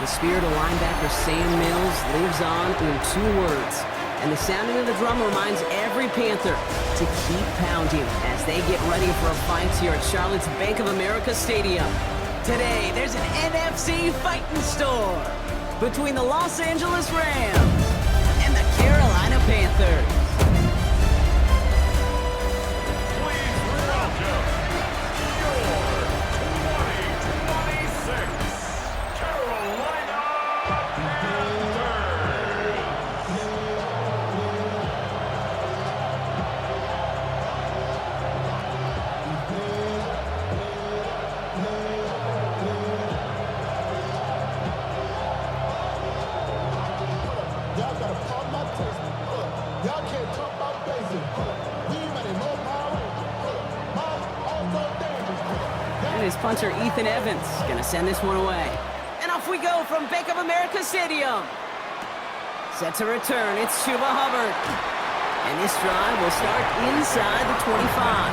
The spirit of linebacker Sam Mills lives on in 2 words. And the sounding of the drum reminds every Panther to keep pounding as they get ready for a fight here at Charlotte's Bank of America Stadium. Today, there's an NFC fighting storm between the Los Angeles Rams and the Carolina Panthers. His punter Ethan Evans gonna send this one away. And off we go from Bank of America Stadium. Set to return, it's Chuba Hubbard. And this drive will start inside the 25.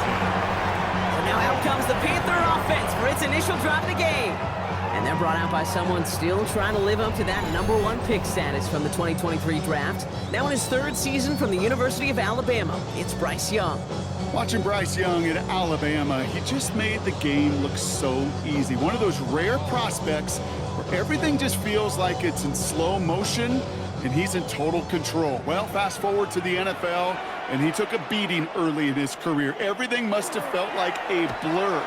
So now out comes the Panther offense for its initial drive of the game. And they're brought out by someone still trying to live up to that #1 pick status from the 2023 draft. Now in his 3rd season from the University of Alabama, it's Bryce Young. Watching Bryce Young at Alabama, he just made the game look so easy. One of those rare prospects where everything just feels like it's in slow motion and he's in total control. Well, fast forward to the NFL, and he took a beating early in his career. Everything must have felt like a blur.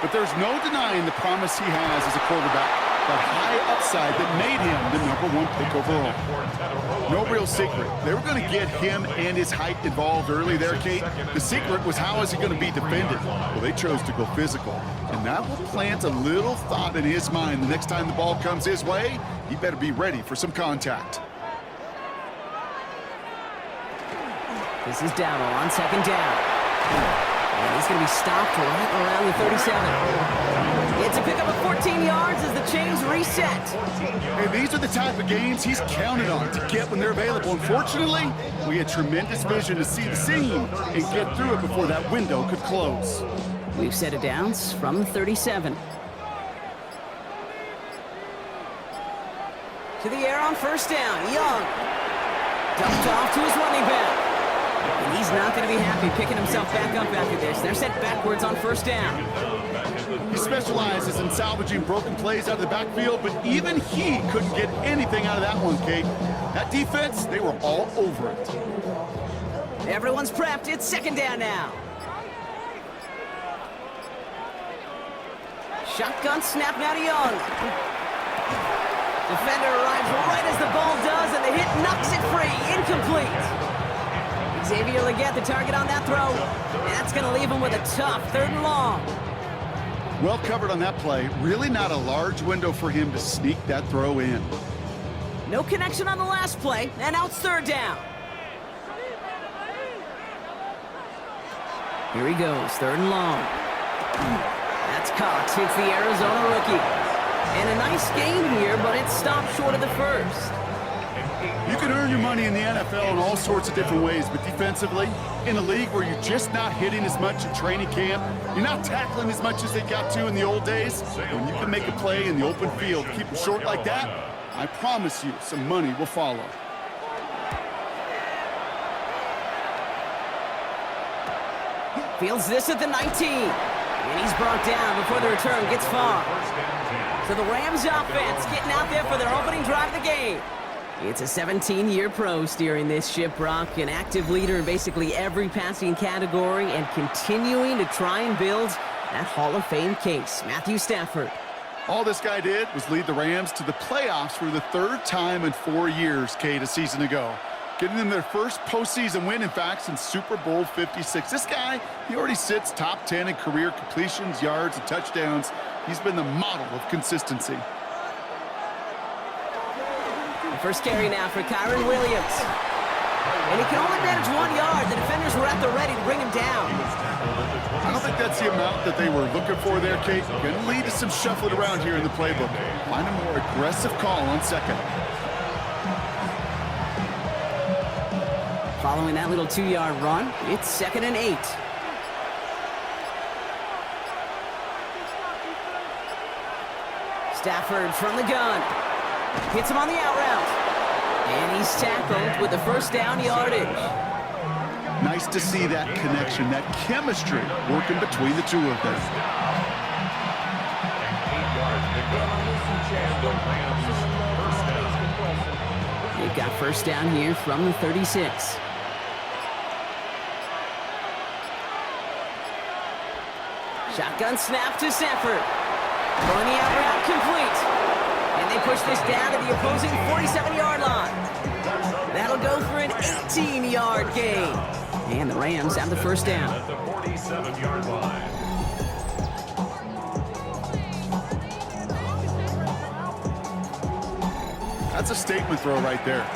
But there's no denying the promise he has as a quarterback. That high upside that made him the #1 pick overall. No real secret. They were going to get him and his height involved early there, Kate. The secret was how is he going to be defended? Well, they chose to go physical. And that will plant a little thought in his mind. The next time the ball comes his way, he better be ready for some contact. This is Dowdle on 2nd down. And he's going to be stopped right around the 37. It's a pickup of 14 yards as the chains reset. And these are the type of games he's counted on to get when they're available. Unfortunately, we had tremendous vision to see the seam and get through it before that window could close. We've set it downs from the 37. To the air on 1st down. Young. Dumped off to his running back. And he's not going to be happy picking himself back up after this. They're set backwards on 1st down. He specializes in salvaging broken plays out of the backfield, but even he couldn't get anything out of that one, Kate. That defense, they were all over it. Everyone's prepped. It's 2nd down now. Shotgun snap now to Young. Defender arrives right as the ball does, and the hit knocks it free. Incomplete. Xavier Legette, the target on that throw. And that's going to leave him with a tough 3rd and long. Well covered on that play. Really not a large window for him to sneak that throw in. No connection on the last play, and now it's 3rd down. Here he goes, 3rd and long. That's Cox, hits the Arizona rookie. And a nice game here, but it's stopped short of the 1st. You can earn your money in the NFL in all sorts of different ways, but defensively, in a league where you're just not hitting as much in training camp, you're not tackling as much as they got to in the old days, when you can make a play in the open field, keep them short like that, I promise you some money will follow. Fields this at the 19. And he's brought down before the return gets far. So the Rams offense getting out there for their opening drive of the game. It's a 17-year pro steering this ship, Brock, an active leader in basically every passing category and continuing to try and build that Hall of Fame case. Matthew Stafford. All this guy did was lead the Rams to the playoffs for the 3rd time in 4 years, Kate, a season ago. Getting them their first postseason win, in fact, since Super Bowl 56. This guy, he already sits top 10 in career completions, yards, and touchdowns. He's been the model of consistency. First carry now for Kyron Williams. And he can only manage 1 yard. The defenders were at the ready to bring him down. I don't think that's the amount that they were looking for there, Kate. Going to lead to some shuffling around here in the playbook. Find a more aggressive call on 2nd. Following that little 2-yard run, it's 2nd and 8. Stafford from the gun. Hits him on the out route. And he's tackled with the first down yardage. Nice to see that connection, that chemistry working between the two of them. They've got first down here from the 36. Shotgun snap to Sanford. Going the out route complete. And they push this down to the opposing 47-yard line. That'll go for an 18-yard gain. And the Rams have the first down. At the 47-yard line. That's a statement throw right there.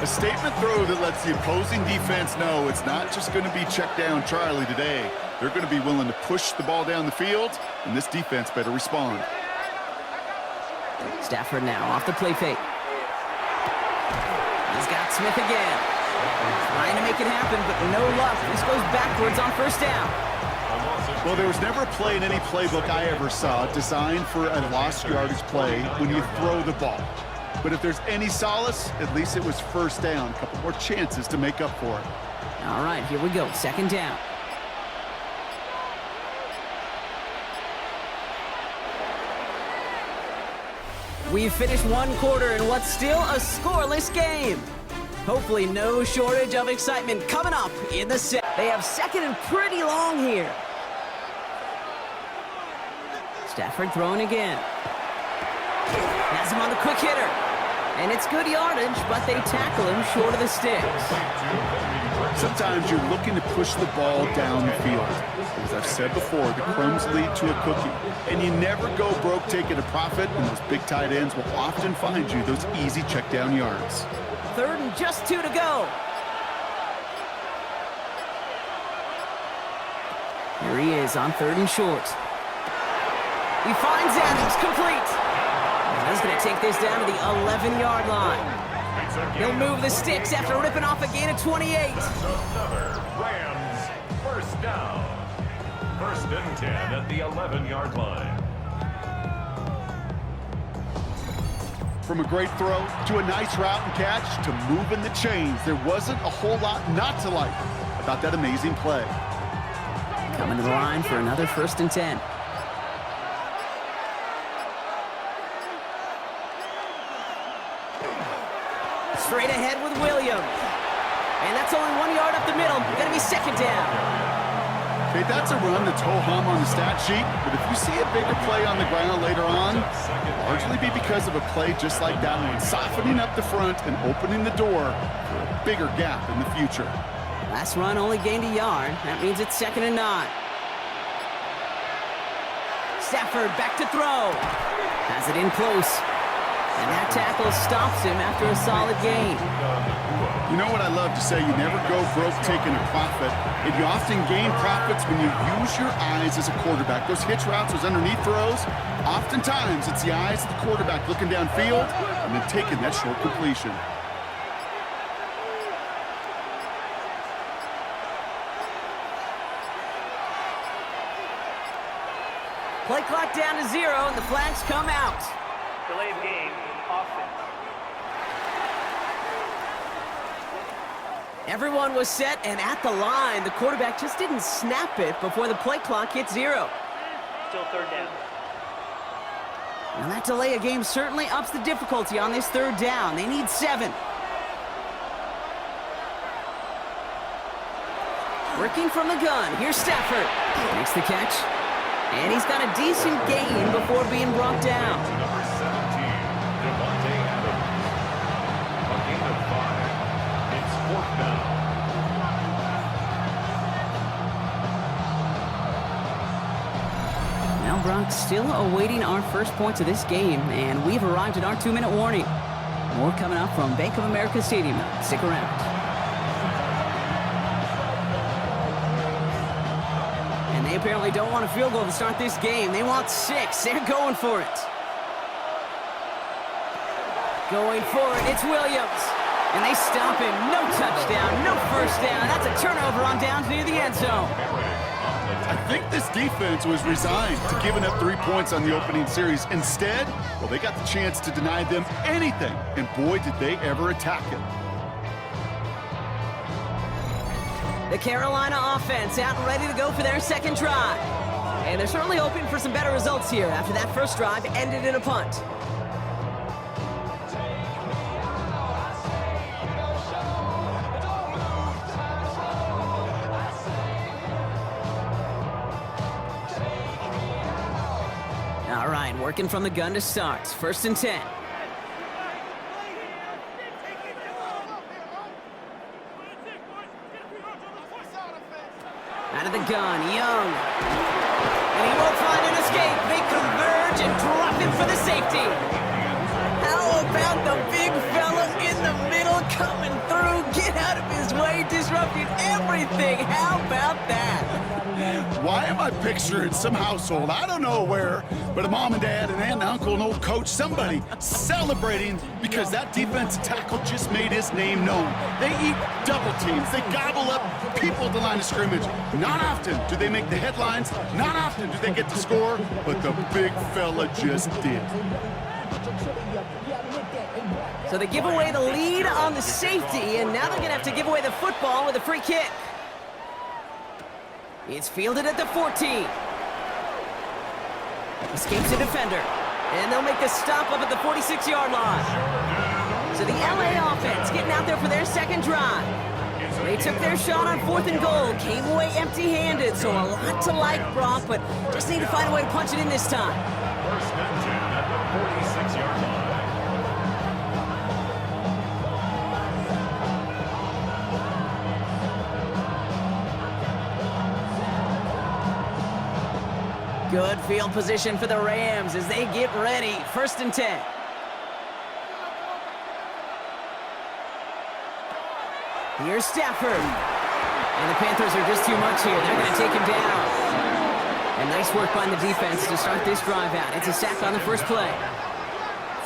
A statement throw that lets the opposing defense know it's not just going to be check down Charlie today. They're going to be willing to push the ball down the field, and this defense better respond. Stafford now off the play fake. He's got Smith again. Trying to make it happen, but no luck. This goes backwards on first down. Well, there was never a play in any playbook I ever saw designed for a lost yardage play when you throw the ball. But if there's any solace, at least it was first down. A couple more chances to make up for it. All right, here we go. Second down. We've finished one quarter in what's still a scoreless game. Hopefully no shortage of excitement coming up in the set. They have second and pretty long here. Stafford throwing again. Has him on the quick hitter. And it's good yardage, but they tackle him short of the sticks. Sometimes you're looking to push the ball down the field. As I've said before, the crumbs lead to a cookie. And you never go broke taking a profit, and those big tight ends will often find you those easy check down yards. Third and just 2 to go. Here he is on third and short. He finds Adams, complete. And he's going to take this down to the 11-yard line. He'll move the sticks after ripping off a gain of 28. That's another Rams first down. First and 10 at the 11-yard line. From a great throw to a nice route and catch to moving the chains, there wasn't a whole lot not to like about that amazing play. Coming to the line for another first and 10. Straight ahead with Williams. And that's only 1 yard up the middle. Going to be second down. Okay, that's a run that's ho-hum on the stat sheet, but if you see a bigger play on the ground later on, it'll largely be because of a play just like that one, softening up the front and opening the door for a bigger gap in the future. Last run only gained a yard. That means it's second and 9. Stafford back to throw. Has it in close. And that tackle stops him after a solid gain. You know what I love to say? You never go broke taking a profit. And you often gain profits when you use your eyes as a quarterback. Those hitch routes, those underneath throws, oftentimes it's the eyes of the quarterback looking downfield and then taking that short completion. Play clock down to 0, and the flags come out. Delay of game, offense. Everyone was set and at the line. The quarterback just didn't snap it before the play clock hit 0. Still third down. And that delay of game certainly ups the difficulty on this third down. They need 7. Working from the gun. Here's Stafford. Makes the catch. And he's got a decent gain before being brought down. Number 17, Devontae Adams. A gain of 5. It's fourth down. Now Brock still awaiting our first points of this game, and we've arrived at our 2-minute warning. More coming up from Bank of America Stadium. Stick around. They apparently don't want a field goal to start this game. They want 6. They're going for it. Going for it. It's Williams. And they stop him. No touchdown. No first down. That's a turnover on downs near the end zone. I think this defense was resigned to giving up 3 points on the opening series. Instead, well, they got the chance to deny them anything, and boy, did they ever attack it. The Carolina offense out and ready to go for their second drive. And they're certainly hoping for some better results here after that first drive ended in a punt. All right, working from the gun to start. 1st and 10. Out of the gun, Young. And he won't find an escape. They converge and drop him for the safety. How about the big fella in the middle coming through? Get out of his way, disrupting everything. How about that? Why am I picturing some household, I don't know where, but a mom and dad, an aunt and uncle, an old coach, somebody celebrating because that defensive tackle just made his name known. They eat double teams. They gobble up people at the line of scrimmage. Not often do they make the headlines. Not often do they get to score, but the big fella just did. So they give away the lead on the safety, and now they're going to have to give away the football with a free kick. It's fielded at the 14. Escapes a defender. And they'll make the stop up at the 46-yard line. So the LA offense getting out there for their second drive. They took their shot on 4th and goal. Came away empty-handed. So a lot to like, Brock, but just need to find a way to punch it in this time. 1st and 10 at the 46-yard line. Good field position for the Rams as they get ready. 1st and 10. Here's Stafford. And the Panthers are just too much here. They're going to take him down. And nice work by the defense to start this drive out. It's a sack on the first play.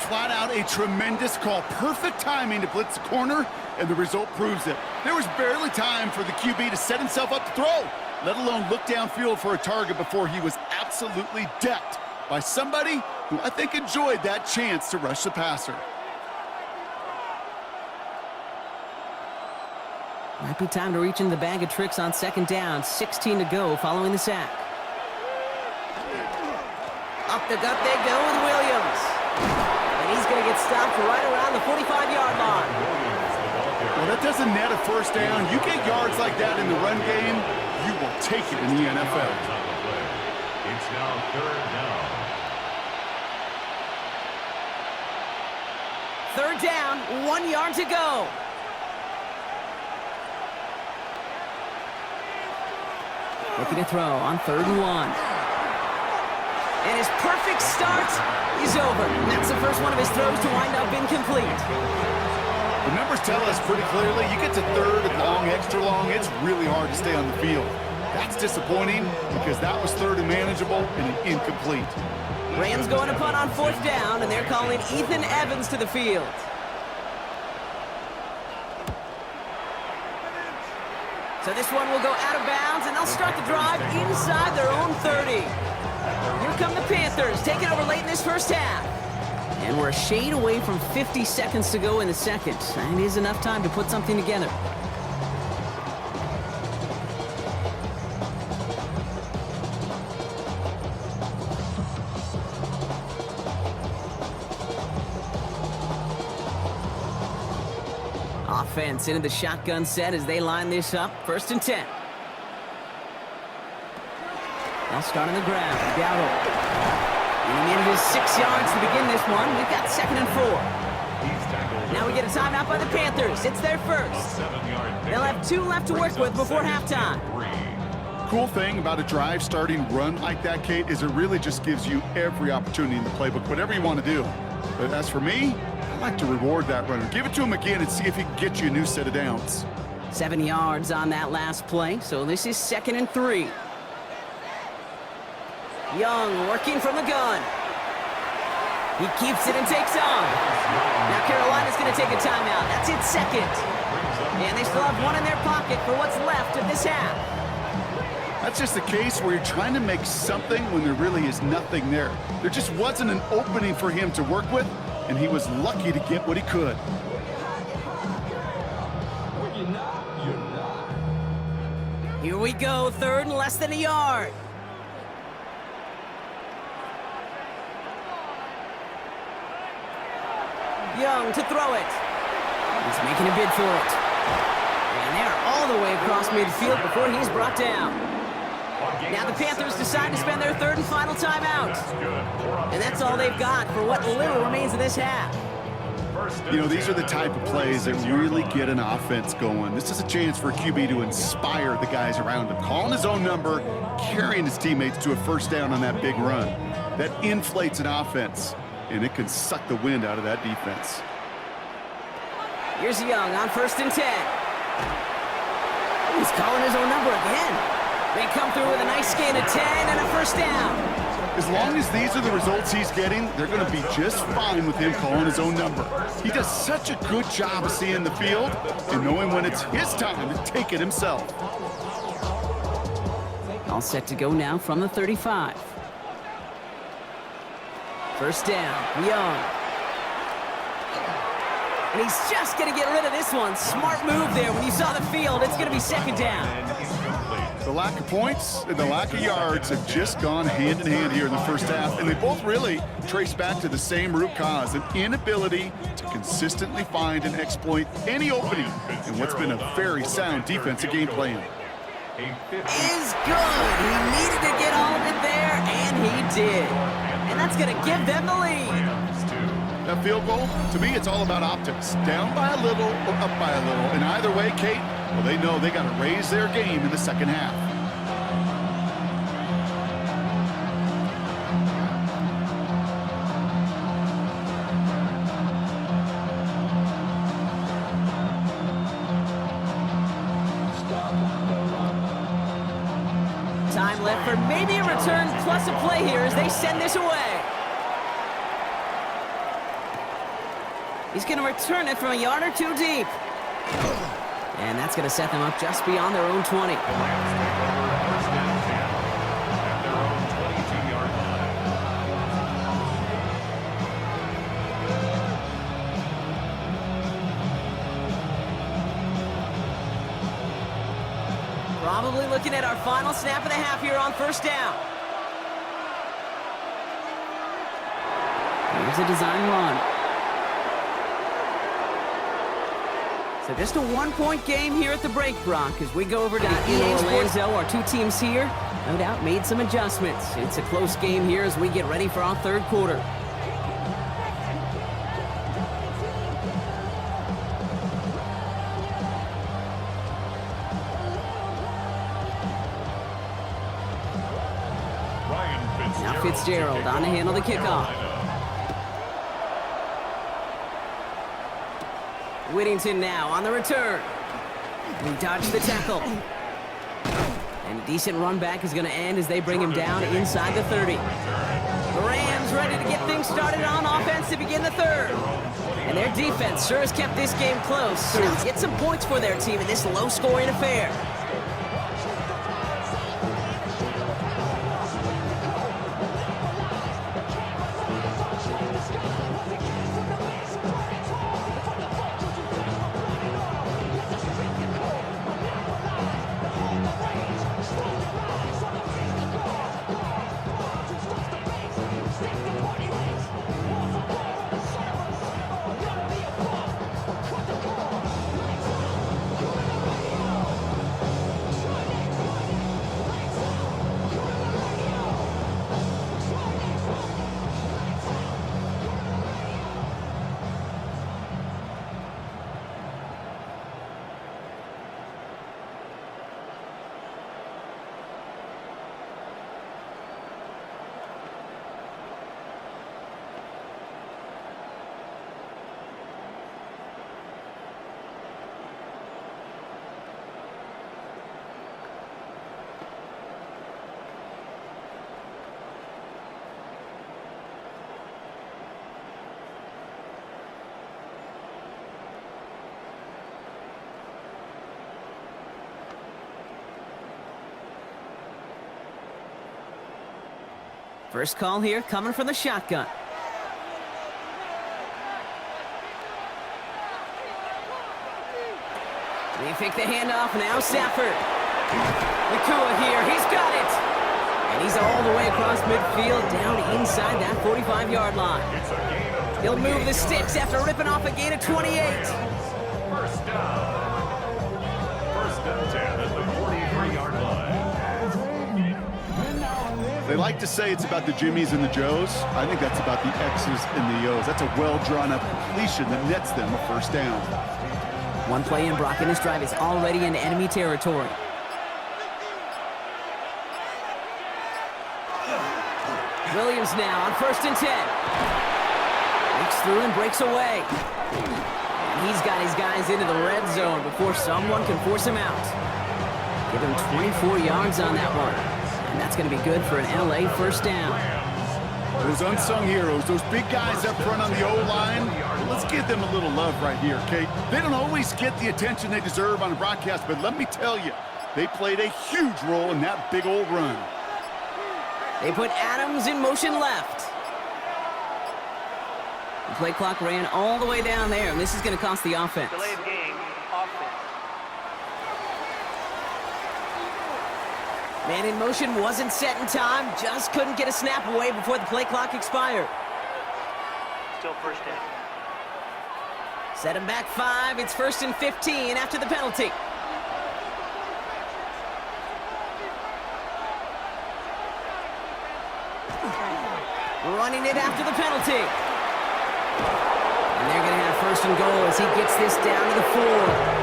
Flat out a tremendous call. Perfect timing to blitz the corner, and the result proves it. There was barely time for the QB to set himself up to throw, let alone look downfield for a target before he was absolutely decked by somebody who I think enjoyed that chance to rush the passer. Might be time to reach in the bag of tricks on 2nd down. 16 to go following the sack. Up the gut they go with Williams. And he's going to get stopped right around the 45-yard line. Well, that doesn't net a first down. You get yards like that in the run game, you will take it in the NFL. It's now 3rd down. 3rd down, 1 yard to go. Looking to throw on 3rd and 1. And his perfect start is over. And that's the first one of his throws to wind up incomplete. The numbers tell us pretty clearly, you get to 3rd and long, extra long, it's really hard to stay on the field. That's disappointing because that was 3rd and manageable and an incomplete. Rams going to punt on 4th down, and they're calling Ethan Evans to the field. So this one will go out of bounds, and they'll start the drive inside their own 30. Here come the Panthers, taking over late in this first half. And we're a shade away from 50 seconds to go in the second. And it is enough time to put something together. Offense into the shotgun set as they line this up. 1st and 10. They'll start on the ground. Dowdle. And he his 6 yards to begin this one. We've got 2nd and 4. Now we get a timeout by the Panthers. It's their first. They'll have 2 left to work with before halftime. Cool thing about a drive starting run like that, Kate, is it really just gives you every opportunity in the playbook, whatever you want to do. But as for me, I like to reward that runner. Give it to him again and see if he can get you a new set of downs. 7 yards on that last play, so this is 2nd and 3. Young working from the gun. He keeps it and takes on. Now Carolina's going to take a timeout. That's its 2nd. And they still have 1 in their pocket for what's left of this half. That's just a case where you're trying to make something when there really is nothing there. There just wasn't an opening for him to work with, and he was lucky to get what he could. Here we go, third and less than a yard. Young to throw it. He's making a bid for it. And they're all the way across midfield before he's brought down. Now the Panthers decide to spend their third and final timeout. And that's all they've got for what little remains of this half. You know, these are the type of plays that really get an offense going. This is a chance for a QB to inspire the guys around him. Calling his own number, carrying his teammates to a first down on that big run. That inflates an offense, and it can suck the wind out of that defense. Here's Young on 1st and 10. He's calling his own number again. They come through with a nice gain of 10 and a first down. As long as these are the results he's getting, they're going to be just fine with him calling his own number. He does such a good job of seeing the field and knowing when it's his time to take it himself. All set to go now from the 35. First down, Young. And he's just going to get rid of this one. Smart move there. When you saw the field, it's going to be second down. The lack of points and the lack of yards have just gone hand in hand here in the first half, and they both really trace back to the same root cause, an inability to consistently find and exploit any opening in what's been a very sound defensive game plan. Is good. He needed to get all of it there, and he did. And that's going to give them the lead. That field goal, to me, it's all about optics. Down by a little or up by a little. And either way, Kate, well, they know they got to raise their game in the second half. Time left for maybe a return plus a play here as they send this away. He's going to return it from a yard or two deep. And that's going to set them up just beyond their own 20. Probably looking at our final snap of the half here on first down. Here's a design run. So just a one-point game here at the break, Brock, as we go over to the EA Orlando. Our two teams here, no doubt, made some adjustments. It's a close game here as we get ready for our third quarter. Now Fitzgerald on to handle the kickoff. Whittington now on the return. He dodged the tackle. And a decent run back is going to end as they bring him down inside the 30. The Rams ready to get things started on offense to begin the third. And their defense sure has kept this game close. So get some points for their team in this low-scoring affair. First call here coming from the shotgun. They fake the handoff, now Stafford. Nakua here, he's got it! And he's all the way across midfield, down inside that 45-yard line. He'll move the sticks after ripping off a gain of 28. First down. First and 10 at the 43-yard line. They like to say it's about the Jimmies and the Joes. I think that's about the X's and the O's. That's a well-drawn-up completion that nets them a first down. One play in, Brock, and this drive is already in enemy territory. Williams now on 1st and 10. Breaks through and breaks away. And he's got his guys into the red zone before someone can force him out. Give him 24 yards on that one. And that's going to be good for an LA first down. Those unsung heroes, those big guys up front on the O-line, let's give them a little love right here, Kate. They don't always get the attention they deserve on the broadcast, but let me tell you, they played a huge role in that big old run. They put Adams in motion left. The play clock ran all the way down there, and this is going to cost the offense. Delay of game, offense. Man in motion wasn't set in time, just couldn't get a snap away before the play clock expired. Still first down. Set him back 5, it's 1st and 15 after the penalty. Running it after the penalty. And they're going to have 1st and goal as he gets this down to the 4.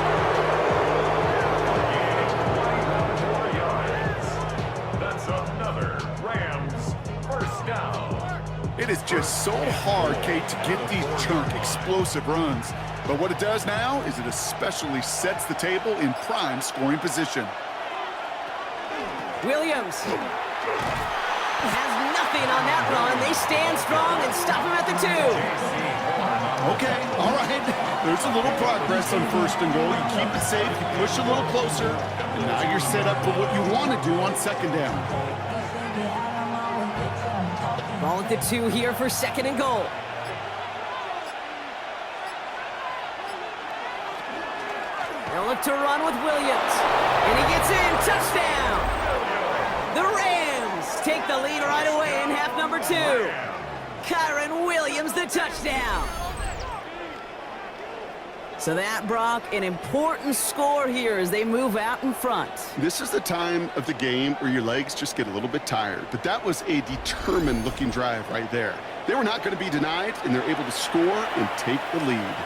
That's another Rams first down. It is just so hard, Kate, to get these chunk, explosive runs. But what it does now is it especially sets the table in prime scoring position. Williams has nothing on that run. They stand strong and stop him at the 2. Okay, all right. There's a little progress on 1st and goal. You keep it safe, you push a little closer, and now you're set up for what you want to do on 2nd down. Ball at the 2 here for 2nd and goal. They'll look to run with Williams. And he gets in. Touchdown! The Rams take the lead right away in half number 2. Kyron Williams, the touchdown. So that, Brock, an important score here as they move out in front. This is the time of the game where your legs just get a little bit tired. But that was a determined-looking drive right there. They were not going to be denied, and they're able to score and take the lead.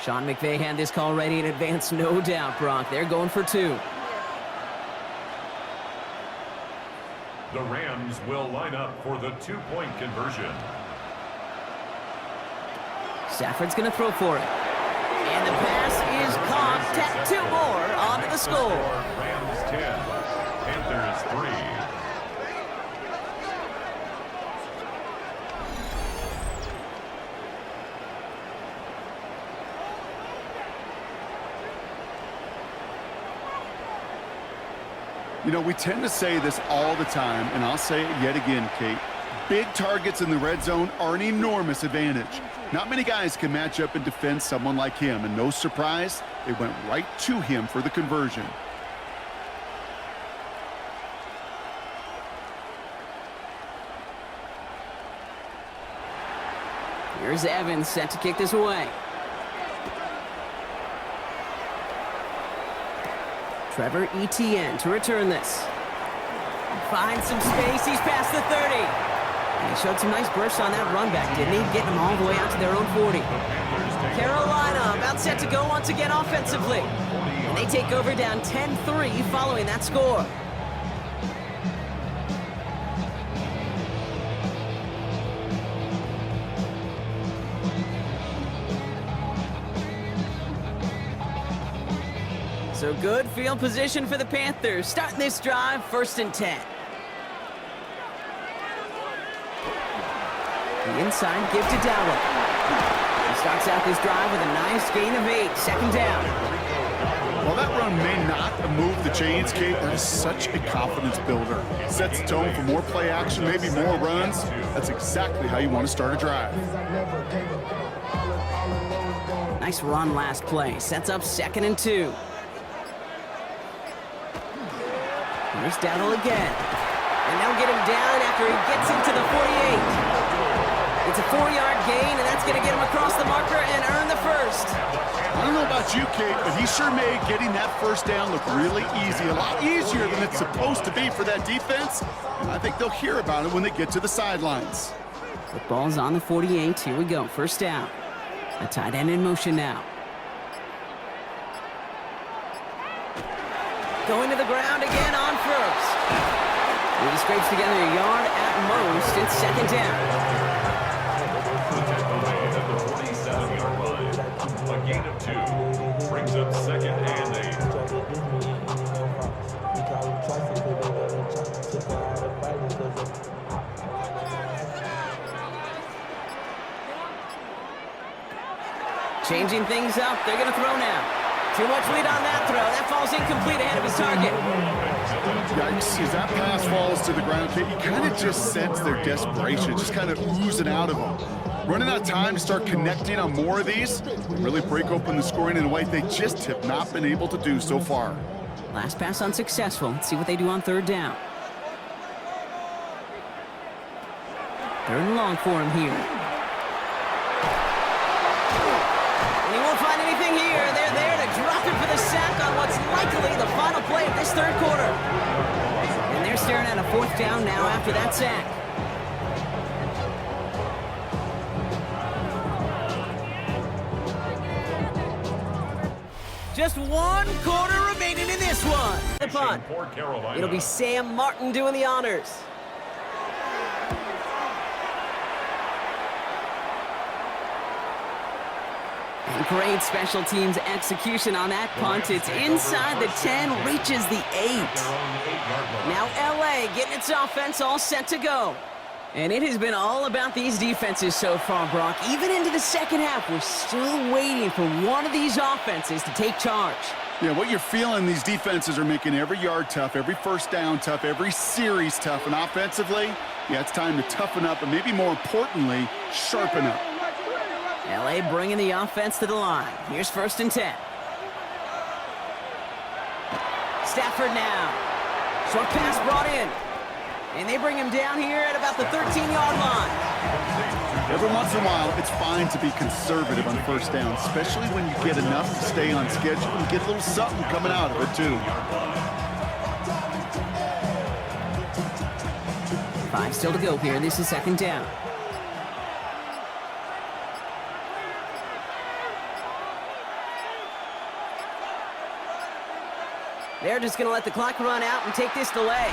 Sean McVay had this call ready in advance, no doubt, Brock. They're going for 2. The Rams will line up for the 2-point conversion. Stafford's going to throw for it. And the pass is caught. 2 more onto the score. Rams 10, Panthers 3. You know, we tend to say this all the time, and I'll say it yet again, Kate. Big targets in the red zone are an enormous advantage. Not many guys can match up and defend someone like him, and no surprise, they went right to him for the conversion. Here's Evans set to kick this away. Trevor Etienne to return this. Finds some space, he's past the 30. And he showed some nice bursts on that run back, didn't he? Getting them all the way out to their own 40. Carolina about set to go once again offensively. And they take over down 10-3 following that score. So good field position for the Panthers. Starting this drive, 1st and 10. The inside give to Dowell. He Starts out this drive with a nice gain of 8. Second down. While that run may not have moved the chains, Kate, that is such a confidence builder. Sets the tone for more play action, maybe more runs. That's exactly how you want to start a drive. Nice run last play. Sets up 2nd and 2. Here's Dowdle again. And they'll get him down after he gets into the 48. It's a 4-yard gain, and that's going to get him across the marker and earn the first. I don't know about you, Kate, but he sure made getting that first down look really easy. A lot easier than it's supposed to be for that defense. And I think they'll hear about it when they get to the sidelines. The ball's on the 48. Here we go. First down. A tight end in motion now. Going to the ground again on first. He scrapes together a yard at most. It's second down. At the 47-yard line. A gain of 2 brings up 2nd and 8. Changing things up. They're going to throw now. Too much lead on that throw. That falls incomplete ahead of his target. Yikes, as that pass falls to the ground, Kate, you kind of just sense their desperation, just kind of oozing out of them. Running out of time to start connecting on more of these, really break open the scoring in a way they just have not been able to do so far. Last pass unsuccessful. Let's see what they do on third down. 3rd and long for him here. And he won't find anything here. They're there to drop him for the sack on what's likely the final play of this 3rd quarter. And they're staring at a 4th down now after that sack. Just 1 quarter remaining in this one. The punt. It'll be Sam Martin doing the honors. And great special teams execution on that punt. It's inside the 10, reaches the 8. Now LA getting its offense all set to go. And it has been all about these defenses so far, Brock. Even into the second half, we're still waiting for one of these offenses to take charge. Yeah, what you're feeling, these defenses are making every yard tough, every first down tough, every series tough. And offensively, yeah, it's time to toughen up and maybe more importantly, sharpen up. LA bringing the offense to the line. Here's 1st and 10. Stafford now. Short pass brought in. And they bring him down here at about the 13-yard line. Every once in a while, it's fine to be conservative on first down, especially when you get enough to stay on schedule and get a little something coming out of it, too. 5 still to go here. This is 2nd down. They're just going to let the clock run out and take this delay.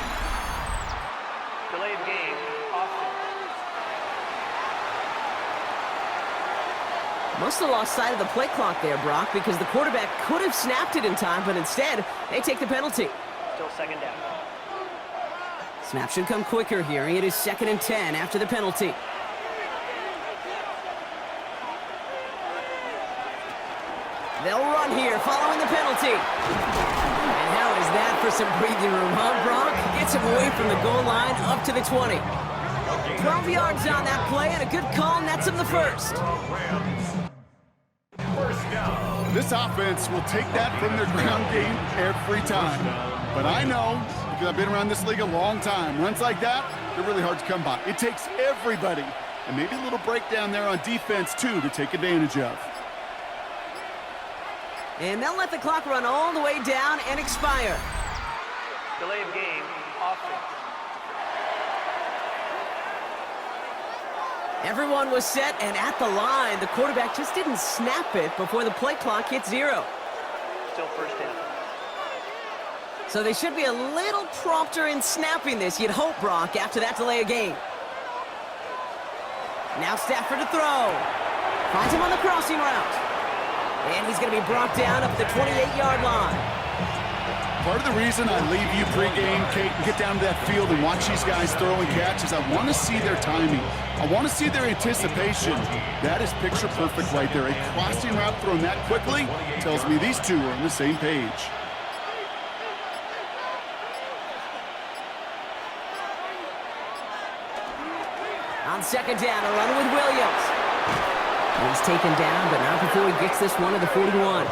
Delayed game, offense. Must have lost sight of the play clock there, Brock, because the quarterback could have snapped it in time, but instead, they take the penalty. Still 2nd down. Snap should come quicker here. It is 2nd and 10 after the penalty. They'll run here following the penalty. And how is that for some breathing room, huh, Brock? Gets him away from the goal line up to the 20. 12 yards on that play, and a good call nets him the first. This offense will take that from their ground game every time. But I know, because I've been around this league a long time, runs like that, they're really hard to come by. It takes everybody, and maybe a little breakdown there on defense, too, to take advantage of. And they'll let the clock run all the way down and expire. Delay of game, offense. Everyone was set and at the line. The quarterback just didn't snap it before the play clock hit 0. Still 1st down. So they should be a little prompter in snapping this, you'd hope, Brock, after that delay of game. Now Stafford to throw. Finds him on the crossing route. And he's going to be brought down up the 28-yard line. Part of the reason I leave you pregame, Kate, and get down to that field and watch these guys throw and catch is I want to see their timing. I want to see their anticipation. That is picture perfect right there. A crossing route thrown that quickly tells me these two are on the same page. On second down, a run with Williams. He's taken down, but not before he gets this one to the 41.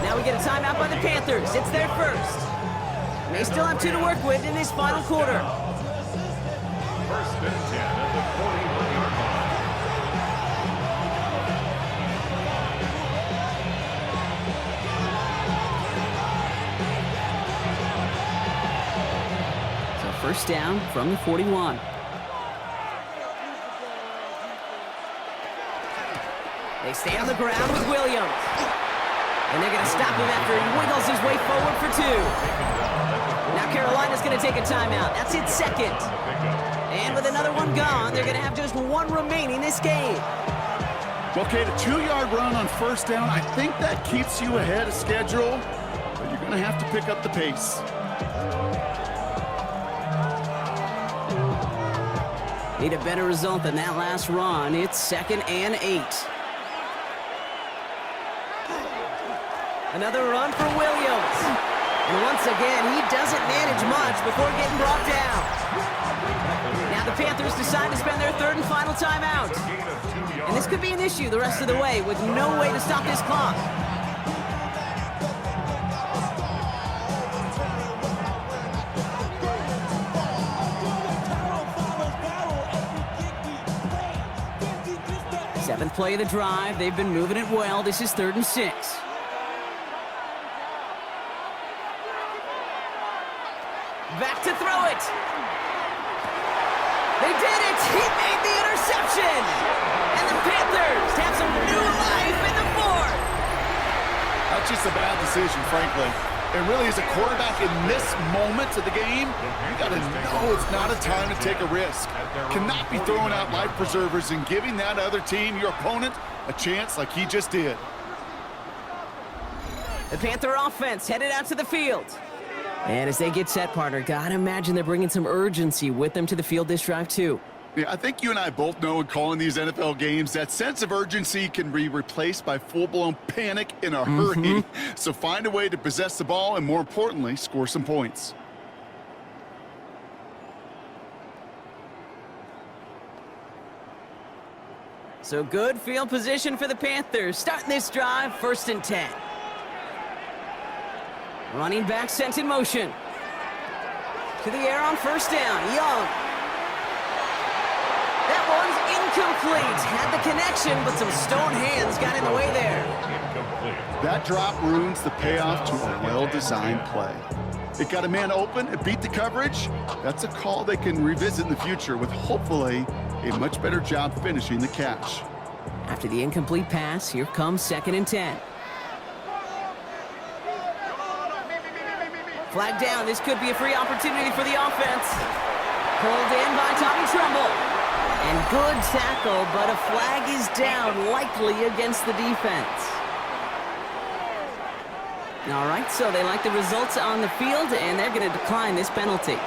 Now we get a timeout by the Panthers. It's their first. They still have 2 to work with in this final quarter. First and 10 at the 41-yard line. So first down from the 41. They stay on the ground with Williams. And they're going to stop him after he wiggles his way forward for 2. Now Carolina's going to take a timeout. That's its second. And with another one gone, they're going to have just 1 remaining this game. Okay, the 2-yard run on first down, I think that keeps you ahead of schedule, but you're going to have to pick up the pace. Need a better result than that last run. It's 2nd and 8. Another run for Williams. And once again, he doesn't manage much before getting brought down. Now the Panthers decide to spend their 3rd and final timeout. And this could be an issue the rest of the way with no way to stop this clock. Seventh play of the drive. They've been moving it well. This is 3rd and 6. Back to throw it. They did it. He made the interception. And the Panthers have some new life in the 4th. That's just a bad decision, frankly. And really, as a quarterback in this moment of the game, you got to know it's not a time to take a risk. Cannot be throwing out life preservers and giving that other team, your opponent, a chance like he just did. The Panther offense headed out to the field. And as they get set, partner, gotta imagine they're bringing some urgency with them to the field this drive, too. Yeah, I think you and I both know in calling these NFL games that sense of urgency can be replaced by full-blown panic in a hurry. So find a way to possess the ball and, more importantly, score some points. So good field position for the Panthers. Starting this drive, 1st and 10. Running back sent in motion. To the air on first down. Young. That one's incomplete. Had the connection, but some stone hands got in the way there. That drop ruins the payoff to a well-designed play. It got a man open, it beat the coverage. That's a call they can revisit in the future with hopefully a much better job finishing the catch. After the incomplete pass, here comes 2nd and 10. Flag down. This could be a free opportunity for the offense. Pulled in by Tommy Tremble. And good tackle, but a flag is down, likely against the defense. All right, so they like the results on the field, and they're going to decline this penalty.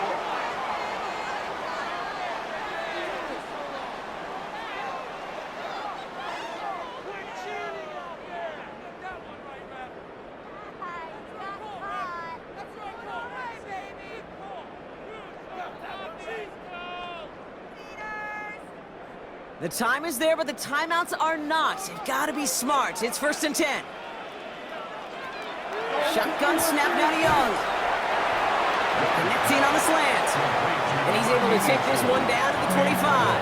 The time is there, but the timeouts are not. You've got to be smart. It's 1st and 10. Shotgun snap now to Young. Connecting on the slant. And he's able to take this one down to the 25.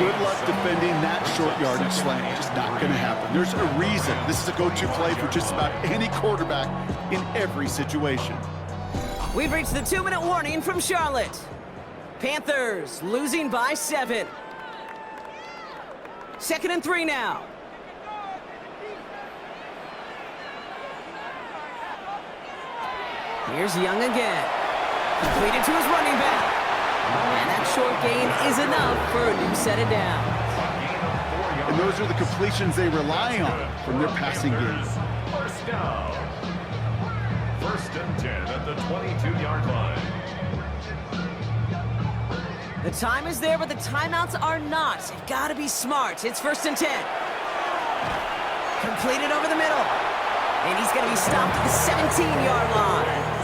Good luck defending that short yardage slant. Just not going to happen. There's a reason this is a go-to play for just about any quarterback in every situation. We've reached the 2-minute warning from Charlotte. Panthers losing by 7. 2nd and 3 now. Here's Young again. Completed to his running back. And that short gain is enough for a new set of downs. And those are the completions they rely on from their passing game. First down. First and 10 at the 22-yard line. The time is there, but the timeouts are not. You've got to be smart. It's first and 10. Completed over the middle. And he's going to be stopped at the 17-yard line.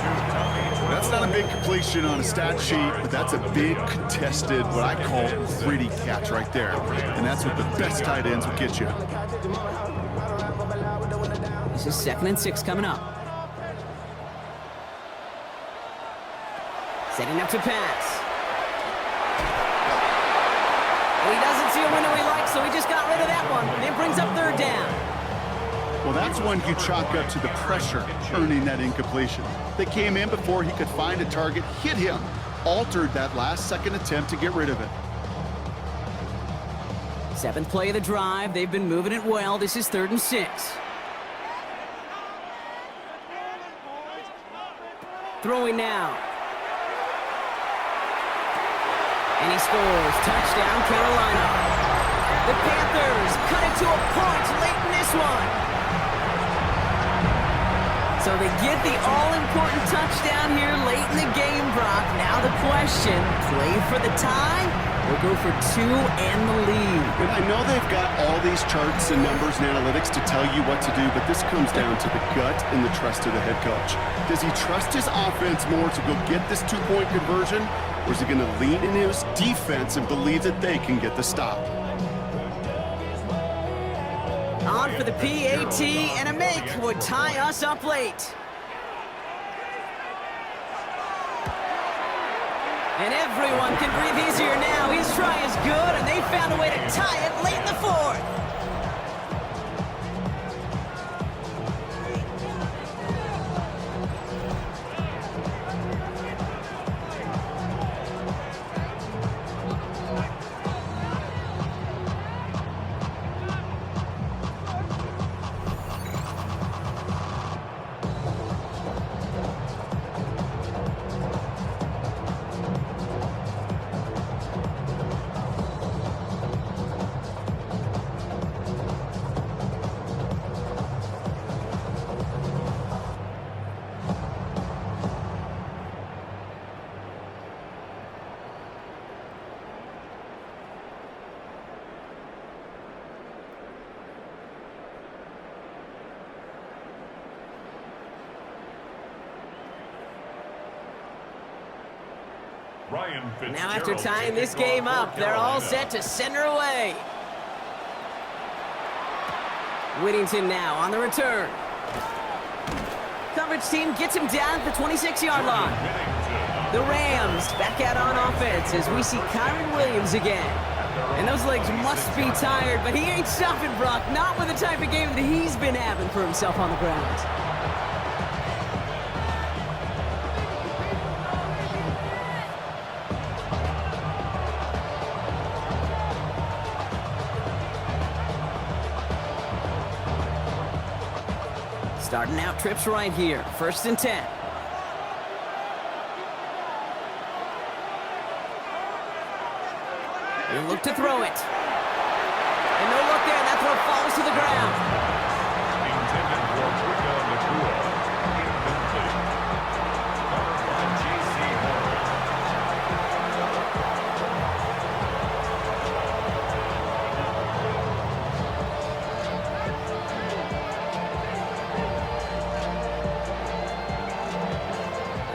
That's not a big completion on a stat sheet, but that's a big contested, what I call gritty catch right there. And that's what the best tight ends will get you. This is 2nd and 6 coming up. Setting up to pass. He doesn't see a window he likes, so he just got rid of that one. And it brings up 3rd down. Well, that's one you chalk up to the pressure earning that incompletion. They came in before he could find a target, hit him, altered that last-second attempt to get rid of it. 7th play of the drive. They've been moving it well. This is 3rd and 6. Throwing now. And he scores. Touchdown, Carolina. The Panthers cut it to a point late in this one. So they get the all-important touchdown here late in the game, Brock. Now the question, play for the tie or go for 2 and the lead? And I know they've got all these charts and numbers and analytics to tell you what to do, but this comes down to the gut and the trust of the head coach. Does he trust his offense more to go get this 2-point conversion, or is he going to lean in his defense and believe that they can get the stop? On for the PAT, and a make would tie us up late. And everyone can breathe easier now. His try is good, and they found a way to tie it late in the 4th. Now after tying this game up, they're all set to send her away. Whittington now on the return. Coverage team gets him down at the 26-yard line. The Rams back out on offense as we see Kyron Williams again. And those legs must be tired, but he ain't stopping, Brock. Not with the type of game that he's been having for himself on the ground. Starting out trips right here. 1st and 10. He'll look to throw it. And no look there. That throw falls to the ground. Intended for Rico Nakua. Incomplete. Covered by J.C. Horner.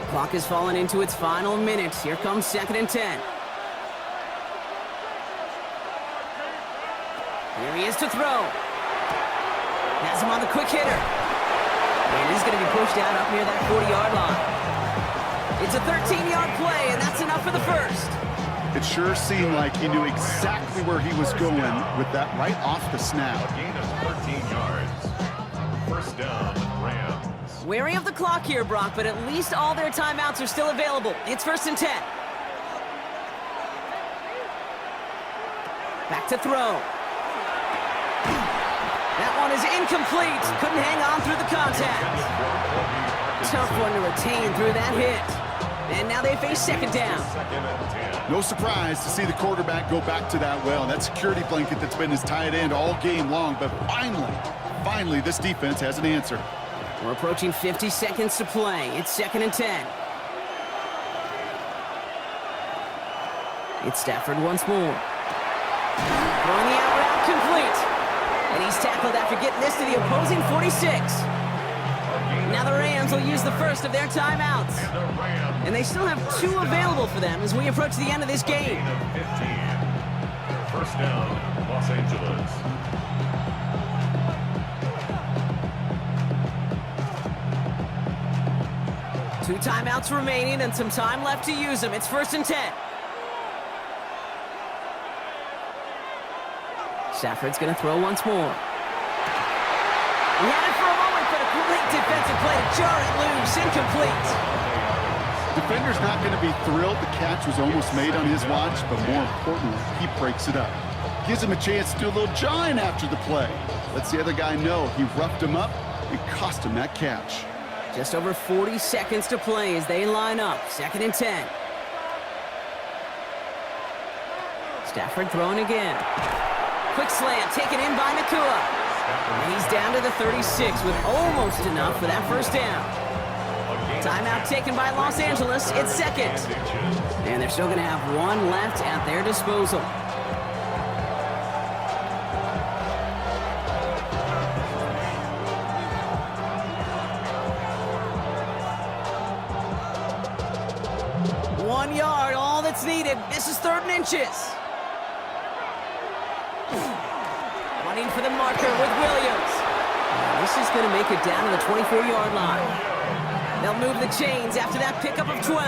Clock has fallen into its final minutes. Here comes 2nd and 10. Here he is to throw. Has him on the quick hitter. And he's going to be pushed out up near that 40-yard line. It's a 13-yard play, and that's enough for the 1st. It sure seemed like he knew exactly where he was going with that right off the snap. A gain of 13 yards. 1st down, Rams. Wary of the clock here, Brock, but at least all their timeouts are still available. It's 1st and 10. Back to throw. That one is incomplete. Couldn't hang on through the contact. Tough one to retain through that hit. And now they face 2nd down. No surprise to see the quarterback go back to that well. That security blanket that's been his tight end all game long, but finally, this defense has an answer. We're approaching 50 seconds to play. It's 2nd and 10. It's Stafford once more. Throwing the out route complete. And he's tackled after getting this to the opposing 46. Now the Rams will use the first of their timeouts. And they still have 2 available for them as we approach the end of this game. 1st down, Los Angeles. Two timeouts remaining and some time left to use them. It's 1st and 10. Stafford's going to throw once more. He had it for a moment, but a great defensive play to jar it loose. Incomplete. Defender's not going to be thrilled the catch was almost made on his watch, but more importantly, he breaks it up. Gives him a chance to do a little jawing after the play. Lets the other guy know he roughed him up and cost him that catch. Just over 40 seconds to play as they line up. 2nd and 10. Stafford throwing again. Quick slant taken in by Nakua. And he's down to the 36 with almost enough for that 1st down. Timeout taken by Los Angeles. It's 2nd. And they're still going to have 1 left at their disposal. One yard, all that's needed. This is 3rd and inches. Running for the marker with Williams. And this is going to make it down to the 24-yard line. They'll move the chains after that pickup of 12.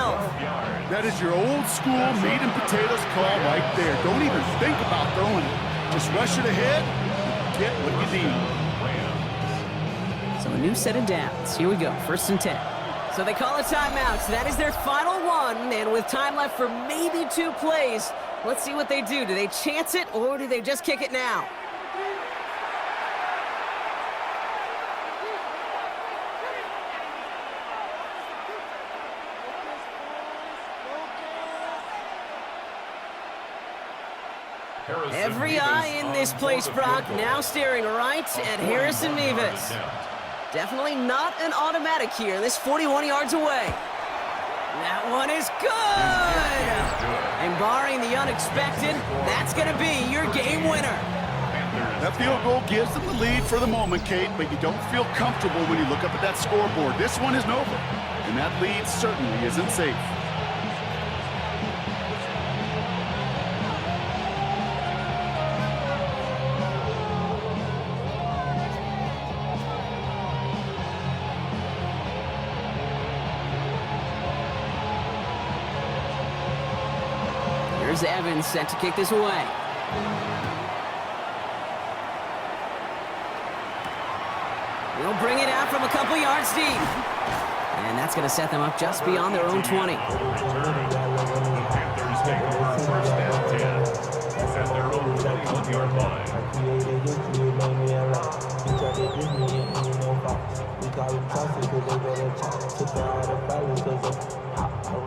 That is your old school meat and potatoes call right there. Don't even think about throwing it. Just rush it ahead and get what you need. So a new set of downs. Here we go, 1st and 10. So they call a timeout. So that is their final one. And with time left for maybe 2 plays, let's see what they do. Do they chance it or do they just kick it now? Every eye in this place, Brock, now staring right at Harrison Mevis. Definitely not an automatic here. This 41 yards away. That one is good! And barring the unexpected, that's going to be your game winner. That field goal gives them the lead for the moment, Kate, but you don't feel comfortable when you look up at that scoreboard. This one isn't over, and that lead certainly isn't safe. Here's Evans set to kick this away. They'll bring it out from a couple yards deep. And that's going to set them up just beyond their own 20. Panthers take over 1st and 10 at their own 21-yard line.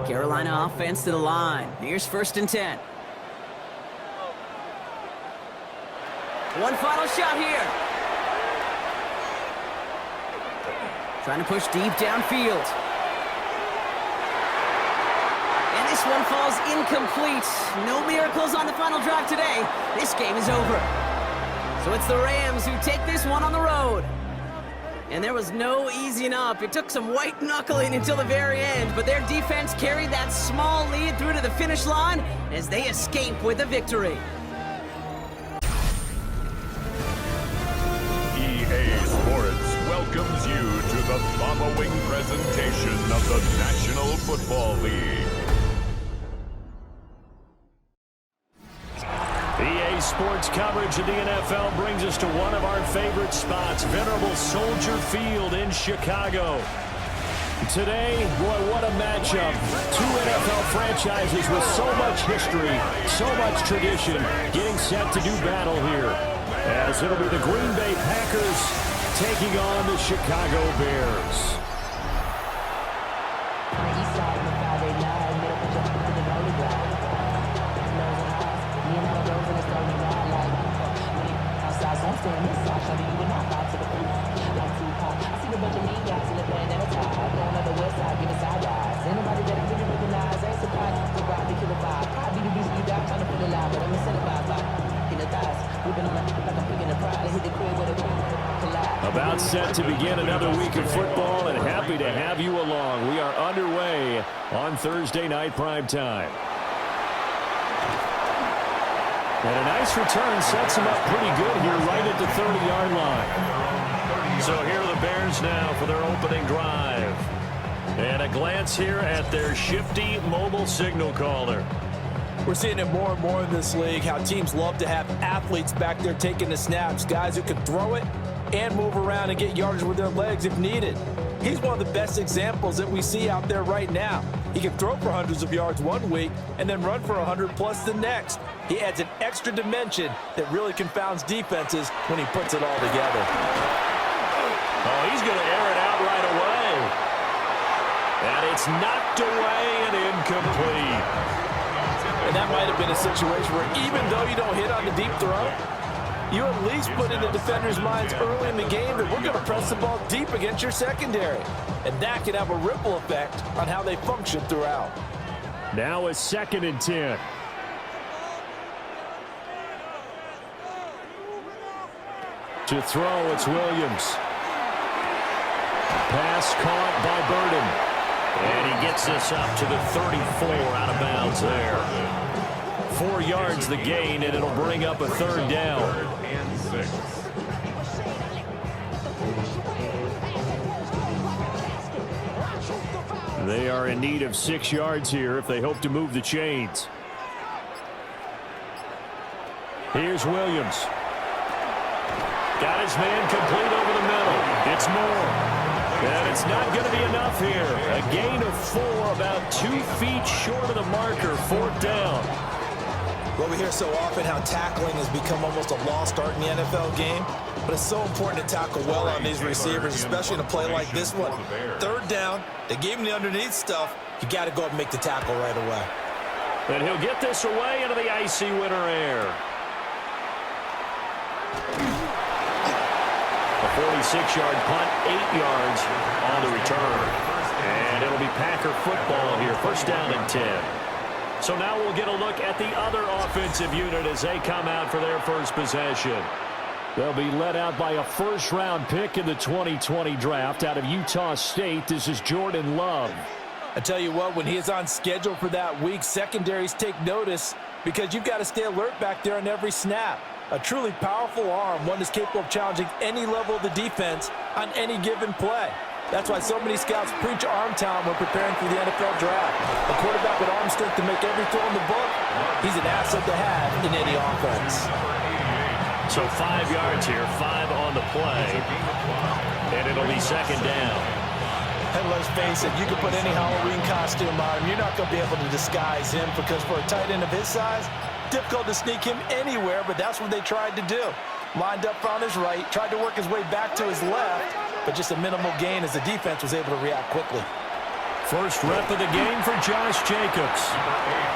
Carolina offense to the line. Here's 1st and 10. One final shot here. Trying to push deep downfield. And this one falls incomplete. No miracles on the final drive today. This game is over. So it's the Rams who take this one on the road. And there was no easing up. It took some white knuckling until the very end, but their defense carried that small lead through to the finish line as they escape with a victory. EA Sports welcomes you to the following presentation of the National Football League. EA Sports coverage of the NFL brings us to one of our favorite spots, venerable Soldier Field in Chicago. Today, boy, what a matchup. 2 NFL franchises with so much history, so much tradition, getting set to do battle here. As it'll be the Green Bay Packers taking on the Chicago Bears. I see the bunch of me guys. About set to begin another week of football, and happy to have you along. We are underway on Thursday Night Primetime. And a nice return sets him up pretty good here right at the 30-yard line. So here are the Bears now for their opening drive. And a glance here at their shifty mobile signal caller. We're seeing it more and more in this league, how teams love to have athletes back there taking the snaps, guys who can throw it and move around and get yardage with their legs if needed. He's one of the best examples that we see out there right now. He can throw for hundreds of yards one week and then run for 100+ the next. He adds an extra dimension that really confounds defenses when he puts it all together. Oh, he's going to air it out right away. And it's knocked away and incomplete. And that might have been a situation where even though you don't hit on the deep throw, you at least put in the defender's minds early in the game that we're going to press the ball deep against your secondary. And that can have a ripple effect on how they function throughout. Now a 2nd and 10. To throw, it's Williams. Pass caught by Burden. And he gets this up to the 34 out of bounds there. 4 yards the gain, and it'll bring up a 3rd down. They are in need of 6 yards here if they hope to move the chains. Here's Williams. Got his man complete over the middle. It's more. And it's not going to be enough here. A gain of 4, about 2 feet short of the marker. 4th down. Well, we hear so often how tackling has become almost a lost art in the NFL game, but it's so important to tackle well on these receivers, especially in a play like this one. 3rd down, they gave him the underneath stuff. You got to go up and make the tackle right away. And he'll get this away into the icy winter air. A 46-yard punt, 8 yards on the return. And it'll be Packer football here, 1st down and 10. So now we'll get a look at the other offensive unit as they come out for their first possession. They'll be led out by a 1st-round pick in the 2020 draft out of Utah State. This is Jordan Love. I tell you what, when he is on schedule for that week, secondaries take notice because you've got to stay alert back there on every snap. A truly powerful arm, one that's capable of challenging any level of the defense on any given play. That's why so many scouts preach arm talent when preparing for the NFL draft. A quarterback with arm strength to make every throw in the book, he's an asset to have in any offense. So 5 yards here, 5 on the play, and it'll be 2nd down. And let's face it, you can put any Halloween costume on him. You're not going to be able to disguise him because for a tight end of his size, difficult to sneak him anywhere, but that's what they tried to do. Lined up on his right, tried to work his way back to his left, but just a minimal gain as the defense was able to react quickly. First rep of the game for Josh Jacobs.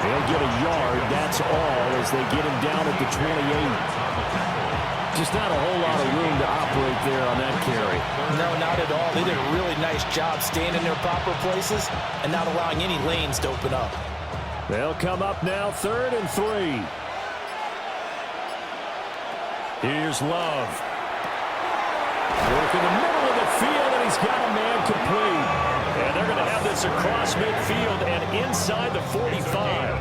He'll get a yard, that's all, as they get him down at the 28. Just not a whole lot of room to operate there on that carry. No, not at all. They did a really nice job staying in their proper places and not allowing any lanes to open up. They'll come up now 3rd and 3. Here's Love. Work in the middle of the field, and he's got a man complete. And they're going to have this across midfield and inside the 45.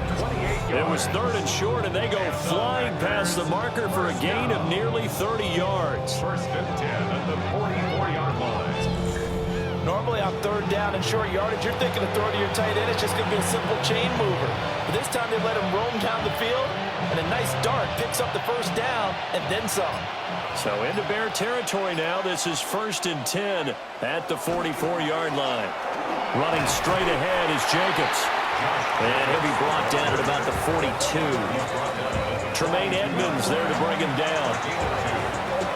It was 3rd and short, and they go flying past the marker for a gain of nearly 30 yards. 1st and 10 at the 44-yard line. Normally on 3rd down and short yardage, you're thinking of throw to your tight end. It's just going to be a simple chain mover. But this time they let him roam down the field, and a nice dart picks up the 1st down and then some. So into Bear territory now. This is 1st and 10 at the 44-yard line. Running straight ahead is Jacobs. And he'll be brought down at about the 42. Tremaine Edmonds there to bring him down.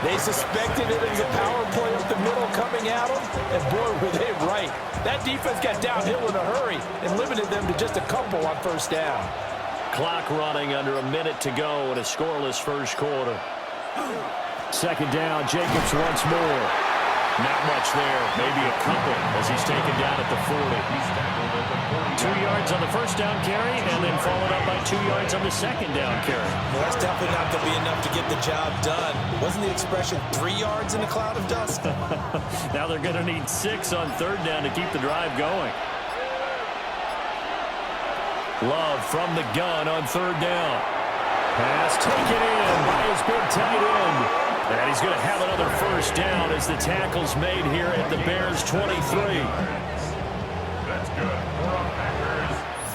They suspected it was a power play up the middle coming at them, and boy, were they right. That defense got downhill in a hurry and limited them to just a couple on 1st down. Clock running under a minute to go in a scoreless 1st quarter. 2nd down, Jacobs once more. Not much there, maybe a couple as he's taken down at the 40. 2 yards on the first down carry, and then followed up by 2 yards on the second down carry. Well, that's definitely not going to be enough to get the job done. Wasn't the expression 3 yards in a cloud of dust? Now they're going to need 6 on third down to keep the drive going. Love from the gun on third down. Pass taken in by his big tight end. And he's going to have another first down as the tackle's made here at the Bears' 23. That's good.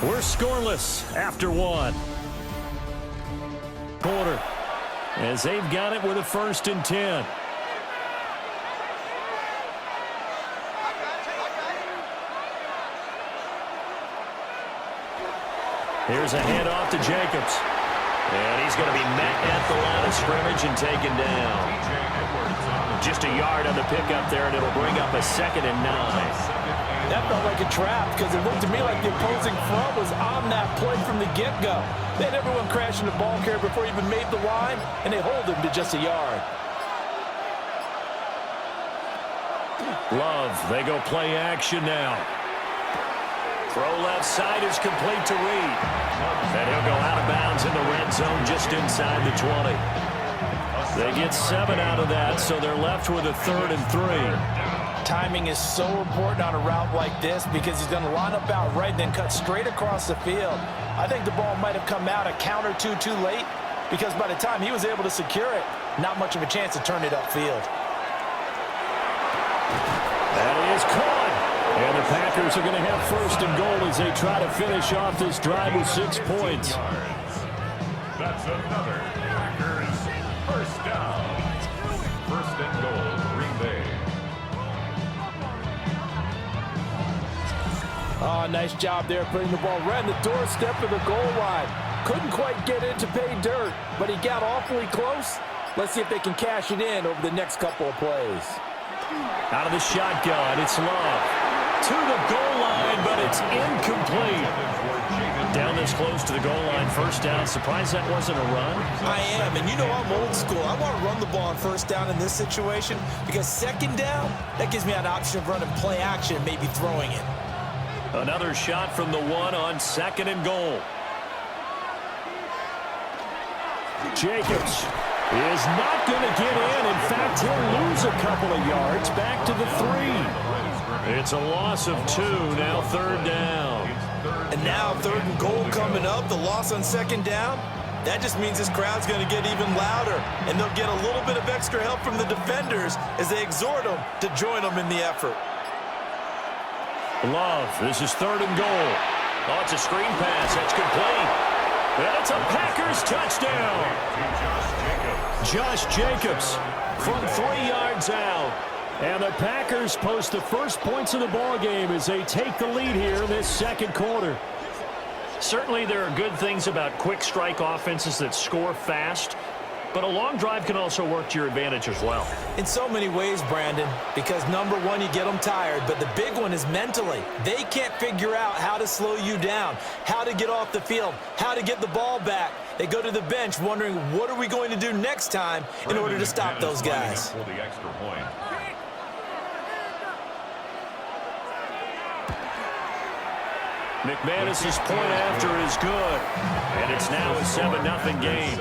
We're scoreless after one. Quarter as they've got it with a 1st and 10. Here's a handoff to Jacobs. And he's going to be met at the line of scrimmage and taken down. Just a yard on the pickup there, and it'll bring up a 2nd and 9. That felt like a trap because it looked to me like the opposing front was on that play from the get-go. They had everyone crashing the ball carrier before he even made the line, and they hold him to just a yard. Love, they go play action now. Throw left side is complete to Reed. And he'll go out of bounds in the red zone just inside the 20. They get 7 out of that, so they're left with a 3rd and 3. Timing is so important on a route like this because he's going to line up out right and then cut straight across the field. I think the ball might have come out a count or two too late because by the time he was able to secure it, not much of a chance to turn it upfield. That is caught. And the Packers are going to have 1st and goal as they try to finish off this drive with 6 points. That's another Packers first down. 1st and goal, Green Bay. Oh, nice job there putting the ball right on the doorstep of the goal line. Couldn't quite get it to pay dirt, but he got awfully close. Let's see if they can cash it in over the next couple of plays. Out of the shotgun, it's Love. To the goal line, but it's incomplete. Down this close to the goal line, 1st down. Surprised that wasn't a run? I am, and you know I'm old school. I want to run the ball on 1st down in this situation because 2nd down, that gives me an option of running play action, maybe throwing it. Another shot from the 1 on 2nd and goal. Jacobs is not going to get in. In fact, he'll lose a couple of yards back to the 3. It's a loss of 2, now 3rd down. And now 3rd and goal coming up, the loss on 2nd down. That just means this crowd's going to get even louder, and they'll get a little bit of extra help from the defenders as they exhort them to join them in the effort. Love, this is 3rd and goal. Oh, it's a screen pass, that's complete. And it's a Packers touchdown. Josh Jacobs from 3 yards out. And the Packers post the first points of the ball game as they take the lead here in this 2nd quarter. Certainly there are good things about quick strike offenses that score fast, but a long drive can also work to your advantage as well. In so many ways, Brandon, because number one, you get them tired, but the big one is mentally. They can't figure out how to slow you down, how to get off the field, how to get the ball back. They go to the bench wondering, what are we going to do next time in order to stop those guys? For the extra point. McManus's point after is good, and it's now a 7-0 game.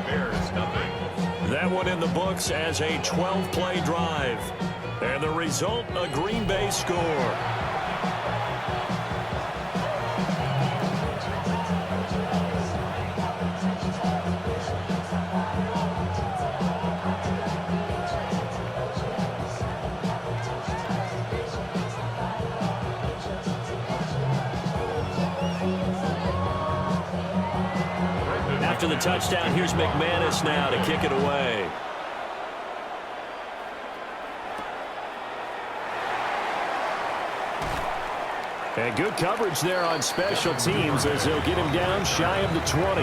Bears nothing. That one in the books as a 12-play drive, and the result, a Green Bay score. After the touchdown, here's McManus now to kick it away. And good coverage there on special teams as they'll get him down shy of the 20.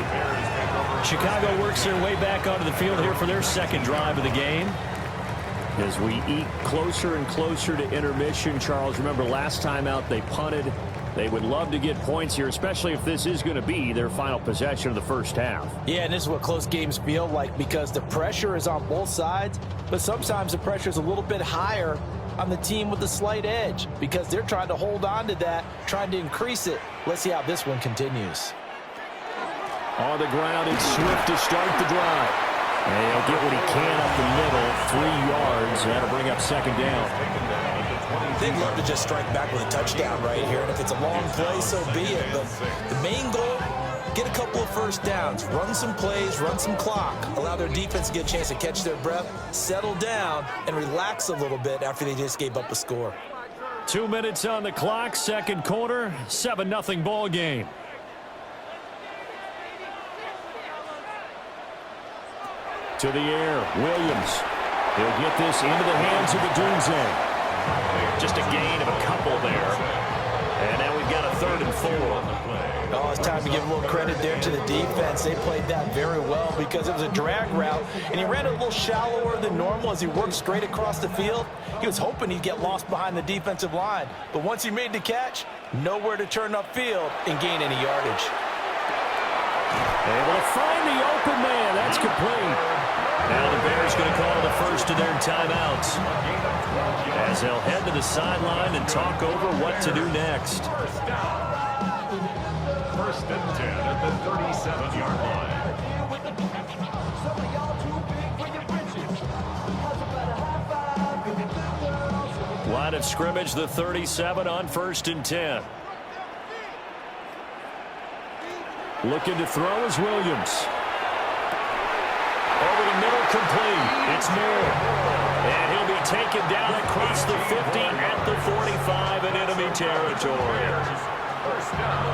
Chicago works their way back onto the field here for their 2nd drive of the game. As we eke closer and closer to intermission, Charles, remember last time out they punted They would love to get points here, especially if this is going to be their final possession of the first half. Yeah, and this is what close games feel like because the pressure is on both sides, but sometimes the pressure is a little bit higher on the team with the slight edge because they're trying to hold on to that, trying to increase it. Let's see how this one continues. On the ground, it's Swift to start the drive. And he'll get what he can up the middle, 3 yards. That'll bring up second down. They'd love to just strike back with a touchdown right here, and if it's a long play, so be it. But the main goal, get a couple of first downs, run some plays, run some clock, allow their defense to get a chance to catch their breath, settle down, and relax a little bit after they just gave up a score. 2 minutes on the clock, second quarter, 7-0 ball game. To the air, Williams. He'll get this into the hands of the Doomsday. Just a gain of a couple there. And now we've got a 3rd and 4. Oh, it's time to give a little credit there to the defense. They played that very well because it was a drag route, and he ran it a little shallower than normal as he worked straight across the field. He was hoping he'd get lost behind the defensive line, but once he made the catch, nowhere to turn upfield and gain any yardage. Able to find the open man. That's complete. Now the Bears going to call the first of their timeouts as they'll head to the sideline and talk over what to do next. First and 10 at the 37-yard line. Line of scrimmage, the 37 on 1st and 10. Looking to throw is Williams. Over the middle, complete. It's Moore. And he'll be taken down across the 50 at the 45 in enemy territory. First down.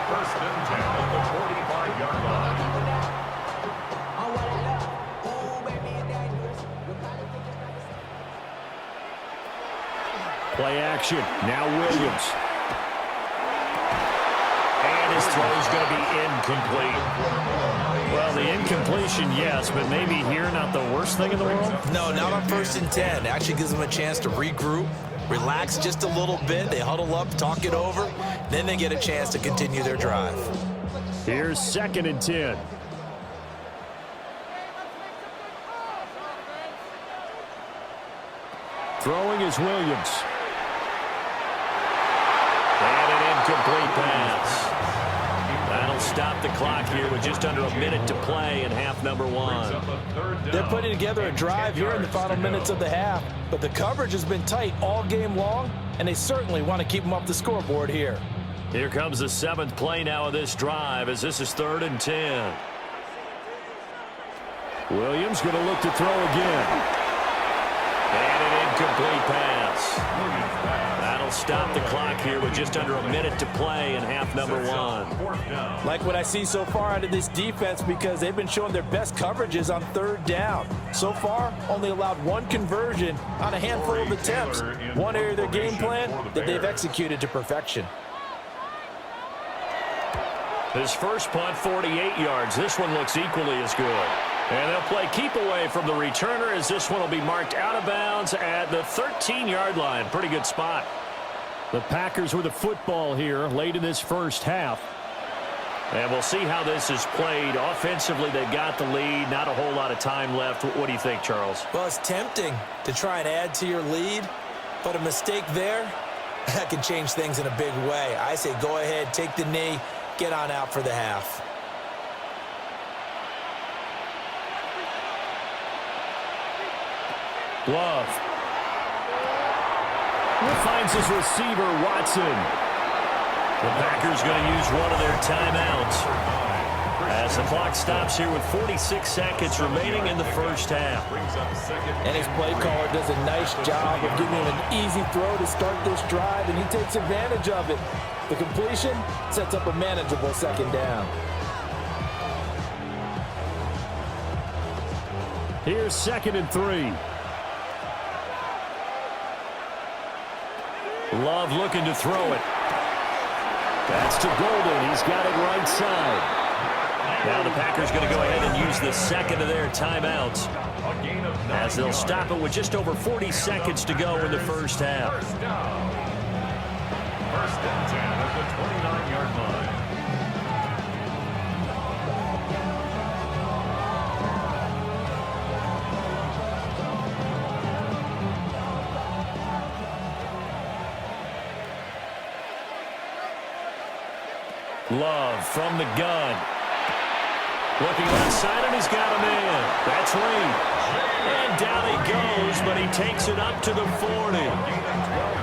First and 10 at the 45-yard line. Play action. Now Williams. And his throw is going to be incomplete. Well, the incompletion, yes, but maybe here not the worst thing in the world? No, not on 1st and 10. Actually gives them a chance to regroup, relax just a little bit. They huddle up, talk it over. Then they get a chance to continue their drive. Here's 2nd and 10. Throwing is Williams. And an incomplete pass. That'll stop the clock here with just under a minute to play in half number 1. They're putting together a drive here in the final minutes of the half, but the coverage has been tight all game long, and they certainly want to keep them off the scoreboard here. Here comes the 7th play now of this drive as this is 3rd and 10. Williams going to look to throw again. And an incomplete pass. That'll stop the clock here with just under a minute to play in half number 1. Like what I see so far out of this defense because they've been showing their best coverages on 3rd down. So far, only allowed 1 conversion on a handful of attempts. One area of their game plan that they've executed to perfection. His first punt, 48 yards. This one looks equally as good. And they'll play keep away from the returner as this one will be marked out of bounds at the 13-yard line. Pretty good spot. The Packers with the football here late in this first half. And we'll see how this is played. Offensively, they've got the lead. Not a whole lot of time left. What do you think, Charles? Well, it's tempting to try and add to your lead, but a mistake there, that can change things in a big way. I say go ahead, take the knee, get on out for the half. Love. Finds his receiver, Watson. The Packers going to use one of their timeouts as the clock stops here with 46 seconds remaining in the first half. And his play caller does a nice job of giving him an easy throw to start this drive, and he takes advantage of it. The completion sets up a manageable 2nd down. Here's 2nd and 3. Love looking to throw it. That's to Golden. He's got it right side. Now the Packers going to go ahead and use the 2nd of their timeouts as they'll stop it with just over 40 seconds to go in the first half. First and 10 at the 29-yard line. Love from the gun. Looking outside, and he's got him in. That's Reed. And down he goes, but he takes it up to the 40.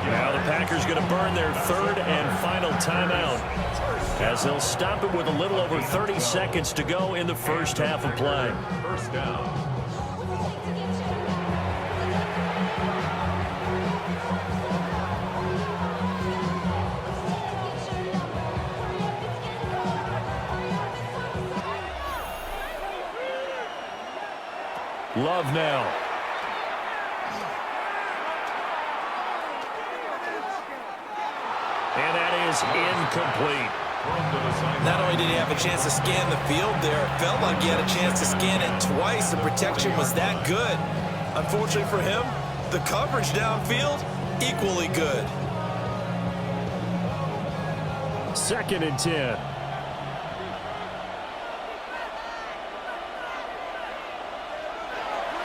Now the Packers going to burn their third and final timeout, as they'll stop it with a little over 30 seconds to go in the first half of play. First down. Love now. And that is incomplete. Not only did he have a chance to scan the field there, it felt like he had a chance to scan it twice. The protection was that good. Unfortunately for him, the coverage downfield, equally good. 2nd and 10.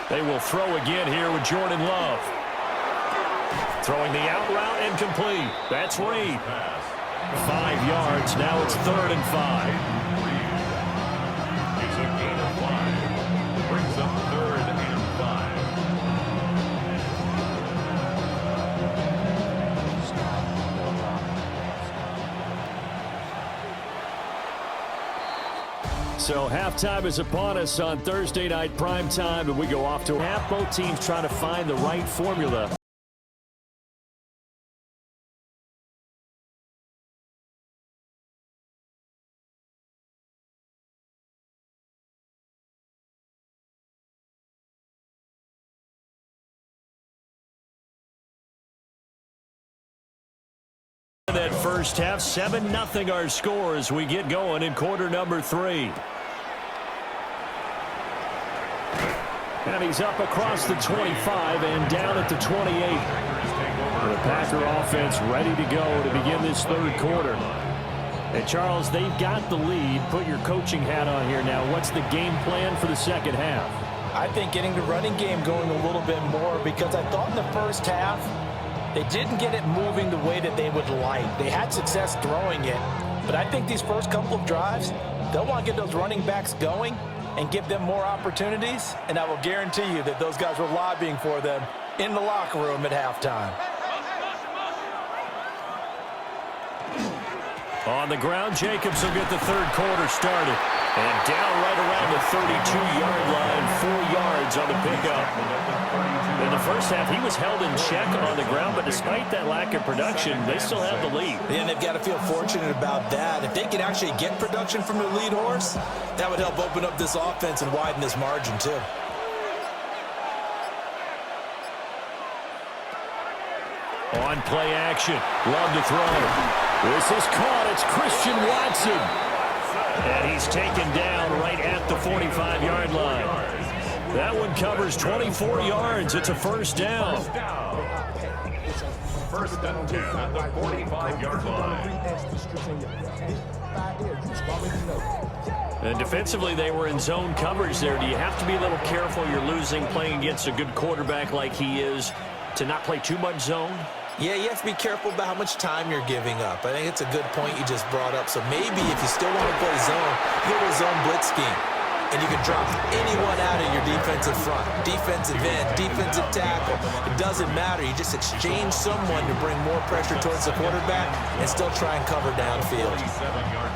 They will throw again here with Jordan Love. Throwing the out route and complete. That's Reed. 5 yards. Now it's 3rd and 5. It's a gain of 5. Brings up 3rd and 5. So halftime is upon us on Thursday Night Primetime, and we go off to half. Both teams trying to find the right formula. That first half, 7-0 our score as we get going in quarter number 3. And he's up across the 25 and down at the 28. The Packer offense ready to go to begin this third quarter. And Charles, they've got the lead. Put your coaching hat on here now. What's the game plan for the second half? I think getting the running game going a little bit more, because I thought in the first half they didn't get it moving the way that they would like. They had success throwing it, but I think these first couple of drives, they'll want to get those running backs going and give them more opportunities, and I will guarantee you that those guys were lobbying for them in the locker room at halftime. On the ground, Jacobs will get the third quarter started. And down right around the 32-yard line, 4 yards on the pickup. In the first half, he was held in check on the ground, but despite that lack of production, they still have the lead. And they've got to feel fortunate about that. If they could actually get production from their lead horse, that would help open up this offense and widen this margin too. On play action, Love to throw. This is caught. It's Christian Watson. And he's taken down right at the 45-yard line. That one covers 24 yards. It's a first down. First and 10 at the 45-yard line. And defensively, they were in zone coverage there. Do you have to be a little careful? You're losing, playing against a good quarterback like he is, to not play too much zone? Yeah, you have to be careful about how much time you're giving up. I think it's a good point you just brought up. So maybe if you still want to play zone, you go to a zone blitz scheme. And you can drop anyone out of your defensive front. Defensive end, defensive tackle. It doesn't matter. You just exchange someone to bring more pressure towards the quarterback and still try and cover downfield.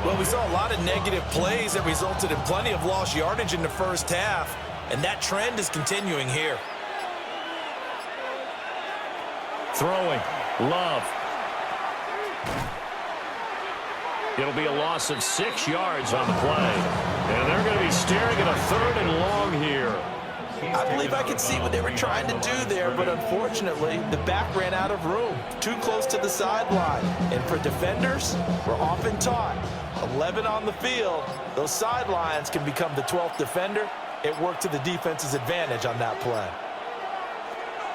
Well, we saw a lot of negative plays that resulted in plenty of lost yardage in the first half. And that trend is continuing here. Throwing. Love. It'll be a loss of 6 yards on the play. And they're going to be staring at a 3rd and long here. I believe I could see what they were trying to do there, but unfortunately, the back ran out of room. Too close to the sideline. And for defenders, we're often taught, 11 on the field, those sidelines can become the 12th defender. It worked to the defense's advantage on that play.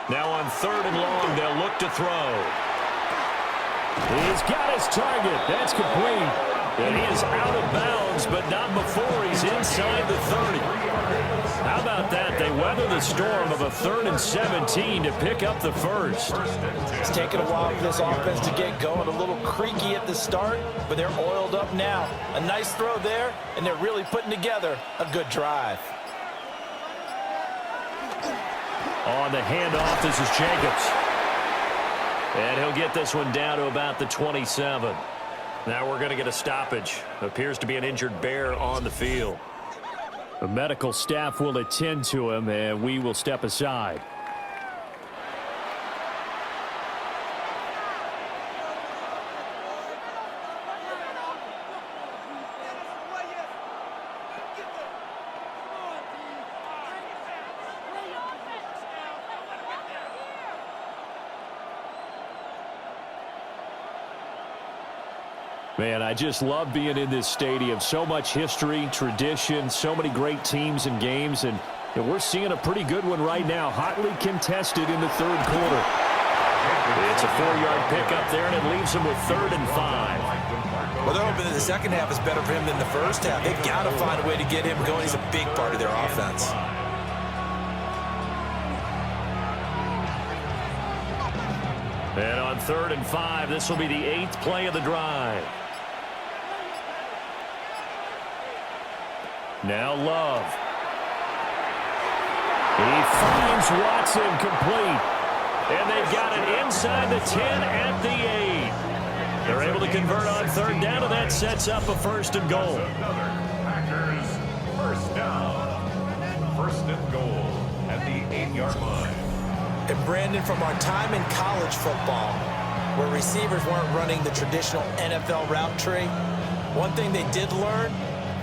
Now on 3rd and long, they'll look to throw. He's got his target. That's complete. And he is out of bounds, but not before he's inside the 30. How about that? They weather the storm of a 3rd and 17 to pick up the first. It's taken a while for this offense to get going. A little creaky at the start, but they're oiled up now. A nice throw there, and they're really putting together a good drive. On the handoff, this is Jacobs. And he'll get this one down to about the 27. Now we're going to get a stoppage. Appears to be an injured Bear on the field. The medical staff will attend to him, and we will step aside. Man, I just love being in this stadium. So much history, tradition, so many great teams and games, and we're seeing a pretty good one right now. Hotly contested in the 3rd quarter. It's a 4-yard pickup there, and it leaves him with 3rd and 5. Well, they're hoping that the second half is better for him than the first half. They've got to find a way to get him going. He's a big part of their offense. And on 3rd and 5, this will be the 8th play of the drive. Now Love. He finds Watson complete. And they've got it inside the 10 at the 8. They're able to convert on 3rd down, and that sets up a 1st and goal. Packers first down. 1st and goal at the 8-yard line. And Brandon, from our time in college football, where receivers weren't running the traditional NFL route tree, one thing they did learn,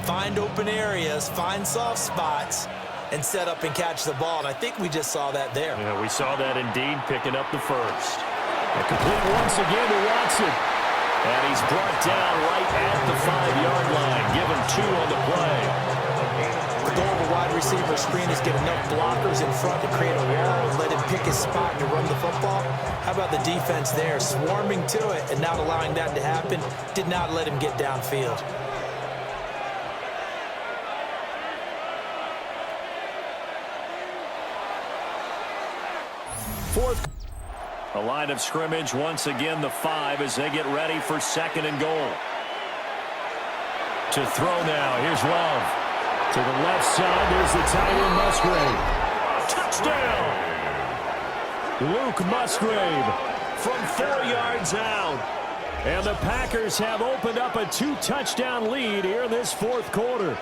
find open areas, find soft spots, and set up and catch the ball. And I think we just saw that there. Yeah, we saw that indeed, picking up the first. A complete once again to Watson. And he's brought down right at the 5-yard line. Give him 2 on the play. The goal of a wide receiver screen is get enough blockers in front to create a wall and let him pick his spot to run the football. How about the defense there, swarming to it and not allowing that to happen? Did not let him get downfield. Fourth. A line of scrimmage, once again the 5 as they get ready for 2nd and goal. To throw now, here's Love. To the left side, there's the tight end Musgrave. Touchdown! Luke Musgrave from 4 yards out. And the Packers have opened up a 2-touchdown lead here in this 4th quarter.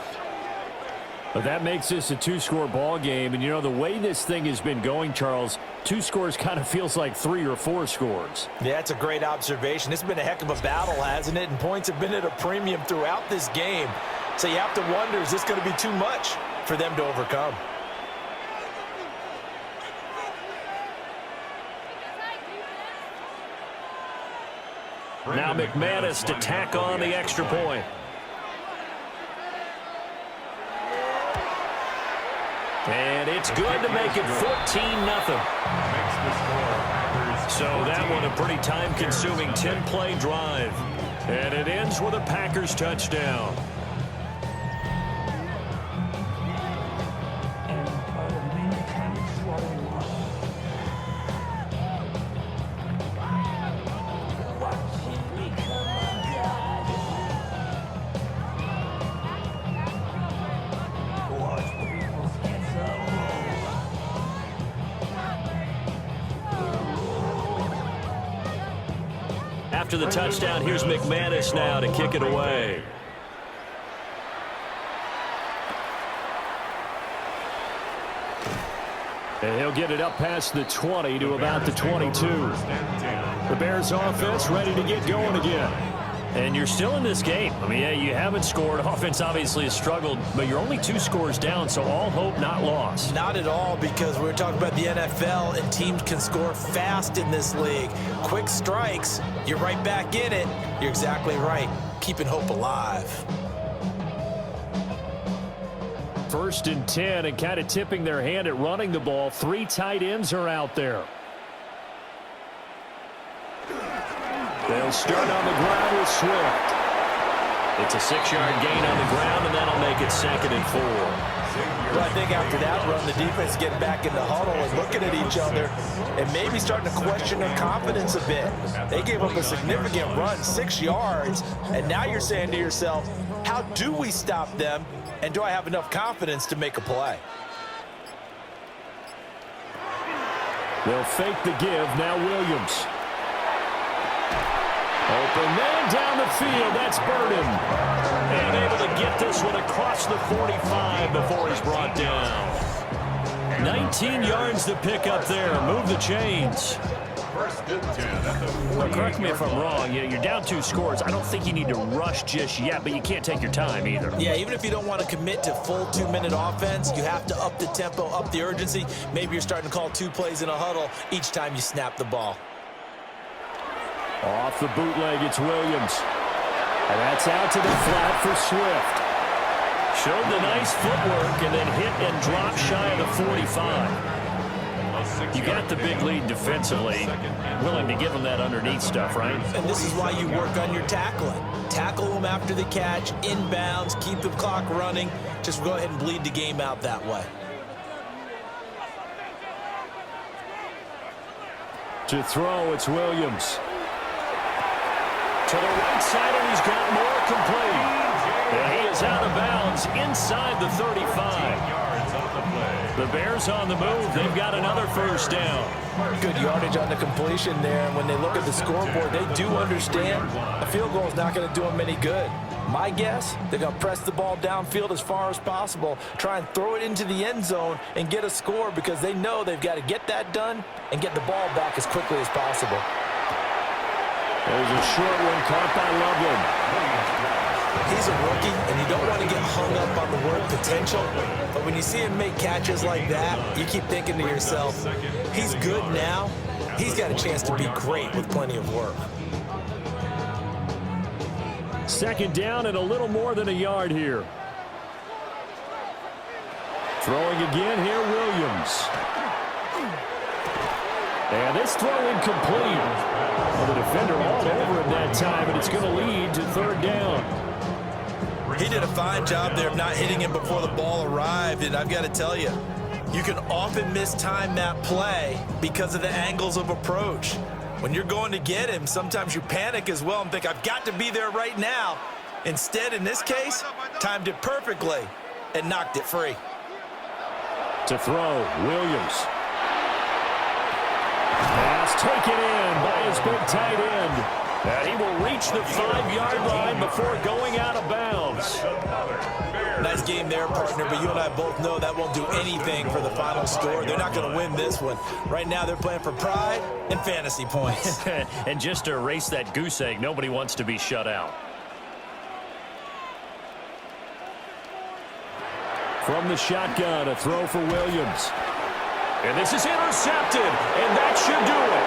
But that makes this a 2-score ball game. And, you know, the way this thing has been going, Charles, 2 scores kind of feels like 3 or 4 scores. Yeah, that's a great observation. It's been a heck of a battle, hasn't it? And points have been at a premium throughout this game. So you have to wonder, is this going to be too much for them to overcome? Now McManus to tack on the extra point. And it's good to make it 14-0. So that one a pretty time-consuming 10-play drive. And it ends with a Packers touchdown. After the touchdown, here's McManus now to kick it away. And he'll get it up past the 20 to about the 22. The Bears offense ready to get going again. And you're still in this game. I mean, yeah, you haven't scored. Offense obviously has struggled, but you're only 2 scores down, so all hope not lost. Not at all, because we're talking about the NFL, and teams can score fast in this league. Quick strikes, you're right back in it. You're exactly right. Keeping hope alive. 1st and 10, and kind of tipping their hand at running the ball. 3 tight ends are out there. They'll start on the ground with Swift. It's a 6-yard gain on the ground, and that'll make it 2nd and 4. Well, I think after that run, the defense getting back in the huddle and looking at each other and maybe starting to question their confidence a bit. They gave up a significant run, 6 yards, and now you're saying to yourself, how do we stop them, and do I have enough confidence to make a play? They'll fake the give. Now Williams. Open man down the field. That's Burden. And able to get this one across the 45 before he's brought down. 19 yards to pick up there. Move the chains. Well, correct me if I'm wrong. You're down 2 scores. I don't think you need to rush just yet, but you can't take your time either. Yeah, even if you don't want to commit to full 2-minute offense, you have to up the tempo, up the urgency. Maybe you're starting to call 2 plays in a huddle each time you snap the ball. Off the bootleg, it's Williams. And that's out to the flat for Swift. Showed the nice footwork and then hit and dropped shy of the 45. You got the big lead defensively. Willing to give them that underneath stuff, right? And this is why you work on your tackling. Tackle them after the catch, inbounds, keep the clock running. Just go ahead and bleed the game out that way. To throw, it's Williams. To the right side, and he's got more complete. And he is out of bounds inside the 35. The Bears on the move. They've got another first down. Good yardage on the completion there. And when they look at the scoreboard, they do understand a field goal is not going to do them any good. My guess, they're going to press the ball downfield as far as possible, try and throw it into the end zone and get a score because they know they've got to get that done and get the ball back as quickly as possible. There's a short one caught by Loveland. He's a rookie, and you don't want to get hung up on the word potential. But when you see him make catches like that, you keep thinking to yourself, he's good now. He's got a chance to be great with plenty of work. 2nd down and a little more than a yard here. Throwing again here, Williams. And this throw incomplete. Well, the defender all over him that time, and it's going to lead to 3rd down. He did a fine job there of not hitting him before the ball arrived, and I've got to tell you, you can often mistime that play because of the angles of approach. When you're going to get him, sometimes you panic as well and think, I've got to be there right now. Instead, in this case, timed it perfectly and knocked it free. To throw, Williams. Pass taken in by his big tight end. And he will reach the 5-yard line before going out of bounds. Nice game there, partner, but you and I both know that won't do anything for the final score. They're not going to win this one. Right now, they're playing for pride and fantasy points. And just to erase that goose egg, nobody wants to be shut out. From the shotgun, a throw for Williams. And this is intercepted, and that should do it.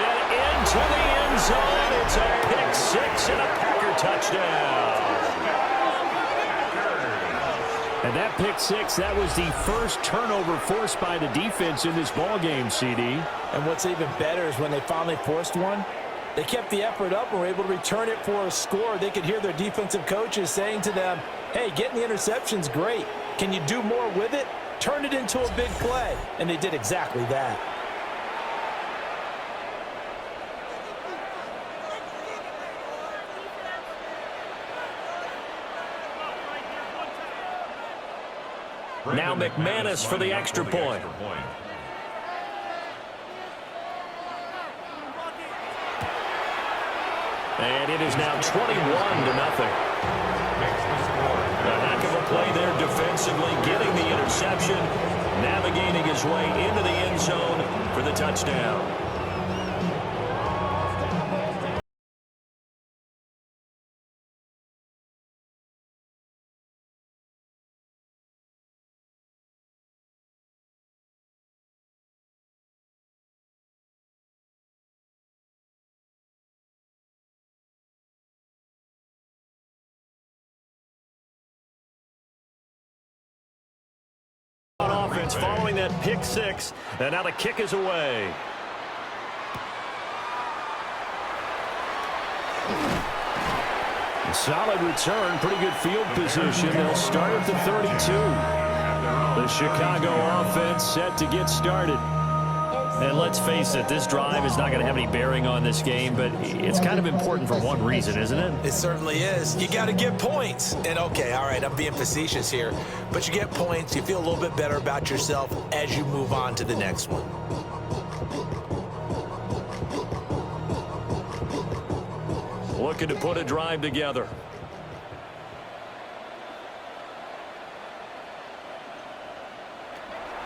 And into the end zone, it's a pick-6 and a Packer touchdown. And that pick-6, that was the first turnover forced by the defense in this ballgame, CD. And what's even better is when they finally forced one, they kept the effort up and were able to return it for a score. They could hear their defensive coaches saying to them, hey, getting the interception's great. Can you do more with it? Turn it into a big play. And they did exactly that. Now McManus for the extra point. And it is now 21-0. A heck of a play there defensively, getting the interception, navigating his way into the end zone for the touchdown. On offense following that pick six, and now the kick is away. A solid return, pretty good field position. They'll start at the 32. The Chicago offense set to get started. And let's face it, this drive is not going to have any bearing on this game, but it's kind of important for one reason, isn't it? It certainly is. You got to get points. And okay, all right, I'm being facetious here, but you get points, you feel a little bit better about yourself as you move on to the next one. Looking to put a drive together.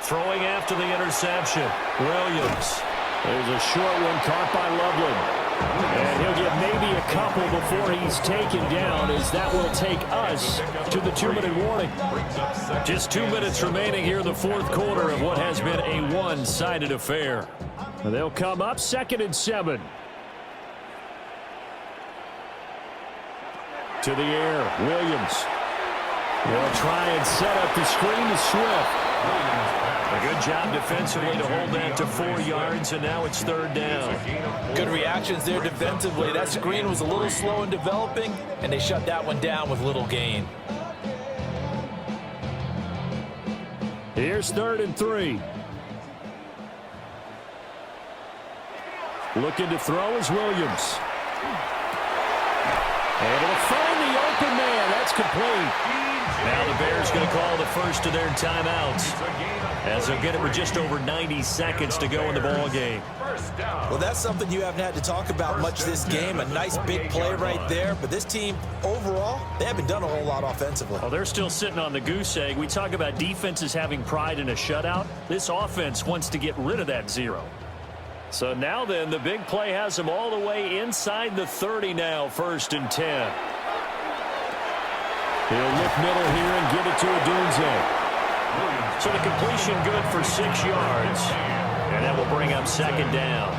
Throwing after the interception. Williams. There's a short one caught by Loveland. And he'll get maybe a couple before he's taken down, as that will take us to the 2-minute warning. Just 2 minutes remaining here in the fourth quarter of what has been a one-sided affair. They'll come up 2nd and 7. To the air, Williams. They'll try and set up the screen to Swift. A good job defensively to hold that to 4 yards, and now it's 3rd down. Good reactions there defensively. That screen was a little slow in developing, and they shut that one down with little gain. Here's 3rd and 3. Looking to throw is Williams. And it'll find the open man. That's complete. Now the Bears going to call the first of their timeouts, as they'll get it with just over 90 seconds to go in the ball game. Well, that's something you haven't had to talk about much this game. A nice big play right there. But this team, overall, they haven't done a whole lot offensively. Oh, they're still sitting on the goose egg. We talk about defenses having pride in a shutout. This offense wants to get rid of that 0. So now then, the big play has them all the way inside the 30 now, 1st and 10. He'll look middle here and give it to Odunze. So the completion good for 6 yards. And that will bring up 2nd down.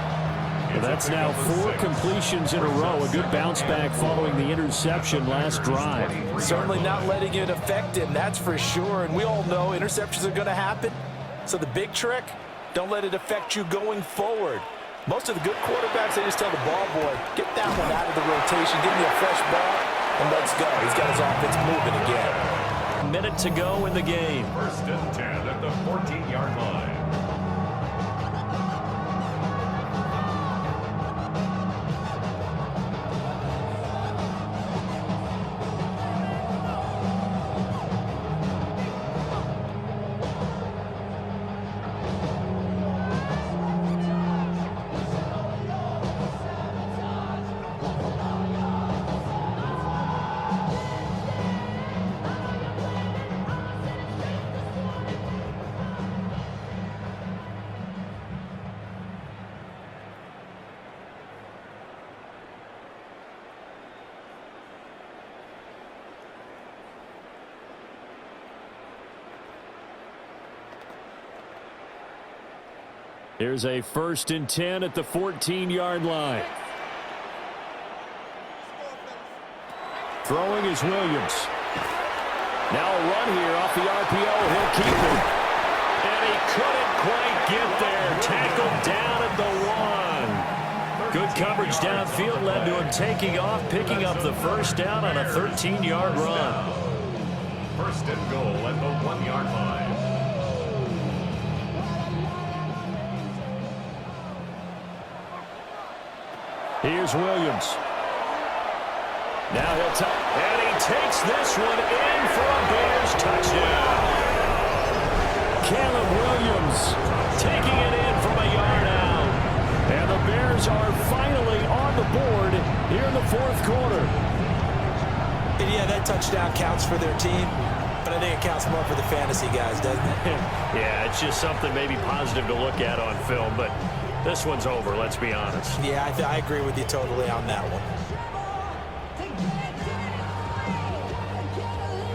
Well, that's now 4 completions in a row. A good bounce back following the interception last drive. Certainly not letting it affect him, that's for sure. And we all know interceptions are going to happen. So the big trick, don't let it affect you going forward. Most of the good quarterbacks, they just tell the ball boy, get that one out of the rotation, give me a fresh ball, and let's go. He's got his offense moving again. A minute to go in the game. 1st and 10 at the 14-yard line. Here's a 1st and 10 at the 14-yard line. Throwing is Williams. Now a run here off the RPO. He'll keep it. And he couldn't quite get there. Tackled down at the 1. Good coverage downfield led to him taking off, picking up the 1st down on a 13-yard run. 1st and goal at the 1-yard line. Here's Williams. Now he'll take, and he takes this one in for a Bears touchdown. Caleb Williams taking it in from a yard out. And the Bears are finally on the board here in the 4th quarter. And yeah, that touchdown counts for their team, but I think it counts more for the fantasy guys, doesn't it? Yeah, it's just something maybe positive to look at on film, but this one's over, let's be honest. Yeah, I agree with you totally on that one.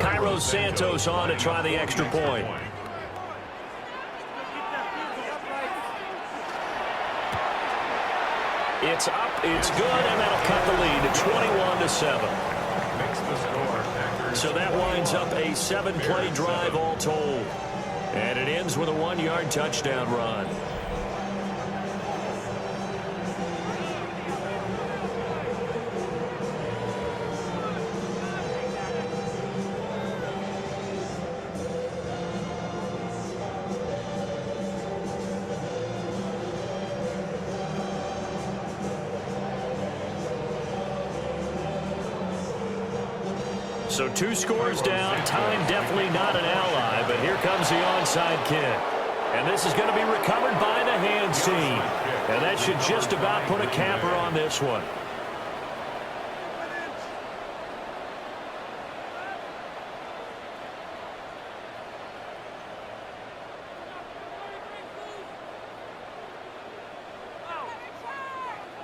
Cairo Santos on to try the extra point. It's up, it's good, and that'll cut the lead to 21-7. So that winds up a 7-play drive all told. And it ends with a 1-yard touchdown run. So 2 scores down. Time definitely not an ally, but here comes the onside kick. And this is going to be recovered by the hands team. And that should just about put a capper on this one.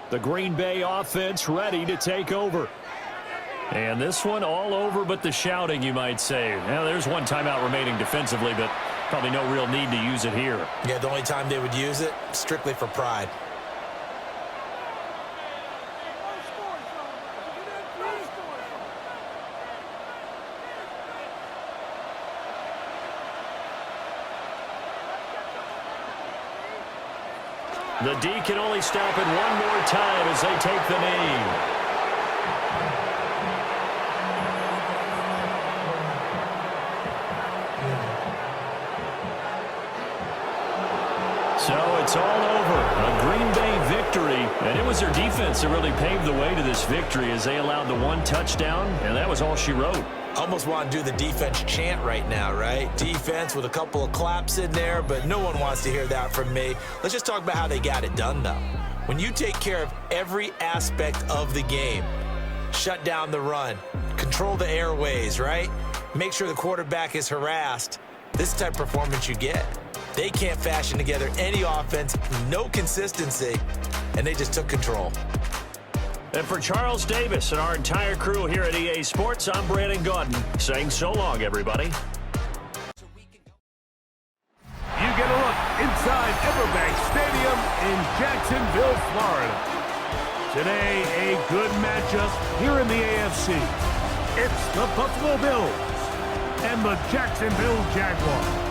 The Green Bay offense ready to take over. And this one all over but the shouting, you might say. Now, there's one timeout remaining defensively, but probably no real need to use it here. Yeah, the only time they would use it, strictly for pride. The D can only stop it one more time as they take the knee. So it's all over. A Green Bay victory. And it was their defense that really paved the way to this victory as they allowed the 1 touchdown, and that was all she wrote. Almost want to do the defense chant right now, right? Defense with a couple of claps in there, but no one wants to hear that from me. Let's just talk about how they got it done, though. When you take care of every aspect of the game, shut down the run, control the airways, right? Make sure the quarterback is harassed. This type of performance you get. They can't fashion together any offense, no consistency, and they just took control. And for Charles Davis and our entire crew here at EA Sports, I'm Brandon Gaudin saying so long, everybody. You get a look inside Everbank Stadium in Jacksonville, Florida. Today, a good matchup here in the AFC. It's the Buffalo Bills and the Jacksonville Jaguars.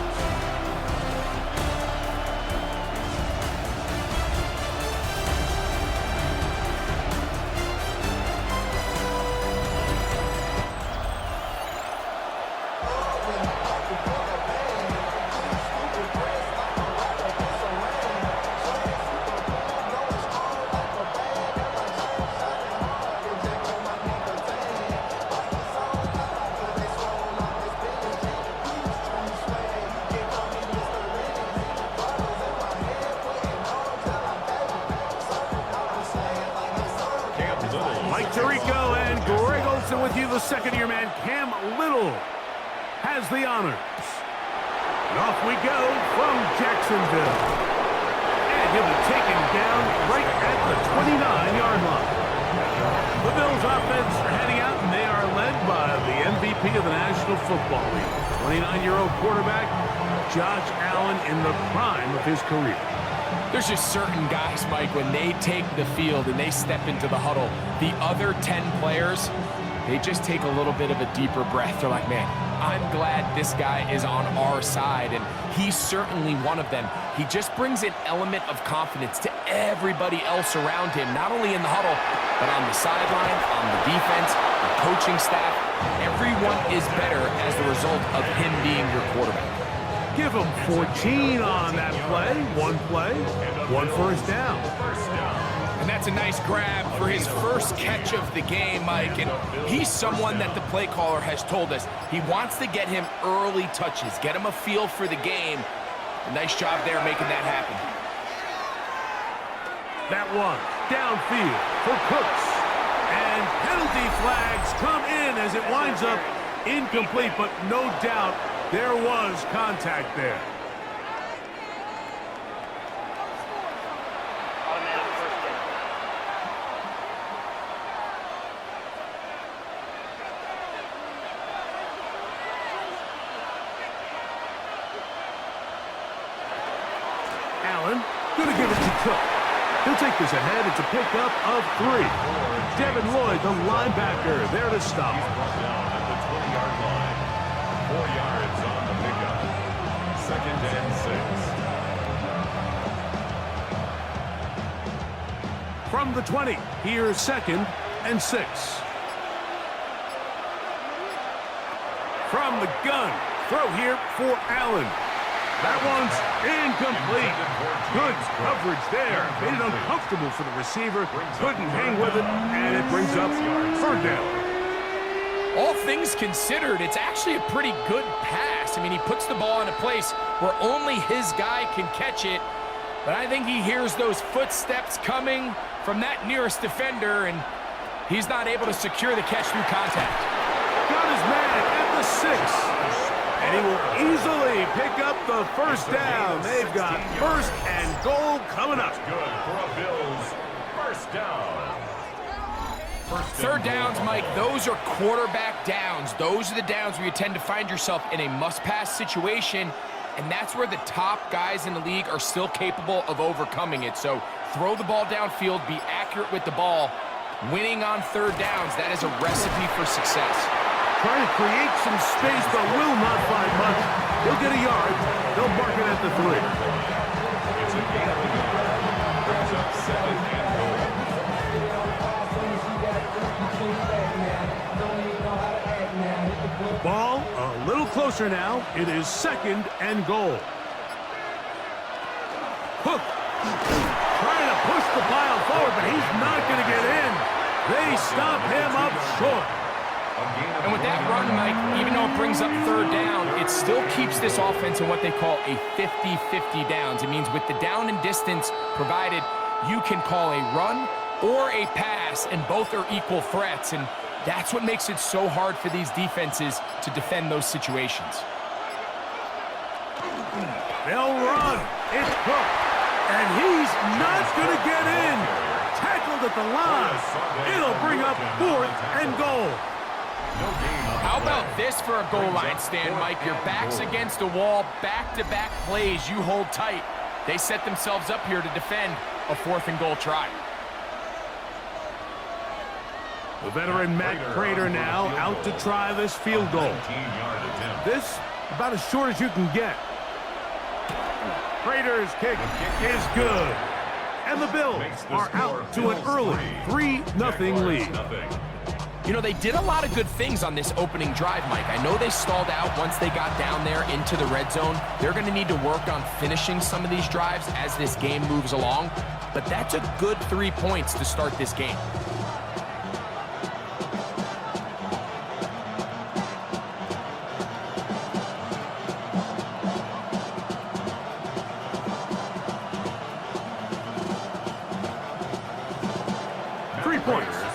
With you, the second-year man, Cam Little, has the honors. And off we go from Jacksonville. And he'll be taken down right at the 29-yard line. The Bills offense are heading out, and they are led by the MVP of the National Football League, 29-year-old quarterback Josh Allen in the prime of his career. There's just certain guys, Mike, when they take the field and they step into the huddle, the other 10 players, they just take a little bit of a deeper breath. They're like, man, I'm glad this guy is on our side, and he's certainly one of them. He just brings an element of confidence to everybody else around him, not only in the huddle, but on the sideline, on the defense, the coaching staff. Everyone is better as the result of him being your quarterback. Give him 14 on that play, one first down. And that's a nice grab for his first catch of the game, Mike. And he's someone that the play caller has told us he wants to get him early touches, get him a feel for the game. A nice job there making that happen. That one downfield for Cooks. And penalty flags come in as it winds up incomplete, but no doubt there was contact there. Automatic first down. Allen going to give it to Cook. He'll take this ahead. It's a pickup of 3. Devin Lloyd, the linebacker, there to stop. Down at the 20-yard line. 4 yards on the pickup. second and 6. From the 20, here's 2nd and 6. From the gun, throw here for Allen. That one's incomplete. Good coverage there. Made it uncomfortable for the receiver. Couldn't hang with it, and it brings up 3rd down. All things considered, it's actually a pretty good pass. I mean, he puts the ball in a place where only his guy can catch it. But I think he hears those footsteps coming from that nearest defender, and he's not able to secure the catch through contact. Got his man at the 6. And he will easily pick up the 1st down. They've got 1st and goal coming up. Good for a Bills 1st down. 3rd downs, Mike, those are quarterback downs. Those are the downs where you tend to find yourself in a must-pass situation, and that's where the top guys in the league are still capable of overcoming it. So throw the ball downfield, be accurate with the ball. Winning on 3rd downs, that is a recipe for success. Trying to create some space, but will not find much. He'll get a yard. They'll mark it at the 3. It's a gain of a yard. Brings up 7th and goal. Ball a little closer now. It is 2nd and goal. Hook. Trying to push the pile forward, but he's not going to get in. They stop him up short. And with that run, Mike, even though it brings up 3rd down, it still keeps this offense in what they call a 50-50 downs. It means with the down and distance provided, you can call a run or a pass, and both are equal threats. And that's what makes it so hard for these defenses to defend those situations. They'll run. It's Cook. And he's not going to get in. Tackled at the line. It'll bring up 4th and goal. How about this for a goal line stand, Mike? Your back's against a wall, back-to-back plays, you hold tight. They set themselves up here to defend a 4th and goal try. The veteran Matt Prater now out to try this field goal. This about as short as you can get. Prater's kick is good. And the Bills are out to an early 3-0 lead. You know, they did a lot of good things on this opening drive, Mike. I know they stalled out once they got down there into the red zone. They're going to need to work on finishing some of these drives as this game moves along. But that's a good 3 points to start this game.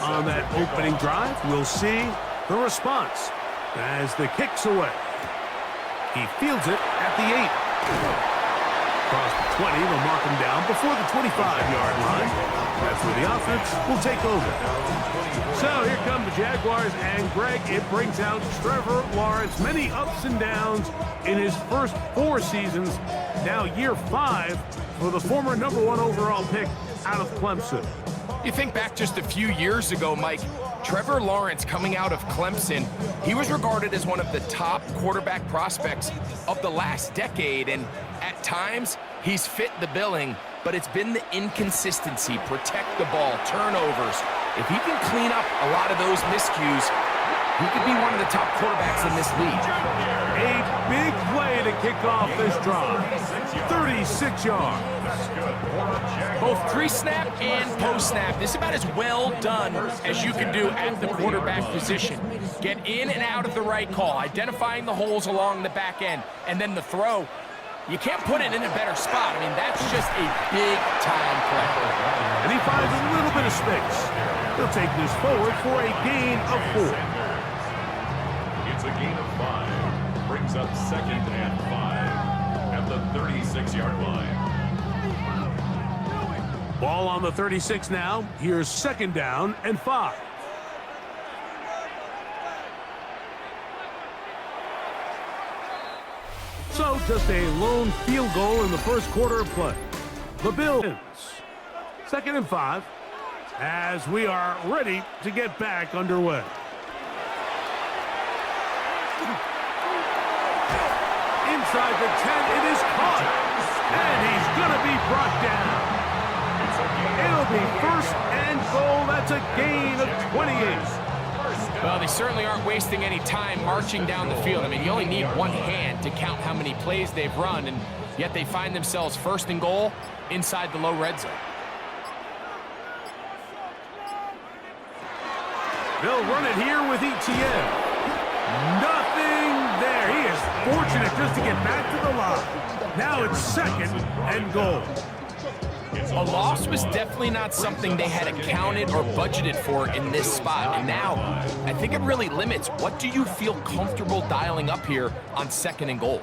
On that opening drive, we'll see the response as the kick's away. He fields it at the 8. Across the 20, they'll mark him down before the 25-yard line. That's where the offense will take over. So here come the Jaguars, and Greg, it brings out Trevor Lawrence. Many ups and downs in his first 4 seasons. Now year 5 for the former #1 overall pick out of Clemson. You think back just a few years ago, Mike, Trevor Lawrence coming out of Clemson, he was regarded as one of the top quarterback prospects of the last decade, and at times he's fit the billing, but it's been the inconsistency, protect the ball, turnovers. If he can clean up a lot of those miscues, he could be one of the top quarterbacks in this league. A big play to kick off this drive. 36 yards. Both pre-snap and post-snap. This is about as well done as you can do at the quarterback position. Get in and out of the right call, identifying the holes along the back end, and then the throw. You can't put it in a better spot. I mean, that's just a big-time play. And he finds a little bit of space. He'll take this forward for a gain of 4. It's a gain of 5. Brings up 2nd and 5 at the 36-yard line. Ball on the 36 now. Here's 2nd down and 5. So just a lone field goal in the first quarter of play. The Bills, 2nd and 5, as we are ready to get back inside the 10. It is caught. And he's going to be brought down. It'll be first and goal. That's a gain of 28. Well, they certainly aren't wasting any time marching down the field. I mean, you only need one hand to count how many plays they've run, and yet they find themselves first and goal inside the low red zone. They'll run it here with ETN. Nothing there. He is fortunate just to get back to the line. Now it's second and goal. A loss was definitely not something they had accounted or budgeted for in this spot. And now, I think it really limits what do you feel comfortable dialing up here on second and goal.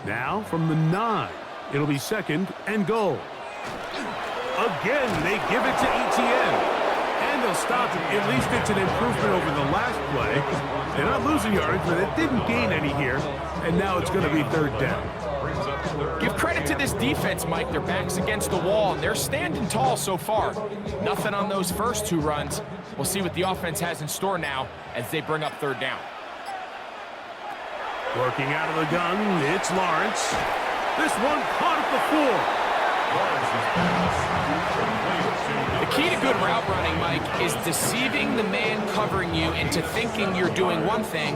Now from the 9, it'll be second and goal. Again, they give it to ETN. And they'll stop it. At least it's an improvement over the last play. They're not losing yards, but it didn't gain any here. And now it's going to be third down. Give credit to this defense, Mike. Their back's against the wall, and they're standing tall so far. Nothing on those first 2 runs. We'll see what the offense has in store now as they bring up third down. Working out of the gun, it's Lawrence. This one caught at the 4. The key to good route running, Mike, is deceiving the man covering you into thinking you're doing one thing,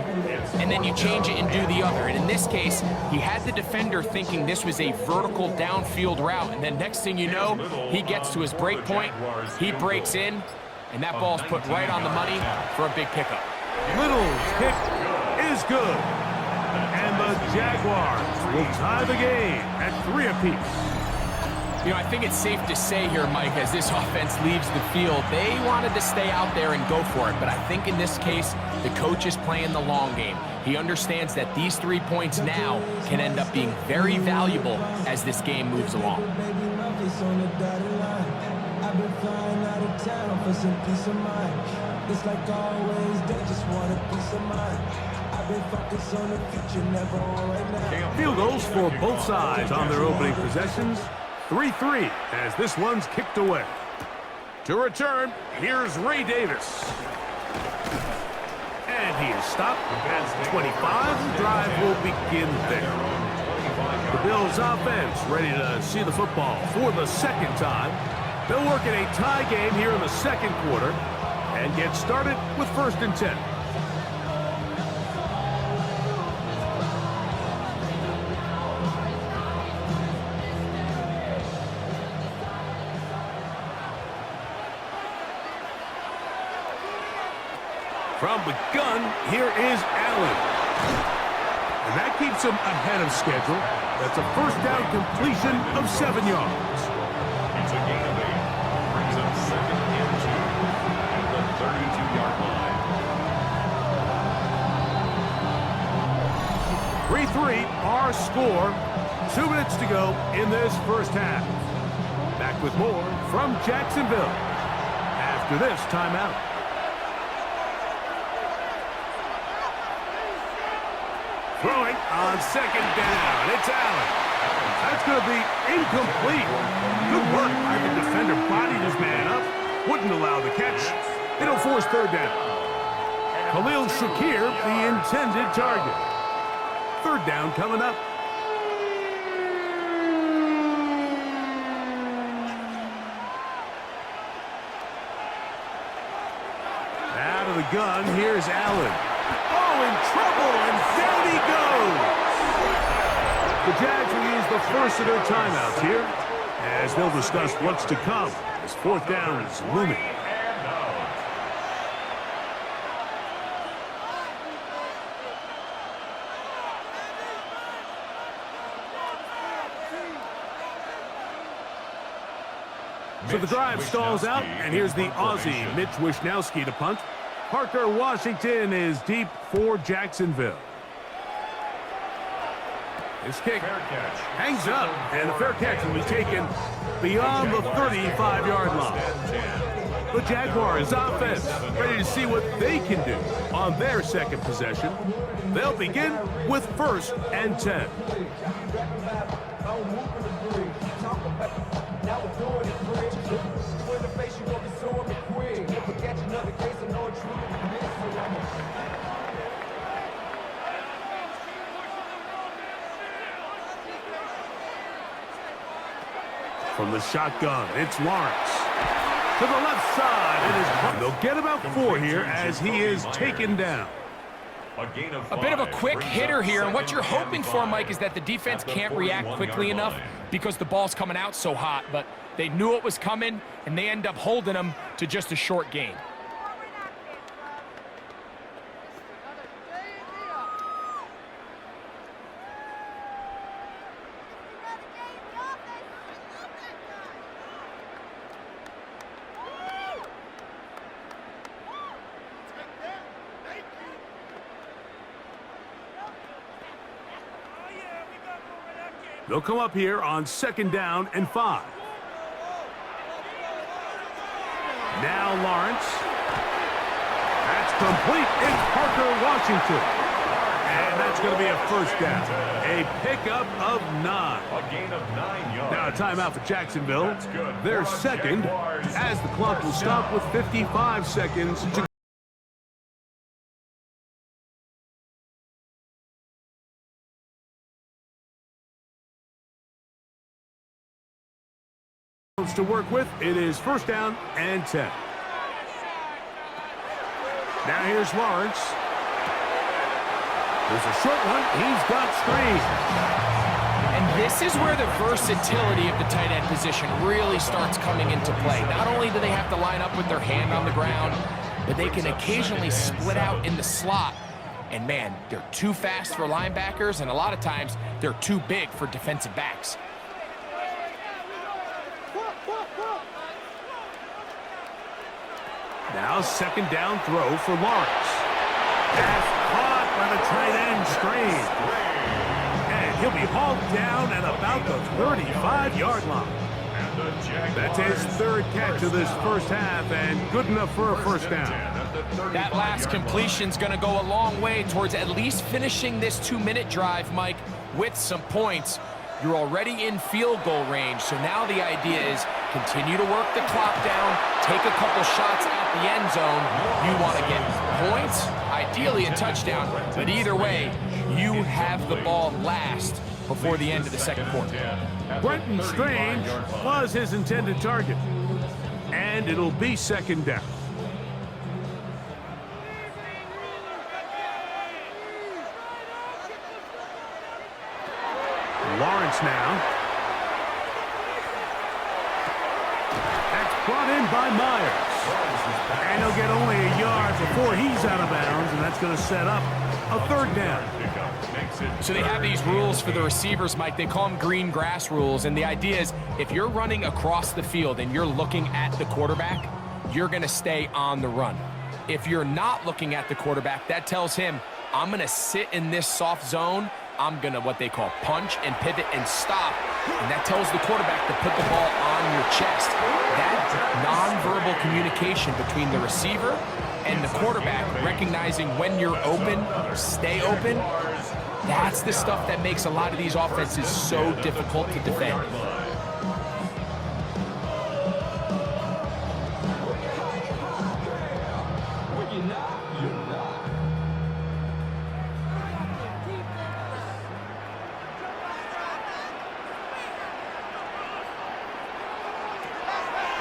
and then you change it and do the other. And in this case, he had the defender thinking this was a vertical downfield route, and then next thing you know, he gets to his break point, he breaks in, and that ball's put right on the money for a big pickup. Little's kick is good. And the Jaguars will tie the game at 3 apiece. You know, I think it's safe to say here, Mike, as this offense leaves the field, they wanted to stay out there and go for it. But I think in this case, the coach is playing the long game. He understands that these 3 points now can end up being very valuable as this game moves along. I've been flying out of town for some peace of mind. It's like always, they just want a piece of mind. I've been focused on the future, never on right now. Field goals for both sides on their opening possessions. 3-3 as this one's kicked away. To return, here's Ray Davis. And he is stopped at 25. The drive will begin there. The Bills offense ready to see the football for the second time. They'll work in a tie game here in the second quarter and get started with first and 10. From the gun, here is Allen. And that keeps him ahead of schedule. That's a first down completion of 7 yards. It's a gain of 8. Brings up second and 2 at the 32-yard line. 3-3, our score. 2 minutes to go in this first half. Back with more from Jacksonville after this timeout. Throwing on second down. It's Allen. That's going to be incomplete. Good work by the defender. Bodied his man up. Wouldn't allow the catch. It'll force third down. Khalil Shakir, the intended target. Third down coming up. Out of the gun, here's Allen. Oh, in trouble, and down he goes. The Jags will use the first of their timeouts here, as they'll discuss what's to come as fourth down is looming. So the drive stalls out, and here's the Aussie, Mitch Wishnowsky, to punt. Parker Washington is deep for Jacksonville. This kick hangs up, and the fair catch will be taken beyond the 35-yard line. The Jaguars offense ready to see what they can do on their second possession. They'll begin with first and 10. from the shotgun. It's Lawrence. To the left side. They'll get about 4 here as he is taken down. A bit of a quick hitter here, and what you're hoping for, Mike, is that the defense can't react quickly enough because the ball's coming out so hot, but they knew it was coming, and they end up holding them to just a short gain. They'll come up here on 2nd down and 5. Now Lawrence. That's complete. It's Parker Washington. And that's going to be a 1st down. A pickup of 9. A gain of 9 yards. Now a timeout for Jacksonville. Their 2nd, as the clock will stop with 55 seconds to work with. It is 1st down and 10. Now here's Lawrence. There's a short one. He's got screen. And this is where the versatility of the tight end position really starts coming into play. Not only do they have to line up with their hand on the ground, but they can occasionally split out in the slot. And man, they're too fast for linebackers, and a lot of times they're too big for defensive backs. Now 2nd down throw for Lawrence. That's caught by the tight end Strange. And he'll be hauled down at about the 35-yard line. That's his 3rd catch of this 1st half, and good enough for a 1st down. That last completion's going to go a long way towards at least finishing this 2-minute drive, Mike, with some points. You're already in field goal range, so now the idea is continue to work the clock down, take a couple shots at the end zone. You want to get points, ideally a touchdown, but either way, you have the ball last before the end of the 2nd quarter. Brenton Strange was his intended target, and it'll be 2nd down. Lawrence now. That's brought in by Myers. And he'll get only a yard before he's out of bounds, and that's going to set up a 3rd down. So they have these rules for the receivers, Mike. They call them green grass rules, and the idea is if you're running across the field and you're looking at the quarterback, you're going to stay on the run. If you're not looking at the quarterback, that tells him, I'm going to sit in this soft zone. I'm going to what they call punch and pivot and stop. And that tells the quarterback to put the ball on your chest. That nonverbal communication between the receiver and the quarterback, recognizing when you're open, stay open, that's the stuff that makes a lot of these offenses so difficult to defend.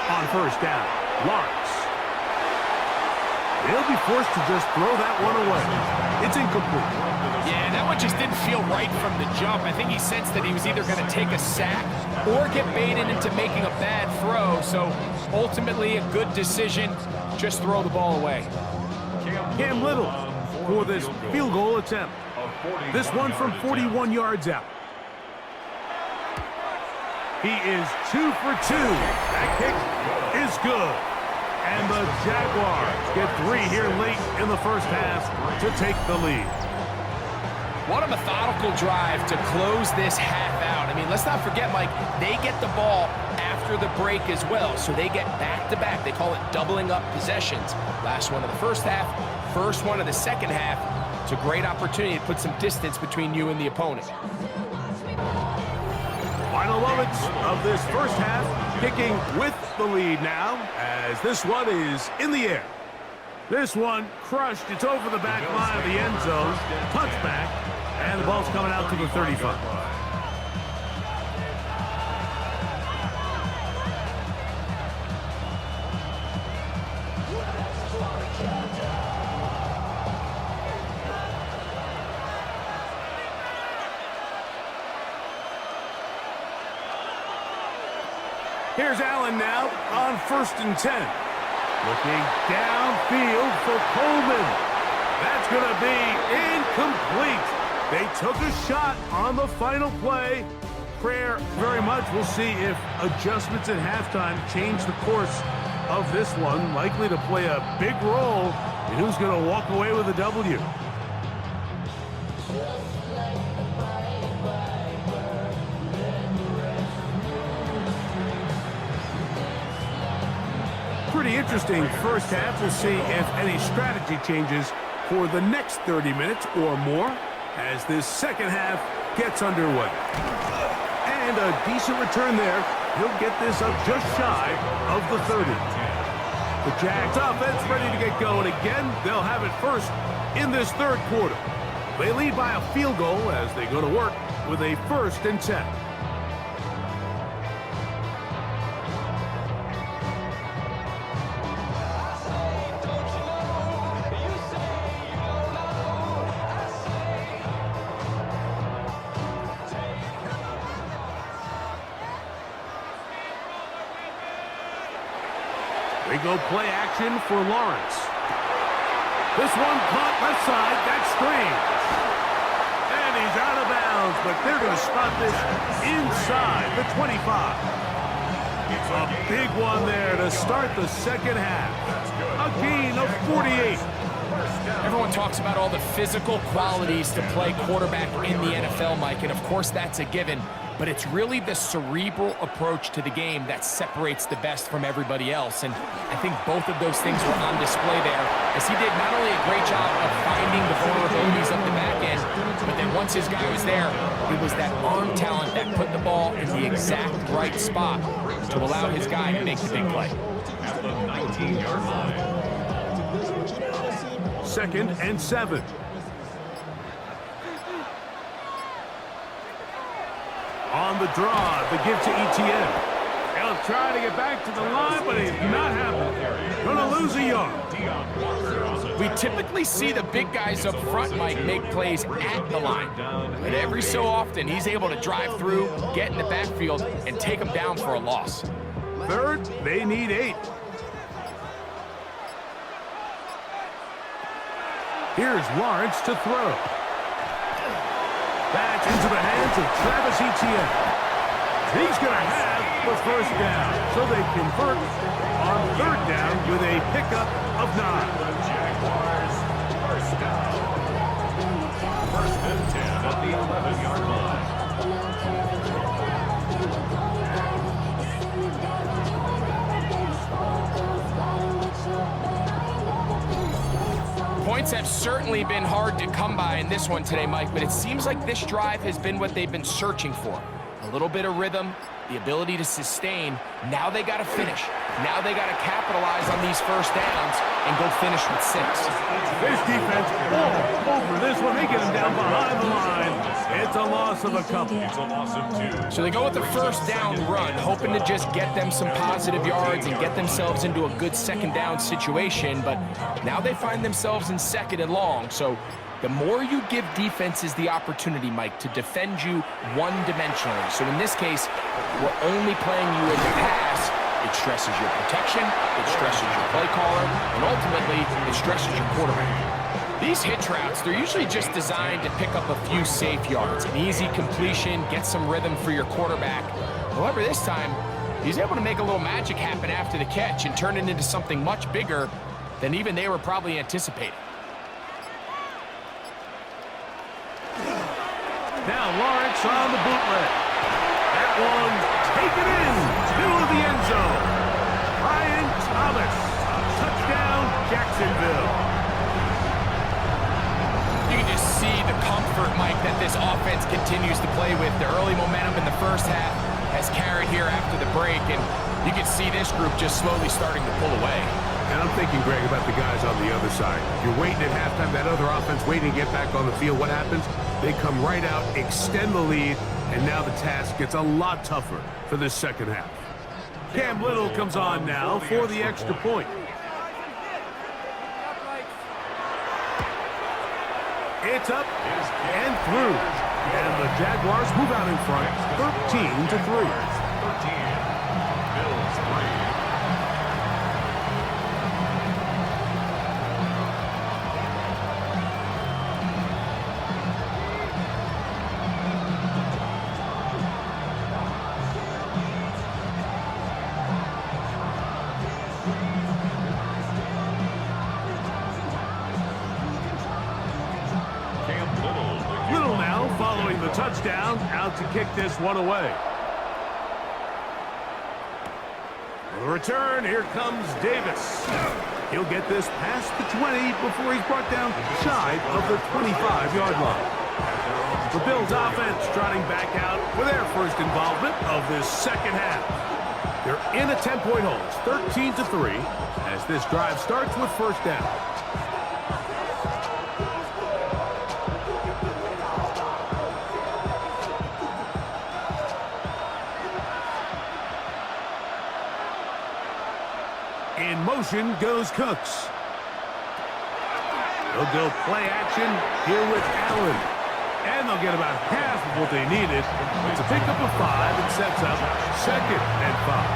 On 1st down, Lawrence. They'll be forced to just throw that one away. It's incomplete. Yeah, that one just didn't feel right from the jump. I think he sensed that he was either going to take a sack or get baited into making a bad throw. So ultimately a good decision. Just throw the ball away. Cam Little for this field goal attempt. This one from 41 yards out. He is 2 for 2. That kick is good. And the Jaguars get 3 here late in the 1st half to take the lead. What a methodical drive to close this half out. I mean, let's not forget, Mike, they get the ball after the break as well, so they get back-to-back. They call it doubling up possessions. Last one of the 1st half, first one of the 2nd half. It's a great opportunity to put some distance between you and the opponent. Final moments of this 1st half, kicking with the lead now, as this one is in the air. This one crushed. It's over the back line of the end zone. Touchback, and the ball's coming out to the 35. Here's Allen now on 1st and 10. Looking downfield for Coleman. That's going to be incomplete. They took a shot on the final play. Prayer very much. We'll see if adjustments at halftime change the course of this one. Likely to play a big role in who's going to walk away with a W. Pretty interesting first half. We'll see if any strategy changes for the next 30 minutes or more as this second half gets underway. And a decent return there. He'll get this up just shy of the 30. The Jags offense ready to get going again. They'll have it first in this third quarter. They lead by a field goal as they go to work with a 1st and 10. They go play action for Lawrence. This one caught left side. That's strange. And he's out of bounds, but they're going to spot this inside the 25. A big one there to start the second half. A gain of 48. Everyone talks about all the physical qualities to play quarterback in the NFL, Mike, and of course that's a given. But it's really the cerebral approach to the game that separates the best from everybody else. And I think both of those things were on display there, as he did not only a great job of finding the vulnerabilities of the back end, but then once his guy was there, it was that arm talent that put the ball in the exact right spot to allow his guy to make the big play. At the 19-yard line. 2nd and 7. On the draw, the give to Etienne. He'll try to get back to the line, but he's not happening. Gonna lose a yard. We typically see the big guys up front, Mike, make plays at the line. But every so often, he's able to drive through, get in the backfield, and take them down for a loss. 3rd, they need 8. Here's Lawrence to throw. That's into the hands of Travis Etienne. He's going to have the 1st down. So they convert on 3rd down with a pickup of 9. Jaguars, 1st down. 1st and 10 at the 11-yard line. Points have certainly been hard to come by in this one today, Mike, but it seems like this drive has been what they've been searching for. A little bit of rhythm, the ability to sustain. Now they got to finish. Now they got to capitalize on these 1st downs and go finish with 6. This defense all over this one. They get him down behind the line. It's a loss of a couple. It's a loss of 2. So they go with the 1st down run, hoping to just get them some positive yards and get themselves into a good 2nd down situation, but now they find themselves in 2nd and long. So the more you give defenses the opportunity, Mike, to defend you one-dimensionally. So in this case, we're only playing you in the pass. It stresses your protection, it stresses your play caller, and ultimately, it stresses your quarterback. These hitch routes, they're usually just designed to pick up a few safe yards. An easy completion, get some rhythm for your quarterback. However, this time, he's able to make a little magic happen after the catch and turn it into something much bigger than even they were probably anticipating. Now Lawrence on the bootleg. That one taken in, middle of the end zone. Brian Thomas, touchdown Jacksonville. You can just see the comfort, Mike, that this offense continues to play with. The early momentum in the 1st half has carried here after the break, and you can see this group just slowly starting to pull away. And I'm thinking, Greg, about the guys on the other side. You're waiting at halftime, that other offense waiting to get back on the field. What happens? They come right out, extend the lead, and now the task gets a lot tougher for this 2nd half. Cam Little comes on now for the extra point. It's up and through. And the Jaguars move out in front, 13-3. Bills 3. Little now following the touchdown, out to kick this one away. For the return, here comes Davis. He'll get this past the 20 before he's brought down shy of the 25-yard line. The Bills offense trotting back out for their first involvement of this second half. They're in a 10-point hole. It's 13-3 as this drive starts with first down. In motion goes Cooks. They'll go play action here with Allen. And they'll get about half of what they needed. It's a pickup of 5 and sets up 2nd and 5.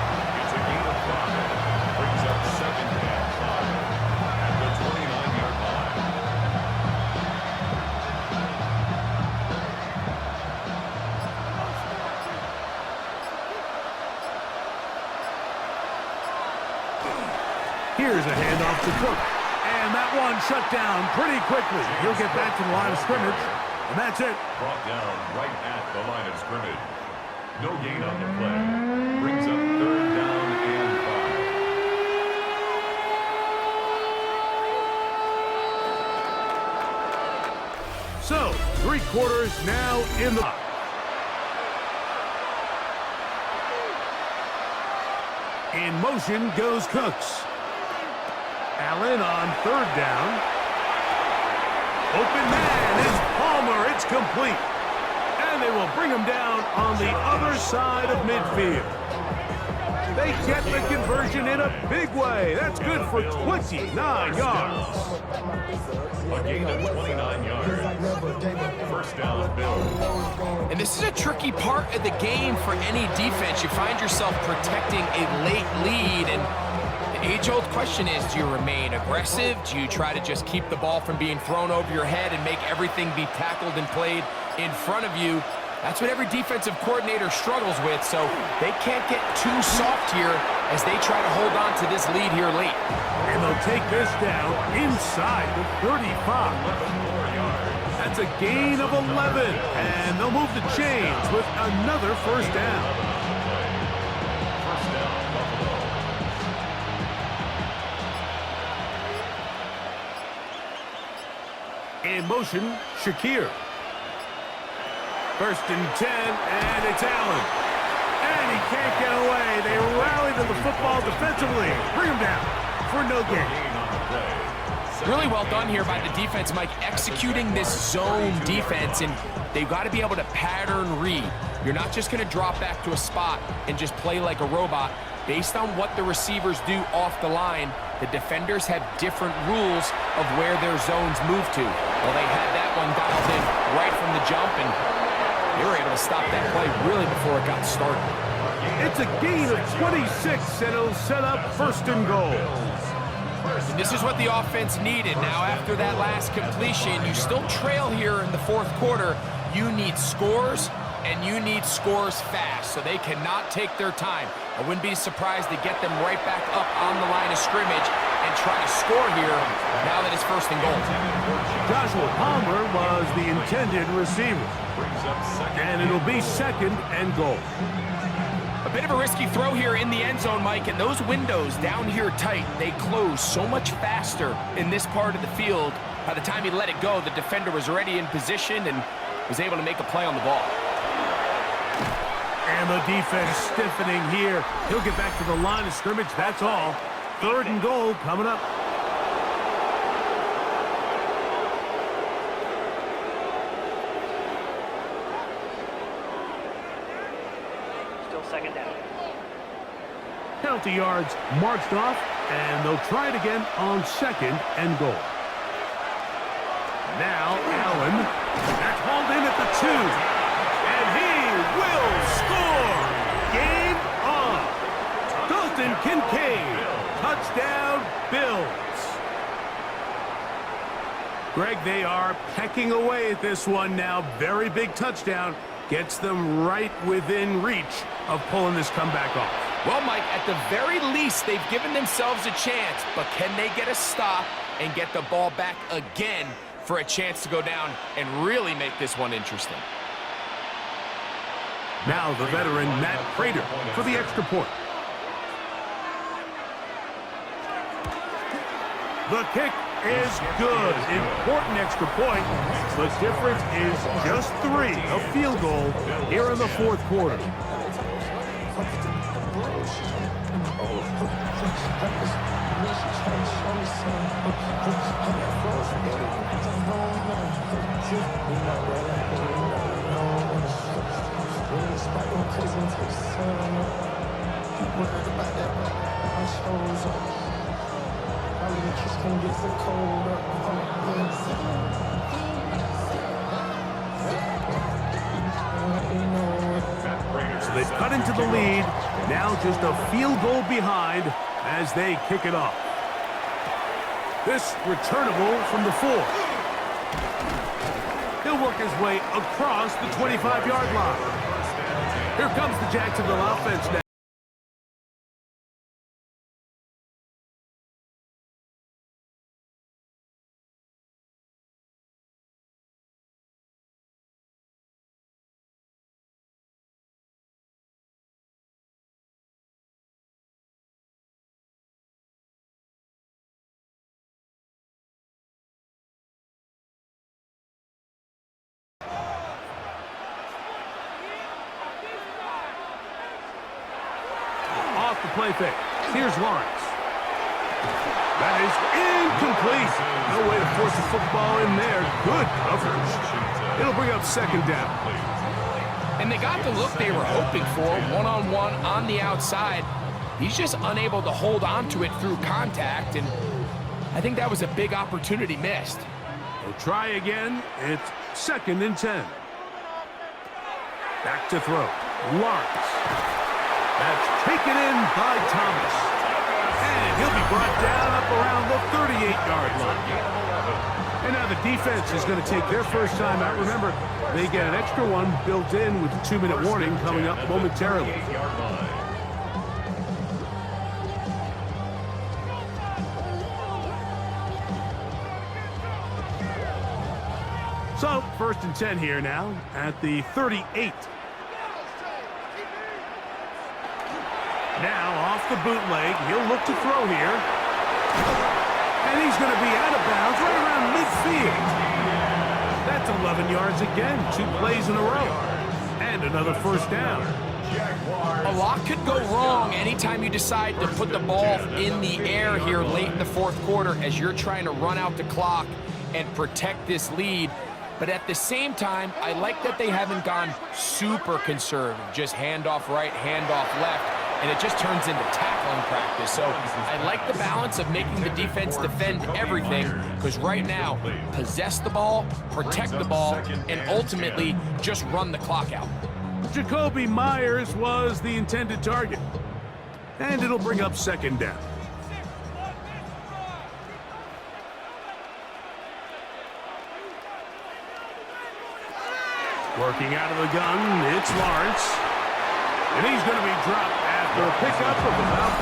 It's a gain of 5. Brings up 2nd and 5 at the 29-yard line. Here's a handoff to Cook. And that one shut down pretty quickly. He'll get back to the line of scrimmage. And that's it. Brought down right at the line of scrimmage. No gain on the play. Brings up 3rd down and 5. So, 3 quarters now in the... In motion goes Cooks. Allen on 3rd down. Open man is Palmer. It's complete. And they will bring him down on the other side of midfield. They get the conversion in a big way. That's good for 29 yards. A gain of 29 yards. First down, Bills. And this is a tricky part of the game for any defense. You find yourself protecting a late lead, and the age-old question is, do you remain aggressive? Do you try to just keep the ball from being thrown over your head and make everything be tackled and played in front of you? That's what every defensive coordinator struggles with, so they can't get too soft here as they try to hold on to this lead here late. And they'll take this down inside the 35. That's a gain of 11, and they'll move the chains with another first down. In motion, Shakir. 1st and 10, and it's Allen. And he can't get away. They rally to the football defensively. Bring him down for no gain. Really well done here by the defense, Mike, executing this zone defense, and they've got to be able to pattern read. You're not just going to drop back to a spot and just play like a robot. Based on what the receivers do off the line, the defenders have different rules of where their zones move to. Well, they had that one dialed in right from the jump, and they were able to stop that play really before it got started. It's a gain of 26, and it'll set up 1st and goal. And this is what the offense needed. Now, after that last completion, you still trail here in the 4th quarter. You need scores, and you need scores fast, so they cannot take their time. I wouldn't be surprised to get them right back up on the line of scrimmage and try to score here now that it's 1st and goal. Joshua Palmer was the intended receiver. And it'll be 2nd and goal. A bit of a risky throw here in the end zone, Mike, and those windows down here tight, they close so much faster in this part of the field. By the time he let it go, the defender was already in position and was able to make a play on the ball. And the defense stiffening here. He'll get back to the line of scrimmage, that's all. 3rd and goal coming up. Still 2nd down. Penalty yards marched off, and they'll try it again on 2nd and goal. Now Allen. That's hauled in at the 2. And he will score. Game on. Kincaid. Touchdown, Bills. Greg, they are pecking away at this one now. Very big touchdown. Gets them right within reach of pulling this comeback off. Well, Mike, at the very least, they've given themselves a chance, but can they get a stop and get the ball back again for a chance to go down and really make this one interesting? Now the veteran Matt Prater for the extra point. The kick is good. Important extra point. The difference is just 3. A field goal here in the fourth quarter. So they've cut into the lead. Now just a field goal behind as they kick it off. This returnable from the 4. He'll work his way across the 25-yard line. Here comes the Jacksonville offense now. Off the play fake. Here's Lawrence. That is incomplete. No way to force the football in there. Good coverage. It'll bring up second down. And they got the look they were hoping for, one-on-one on the outside. He's just unable to hold on to it through contact, and I think that was a big opportunity missed. We'll try again. It's 2nd and 10. Back to throw. Lawrence. That's taken in by Thomas. And he'll be brought down up around the 38-yard line. And now the defense is going to take their first time out. Remember, they get an extra one built in with the 2-minute warning coming up momentarily. So, 1st and 10 here now at the 38. Now, off the bootleg, he'll look to throw here. And he's going to be out of bounds right around midfield. That's 11 yards again, 2 plays in a row. And another first down. A lot could go wrong anytime you decide to put the ball in the air here late in the fourth quarter as you're trying to run out the clock and protect this lead. But at the same time, I like that they haven't gone super conservative. Just handoff right, handoff left, and it just turns into tackling practice. So I like the balance of making the defense defend everything, because right now, possess the ball, protect the ball, and ultimately just run the clock out. Jacoby Myers was the intended target. And it'll bring up second down. Working out of the gun, it's Lawrence. And he's going to be dropped after a pickup of about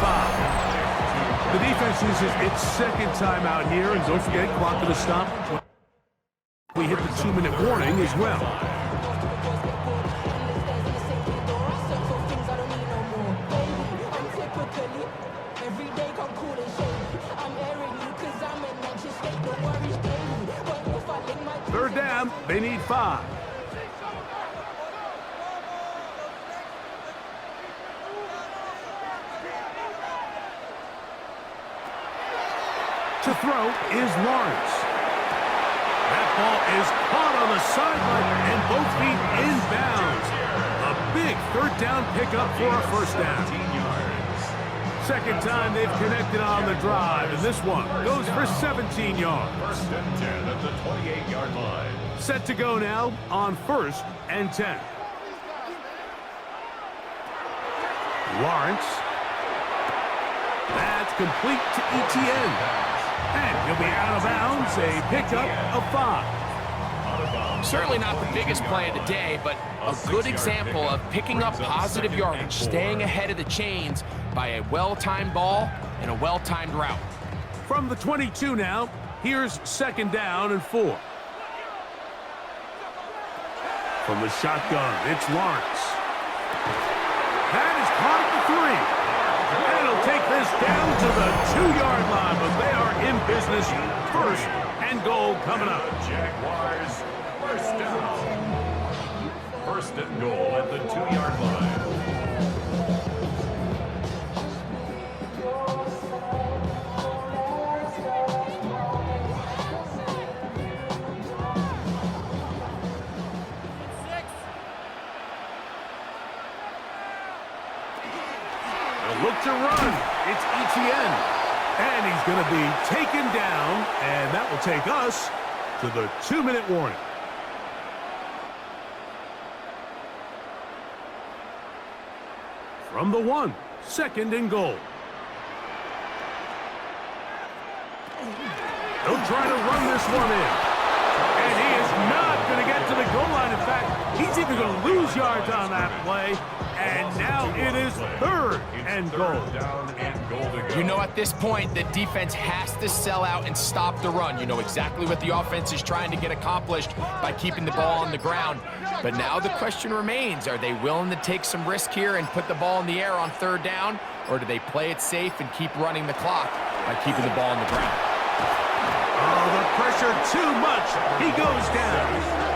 5. The defense uses its second timeout here, and don't forget, clock to the stop. We hit the 2-minute warning as well. Third down, they need 5. To throw is Lawrence. That ball is caught on the sideline and both feet inbounds. A big third down pickup for a first down. Second time they've connected on the drive, and this one goes for 17 yards. 1st and 10 at the 28-yard line. Set to go now on 1st and 10. complete to ETN. And he'll be out of bounds, a pickup of 5. Certainly not the biggest play of the day, but a good example of picking up positive yardage, staying ahead of the chains by a well-timed ball and a well-timed route. From the 22 now, here's 2nd down and 4. From the shotgun, it's Lawrence. That is caught at the 3. And he'll take this down to the 2-yard line, but they are in business. 1st and goal coming up. Jaguars, 1st down. 1st and goal at the 2-yard line. Look to run. It's ETN. And he's going to be taken down, and that will take us to the 2-minute warning. From the 1, 2nd and goal. He'll try to run this one in. And he is not going to get to the goal line. In fact, he's even going to lose yards on that play. And now it is 3rd and goal. You know, at this point, the defense has to sell out and stop the run. You know exactly what the offense is trying to get accomplished by keeping the ball on the ground. But now the question remains, are they willing to take some risk here and put the ball in the air on 3rd down? Or do they play it safe and keep running the clock by keeping the ball on the ground? Oh, the pressure too much. He goes down.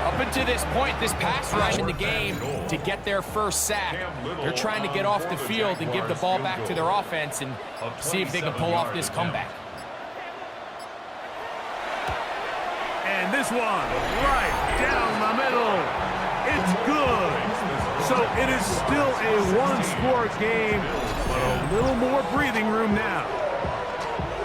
Up until this point, this pass rush in the game to get their 1st sack. They're trying to get off the field and give the ball back to their offense and see if they can pull off this comeback. And this one, right down the middle. It's good. So it is still a 1-score game, but a little more breathing room now.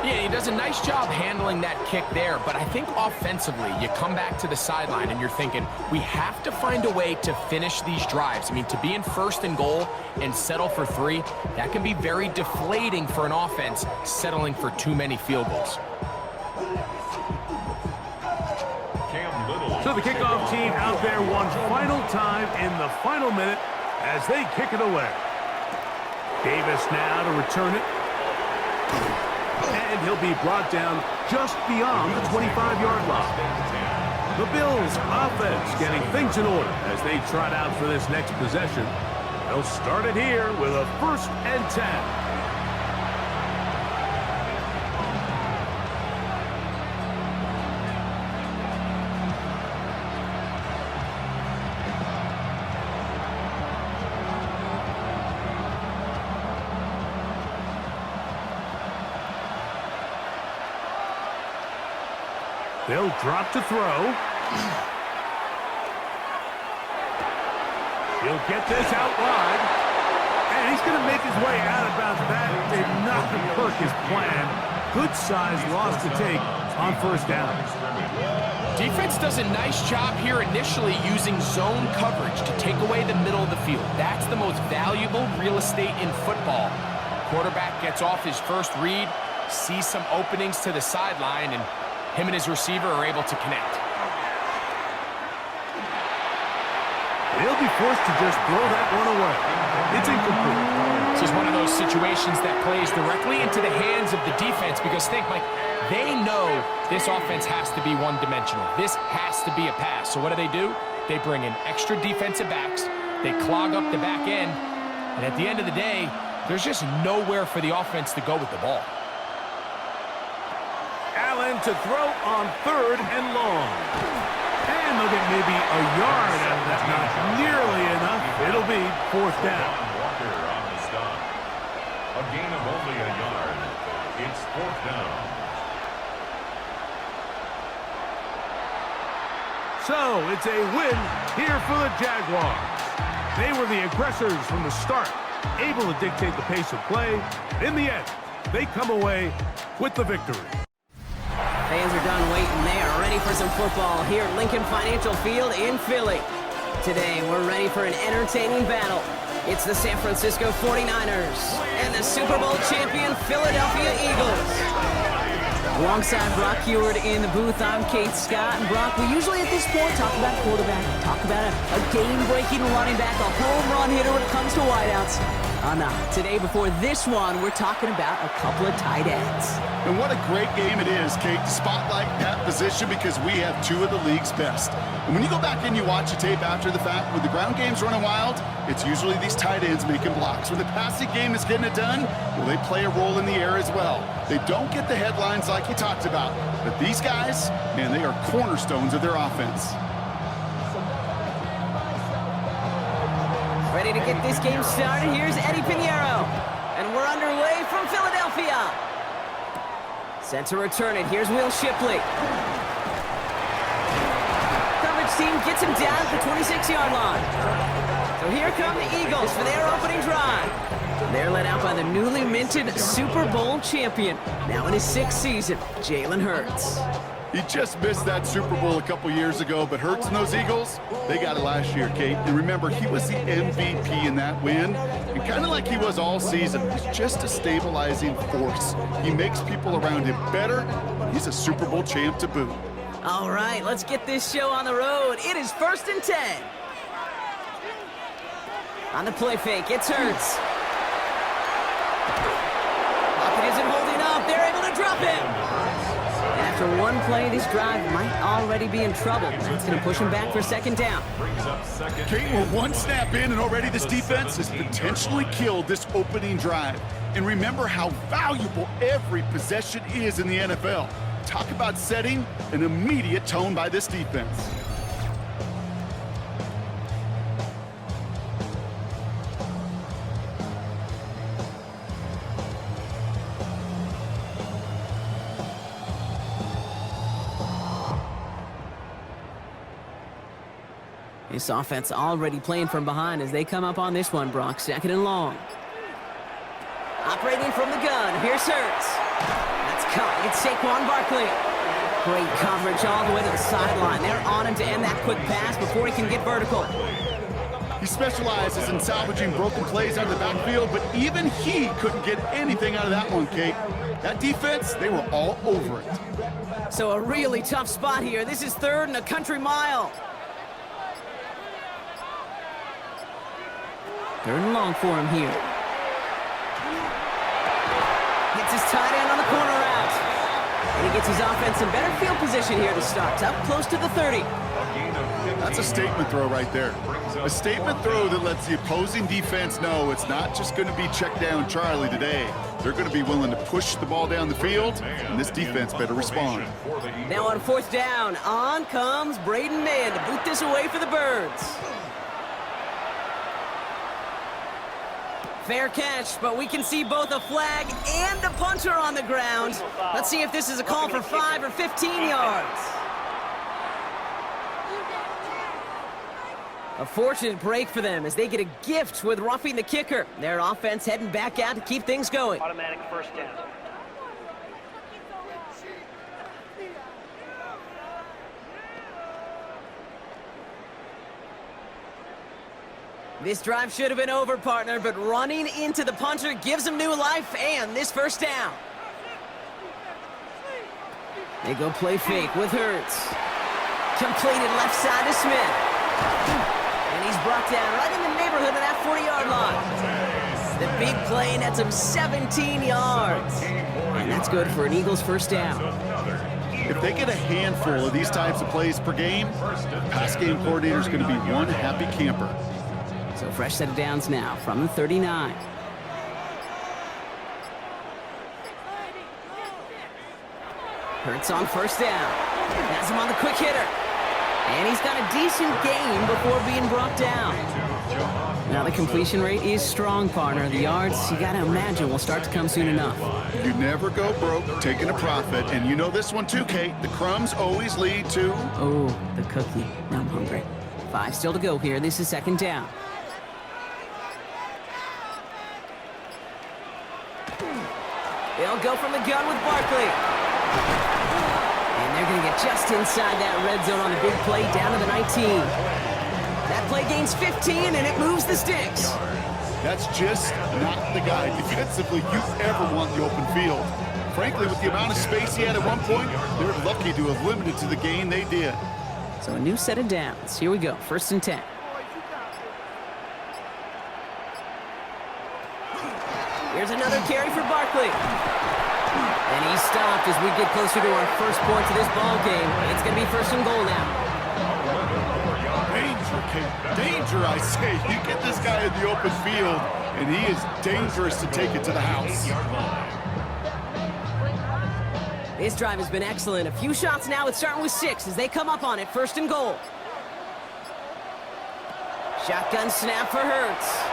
Yeah, he does a nice job handling that kick there, but I think offensively, you come back to the sideline and you're thinking, we have to find a way to finish these drives. I mean, to be in 1st and goal and settle for 3, that can be very deflating for an offense settling for too many field goals. So the kickoff team out there one final time in the final minute as they kick it away. Davis now to return it. And he'll be brought down just beyond the 25-yard line. The Bills' offense getting things in order as they trot out for this next possession. They'll start it here with a 1st and 10. They'll drop to throw. He'll get this out wide. And he's going to make his way out of bounds. That did not hurt his plan. Good size loss to take on 1st down. Defense does a nice job here initially using zone coverage to take away the middle of the field. That's the most valuable real estate in football. Quarterback gets off his 1st read, sees some openings to the sideline, and him and his receiver are able to connect. They'll be forced to just throw that one away. It's incomplete. This is one of those situations that plays directly into the hands of the defense because think, Mike, they know this offense has to be one-dimensional. This has to be a pass. So what do? They bring in extra defensive backs. They clog up the back end. And at the end of the day, there's just nowhere for the offense to go with the ball. Allen to throw on 3rd and long. And they'll get maybe a yard out of that. Not nearly enough. It'll be 4th down. Walker on the stop. A gain of only a yard. It's 4th down. So it's a win here for the Jaguars. They were the aggressors from the start, able to dictate the pace of play. In the end, they come away with the victory. Fans are done waiting. They are ready for some football here at Lincoln Financial Field in Philly. Today, we're ready for an entertaining battle. It's the San Francisco 49ers and the Super Bowl champion Philadelphia Eagles. Alongside Brock Heward in the booth, I'm Kate Scott. And Brock, we usually at this point talk about quarterback, talk about a game-breaking running back, a home run hitter when it comes to wideouts. No. Today, before this one, we're talking about a couple of tight ends. And what a great game it is, Kate, to spotlight that position because we have two of the league's best. And when you go back and you watch the tape after the fact, when the ground game's running wild, it's usually these tight ends making blocks. When the passing game is getting it done, well, they play a role in the air as well. They don't get the headlines like you talked about, but these guys, man, they are cornerstones of their offense. Ready to get this game started, here's Eddie Pinheiro. And we're underway from Philadelphia. Set to return it, here's Will Shipley. Coverage team gets him down at the 26-yard line. So here come the Eagles for their opening drive. They're led out by the newly minted Super Bowl champion, now in his 6th season, Jalen Hurts. He just missed that Super Bowl a couple years ago, but Hurts and those Eagles, they got it last year, Kate. And remember, he was the MVP in that win. And kind of like he was all season, he's just a stabilizing force. He makes people around him better. He's a Super Bowl champ to boot. All right, let's get this show on the road. It is 1st and 10. On the play fake, it's Hurts. Pocket isn't holding up. They're able to drop him. After one play, this drive might already be in trouble. That's going to push him back for 2nd down. Kate, we're one snap in, and already this defense has potentially killed this opening drive. And remember how valuable every possession is in the NFL. Talk about setting an immediate tone by this defense. This offense already playing from behind as they come up on this one, Brock. 2nd and long. Operating from the gun, here's Hurts. That's caught. It's Saquon Barkley. Great coverage all the way to the sideline. They're on him to end that quick pass before he can get vertical. He specializes in salvaging broken plays out of the backfield, but even he couldn't get anything out of that one, Kate. That defense, they were all over it. So a really tough spot here. This is 3rd and a country mile. 3rd and long for him here. Gets his tight end on the corner route. And he gets his offense in better field position here to start. Up close to the 30. That's a statement throw right there. A statement throw that lets the opposing defense know it's not just going to be check down Charlie today. They're going to be willing to push the ball down the field, and this defense better respond. Now on 4th down, on comes Braden Mann to boot this away for the Birds. Fair catch, but we can see both a flag and a punter on the ground. Let's see if this is a call for 5 or 15 yards. A fortunate break for them as they get a gift with roughing the kicker. Their offense heading back out to keep things going. Automatic 1st down. This drive should have been over, partner, but running into the punter gives him new life and this 1st down. They go play fake with Hurts. Completed left side to Smith. And he's brought down right in the neighborhood of that 40-yard line. The big play nets him 17 yards. And that's good for an Eagles 1st down. If they get a handful of these types of plays per game, the pass game coordinator is going to be one happy camper. So fresh set of downs now from the 39. Hurts on 1st down. Has him on the quick hitter. And he's got a decent gain before being brought down. Now the completion rate is strong, partner. The yards, you got to imagine, will start to come soon enough. You never go broke taking a profit. And you know this one too, Kate. The crumbs always lead to... Oh, the cookie. Now I'm hungry. 5 still to go here. This is 2nd down. They'll go from the gun with Barkley. And they're going to get just inside that red zone on the big play down to the 19. That play gains 15, and it moves the sticks. That's just not the guy defensively you ever want in the open field. Frankly, with the amount of space he had at one point, they're lucky to have limited to the gain they did. So a new set of downs. Here we go, 1st and 10. Here's another carry for Barkley. And he's stopped as we get closer to our first points of this ball game. It's going to be 1st and goal now. Danger, Kate. Danger, I say. You get this guy in the open field, and he is dangerous to take it to the house. This drive has been excellent. A few shots now. It's starting with 6 as they come up on it. 1st and goal. Shotgun snap for Hurts.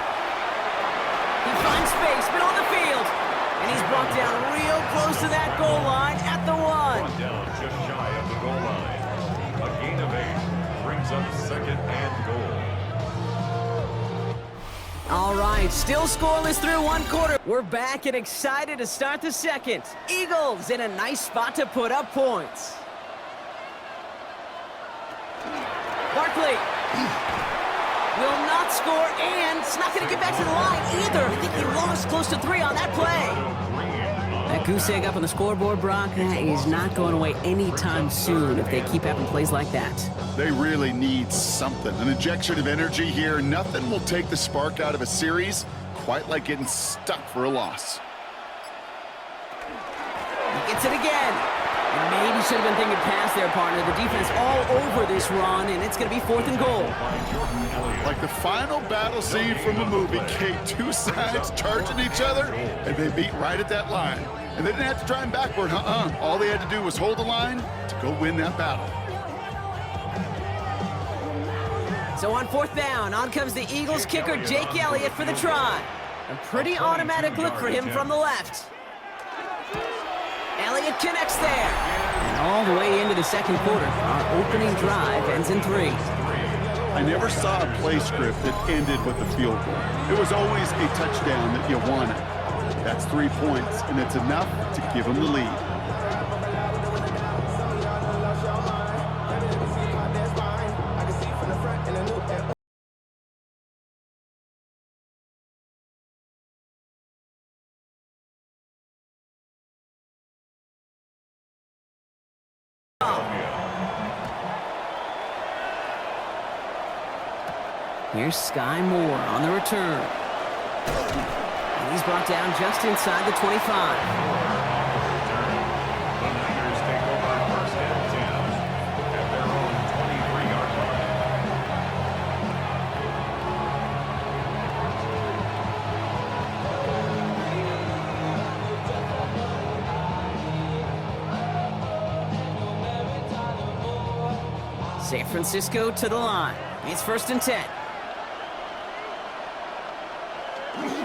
He finds space, middle of the field. And he's brought down real close to that goal line at the 1. Brought down just shy of the goal line. A gain of 8 brings up 2nd and goal. All right, still scoreless through 1 quarter. We're back and excited to start the 2nd. Eagles in a nice spot to put up points. Barkley will not score, and it's not going to get back to the line either. I think he lost close to 3 on that play. That goose egg up on the scoreboard, Brock, that is not going away anytime soon if they keep having plays like that. They really need something. An injection of energy here. Nothing will take the spark out of a series quite like getting stuck for a loss. He gets it again. And maybe should have been thinking past their partner. The defense all over this run, and it's going to be 4th and goal. Like the final battle scene from a movie, Kate, 2 sides charging each other, and they beat right at that line. And they didn't have to drive backward, All they had to do was hold the line to go win that battle. So on 4th down, on comes the Eagles kicker, Jake Elliott, for the try. A pretty automatic look for him from the left. Elliott connects there. And all the way into the 2nd quarter, our opening drive ends in 3. I never saw a play script that ended with a field goal. It was always a touchdown that you wanted. That's 3 points, and it's enough to give them the lead. Here's Sky Moore on the return. And he's brought down just inside the 25. The Niners take over 1st and 10 at their own 23-yard line. San Francisco to the line. It's 1st and 10.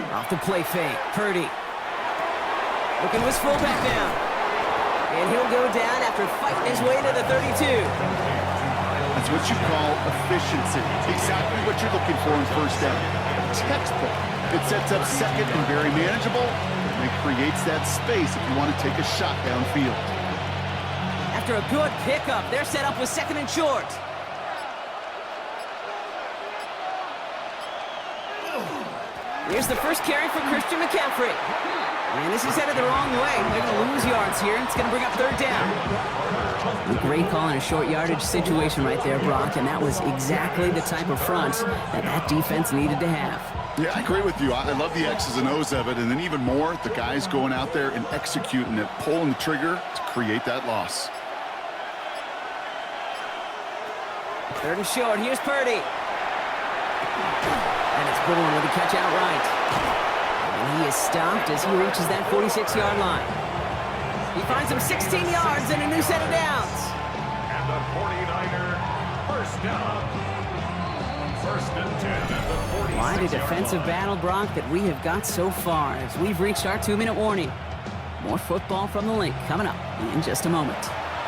Off the play fake, Purdy. Looking to his fullback down. And he'll go down after fighting his way to the 32. That's what you call efficiency. Exactly what you're looking for in 1st down. Textbook. It sets up 2nd and very manageable, and it creates that space if you want to take a shot downfield. After a good pickup, they're set up with 2nd and short. Here's the first carry for Christian McCaffrey. And this is headed the wrong way. They're going to lose yards here. It's going to bring up 3rd down. A great call in a short yardage situation right there, Brock, and that was exactly the type of front that defense needed to have. Yeah, I agree with you. I love the X's and O's of it, and then even more, the guys going out there and executing it, pulling the trigger to create that loss. 3rd and short. Here's Purdy. And it's Bourne with a catch outright. And he is stopped as he reaches that 46-yard line. He finds him 16 yards and a new set of downs. And the 49er first down. 1st and 10 at the 46. Quite a defensive battle, Brock, that we have got so far as we've reached our 2-minute warning. More football from the link coming up in just a moment.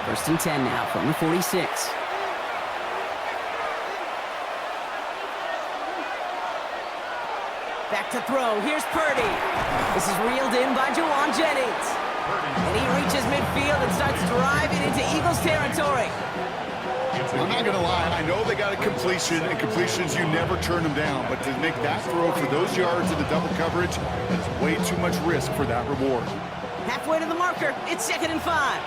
1st and 10 now from the 46. Back to throw. Here's Purdy. This is reeled in by Juwan Jennings. And he reaches midfield and starts driving into Eagles territory. I'm not going to lie. I know they got a completion, and completions, you never turn them down. But to make that throw for those yards in the double coverage, that is way too much risk for that reward. Halfway to the marker. It's 2nd and 5.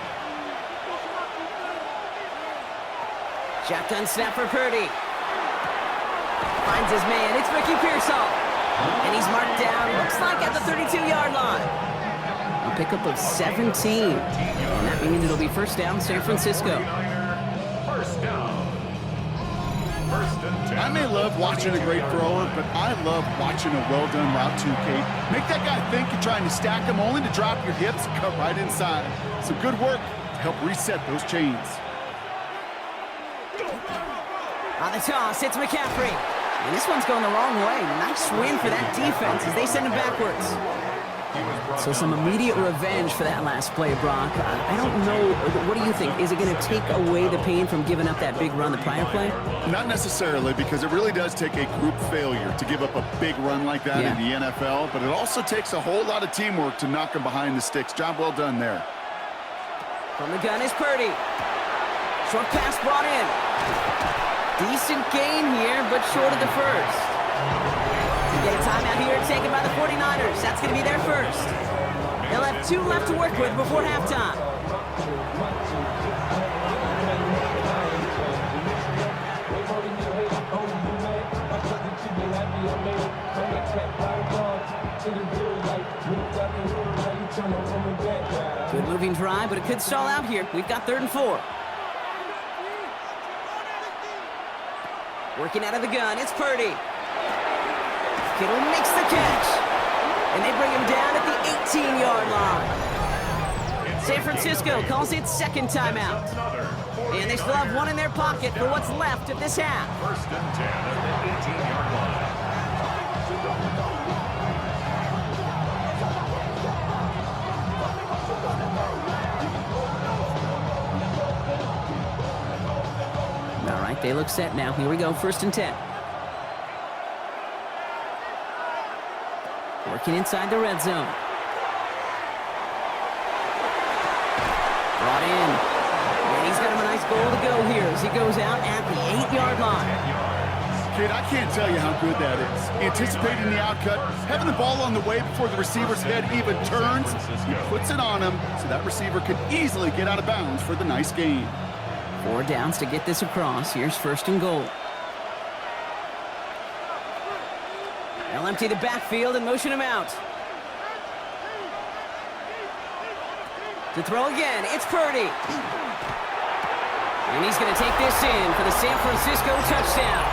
Shotgun snap for Purdy. Finds his man. It's Ricky Pearsall. And he's marked down, looks like at the 32-yard line. A pickup of 17. And that means it'll be first down, San Francisco. First down. First and 10. I may love watching a great thrower, but I love watching a well-done route too, Kate. Make that guy think you're trying to stack him only to drop your hips and cut right inside. Some good work to help reset those chains. On the toss, it's McCaffrey. And this one's going the wrong way. Nice win for that defense as they send him backwards. So some immediate revenge for that last play, Brock. I don't know. What do you think? Is it going to take away the pain from giving up that big run the prior play? Not necessarily, because it really does take a group failure to give up a big run like that in the NFL. But it also takes a whole lot of teamwork to knock him behind the sticks. Job well done there. From the gun is Purdy. Short pass brought in. Decent gain here, but short of the first. To get a timeout here taken by the 49ers. That's going to be their first. They'll have 2 left to work with before halftime. Good moving drive, but it could stall out here. We've got 3rd and 4. Working out of the gun, it's Purdy. Kittle makes the catch. And they bring him down at the 18-yard line. San Francisco calls it 2nd timeout. And they still have 1 in their pocket for what's left of this half. First and 10 at the 18-yard line. All right, they look set now. Here we go, 1st and 10. Working inside the red zone. Brought in. And he's got him a nice goal to go here as he goes out at the 8-yard line. Kid, I can't tell you how good that is. Anticipating the outcut, having the ball on the way before the receiver's head even turns, he puts it on him so that receiver can easily get out of bounds for the nice gain. 4 downs to get this across. Here's 1st and goal. They'll empty the backfield and motion him out. To throw again, it's Purdy. And he's going to take this in for the San Francisco touchdown.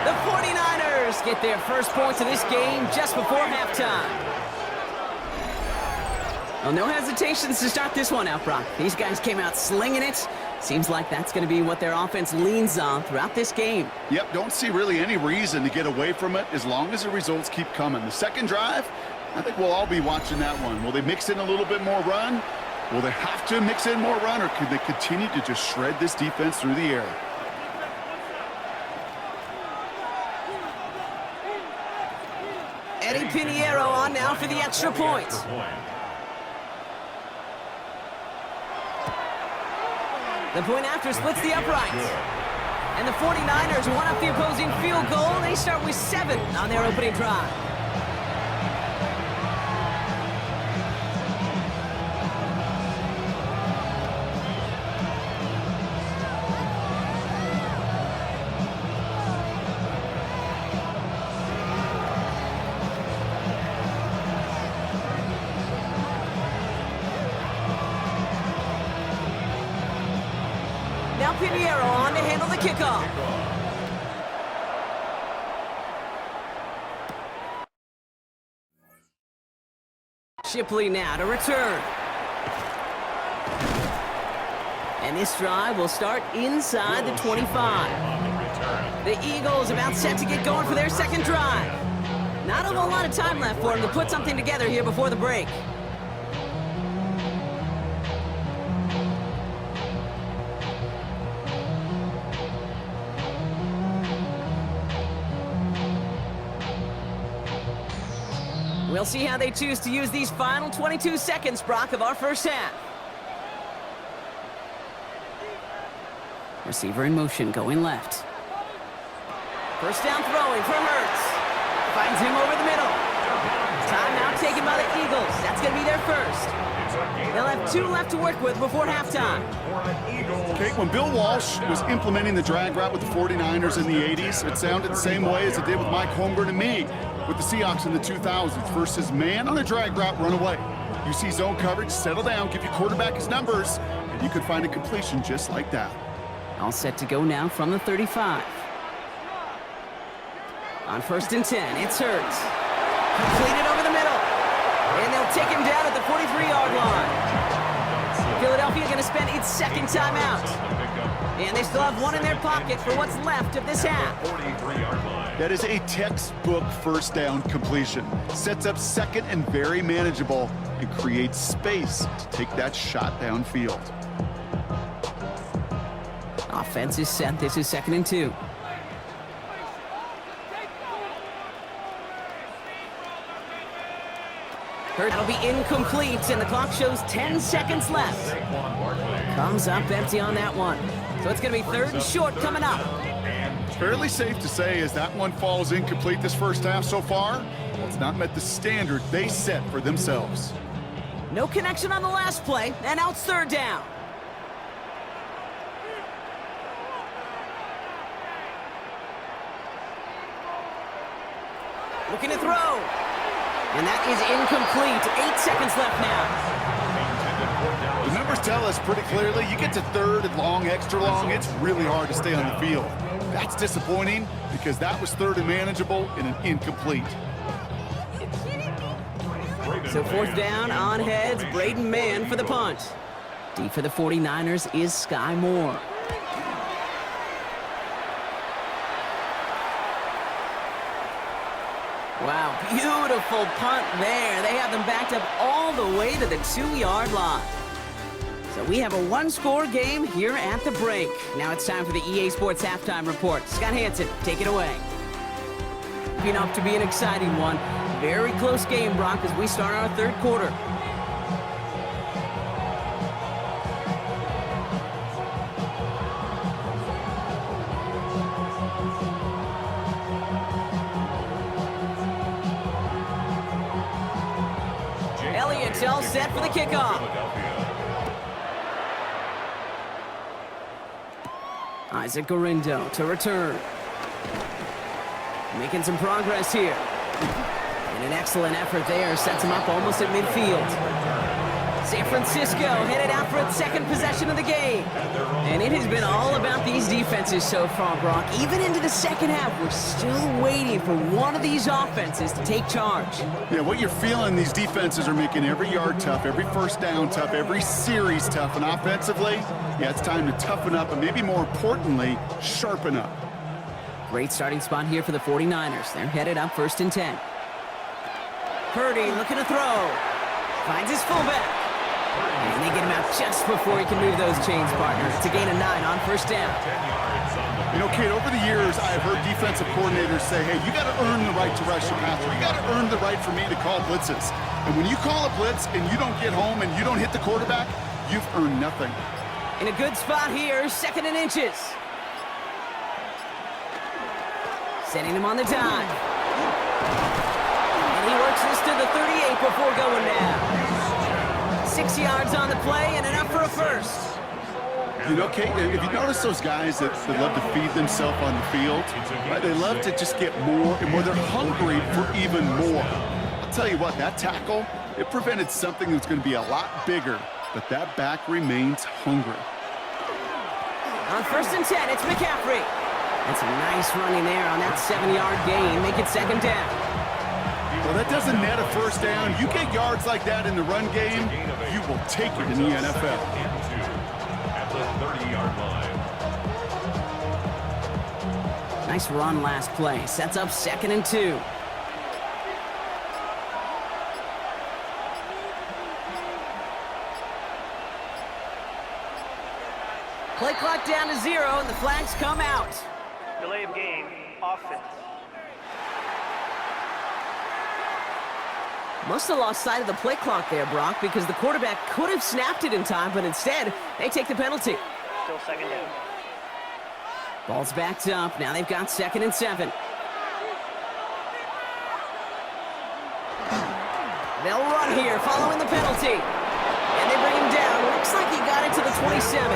The 49ers get their first points of this game just before halftime. Well, no hesitations to start this one out, Brock. These guys came out slinging it. Seems like that's going to be what their offense leans on throughout this game. Yep, don't see really any reason to get away from it as long as the results keep coming. The second drive, I think we'll all be watching that one. Will they mix in a little bit more run? Will they have to mix in more run, or could they continue to just shred this defense through the air? Eddie Pinheiro on now for the extra point. The point after splits the uprights. And the 49ers one up the opposing field goal. They start with 7 on their opening drive. Now Pinheiro on to handle the kickoff. Shipley now to return. And this drive will start inside the 25. The Eagles about set to get going for their second drive. Not a whole lot of time left for them to put something together here before the break. We'll see how they choose to use these final 22 seconds, Brock, of our first half. Receiver in motion, going left. First down throwing for Hurts. Finds him over the middle. Timeout taken by the Eagles. That's going to be their first. They'll have 2 left to work with before halftime. Okay, when Bill Walsh was implementing the drag route with the 49ers in the 80s, it sounded the same way as it did with Mike Holmgren and me with the Seahawks in the 2000s. Versus man on a drag route, run away. You see zone coverage, settle down, give your quarterback his numbers, and you could find a completion just like that. All set to go now from the 35. On 1st and 10, it's Hurts. Completed over the middle. And they'll take him down at the 43-yard line. Philadelphia going to spend its second timeout. And they still have 1 in their pocket for what's left of this half. That is a textbook first down completion. Sets up second and very manageable and creates space to take that shot downfield. Offense is set. This is 2nd and 2. That'll be incomplete, and the clock shows 10 seconds left. Comes up empty on that one. So it's going to be 3rd and short coming up. Fairly safe to say as that one falls incomplete this first half so far, well, it's not met the standard they set for themselves. No connection on the last play, and now it's 3rd down. Looking to throw. And that is incomplete. 8 seconds left now. The numbers tell us pretty clearly, you get to 3rd and long, extra long, it's really hard to stay on the field. That's disappointing because that was 3rd and manageable in an incomplete. So 4th down on heads, Braden Mann for the punt. D for the 49ers is Sky Moore. Wow, beautiful punt there. They have them backed up all the way to the 2-yard line. So we have a 1-score game here at the break. Now it's time for the EA Sports Halftime Report. Scott Hansen, take it away. Shaping up to be an exciting one. Very close game, Brock, as we start our 3rd quarter. Elliott's all set for the kickoff. Isaac Gorindo to return. Making some progress here. And an excellent effort there. Sets him up almost at midfield. San Francisco headed out for its 2nd possession of the game. And it has been all about these defenses so far, Brock. Even into the 2nd half, we're still waiting for one of these offenses to take charge. Yeah, what you're feeling, these defenses are making every yard tough, every first down tough, every series tough. And offensively, yeah, it's time to toughen up and maybe more importantly, sharpen up. Great starting spot here for the 49ers. They're headed up 1st and 10. Purdy looking to throw. Finds his fullback. And they get him out just before he can move those chains, partner. It's a gain of 9 on 1st down. You know, Kate, over the years, I've heard defensive coordinators say, hey, you got to earn the right to rush your passer. You got to earn the right for me to call blitzes. And when you call a blitz and you don't get home and you don't hit the quarterback, you've earned nothing. In a good spot here, 2nd and inches. Sending him on the dive. And he works this to the 38 before going down. 6 yards on the play and enough for a first. You know, Kate, if you notice those guys that love to feed themselves on the field, right? They love to just get more and more. They're hungry for even more. I'll tell you what, that tackle, it prevented something that's going to be a lot bigger, but that back remains hungry. On 1st and 10, it's McCaffrey. And some nice running there on that 7-yard gain. Make it 2nd down. Well, that doesn't net a first down. You get yards like that in the run game, you will take it in the NFL. At the 30-yard line. Nice run last play. Sets up 2nd and 2. Play clock down to 0, and the flags come out. Delay of game, offense. Must have lost sight of the play clock there, Brock, because the quarterback could have snapped it in time, but instead, they take the penalty. Still 2nd down. Ball's backed up. Now they've got 2nd and 7. They'll run here following the penalty. And they bring him down. Looks like he got it to the 27.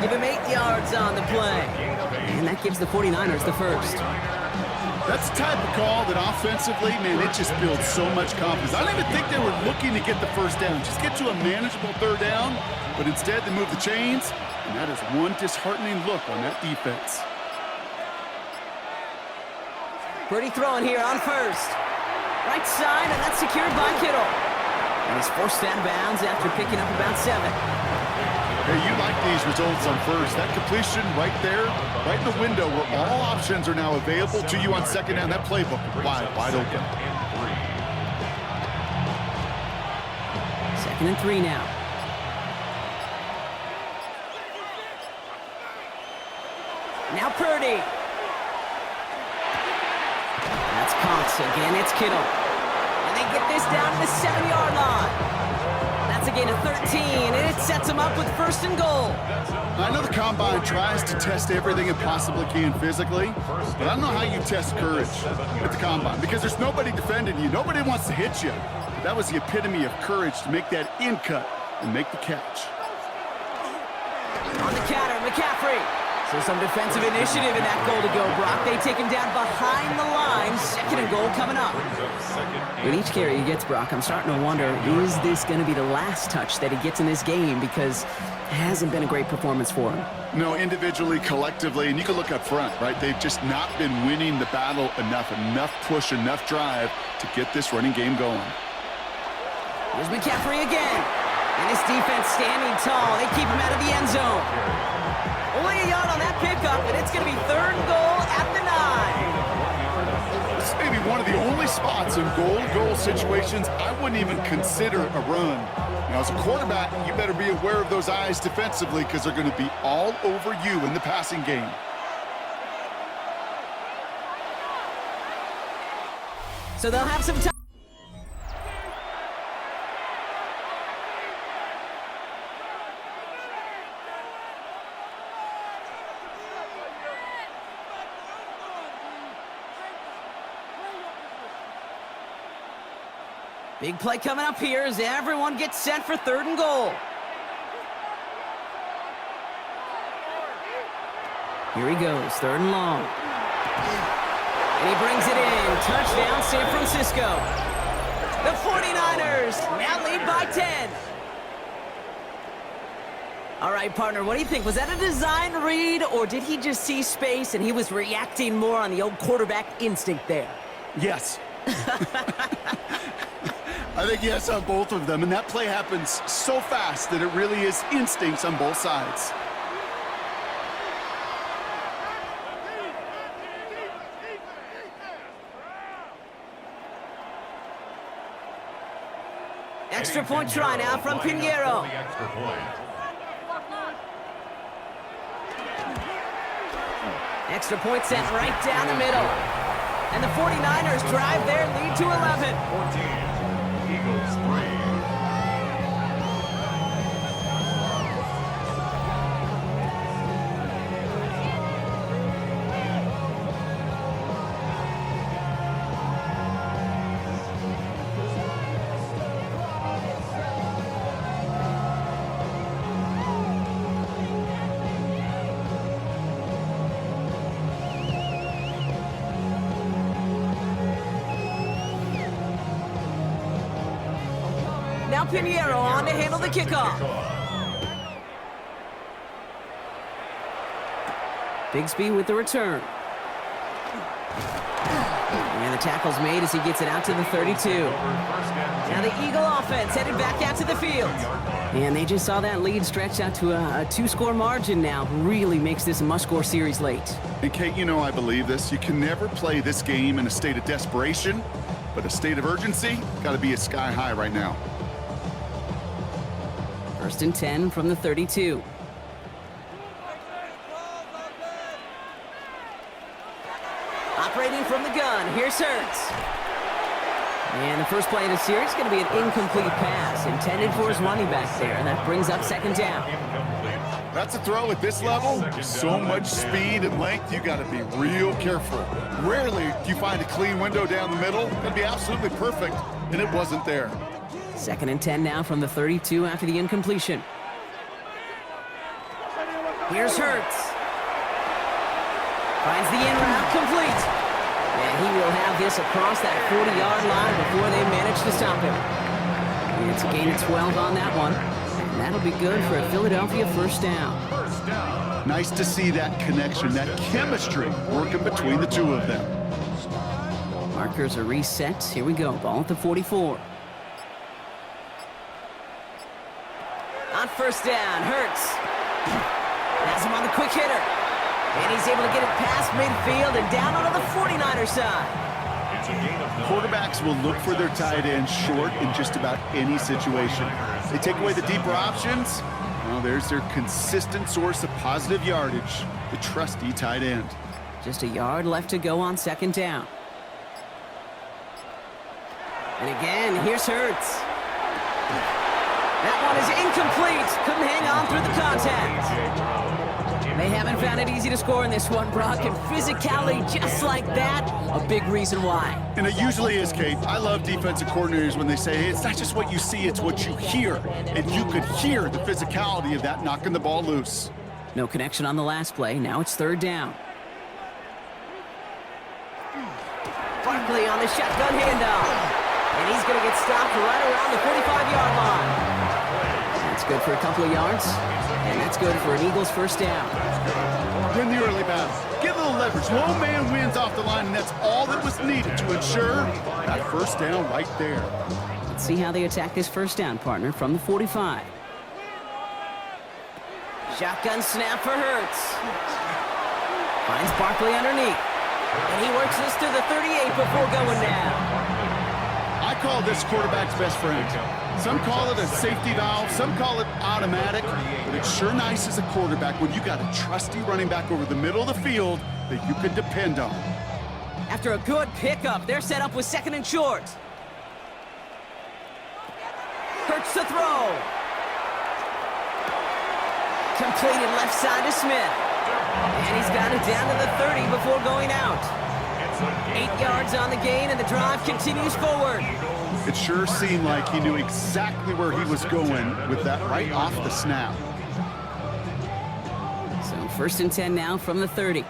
Give him 8 yards on the play. And that gives the 49ers the first. That's the type of call that offensively, man, it just builds so much confidence. I don't even think they were looking to get the first down. Just get to a manageable 3rd down. But instead, they move the chains. And that is one disheartening look on that defense. Purdy throwing here on 1st. Right side, and that's secured by Kittle. And he's forced out of bounds after picking up about 7. Hey, you like these results on 1st. That completion right there, right in the window where all options are now available to you on 2nd down. That playbook wide open. 2nd and 3 now. Now Purdy. That's Cox. Again, it's Kittle. And they get this down to the 7-yard line. That's a gain of 13, and it sets them up with 1st and goal. I know the Combine tries to test everything it possibly can physically, but I don't know how you test courage at the Combine because there's nobody defending you. Nobody wants to hit you. But that was the epitome of courage to make that in cut and make the catch. On the counter, McCaffrey. So some defensive initiative in that goal to go, Brock. They take him down behind the line. 2nd and goal coming up. With each carry he gets, Brock, I'm starting to wonder, is this going to be the last touch that he gets in this game? Because it hasn't been a great performance for him. No, individually, collectively, and you can look up front, right? They've just not been winning the battle enough push, enough drive to get this running game going. Here's McCaffrey again. And his defense standing tall. They keep him out of the end zone. Only a yard on that pickup, and it's going to be 3rd and goal at the 9. This may be one of the only spots in goal-to-goal situations I wouldn't even consider a run. Now, as a quarterback, you better be aware of those eyes defensively because they're going to be all over you in the passing game. So they'll have some time. Big play coming up here as everyone gets set for 3rd and goal. Here he goes, 3rd and long. And he brings it in. Touchdown, San Francisco. The 49ers now lead by 10. All right, partner, what do you think? Was that a design read, or did he just see space and he was reacting more on the old quarterback instinct there? Yes. I think yes on both of them, and that play happens so fast that it really is instincts on both sides. Extra point try now from Pinheiro. Extra point sent right down the middle. And the 49ers drive their lead to 11. 14, Eagles 3. Now Pinheiro on to handle the kickoff. Bigsby with the return. And the tackle's made as he gets it out to the 32. Now the Eagle offense headed back out to the field. And they just saw that lead stretch out to a 2-score margin now. Really makes this a must-score series late. And Kate, you know I believe this. You can never play this game in a state of desperation, but a state of urgency got to be at sky high right now. 1st and 10 from the 32. Operating from the gun, here's Hurts. And the first play of the series is going to be an incomplete pass intended for his running back there, and that brings up 2nd down. That's a throw at this level. So much speed and length, you got to be real careful. Rarely do you find a clean window down the middle. It'd be absolutely perfect, and it wasn't there. 2nd and 10 now from the 32 after the incompletion. Here's Hurts. Finds the in route complete. And he will have this across that 40-yard line before they manage to stop him. It's a gain of 12 on that one. And that'll be good for a Philadelphia first down. Nice to see that connection, that chemistry working between the two of them. Markers are reset. Here we go. Ball at the 44. On first down, Hurts. Has him on the quick hitter. And he's able to get it past midfield and down onto the 49er side. Quarterbacks will look for their tight end short in just about any situation. They take away the deeper options. Well, there's their consistent source of positive yardage, the trusty tight end. Just a yard left to go on 2nd down. And again, here's Hurts. That one is incomplete. Couldn't hang on through the contact. They haven't found it easy to score in this one, Brock, and physicality just like that, a big reason why. And it usually is, Kate. I love defensive coordinators when they say, hey, it's not just what you see, it's what you hear. And you could hear the physicality of that knocking the ball loose. No connection on the last play. Now it's 3rd down. Barkley on the shotgun handoff. And he's going to get stopped right around the 45-yard line. That's good for a couple of yards. And that's good for an Eagles first down. Win the early battle. Get a little leverage. One man wins off the line, and that's all that was needed to ensure that first down right there. Let's see how they attack this first down, partner, from the 45. Shotgun snap for Hurts. Finds Barkley underneath. And he works this to the 38 before going down. I call this quarterback's best friend. Some call it a safety valve, some call it automatic, but it's sure nice as a quarterback when you got a trusty running back over the middle of the field that you can depend on. After a good pickup, they're set up with 2nd and short. Hurts to throw. Completed left side to Smith. And he's got it down to the 30 before going out. 8 yards on the gain, and the drive continues forward. It sure seemed like he knew exactly where he was going with that right off the snap. So 1st and 10 now from the 30.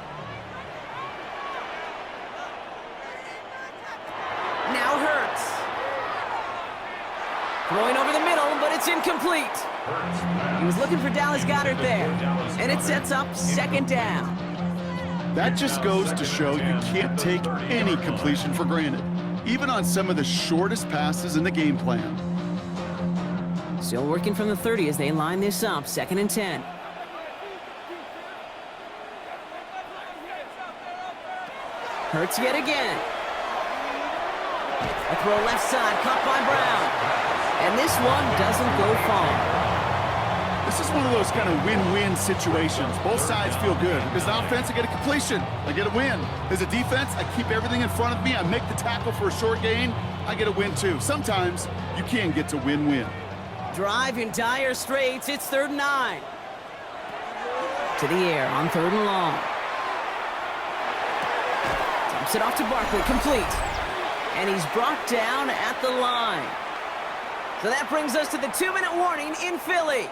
Now Hurts. Throwing over the middle, but it's incomplete. He was looking for Dallas Goedert there. And it sets up 2nd down. That just goes to show you can't take any completion for granted, even on some of the shortest passes in the game plan. Still working from the 30 as they line this up, 2nd and 10. Hurts yet again. A throw left side, caught by Brown. And this one doesn't go far. This is one of those kind of win-win situations. Both sides feel good. As an offense, I get a completion. I get a win. As a defense, I keep everything in front of me. I make the tackle for a short gain. I get a win, too. Sometimes you can get to win-win. Drive in dire straits. It's 3rd and 9. To the air on 3rd and long. Dumps it off to Barkley, complete. And he's brought down at the line. So that brings us to the 2-minute warning in Philly.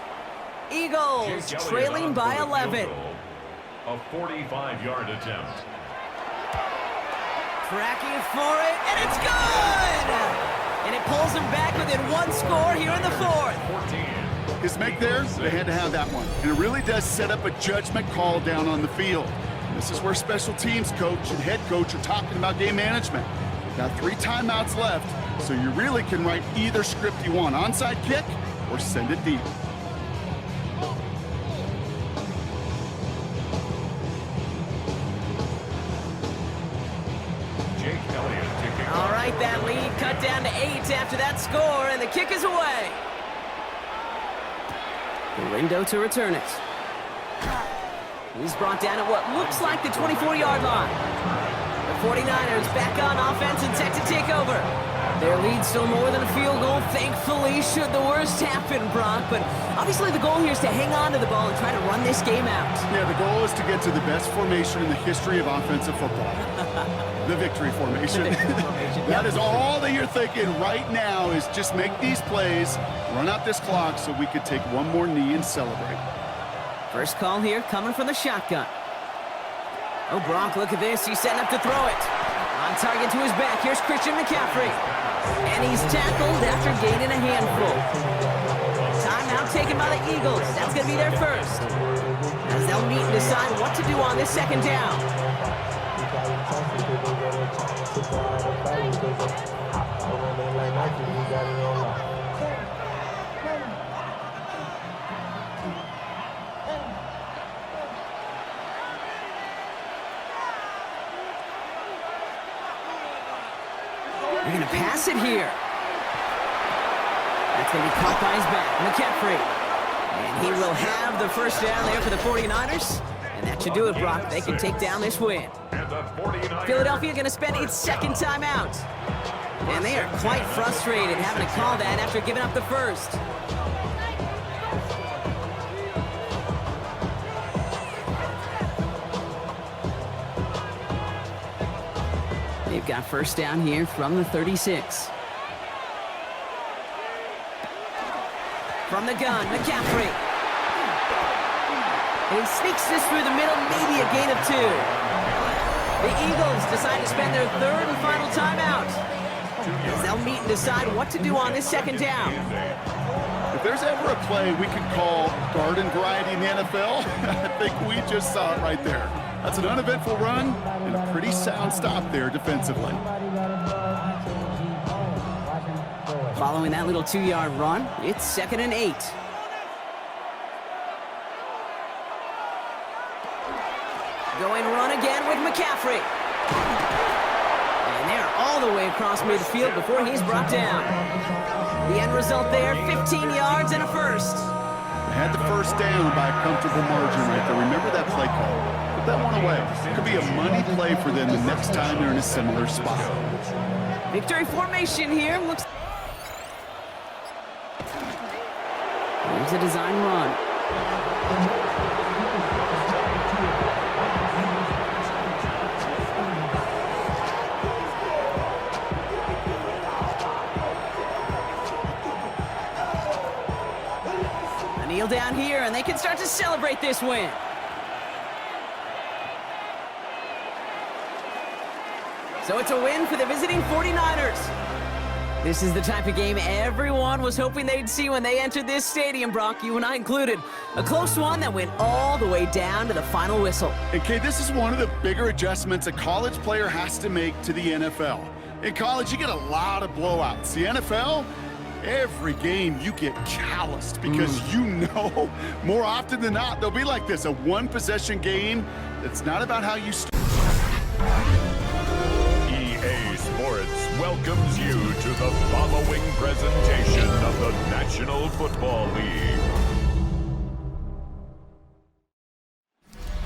Eagles trailing by 11. A 45-yard attempt. Tracking for it, and it's good! And it pulls them back within 1 score here in the 4th. His make there, they had to have that one. And it really does set up a judgment call down on the field. This is where special teams coach and head coach are talking about game management. Got 3 timeouts left, so you really can write either script you want. Onside kick or send it deep. All right, that lead cut down to 8 after that score, and the kick is away. Window to return it. He's brought down at what looks like the 24-yard line. The 49ers back on offense and set to take over. Their lead's still more than a field goal, thankfully, should the worst happen, Brock. But obviously the goal here is to hang on to the ball and try to run this game out. Yeah, the goal is to get to the best formation in the history of offensive football. The victory formation. The victory formation. That is all that you're thinking right now, is just make these plays, run out this clock so we could take one more knee and celebrate. First call here coming from the shotgun. Oh, Brock, look at this. He's setting up to throw it. On target to his back. Here's Christian McCaffrey. And he's tackled after gaining a handful. Timeout taken by the Eagles. That's going to be their first. As they'll meet and decide what to do on this second down. They're going to pass it here. That's going to be caught by his back. McCaffrey. And he will have the first down there for the 49ers. And that should do it, Brock. They can take down this win. Philadelphia going to spend its second timeout. And they are quite frustrated having to call that after giving up the first. They've got first down here from the 36. From the gun, McCaffrey. And he sneaks this through the middle, maybe a gain of 2. The Eagles decide to spend their third and final timeout, as they'll meet and decide what to do on this second down. If there's ever a play we could call garden variety in the NFL, I think we just saw it right there. That's an uneventful run and a pretty sound stop there defensively. Following that little 2-yard run, it's 2nd and 8. Going run again with McCaffrey. And they're all the way across midfield before he's brought down. The end result there, 15 yards and a first. They had the first down by a comfortable margin right there. Remember that play call. Put that one away. It could be a money play for them the next time they're in a similar spot. Victory formation here. Looks. Here's a design run. A kneel down here, and they can start to celebrate this win. So it's a win for the visiting 49ers. This is the type of game everyone was hoping they'd see when they entered this stadium, Brock, you and I included. A close one that went all the way down to the final whistle. And Kay, this is one of the bigger adjustments a college player has to make to the NFL. In college, you get a lot of blowouts. The NFL, every game you get calloused because you know more often than not they'll be like this, a one-possession game that's not about how you start. EA Sports welcomes you to the following presentation of the National Football League.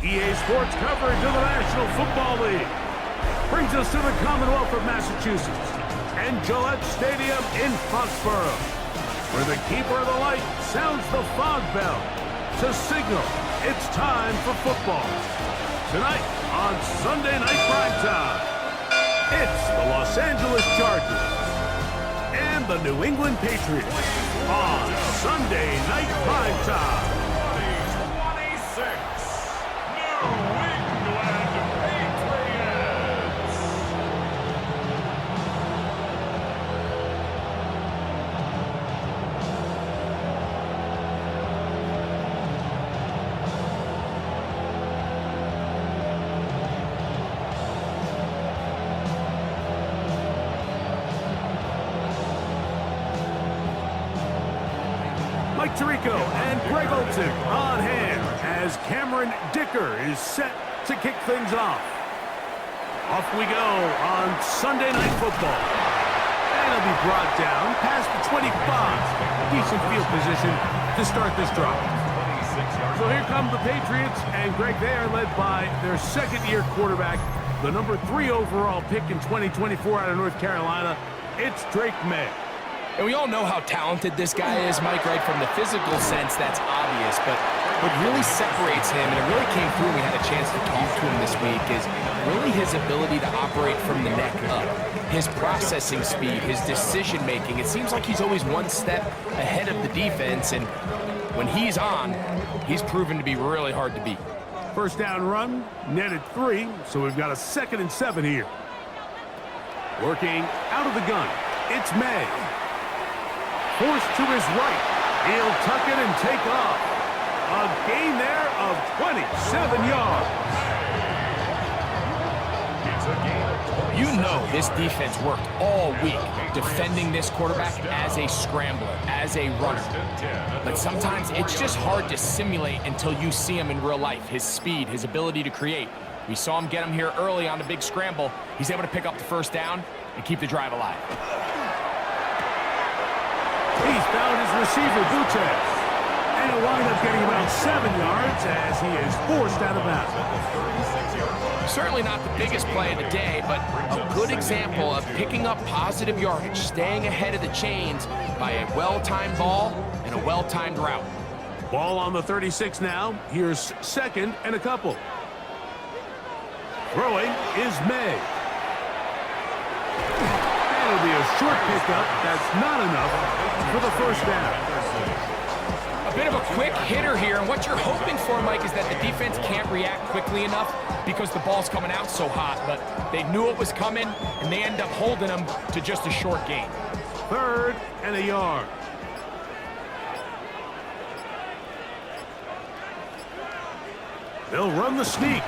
EA Sports coverage of the National Football League brings us to the Commonwealth of Massachusetts and Gillette Stadium in Foxborough, where the keeper of the light sounds the fog bell to signal it's time for football. Tonight on Sunday Night Primetime, it's the Los Angeles Chargers and the New England Patriots on Sunday Night Primetime. 2026 New England Patriots. Mike Tirico and Greg Olson on hand as Cameron Dicker is set to kick things off. Off we go on Sunday Night Football. And it'll be brought down past the 25. Decent field position to start this drive. So here come the Patriots, and Greg, they are led by their second-year quarterback, the number 3 overall pick in 2024 out of North Carolina, it's Drake May. And we all know how talented this guy is, Mike, right? From the physical sense, that's obvious. But what really separates him, and it really came through when we had a chance to talk to him this week, is really his ability to operate from the neck up. His processing speed, his decision-making. It seems like he's always one step ahead of the defense, and when he's on, he's proven to be really hard to beat. First down run, netted 3, so we've got a 2nd and 7 here. Working out of the gun, it's May. Forced to his right. He'll tuck it and take off. A gain there of 27 yards. You know this defense worked all week defending this quarterback as a scrambler, as a runner. But sometimes it's just hard to simulate until you see him in real life. His speed, his ability to create. We saw him get him here early on the big scramble. He's able to pick up the first down and keep the drive alive. He's found his receiver, Buches. And he'll wind up getting about 7 yards as he is forced out of bounds. Certainly not the biggest play of the day, but a good example of picking up positive yardage, staying ahead of the chains by a well-timed ball and a well-timed route. Ball on the 36 now. Here's 2nd and a couple. Throwing is May. That'll be a short pickup. That's not enough for the first down. A bit of a quick hitter here, and what you're hoping for, Mike, is that the defense can't react quickly enough because the ball's coming out so hot, but they knew it was coming, and they end up holding them to just a short gain. 3rd and a yard. They'll run the sneak.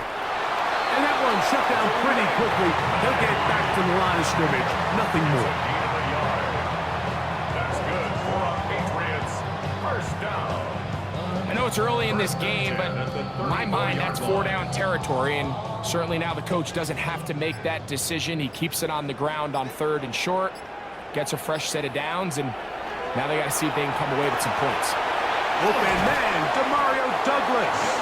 And that one shut down pretty quickly. They'll get back to the line of scrimmage. Nothing more. That's good for a Patriots first down. I know it's early in this game, but in my mind, that's 4-down territory, and certainly now the coach doesn't have to make that decision. He keeps it on the ground on 3rd and short, gets a fresh set of downs, and now they got to see if they can come away with some points. Open man, Demario Douglas.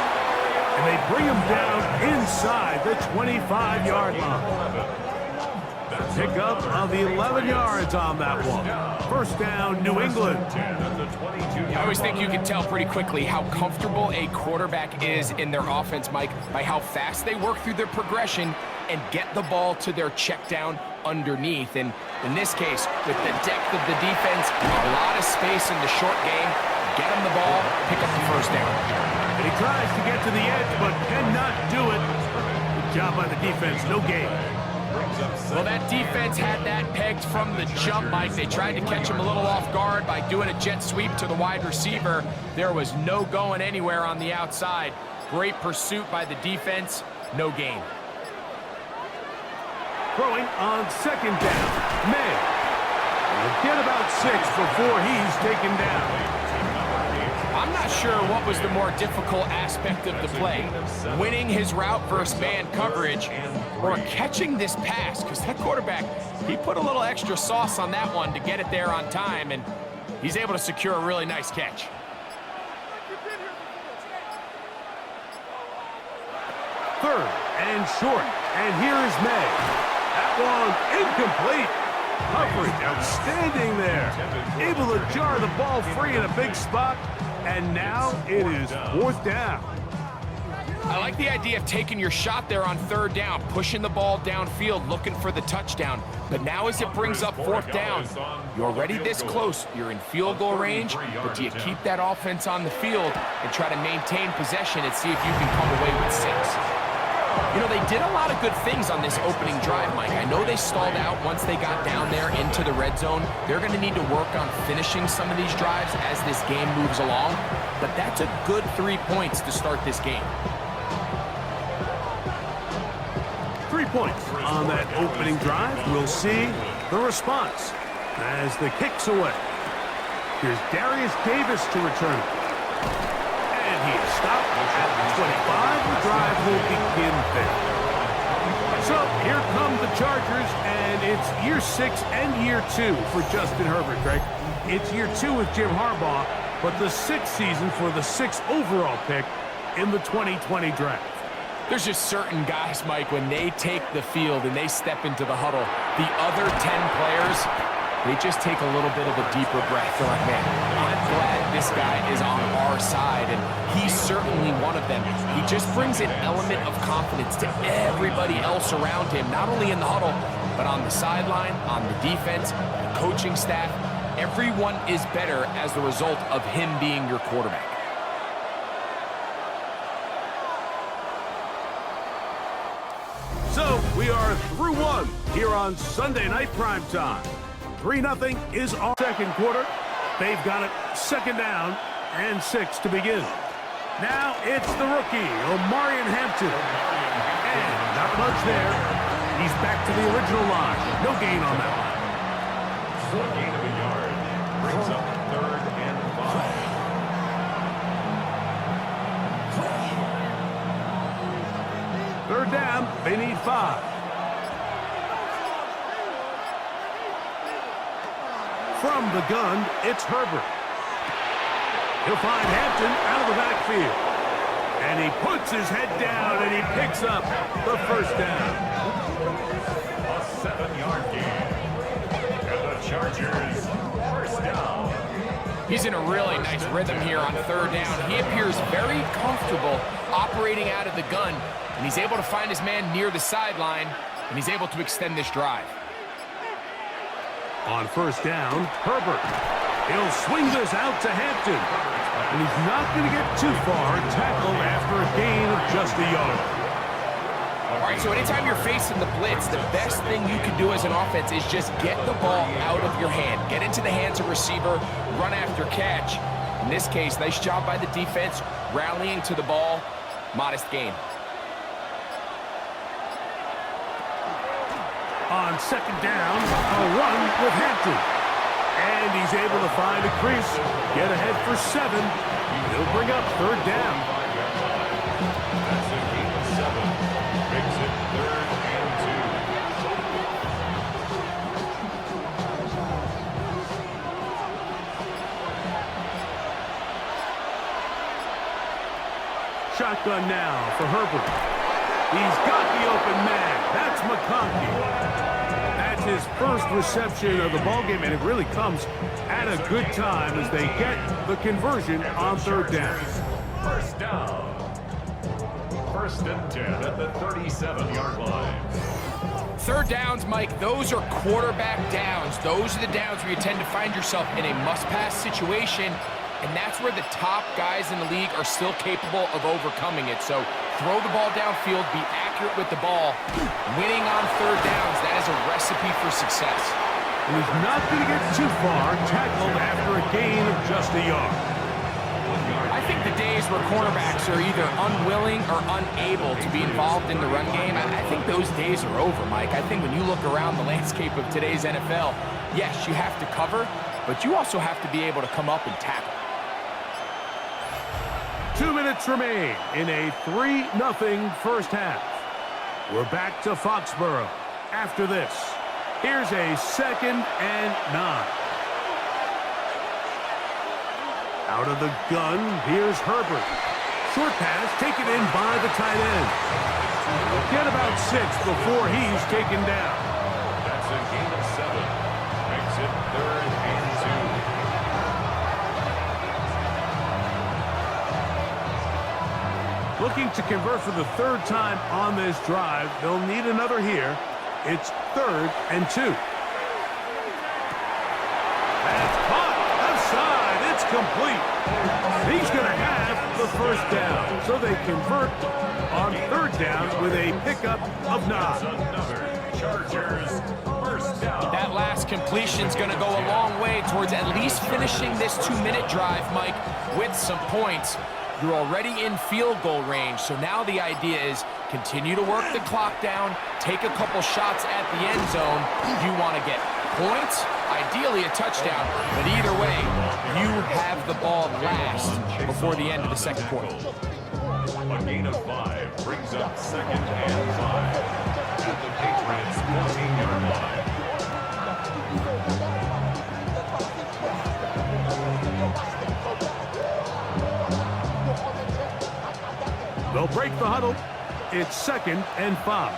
And they bring him down inside the 25-yard line. Pickup of 11 yards on that one. First down, New England. I always think you can tell pretty quickly how comfortable a quarterback is in their offense, Mike, by how fast they work through their progression and get the ball to their check down underneath. And in this case, with the depth of the defense, a lot of space in the short game, get him the ball, pick up the first down. And he tries to get to the edge, but cannot do it. Good job by the defense, no gain. Well, that defense had that pegged from the jump, Mike. They tried to catch him a little off guard by doing a jet sweep to the wide receiver. There was no going anywhere on the outside. Great pursuit by the defense, no gain. Throwing on 2nd down, May. He'll get about 6 before he's taken down. I'm not sure what was the more difficult aspect of the play, winning his route versus man coverage or catching this pass, because that quarterback, he put a little extra sauce on that one to get it there on time, and he's able to secure a really nice catch. Third and short, and here is May. That one incomplete. Coverage outstanding there. Able to jar the ball free in a big spot. And now it is 4th down. I like the idea of taking your shot there on 3rd down, pushing the ball downfield, looking for the touchdown. But now as it brings up 4th down, you're already this close. You're in field goal range, but do you keep that offense on the field and try to maintain possession and see if you can come away with 6? You know, they did a lot of good things on this opening drive, Mike. I know they stalled out once they got down there into the red zone. They're going to need to work on finishing some of these drives as this game moves along. But that's a good 3 points to start this game. 3 points on that opening drive. We'll see the response as the kick's away. Here's Darius Davis to return it. And he is stopped at the 25. The drive will begin there. So here come the Chargers, and it's year 6 and year 2 for Justin Herbert, Greg. It's year 2 with Jim Harbaugh, but the 6th season for the 6th overall pick in the 2020 draft. There's just certain guys, Mike, when they take the field and they step into the huddle, the other 10 players, they just take a little bit of a deeper breath. They're like, man, I'm glad this guy is on our side, and he's certainly one of them. He just brings an element of confidence to everybody else around him, not only in the huddle, but on the sideline, on the defense, the coaching staff. Everyone is better as the result of him being your quarterback. So we are through one here on Sunday Night Primetime. 3-0 is our second quarter. They've got it second down and 6 to begin. Now it's the rookie, Omarion Hampton. And not much there. He's back to the original line. No gain on that one. A gain of a yard brings up 3rd and 5. Third down, they need 5. From the gun, it's Herbert. He'll find Hampton out of the backfield. And he puts his head down and he picks up the first down. A 7-yard gain. And the Chargers, first down. He's in a really nice rhythm here on 3rd down. He appears very comfortable operating out of the gun, and he's able to find his man near the sideline, and he's able to extend this drive. On first down, Herbert. He'll swing this out to Hampton. And he's not going to get too far, tackled after a gain of just a yard. All right, so anytime you're facing the blitz, the best thing you can do as an offense is just get the ball out of your hand. Get into the hands of receiver, run after catch. In this case, nice job by the defense, rallying to the ball, modest gain. On second down, a run with Hampton. And he's able to find a crease, get ahead for 7. He'll bring up 3rd down. That's a gain of 7. Makes it 3rd and 2. Shotgun now for Herbert. He's got the open man. That's McConkey. That's his first reception of the ballgame, and it really comes at a good time as they get the conversion on 3rd down. First down. 1st and 10 at the 37-yard line. 3rd downs, Mike, those are quarterback downs. Those are the downs where you tend to find yourself in a must-pass situation, and that's where the top guys in the league are still capable of overcoming it. So throw the ball downfield, be accurate with the ball. Winning on 3rd downs, that is a recipe for success. And he's not going to get too far, tackled after a gain of just a yard. I think the days where cornerbacks are either unwilling or unable to be involved in the run game, I think those days are over, Mike. I think when you look around the landscape of today's NFL, yes, you have to cover, but you also have to be able to come up and tackle. 2 minutes remain in a 3-0 first half. We're back to Foxborough after this. Here's a 2nd and 9. Out of the gun, here's Herbert. Short pass taken in by the tight end. Get about 6 before he's taken down. That's a gain of 7. Makes it 3rd and 2. Looking to convert for the 3rd time on this drive. They'll need another here. It's 3rd and 2. That's caught. Outside. It's complete. He's going to have the first down. So they convert on 3rd down with a pickup of 9. Another Chargers first down. That last completion's going to go a long way towards at least finishing this 2-minute drive, Mike, with some points. You're already in field goal range, so now the idea is continue to work the clock down, take a couple shots at the end zone. You want to get points, ideally a touchdown, but either way, you have the ball last before the end of the second quarter. A gain of 5 brings up 2nd and 5 at the Patriots 14-yard line. They'll break the huddle. It's 2nd and 5.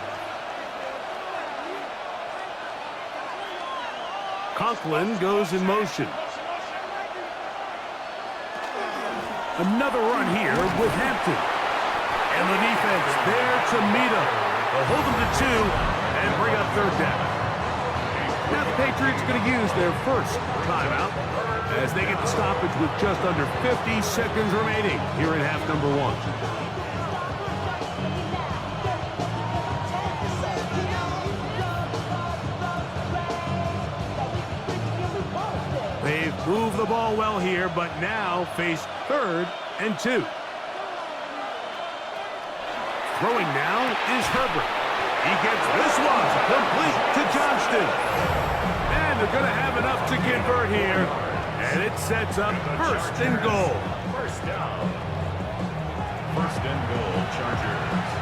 Conklin goes in motion. Another run here with Hampton. And the defense there to meet him. They'll hold them to 2 and bring up third down. Now the Patriots going to use their first timeout as they get the stoppage with just under 50 seconds remaining here in half number 1. They've moved the ball well here, but now face 3rd and 2. Throwing now is Herbert. He gets this one complete to Johnston. And they're going to have enough to convert here. And it sets up 1st and goal. First down. 1st and goal, Chargers.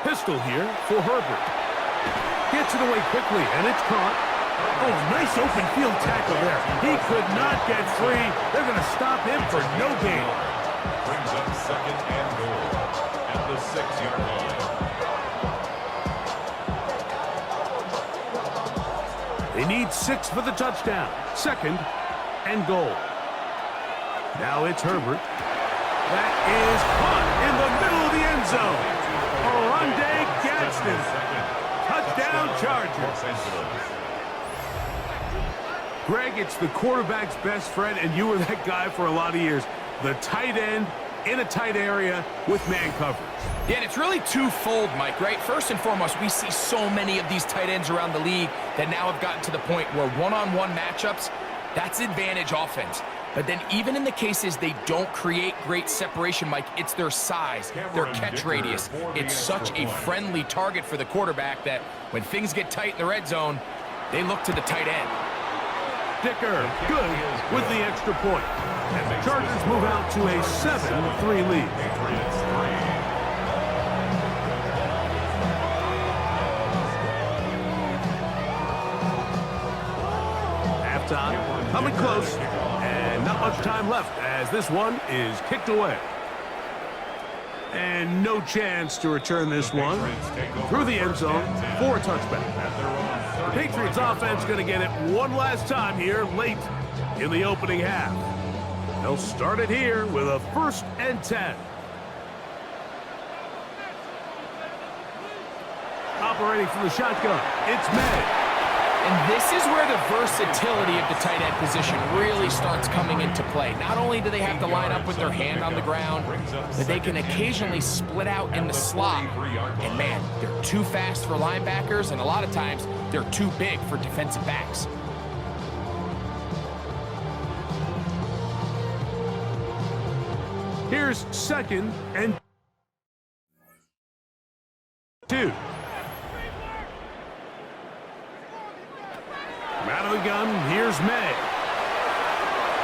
Pistol here for Herbert. Gets it away quickly, and it's caught. Oh, nice open field tackle there. He could not get free. They're going to stop him for no gain. Brings up 2nd and goal at the 6-yard line. They need 6 for the touchdown. 2nd and goal. Now it's Herbert. That is caught in the middle of the end zone. Oronde Gadsden. Touchdown Chargers. Greg, it's the quarterback's best friend, and you were that guy for a lot of years. The tight end in a tight area with man coverage. Yeah, and it's really twofold, Mike, right? First and foremost, we see so many of these tight ends around the league that now have gotten to the point where one-on-one matchups, that's advantage offense. But then even in the cases they don't create great separation, Mike, it's their size, their catch radius. It's such a friendly target for the quarterback that when things get tight in the red zone, they look to the tight end. Dicker, good with the extra point. And the Chargers move out to a 7-3 lead. Patriots 3. Halftime, coming close, and not much time left as this one is kicked away. And no chance to return this one through the end zone for a touchback. The Patriots offense going to get it one last time here late in the opening half. They'll start it here with a 1st and 10. Operating from the shotgun, it's May. And this is where the versatility of the tight end position really starts coming into play. Not only do they have to line up with their hand on the ground, but they can occasionally split out in the slot. And man, they're too fast for linebackers, and a lot of times they're too big for defensive backs. Here's 2nd and 2. Out of the gun, here's May.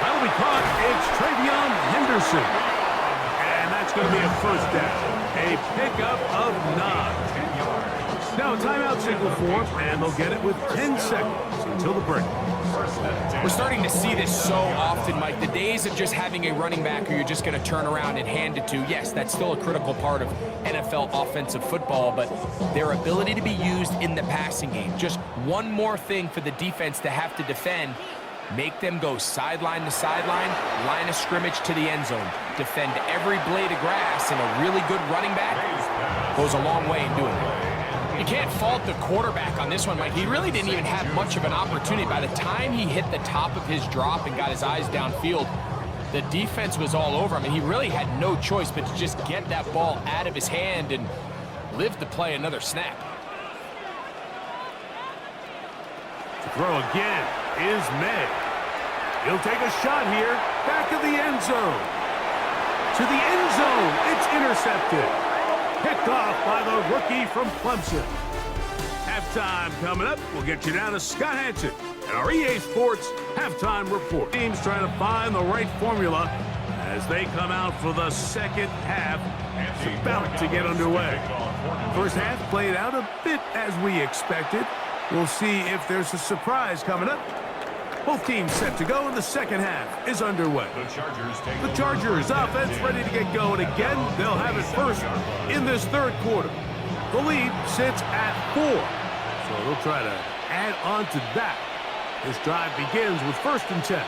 That'll be caught. It's Travion Henderson. And that's going to be a 1st down. A pickup of 9. Now a timeout signal for them, and they'll get it with 10 seconds until the break. We're starting to see this so often, Mike. The days of just having a running back who you're just going to turn around and hand it to, yes, that's still a critical part of NFL offensive football, but their ability to be used in the passing game, just one more thing for the defense to have to defend, make them go sideline to sideline, line of scrimmage to the end zone, defend every blade of grass, and a really good running back goes a long way in doing it. You can't fault the quarterback on this one, Mike. He really didn't even have much of an opportunity. By the time he hit the top of his drop and got his eyes downfield, the defense was all over him, and he really had no choice but to just get that ball out of his hand and live to play another snap. To throw again is May. He'll take a shot here, back of the end zone. To the end zone, it's intercepted. Picked off by the rookie from Clemson. Halftime coming up. We'll get you down to Scott Hansen and our EA Sports Halftime Report. Teams trying to find the right formula as they come out for the second half. It's about to get underway. First half played out a bit as we expected. We'll see if there's a surprise coming up. Both teams set to go, and the second half is underway. The Chargers offense ready to get going again. They'll have it first in this third quarter. The lead sits at 4, so they'll try to add on to that. This drive begins with 1st and 10.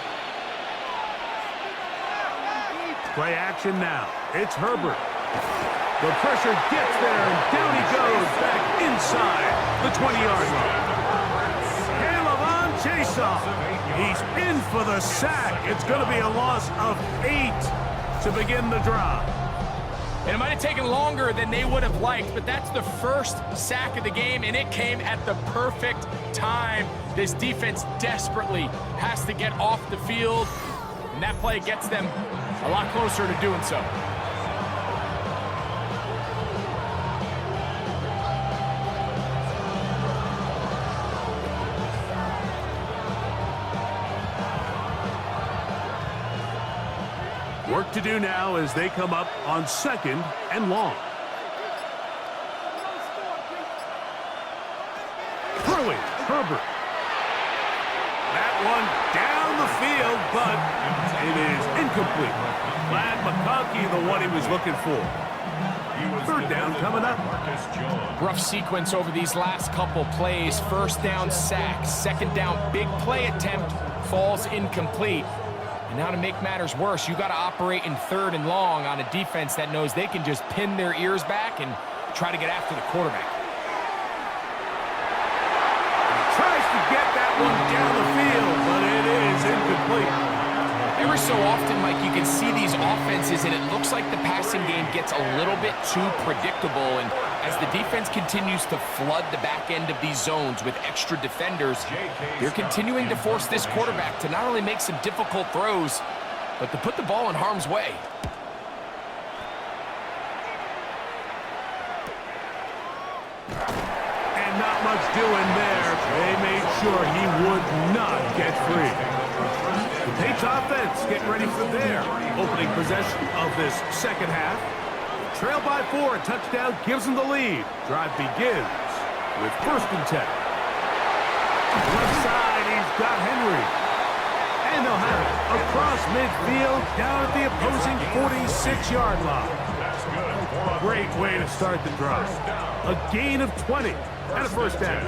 Play action now. It's Herbert. The pressure gets there, and down he goes back inside the 20-yard line. Chase-off. He's in for the sack. It's going to be a loss of 8 to begin the drive. And it might have taken longer than they would have liked, but that's the first sack of the game, and it came at the perfect time. This defense desperately has to get off the field, and that play gets them a lot closer to doing so. Work to do now as they come up on 2nd and long. Throwing, Herbert. That one down the field, but it is incomplete. Glad McConkey, the one he was looking for. 3rd down coming up. Rough sequence over these last couple plays. 1st down sack, 2nd down big play attempt falls incomplete. And now to make matters worse, you got to operate in 3rd and long on a defense that knows they can just pin their ears back and try to get after the quarterback. He tries to get that one down the field, but it is incomplete. Every so often, Mike, you can see these offenses, and it looks like the passing game gets a little bit too predictable. And as the defense continues to flood the back end of these zones with extra defenders, they're continuing to force this quarterback to not only make some difficult throws, but to put the ball in harm's way. And not much doing there. They made sure he would not get free. The Patriots offense getting ready for their opening possession of this second half. Trail by 4, a touchdown gives them the lead. Drive begins with 1st and 10. Left side, he's got Henry. And they'll have it across midfield down at the opposing 46-yard line. Great way to start the drive. A gain of 20 and a 1st down.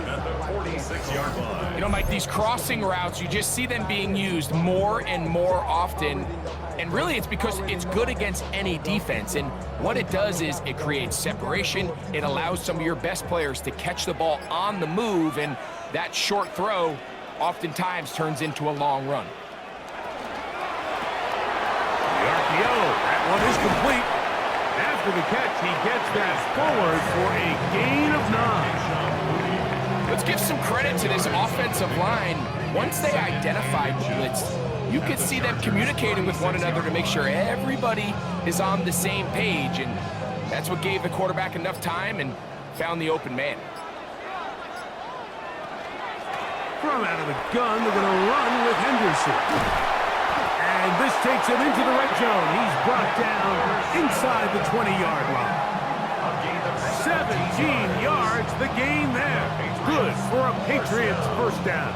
You know, Mike, these crossing routes, you just see them being used more and more often. And really, it's because it's good against any defense. And what it does is it creates separation. It allows some of your best players to catch the ball on the move. And that short throw oftentimes turns into a long run. The RPO, that one is complete. After the catch, he gets that forward for a gain of 9. Let's give some credit to this offensive line. Once they identified blitz, you could see them communicating with one another to make sure everybody is on the same page, and that's what gave the quarterback enough time and found the open man. From out of the gun, they're going to run with Henderson. And this takes him into the red zone. He's brought down inside the 20-yard line. 17 yards, the gain there. Good for a Patriots 1st down.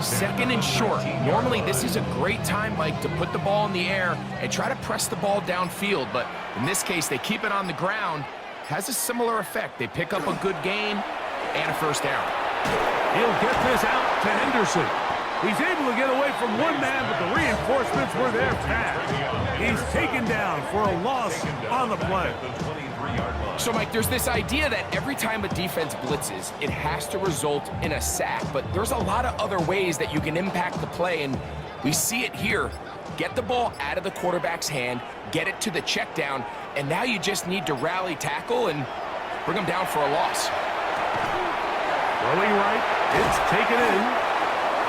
2nd and short. Normally, this is a great time, Mike, to put the ball in the air and try to press the ball downfield. But in this case, they keep it on the ground. Has a similar effect. They pick up a good gain and a 1st down. He'll get this out to Henderson. He's able to get away from one man, but the reinforcements were there fast. He's taken down for a loss on the play. So, Mike, there's this idea that every time a defense blitzes, it has to result in a sack. But there's a lot of other ways that you can impact the play, and we see it here. Get the ball out of the quarterback's hand, get it to the check down, and now you just need to rally tackle and bring them down for a loss. Throwing right, it's taken in.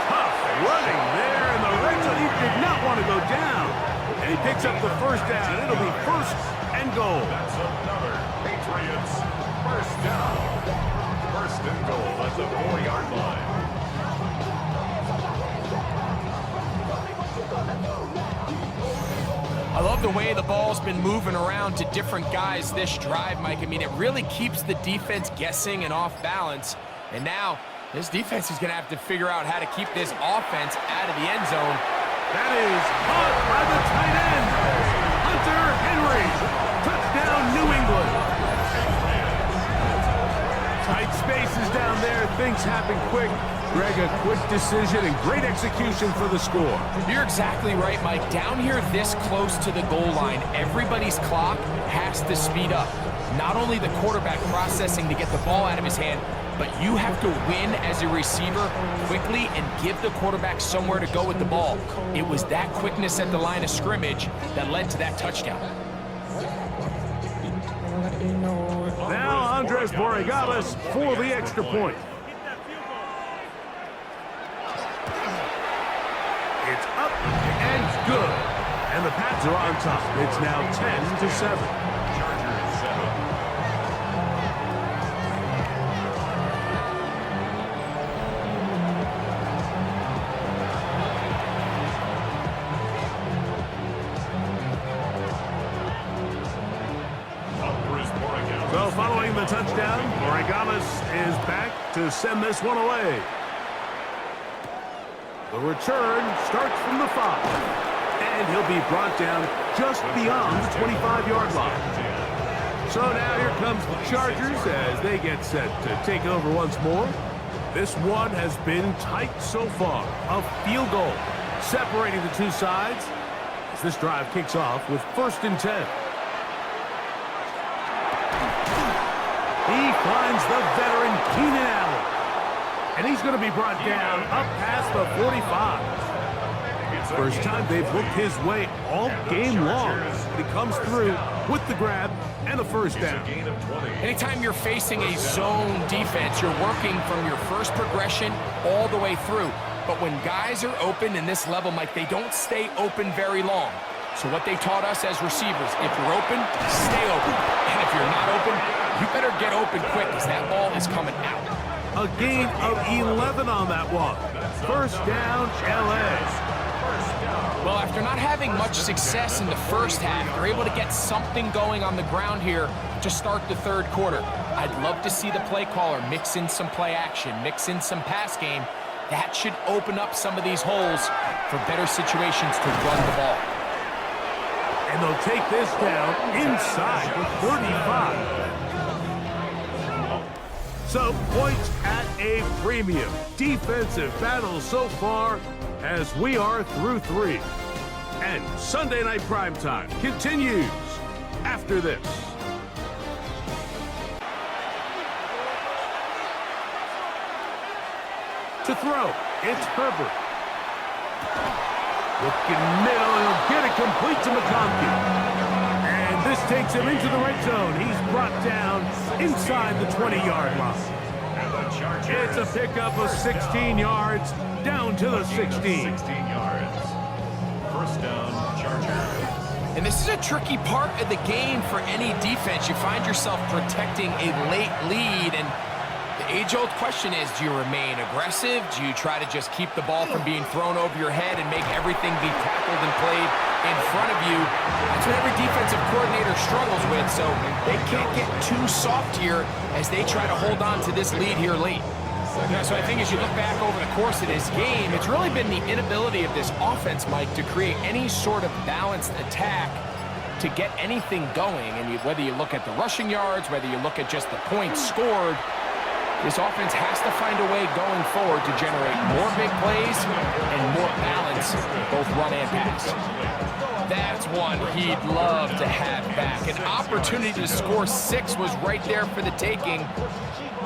Tough running there in the red zone. He did not want to go down. And he picks up the 1st down. It'll be 1st and goal. That's another Patriots 1st down. 1st and goal at the 4-yard line. I love the way the ball's been moving around to different guys this drive, Mike. I mean, it really keeps the defense guessing and off balance. And now, this defense is going to have to figure out how to keep this offense out of the end zone. That is caught by the tight end, Hunter Henry. Touchdown, New England. Tight spaces down there. Things happen quick. Greg, a quick decision and great execution for the score. You're exactly right, Mike. Down here this close to the goal line, everybody's clock has to speed up. Not only the quarterback processing to get the ball out of his hand, but you have to win as a receiver quickly and give the quarterback somewhere to go with the ball. It was that quickness at the line of scrimmage that led to that touchdown. Now Andres Borregales for the extra point. It's up and good. And the Pats are on top. It's now 10-7. So following the touchdown, Borregales is back to send this one away. The return starts from the 5, and he'll be brought down just beyond the 25-yard line. So now here comes the Chargers as they get set to take over once more. This one has been tight so far. A field goal separating the two sides as this drive kicks off with 1st and 10. He finds the veteran Keenan Allen. And he's going to be brought down up past the 45. First time they've looked his way all game long. He comes through with the grab and a first down. Anytime you're facing a zone defense, you're working from your first progression all the way through. But when guys are open in this level, Mike, they don't stay open very long. So what they taught us as receivers, if you're open, stay open. And if you're not open, you better get open quick because that ball is coming out. A gain of 11 on that one. First down, LA. Well, after not having much success in the first half, they're able to get something going on the ground here to start the third quarter. I'd love to see the play caller mix in some play action, mix in some pass game. That should open up some of these holes for better situations to run the ball. And they'll take this down inside the 35. So points at a premium. Defensive battle so far as we are through 3. And Sunday Night Primetime continues after this. To throw, it's Herbert. Looking middle, he'll get it complete to McConkey. And this takes him into the red zone. He's brought down inside the 20-yard line. It's a pickup of 16 yards down to the 16. 16 yards. First down, Chargers. And this is a tricky part of the game for any defense. You find yourself protecting a late lead, and the age-old question is, do you remain aggressive? Do you try to just keep the ball from being thrown over your head and make everything be tackled and played in front of you? That's what every defensive coordinator struggles with, so they can't get too soft here as they try to hold on to this lead here late. So I think as you look back over the course of this game, it's really been the inability of this offense, Mike, to create any sort of balanced attack to get anything going. And whether you look at the rushing yards, whether you look at just the points scored, this offense has to find a way going forward to generate more big plays and more balance, both run and pass. That's one he'd love to have back. An opportunity to score 6 was right there for the taking.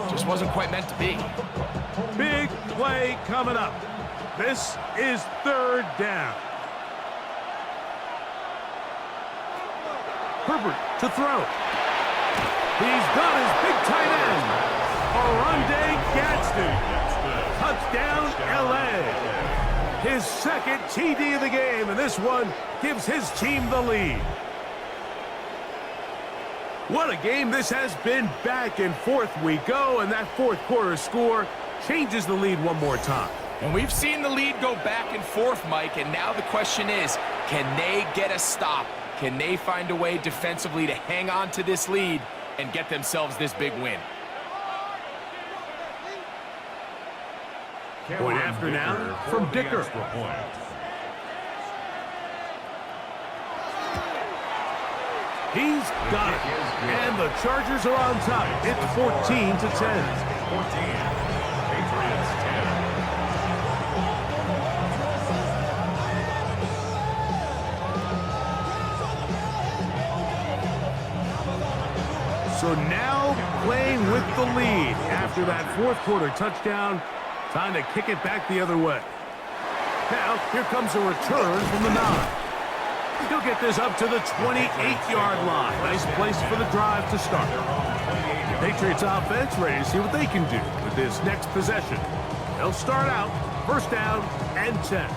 Just wasn't quite meant to be. Big play coming up. This is 3rd down. Herbert to throw. He's got his big tight end. Oronde Gadsden. Touchdown, LA. His 2nd TD of the game, and this one gives his team the lead. What a game this has been. Back and forth we go, and that 4th quarter score changes the lead one more time. And we've seen the lead go back and forth, Mike, and now the question is, can they get a stop? Can they find a way defensively to hang on to this lead and get themselves this big win? Point after now from Dicker. He's got it. And the Chargers are on top. It's 14-10. 14. Patriots 10. So now playing with the lead after that fourth quarter touchdown. Time to kick it back the other way. Now, here comes a return from the 9. He'll get this up to the 28-yard line. Nice place for the drive to start. Patriots offense ready to see what they can do with this next possession. They'll start out first down and 10.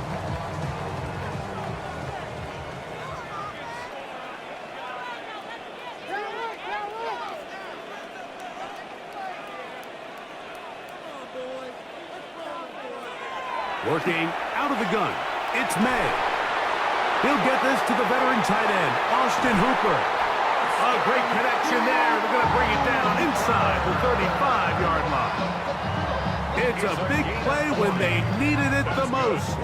Working out of the gun, it's May. He'll get this to the veteran tight end, Austin Hooper. A great connection there. They're going to bring it down inside the 35-yard line. It's a big play when they needed it the most.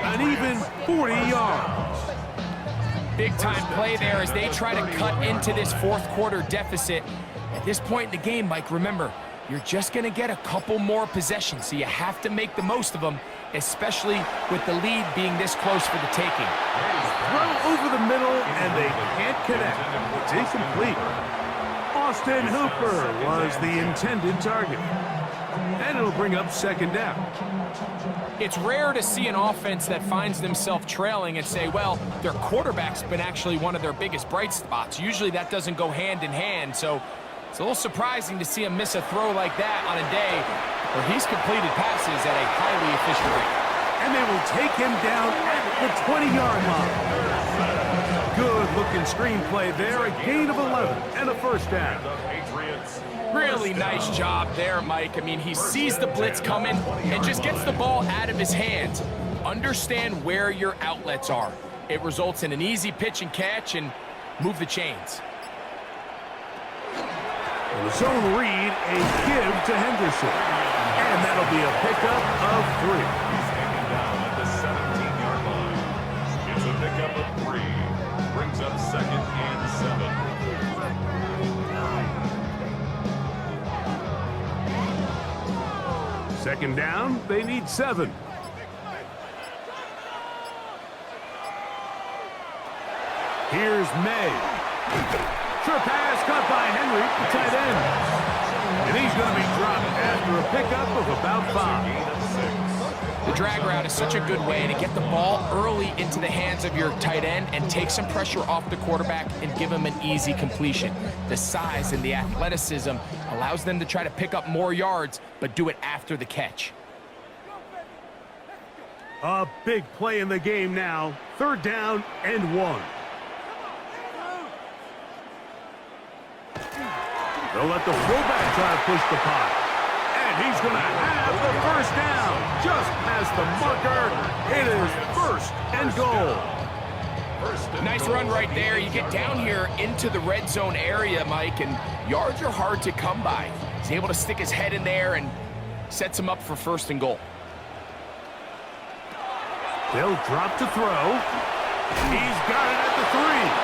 An even 40 yards. Big-time play there as they try to cut into this fourth quarter deficit. At this point in the game, Mike, remember, you're just going to get a couple more possessions, so you have to make the most of them, especially with the lead being this close for the taking. Throw over the middle, and they can't connect. It's incomplete. Austin Hooper was the intended target. And it'll bring up second down. It's rare to see an offense that finds themselves trailing and say, well, their quarterback's been actually one of their biggest bright spots. Usually that doesn't go hand in hand, so it's a little surprising to see him miss a throw like that on a day where he's completed passes at a highly efficient rate. And they will take him down at the 20-yard line. Good-looking screenplay there, a gain of 11 and a first down. Really nice job there, Mike. I mean, he sees the blitz coming and just gets the ball out of his hands. Understand where your outlets are. It results in an easy pitch and catch and move the chains. The zone read, a give to Henderson. And that'll be a pickup of 3. Standing down at the 17-yard line. It's a pickup of 3. Brings up second and 7. Second down, they need 7. Here's May. Sure pass caught by Henry, the tight end. And he's going to be dropped after a pickup of about 5. The drag route is such a good way to get the ball early into the hands of your tight end and take some pressure off the quarterback and give him an easy completion. The size and the athleticism allows them to try to pick up more yards, but do it after the catch. A big play in the game now. Third down and 1. They'll let the fullback try to push the pot. And he's going to have the first down. Just past the marker. It is first and goal. Nice run right there. You get down here into the red zone area, Mike, and yards are hard to come by. He's able to stick his head in there and sets him up for first and goal. They'll drop to throw. He's got it at the 3.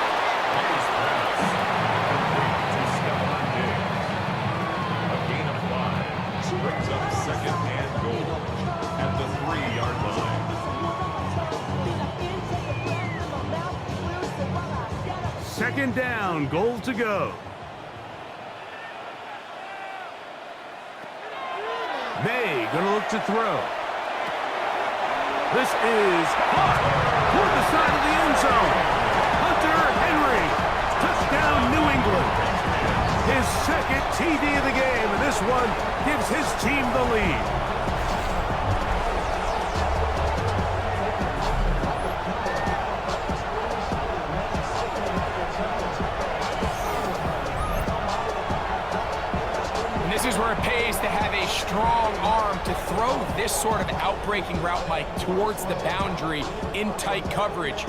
Brings up second and goal at the 3-yard line. Second down, goal to go. May gonna look to throw. This is caught toward the side of the end zone. Hunter Henry, touchdown New England. His second TD of the game, and this one gives his team the lead. And this is where it pays to have a strong arm to throw this sort of outbreaking route, Mike, towards the boundary in tight coverage.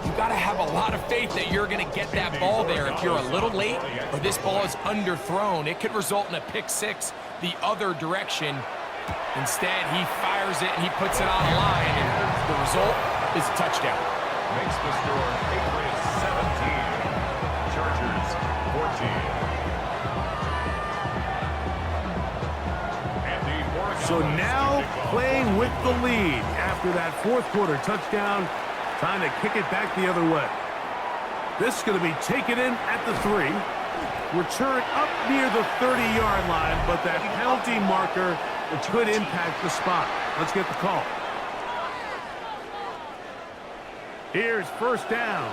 You got to have a lot of faith that you're going to get that ball there. If you're a little late or this ball is underthrown, it could result in a pick six the other direction. Instead, he fires it and he puts it on the line, and the result is a touchdown. Makes the score Patriots 17, Chargers 14. So now playing with the lead after that fourth quarter touchdown, trying to kick it back the other way. This is going to be taken in at the 3. Return up near the 30-yard line, but that penalty marker could impact the spot. Let's get the call. Here's first down.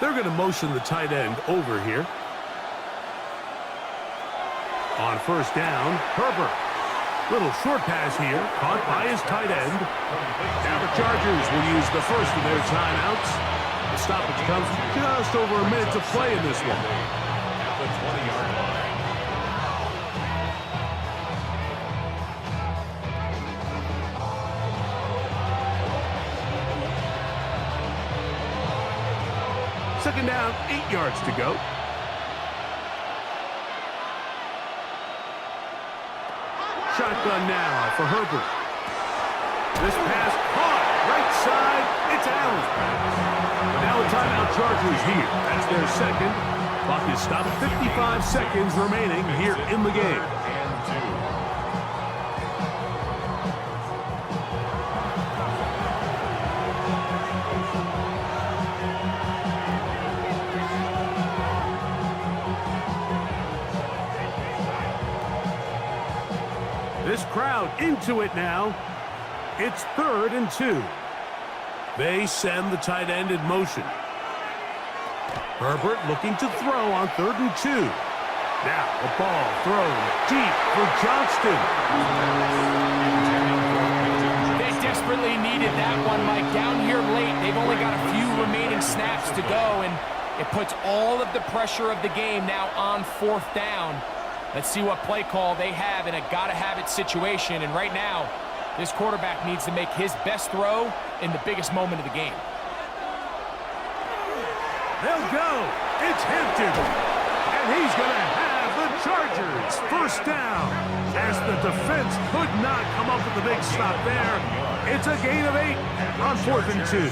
They're going to motion the tight end over here. On first down, Herbert. Little short pass here, caught by his tight end. Now the Chargers will use the first of their timeouts. The stoppage comes just over a minute to play in this one. At the 20-yard line. Second down, 8 yards to go. Shotgun now for Herbert. This pass caught right side. It's Allen. Now a timeout Chargers here. That's their second. Clock is stopped. 55 seconds remaining here in the game. This crowd into it now. It's 3rd and 2. They send the tight end in motion. Herbert looking to throw on 3rd and 2. Now the ball thrown deep for Johnston. They desperately needed that one, Mike. Down here late, they've only got a few remaining snaps to go, and it puts all of the pressure of the game now on 4th down. Let's see what play call they have in a gotta-have-it situation. And right now, this quarterback needs to make his best throw in the biggest moment of the game. They'll go. It's Hampton. And he's going to have the Chargers first down. As the defense could not come up with the big stop there. It's a gain of 8 on 4th and 2.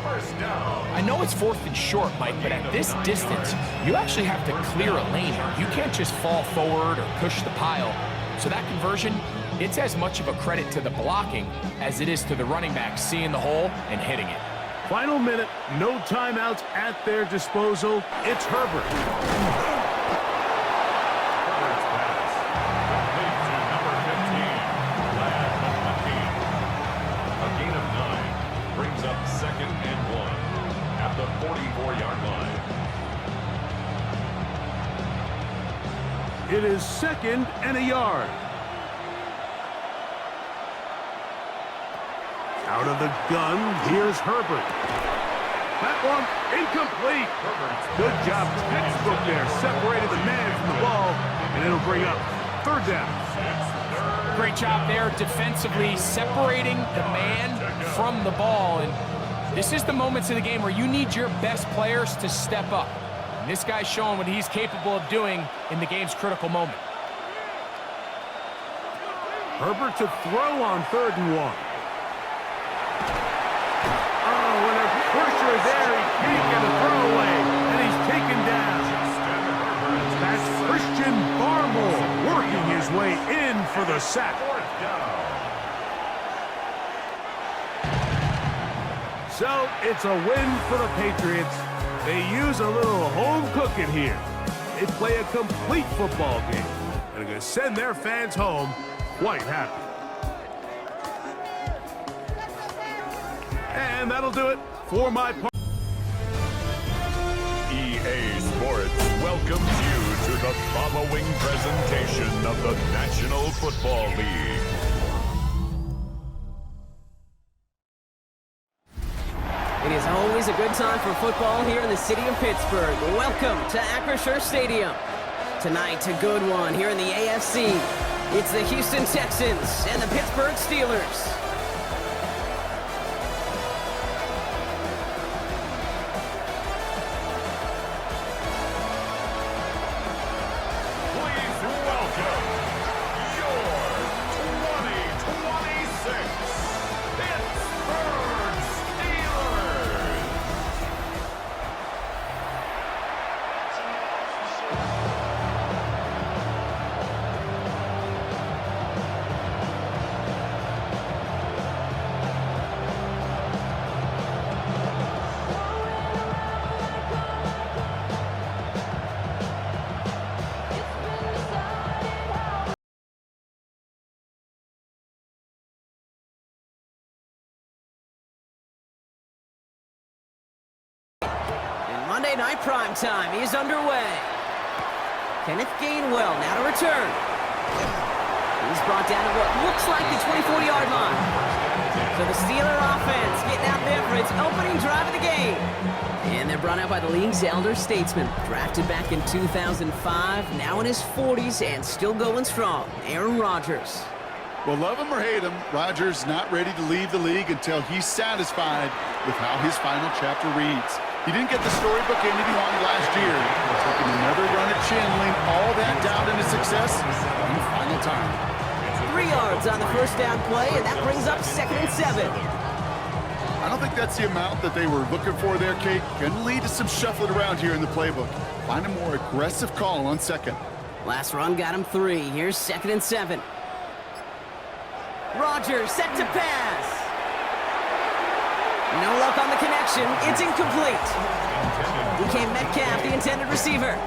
I know it's 4th and short, Mike, but at this distance, you actually have to clear a lane. You can't just fall forward or push the pile. So that conversion, it's as much of a credit to the blocking as it is to the running back seeing the hole and hitting it. Final minute, no timeouts at their disposal. It's Herbert. Herbert's pass. Complete to number 15, Last NFC. A gain of 9 brings up 2nd and 1 at the 44-yard line. It is 2nd and a yard. Out of the gun, here's Herbert. That one incomplete. Good job, textbook there. Separated the man from the ball, and it'll bring up 3rd down. Great job there defensively, separating the man from the ball. And this is the moments of the game where you need your best players to step up. And this guy's showing what he's capable of doing in the game's critical moment. Herbert to throw on 3rd and 1. Oh, with a pressure there, he can't get a throwaway, and he's taken down. That's Christian Barmore working his way in for the sack. So it's a win for the Patriots. They use a little home cooking here. They play a complete football game, and they're going to send their fans home quite happy. And that'll do it for my part. EA Sports welcomes you to the following presentation of the National Football League. It is always a good time for football here in the city of Pittsburgh. Welcome to Acrisure Stadium. Tonight, a good one here in the AFC. It's the Houston Texans and the Pittsburgh Steelers. Sunday Night Primetime is underway. Kenneth Gainwell now to return. He's brought down to what looks like the 24-yard line. So the Steeler offense getting out there for its opening drive of the game. And they're brought out by the league's elder statesman. Drafted back in 2005, now in his 40s and still going strong. Aaron Rodgers. Well, love him or hate him, Rodgers not ready to leave the league until he's satisfied with how his final chapter reads. He didn't get the storybook ending he wanted last year. He's taking another run at channeling all that doubt into success one final time. 3 yards on the first down play, and that brings up 2nd and 7. I don't think that's the amount that they were looking for there, Kate. Can lead to some shuffling around here in the playbook. Find a more aggressive call on 2nd. Last run got him 3. Here's 2nd and 7. Rodgers set to pass. No luck on the connection. It's incomplete. DK Metcalf, the intended receiver.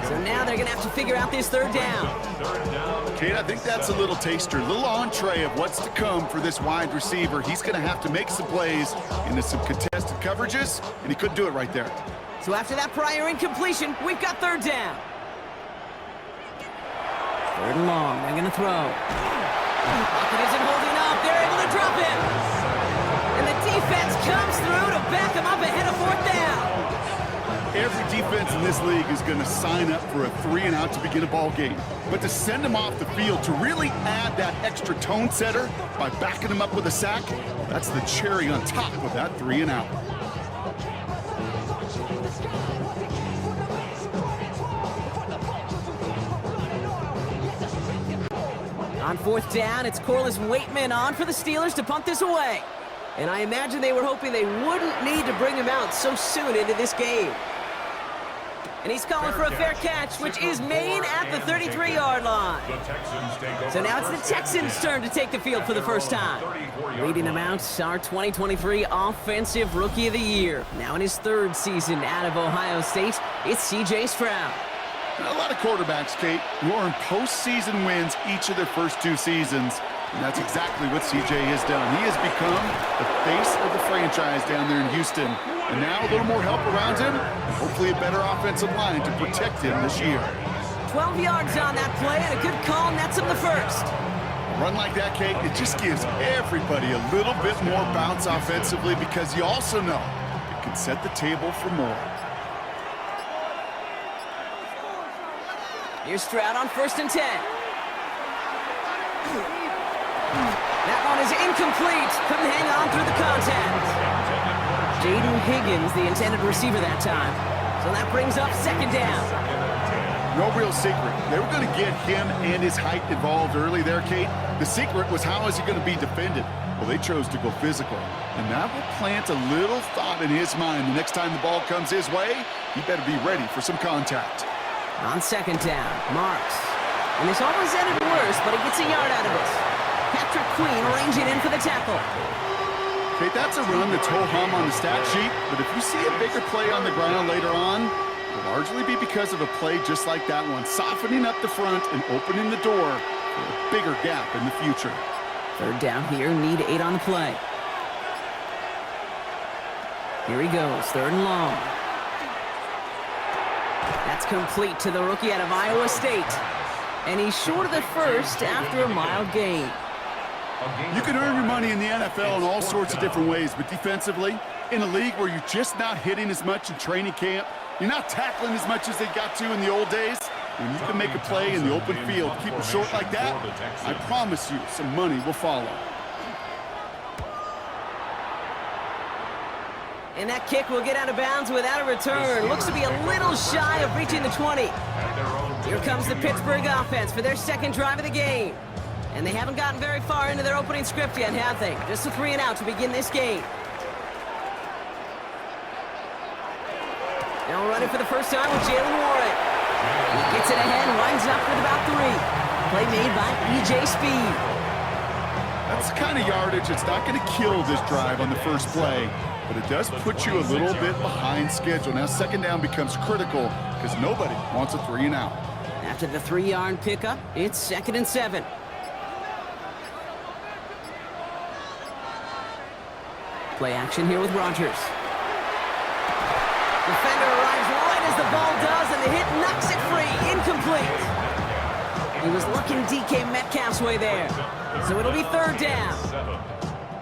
So now they're going to have to figure out this 3rd down. Kate, I think that's a little taster, a little entree of what's to come for this wide receiver. He's going to have to make some plays into some contested coverages, and he couldn't do it right there. So after that prior incompletion, we've got 3rd down. 3rd and long. They're going to throw. Pocket isn't holding up. They're able to drop him. And the defense comes through to back him up ahead of 4th down. Every defense in this league is going to sign up for a 3-and-out to begin a ball game. But to send him off the field, to really add that extra tone setter by backing him up with a sack, that's the cherry on top of that 3-and-out. On 4th down, it's Corliss Waitman on for the Steelers to punt this away. And I imagine they were hoping they wouldn't need to bring him out so soon into this game. And he's calling for a fair catch, which is made at the 33-yard line. So now it's the Texans' turn to take the field for the first time. Leading them out, our 2023 Offensive Rookie of the Year. Now in his 3rd season out of Ohio State, it's C.J. Stroud. A lot of quarterbacks, Kate, who earn postseason wins each of their first 2 seasons. And that's exactly what CJ has done. He has become the face of the franchise down there in Houston. And now a little more help around him, and hopefully a better offensive line to protect him this year. 12 yards on that play, and a good call nets him the first. A run like that, Kate, it just gives everybody a little bit more bounce offensively because you also know it can set the table for more. Here's Stroud on 1st and 10. That one is incomplete. Couldn't hang on through the contact. Jaden Higgins, the intended receiver that time. So that brings up 2nd down. No real secret. They were going to get him and his height involved early there, Kate. The secret was how is he going to be defended? Well, they chose to go physical. And that will plant a little thought in his mind. The next time the ball comes his way, he better be ready for some contact. On 2nd down, Marks. And this almost ended worse, but he gets a yard out of it. Patrick Queen ranging in for the tackle. Okay, that's a run that's ho-hum on the stat sheet, but if you see a bigger play on the ground later on, it'll largely be because of a play just like that one, softening up the front and opening the door for a bigger gap in the future. 3rd down here, need 8 on the play. Here he goes, 3rd and long. That's complete to the rookie out of Iowa State. And he's short of the first after a mild gain. You can earn your money in the NFL in all sorts of different ways, but defensively, in a league where you're just not hitting as much in training camp, you're not tackling as much as they got to in the old days, when you can make a play in the open field, keep it short like that, I promise you some money will follow. And that kick will get out of bounds without a return. Looks to be a little shy of reaching the 20. Here comes the Pittsburgh offense for their 2nd drive of the game. And they haven't gotten very far into their opening script yet, have they? Just a 3-and-out to begin this game. Now running for the first time with Jalen Warren. He gets it ahead and winds up with about 3. Play made by E.J. Speed. That's the kind of yardage that's not going to kill this drive on the first play, but it does put you a little bit behind schedule. Now 2nd down becomes critical because nobody wants a 3-and-out. After the 3-yard pickup, it's 2nd and 7. Play action here with Rodgers. Defender arrives right as the ball does, and the hit knocks it free. Incomplete. He was looking DK Metcalf's way there. So it'll be third down.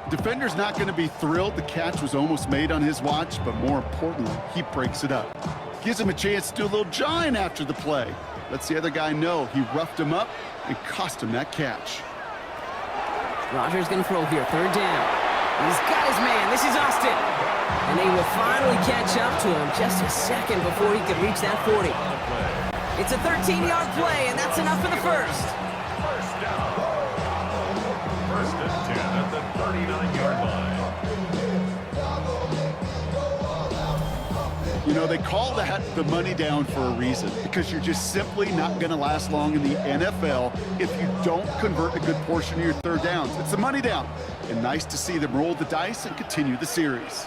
Defender's not going to be thrilled the catch was almost made on his watch, but more importantly, he breaks it up. Gives him a chance to do a little jawing after the play. Lets the other guy know he roughed him up and cost him that catch. Rodgers going to throw here, third down. He's got his man. This is Austin. And they will finally catch up to him just a second before he could reach that 40. It's a 13-yard play, and that's enough for the first. First down. First and 10 at the 39-yard line. You know, they call that the money down for a reason, because you're just simply not going to last long in the NFL if you don't convert a good portion of your third downs. It's the money down. And nice to see them roll the dice and continue the series.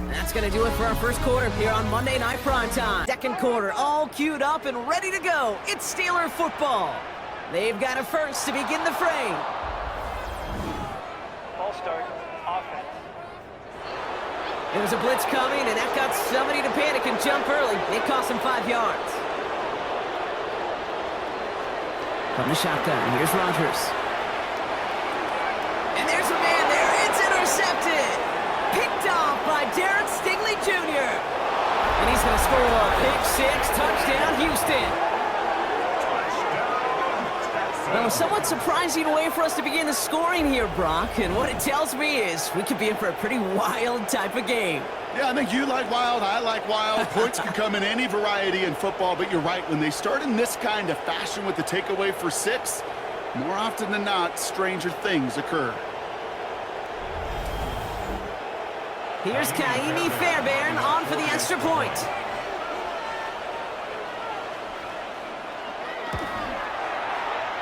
That's going to do it for our first quarter here on Monday Night Primetime. Second quarter, all queued up and ready to go. It's Steeler football. They've got a first to begin the frame. Ball start. Offense. There was a blitz coming, and that got somebody to panic and jump early. It cost him 5 yards. From the shotgun, here's Rodgers. And there's a man there. It's intercepted. Picked off by Darren Stingley Jr. And he's going to score a pick six. Touchdown, Houston. Well, a somewhat surprising way for us to begin the scoring here, Brock. And what it tells me is we could be in for a pretty wild type of game. Yeah, I think you like wild, I like wild. Points can come in any variety in football, but you're right. When they start in this kind of fashion with the takeaway for 6, more often than not, stranger things occur. Here's Kaimi Fairbairn on for the extra point.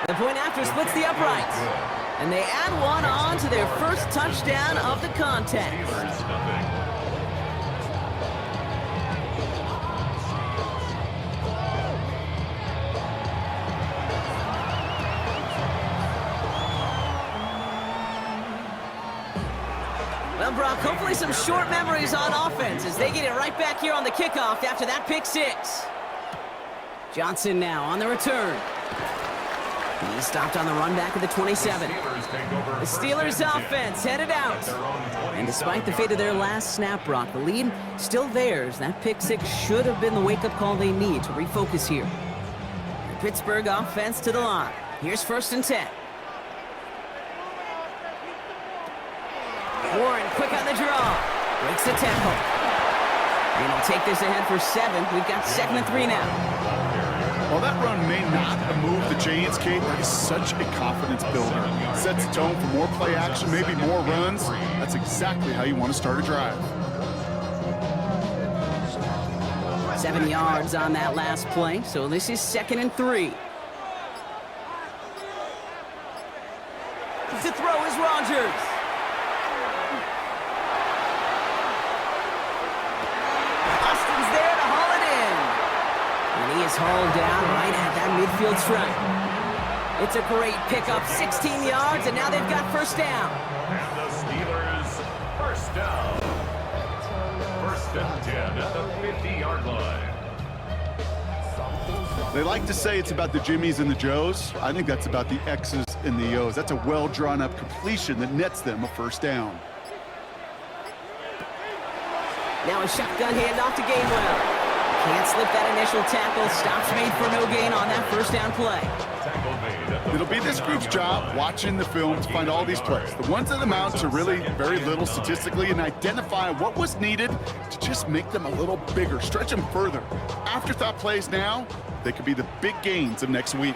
The point after splits the uprights. And they add one on to their first touchdown of the contest. Well, Brock, hopefully some short memories on offense as they get it right back here on the kickoff after that pick six. Johnson now on the return. He stopped on the run back at the 27. The Steelers offense headed out. And despite the fate of their last snap, Brock, the lead still theirs. That pick six should have been the wake-up call they need to refocus here. The Pittsburgh offense to the line. Here's first and 10. Warren quick on the draw. Breaks the tackle. And he'll take this ahead for 7. We've got 2nd and 3 now. While that run may not have moved the chains, Kate, that is such a confidence builder. Sets the tone for more play action, maybe more runs. That's exactly how you want to start a drive. 7 yards on that last play, so this is 2nd and 3. To throw is Rodgers. Austin's there to haul it in. And he is hauled down right at that midfield stripe. It's a great pickup, 16 yards, and now they've got first down. And the Steelers, first down. First and 10 at the 50-yard line. They like to say it's about the Jimmies and the Joes. I think that's about the X's and the O's. That's a well-drawn-up completion that nets them a first down. Now a shotgun handoff to Gainwell. Can't slip that initial tackle. Stops made for no gain on that first down play. It'll be this group's job watching the film to find all these plays, the ones that amount to really very little statistically, and identify what was needed to just make them a little bigger, stretch them further. Afterthought plays now, they could be the big gains of next week.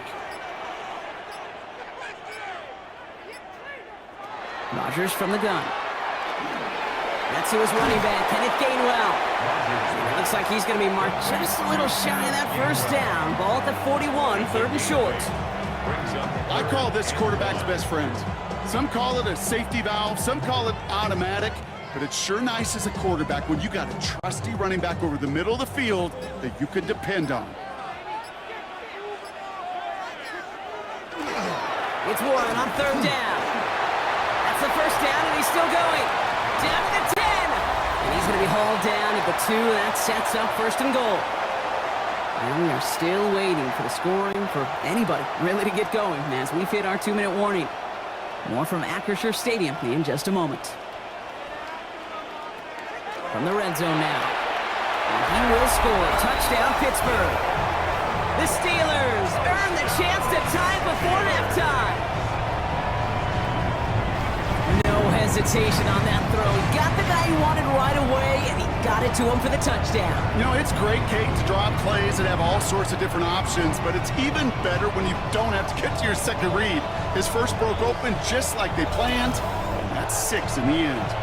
Rodgers from the gun. That's who is running back, Kenneth Gainwell. It looks like he's going to be marked just a little shy of that first down. Ball at the 41, 3rd and short. I call this quarterback's best friend. Some call it a safety valve, some call it automatic, but it's sure nice as a quarterback when you got a trusty running back over the middle of the field that you can depend on. It's Warren on 3rd down. That's Gets the first down, and he's still going. Down to the 10. And he's going to be hauled down at the 2. That sets up first and goal. And we are still waiting for the scoring for anybody really to get going as we've hit our 2-minute warning. More from Acrisure Stadium in just a moment. From the red zone now. And he will score. Touchdown, Pittsburgh. The Steelers earn the chance to tie it before halftime. No hesitation on that throw. He got the guy he wanted right away, and he got it to him for the touchdown. You know, it's great, Kate, to draw plays and have all sorts of different options, but it's even better when you don't have to get to your second read. His first broke open just like they planned, and that's 6 in the end.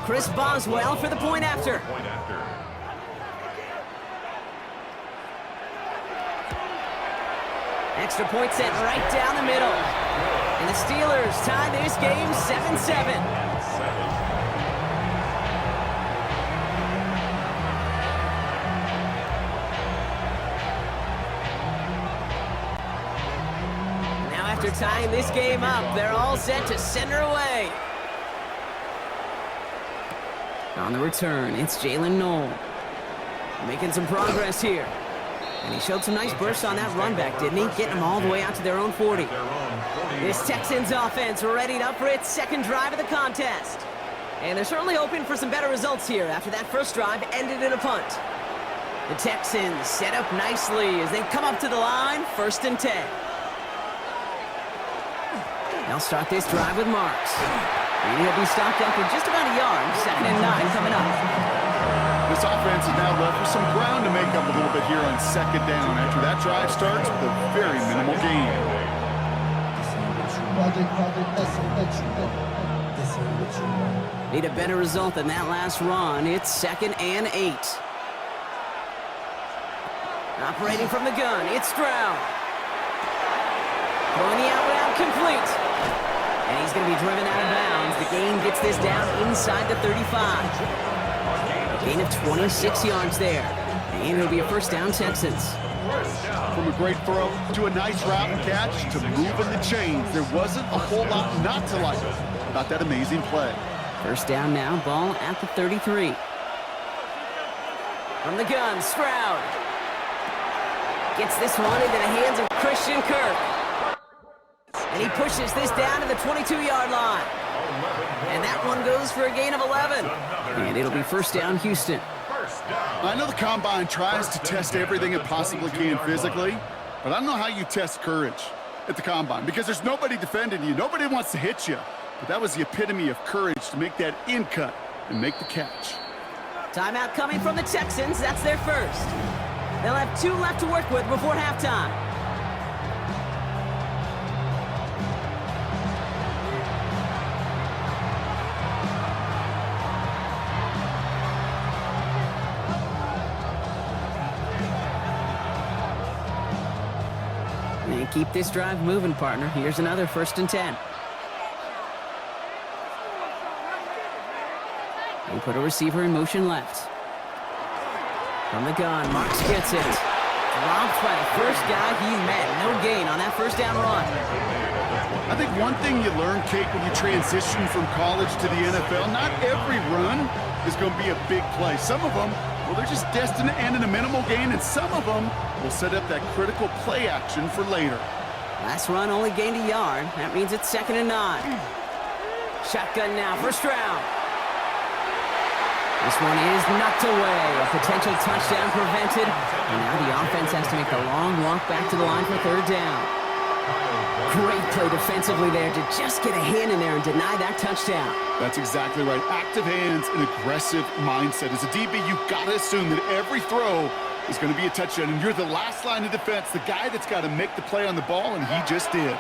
Chris Boswell for the point after. Extra point set right down the middle. And the Steelers tie this game 7-7. Now after tying this game up, they're all set to send her away. On the return, it's Jalen Knoll. Making some progress here. And he showed some nice bursts on that run back, didn't he? Getting them all the way out to their own 40. This Texans offense readied up for its second drive of the contest. And they're certainly hoping for some better results here after that first drive ended in a punt. The Texans set up nicely as they come up to the line, 1st and 10. They'll start this drive with Marks. And he'll be stopped after just about a yard. 2nd and 9 coming up. This offense is now left with some ground to make up a little bit here on 2nd down after that drive starts with a very minimal gain. Need a better result than that last run. It's 2nd and 8. Operating from the gun, it's Stroud. Throwing the out route complete. And he's going to be driven out of bounds. The gain gets this down inside the 35. A gain of 26 yards there. And it'll be a first down, Texans. From a great throw to a nice route and catch to moving the chains. There wasn't a whole lot not to like about that amazing play. First down now, ball at the 33. From the gun, Stroud. Gets this one into the hands of Christian Kirk. And he pushes this down to the 22-yard line. And that one goes for a gain of 11. And it'll be first down, Houston. I know the Combine tries to test everything it possibly can physically, but I don't know how you test courage at the Combine because there's nobody defending you. Nobody wants to hit you. But that was the epitome of courage to make that in cut and make the catch. Timeout coming from the Texans. That's their first. They'll have 2 left to work with before halftime. And keep this drive moving, partner. Here's another 1st and 10. We put a receiver in motion left. From the gun, Marks gets it. Dropped by the first guy he met. No gain on that first down run. I think one thing you learn, Kate, when you transition from college to the NFL, not every run is going to be a big play. Some of them, well, they're just destined to end in a minimal gain, and some of them will set up that critical play action for later. Last run only gained a yard. That means it's 2nd and 9. Shotgun now for Stroud. This one is knocked away. A potential touchdown prevented. And now the offense has to make the long walk back to the line for 3rd down. Great play defensively there to just get a hand in there and deny that touchdown. That's exactly right. Active hands and aggressive mindset. As a DB, you've got to assume that every throw is going to be a touchdown. And you're the last line of defense, the guy that's got to make the play on the ball, and he just did.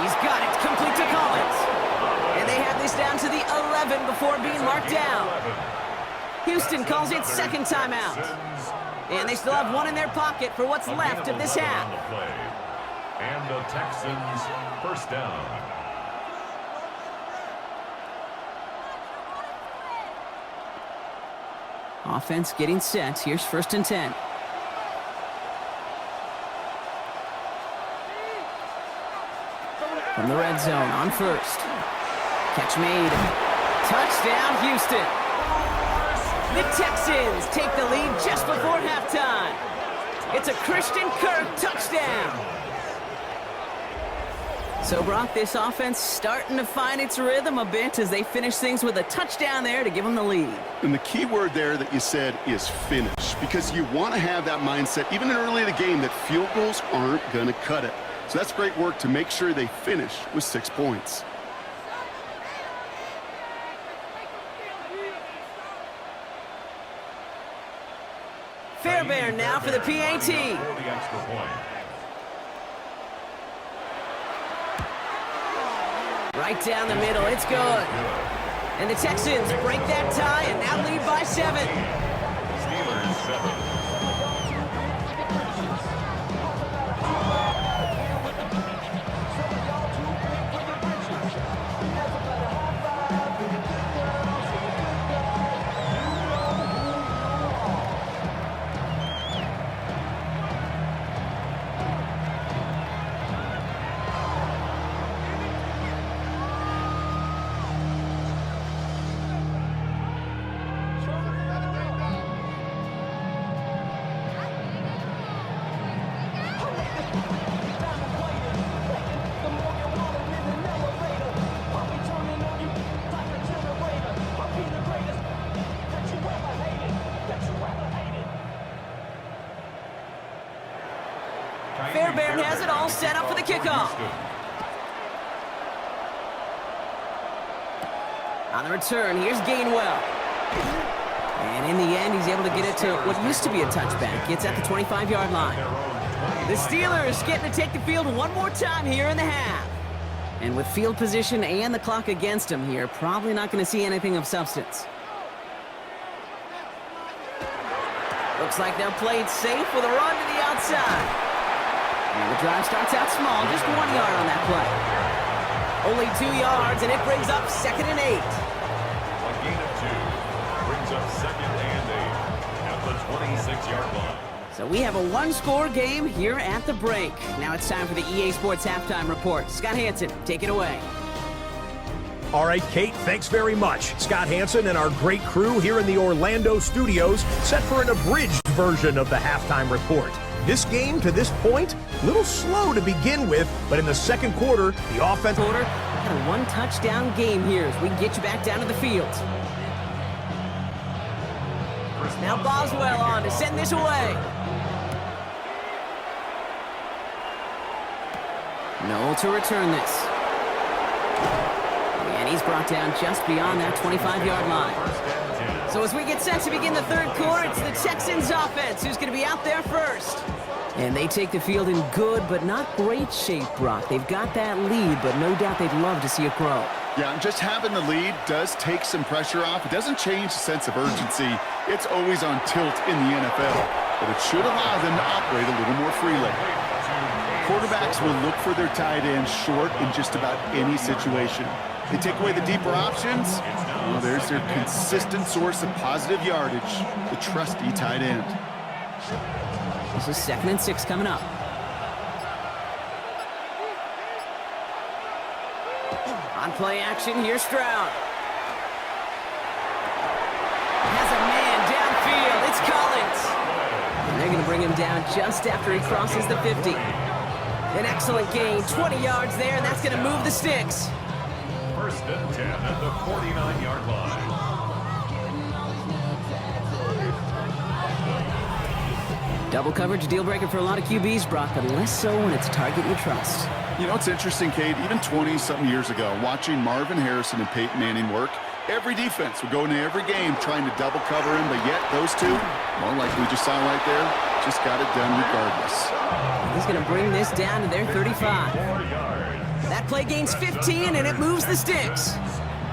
He's got it. Complete to Collins. And they have this down to the 11 before being marked down. Houston calls it 2nd timeout. And they still have 1 in their pocket for what's left of this half. And the Texans first down. Offense getting set. Here's 1st and 10. From the red zone on 1st. Catch made. Touchdown, Houston. The Texans take the lead just before halftime. It's a Christian Kirk touchdown. So, Brock, this offense starting to find its rhythm a bit as they finish things with a touchdown there to give them the lead. And the key word there that you said is finish, because you want to have that mindset, even early in the game, that field goals aren't going to cut it. So that's great work to make sure they finish with 6 points. Fairbairn now for the PAT. Right down the middle, it's good. And the Texans break that tie and now lead by 7. Steelers 7. Fairbairn has it all set up for the kickoff. On the return, here's Gainwell. And in the end, he's able to get it to what used to be a touchback. Gets at the 25-yard line. The Steelers getting to take the field one more time here in the half. And with field position and the clock against them here, probably not going to see anything of substance. Looks like they'll play it safe with a run to the outside. And the drive starts out small, just 1 yard on that play. Only 2 yards, and it brings up 2nd and 8. A gain of 2 brings up 2nd and 8 at the 26-yard line. So we have a one-score game here at the break. Now it's time for the EA Sports Halftime Report. Scott Hansen, take it away. All right, Kate, thanks very much. Scott Hansen and our great crew here in the Orlando studios set for an abridged version of the Halftime Report. This game, to this point, a little slow to begin with, but in the second quarter, the offense... Got a one-touchdown game here as we get you back down to the field. Now Boswell on to send this away. Noel to return this. And he's brought down just beyond that 25-yard line. So as we get set to begin the third quarter, it's the Texans offense who's going to be out there first. And they take the field in good but not great shape, Brock. They've got that lead, but no doubt they'd love to see it grow. Yeah, and just having the lead does take some pressure off. It doesn't change the sense of urgency. It's always on tilt in the NFL, but it should allow them to operate a little more freely. Quarterbacks will look for their tight end short in just about any situation. They take away the deeper options. Well, there's their consistent source of positive yardage, the trusty tight end. This is 2nd and 6 coming up. On play action, here's Stroud. Has a man downfield. It's Collins. And they're going to bring him down just after he crosses the 50. An excellent gain, 20 yards there, and that's going to move the sticks. 1st and 10 at the 49-yard line. Double coverage, deal breaker for a lot of QBs, Brock, but less so when it's a target you trust. You know, it's interesting, Kate, even 20-something years ago, watching Marvin Harrison and Peyton Manning work, every defense would go into every game trying to double cover him, but yet those two, well, like we just saw right there, just got it done regardless. He's going to bring this down to their 35. That play gains 15, and it moves the sticks.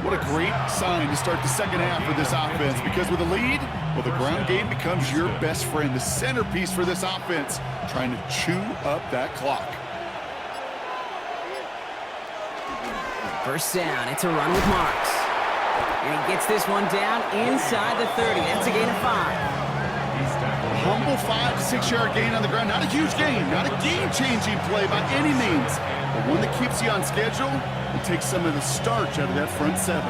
What a great sign to start the second half for this offense, because with a lead, well, the ground game becomes your best friend, the centerpiece for this offense, trying to chew up that clock. First down, it's a run with Marks. And he gets this one down inside the 30. That's a gain of 5. Humble 5 to 6 yard gain on the ground. Not a huge gain, not a game-changing play by any means, but one that keeps you on schedule and takes some of the starch out of that front 7.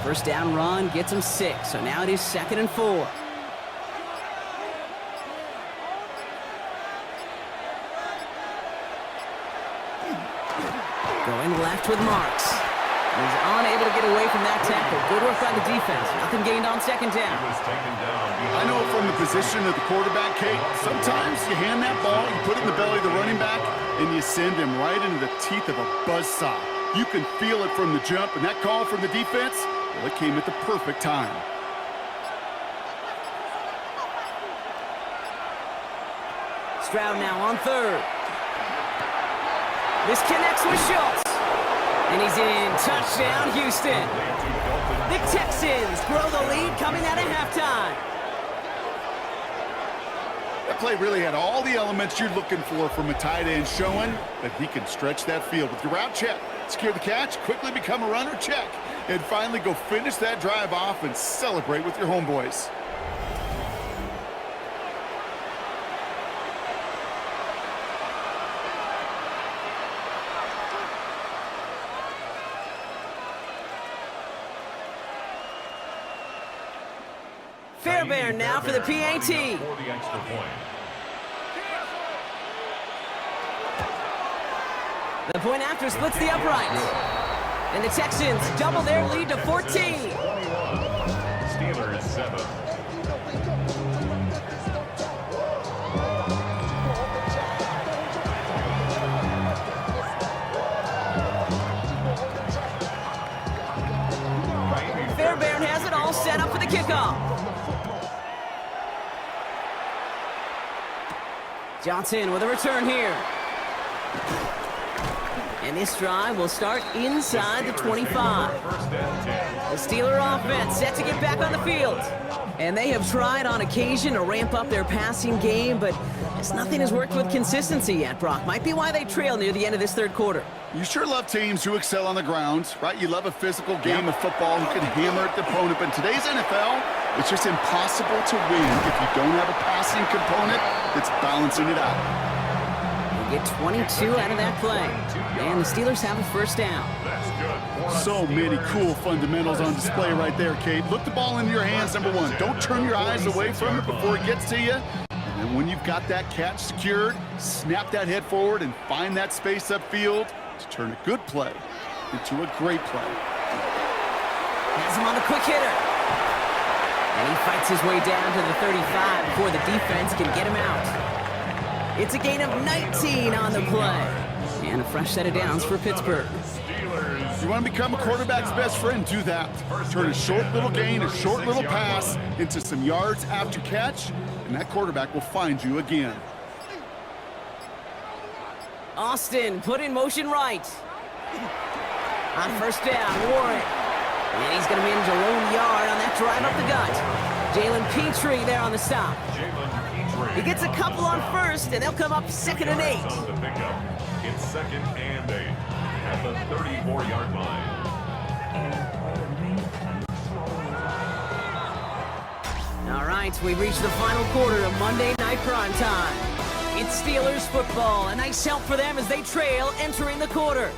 First down run gets him 6, so now it is 2nd and 4. Going left with Marks. He's unable to get away from that tackle. Good work by the defense. Nothing gained on 2nd down. I know from the position of the quarterback, Kate, sometimes you hand that ball, you put it in the belly of the running back, and you send him right into the teeth of a buzzsaw. You can feel it from the jump, and that call from the defense, well, it came at the perfect time. Stroud now on 3rd. This connects with Schultz. And he's in. Touchdown, Houston. The Texans grow the lead coming out of halftime. That play really had all the elements you're looking for from a tight end, showing that he can stretch that field with your route check, secure the catch, quickly become a runner check, and finally go finish that drive off and celebrate with your homeboys. Fairbairn now for the PAT. For the extra point. The point after splits the uprights. And the Texans double their lead to 14. 21. Steelers 7. Fairbairn has it all set up for the kickoff. Johnson with a return here. And this drive will start inside the 25. The Steeler offense set to get back on the field. And they have tried on occasion to ramp up their passing game, but nothing has worked with consistency yet, Brock. Might be why they trail near the end of this 3rd quarter. You sure love teams who excel on the ground, right? You love a physical game of football who can hammer at the opponent. But in today's NFL, it's just impossible to win if you don't have a passing component that's balancing it out. They get 22 out of that play. And the Steelers have a first down. So many cool fundamentals on display right there, Kate. Look the ball into your hands, number 1. Don't turn your eyes away from it before it gets to you. And when you've got that catch secured, snap that head forward and find that space upfield to turn a good play into a great play. Has him on the quick hitter. And he fights his way down to the 35 before the defense can get him out. It's a gain of 19 on the play. And a fresh set of downs for Pittsburgh. You want to become a quarterback's best friend? Do that. Turn a short little gain, a short little pass into some yards after catch, and that quarterback will find you again. Austin put in motion right. On first down, Warren. And he's going to be in his own yard on that drive up the gut. Jalen Petrie there on the stop. He gets a couple on first, and they'll come up 2nd and 8. It's 2nd and 8 at the 34-yard line. All right, we've reached the final quarter of Monday Night Primetime. It's Steelers football. A nice help for them as they trail entering the quarter.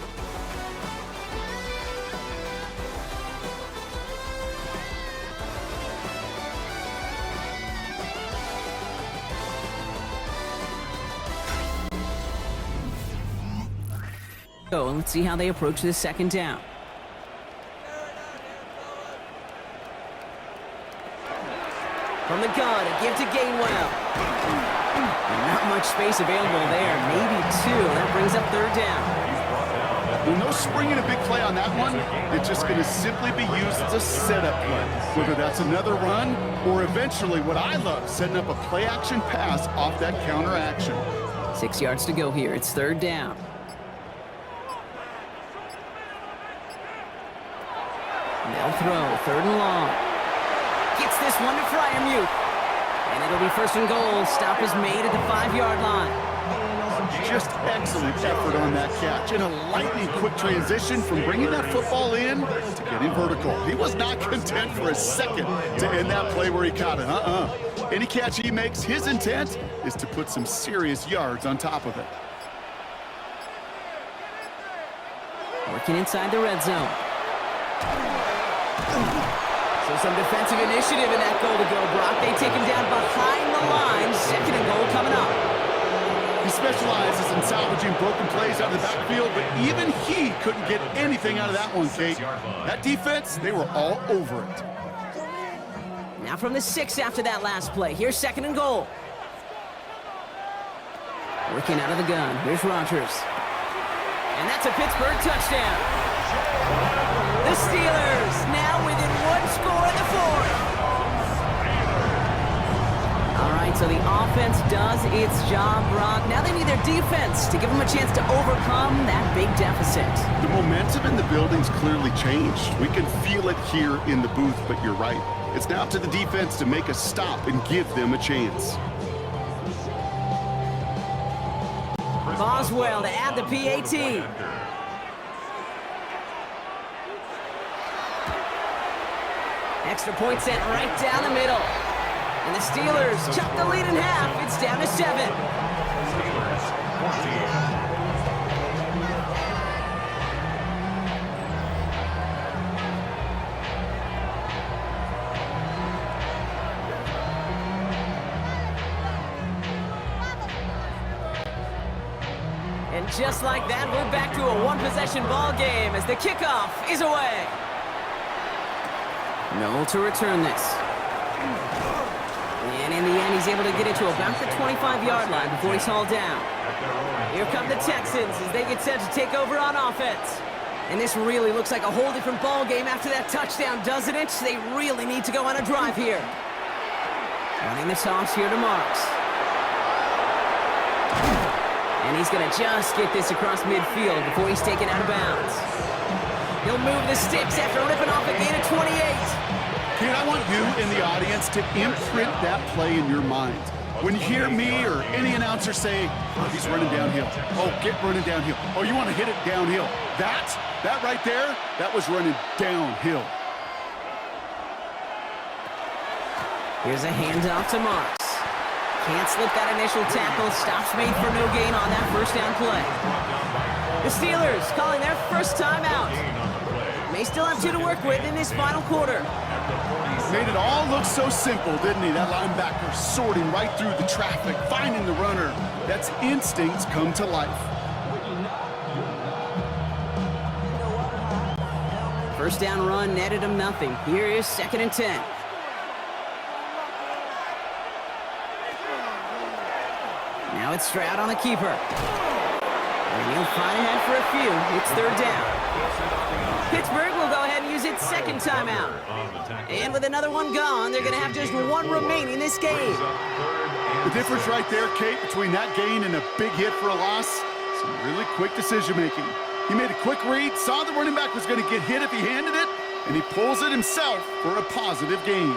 So let's see how they approach this 2nd down. From the gun, a give to Gainwell. Not much space available there. Maybe 2. That brings up 3rd down. Well, no springing a big play on that one. It's just going to simply be used as a setup play. Whether that's another run or eventually what I love, setting up a play-action pass off that counter action. 6 yards to go here. It's 3rd down. They'll throw. 3rd and long. Gets this one to Freiermuth. And it'll be 1st and goal. Stop is made at the 5-yard line. Just excellent effort on that catch. And a lightning quick transition from bringing that football in to getting vertical. He was not content for a second to end that play where he caught it. Any catch he makes, his intent is to put some serious yards on top of it. Working inside the red zone. So some defensive initiative in that goal to go, Brock. They take him down behind the line. Second and goal coming up. He specializes in salvaging broken plays out of the backfield, but even he couldn't get anything out of that one, Kate. That defense, they were all over it. Now from the 6 after that last play. Here's second and goal. Working out of the gun. Here's Rodgers. And that's a Pittsburgh touchdown. The Steelers now within one score in the fourth. All right, so the offense does its job, Brock. Now they need their defense to give them a chance to overcome that big deficit. The momentum in the building's clearly changed. We can feel it here in the booth, but you're right. It's now up to the defense to make a stop and give them a chance. Boswell to add the PAT. Extra point sent right down the middle. And the Steelers chop the lead in half. It's down to 7. Steelers 14. And just like that, we're back to a one-possession ball game as the kickoff is away. Noel to return this. And in the end, he's able to get it to about the 25-yard line before he's hauled down. Here come the Texans as they get set to take over on offense. And this really looks like a whole different ball game after that touchdown, doesn't it? They really need to go on a drive here. Running the toss here to Marks. And he's going to just get this across midfield before he's taken out of bounds. He'll move the sticks after ripping off a gain of 28. Kid, I want you in the audience to imprint that play in your mind. When you hear me or any announcer say, oh, he's running downhill. Oh, get running downhill. Oh, you want to hit it downhill. That right there, that was running downhill. Here's a handoff to Marks. Can't slip that initial tackle. Stops made for no gain on that first down play. The Steelers calling their first timeout. May still have 2 to work with in this final quarter. Made it all look so simple, didn't he? That linebacker sorting right through the traffic, finding the runner. That's instincts come to life. First down run netted him nothing. Here is 2nd and 10. Now it's Stroud on the keeper. And he'll find ahead for a few. It's 3rd down. Pittsburgh will go ahead and use its 2nd timeout. And with another one gone, they're going to have just 1 remaining this game. The difference right there, Kate, between that gain and a big hit for a loss, some really quick decision-making. He made a quick read, saw the running back was going to get hit if he handed it, and he pulls it himself for a positive gain.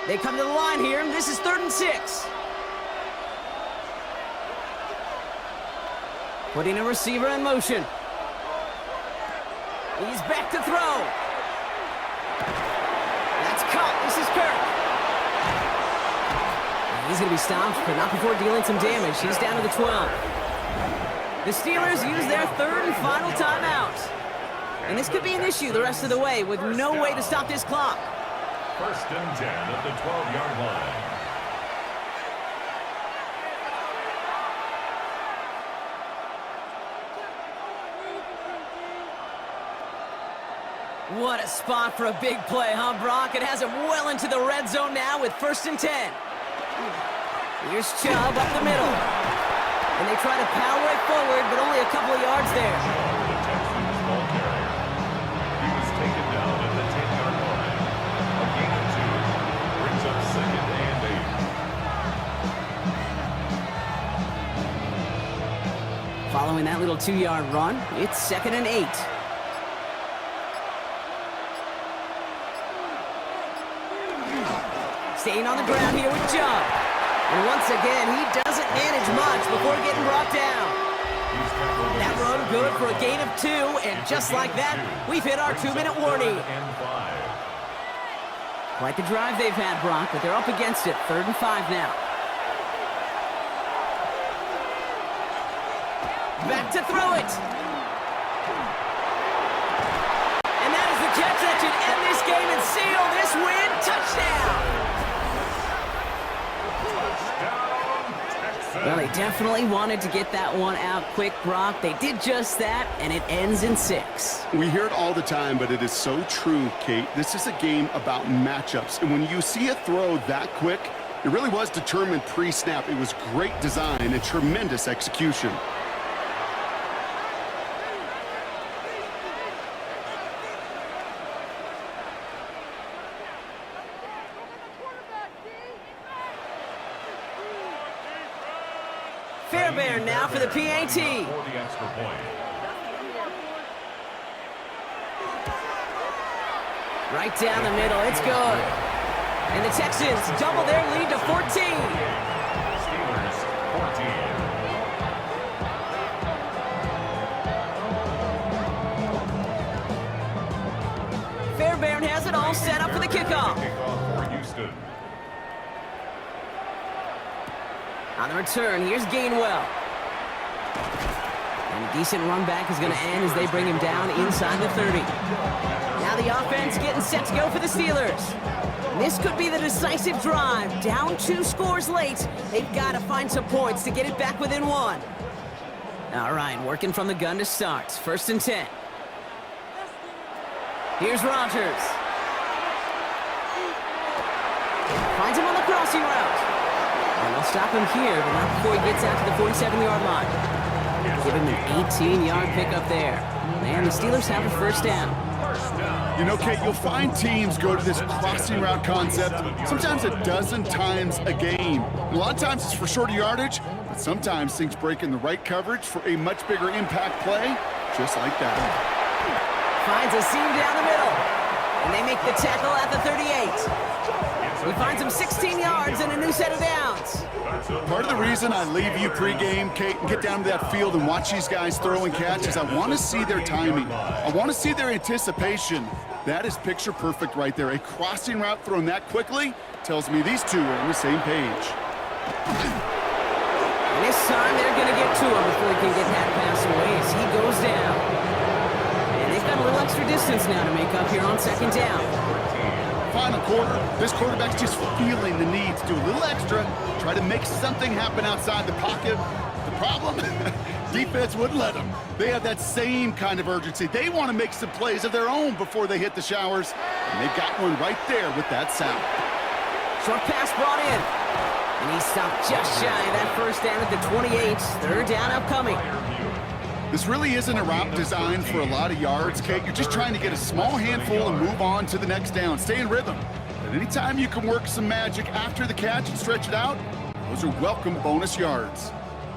They come to the line here, and this is 3rd and 6. Putting a receiver in motion. He's back to throw. That's caught. This is Kirk. He's going to be stopped, but not before dealing some damage. He's down to the 12. The Steelers use their 3rd and final timeout. And this could be an issue the rest of the way with no way to stop this clock. 1st and 10 at the 12-yard line. What a spot for a big play, huh, Brock? It has him well into the red zone now with 1st and 10. Here's Chubb up the middle. And they try to power it forward, but only a couple of yards there. The Texans ball carrier. He was taken down at the 10-yard line. A gain of 2 brings up 2nd and 8. Following that little 2-yard run, it's 2nd and 8. Staying on the ground here with Chubb. And once again, he doesn't manage much before getting brought down. That run good for a gain of 2, and just like that, we've hit our 2-minute warning. Quite the drive they've had, Brock, but they're up against it. 3rd and 5 now. Back to throw it. And that is the catch that should end this game and seal this win. Touchdown. Well, they definitely wanted to get that one out quick, Brock. They did just that, and it ends in 6. We hear it all the time, but it is so true, Kate. This is a game about matchups, and when you see a throw that quick, it really was determined pre-snap. It was great design and tremendous execution. Fairbairn now for the PAT. For the extra point. Right down the middle, it's good. And the Texans double their lead to 14. Steelers 14. Fairbairn has it all set up for the kickoff. Kickoff for Houston. On the return, here's Gainwell. And a decent run back is going to end as they bring him down inside the 30. Now the offense getting set to go for the Steelers. This could be the decisive drive. Down 2 scores late. They've got to find some points to get it back within 1. All right, working from the gun to start. 1st and 10. Here's Rodgers. Finds him on the crossing route. And they'll stop him here, but not before he gets out to the 47-yard line. Give him an 18-yard pickup there. And the Steelers have a 1st down. You know, Kate, you'll find teams go to this crossing route concept sometimes a dozen times a game. A lot of times it's for shorter yardage, but sometimes things break in the right coverage for a much bigger impact play, just like that. Finds a seam down the middle. And they make the tackle at the 38. He finds him 16 yards and a new set of downs. Part of the reason I leave you pregame, Kate, and get down to that field and watch these guys throw and catch is I want to see their timing. I want to see their anticipation. That is picture perfect right there. A crossing route thrown that quickly tells me these two are on the same page. And this time they're going to get to him before he can get that pass away as he goes down. And they've got a little extra distance now to make up here on 2nd down. Final quarter, this quarterback's just feeling the need to do a little extra, try to make something happen outside the pocket. The problem, defense wouldn't let them. They have that same kind of urgency. They want to make some plays of their own before they hit the showers, and they've got one right there with that sound. Short pass brought in, and he stopped just shy of that 1st down at the 28. 3rd down upcoming. This really isn't a route designed for a lot of yards, Kate. You're just trying to get a small handful and move on to the next down. Stay in rhythm. But anytime you can work some magic after the catch and stretch it out, those are welcome bonus yards.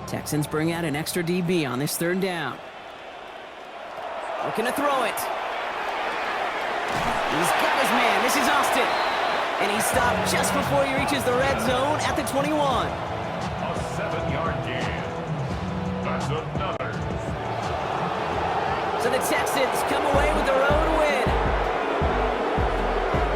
Texans bring out an extra DB on this 3rd down. Looking to throw it. He's got his man. This is Austin. And he stopped just before he reaches the red zone at the 21. A 7-yard gain. That's another. So the Texans come away with the road win.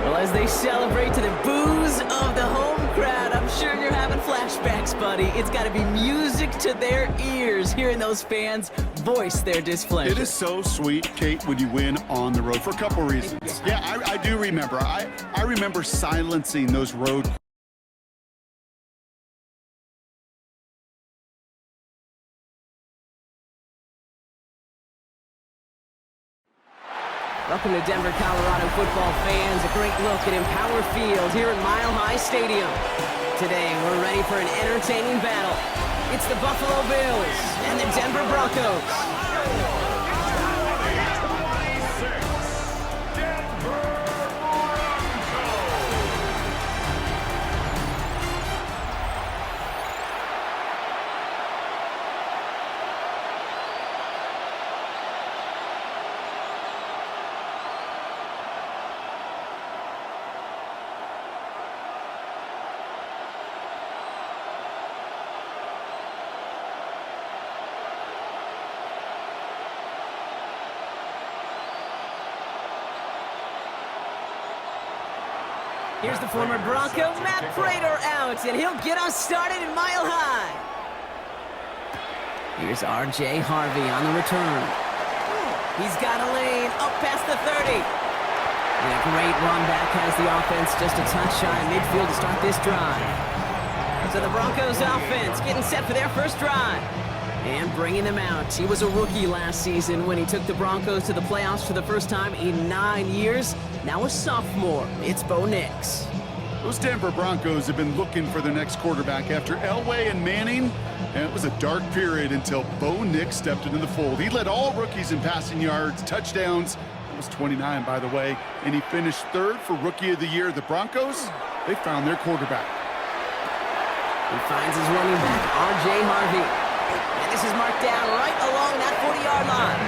Well, as they celebrate to the boos of the home crowd, I'm sure you're having flashbacks, buddy. It's got to be music to their ears, hearing those fans voice their displeasure. It is so sweet, Kate, when you win on the road for a couple reasons. Yeah, I do remember. I remember silencing those road. Welcome to Denver, Colorado football fans. A great look at Empower Field here at Mile High Stadium. Today, we're ready for an entertaining battle. It's the Buffalo Bills and the Denver Broncos. Here's the former Bronco, Matt Prater, out, and he'll get us started in Mile High. Here's R.J. Harvey on the return. He's got a lane up past the 30. And a great run back has the offense just a touch shy of midfield to start this drive. So the Broncos offense getting set for their first drive. And bringing them out. He was a rookie last season when he took the Broncos to the playoffs for the first time in 9 years. Now a sophomore, it's Bo Nix. Those Denver Broncos have been looking for their next quarterback after Elway and Manning, and it was a dark period until Bo Nix stepped into the fold. He led all rookies in passing yards, touchdowns. It was 29, by the way, and he finished third for Rookie of the Year. The Broncos, they found their quarterback. He finds his running back, R.J. Harvey. And this is marked down right along that 40-yard line.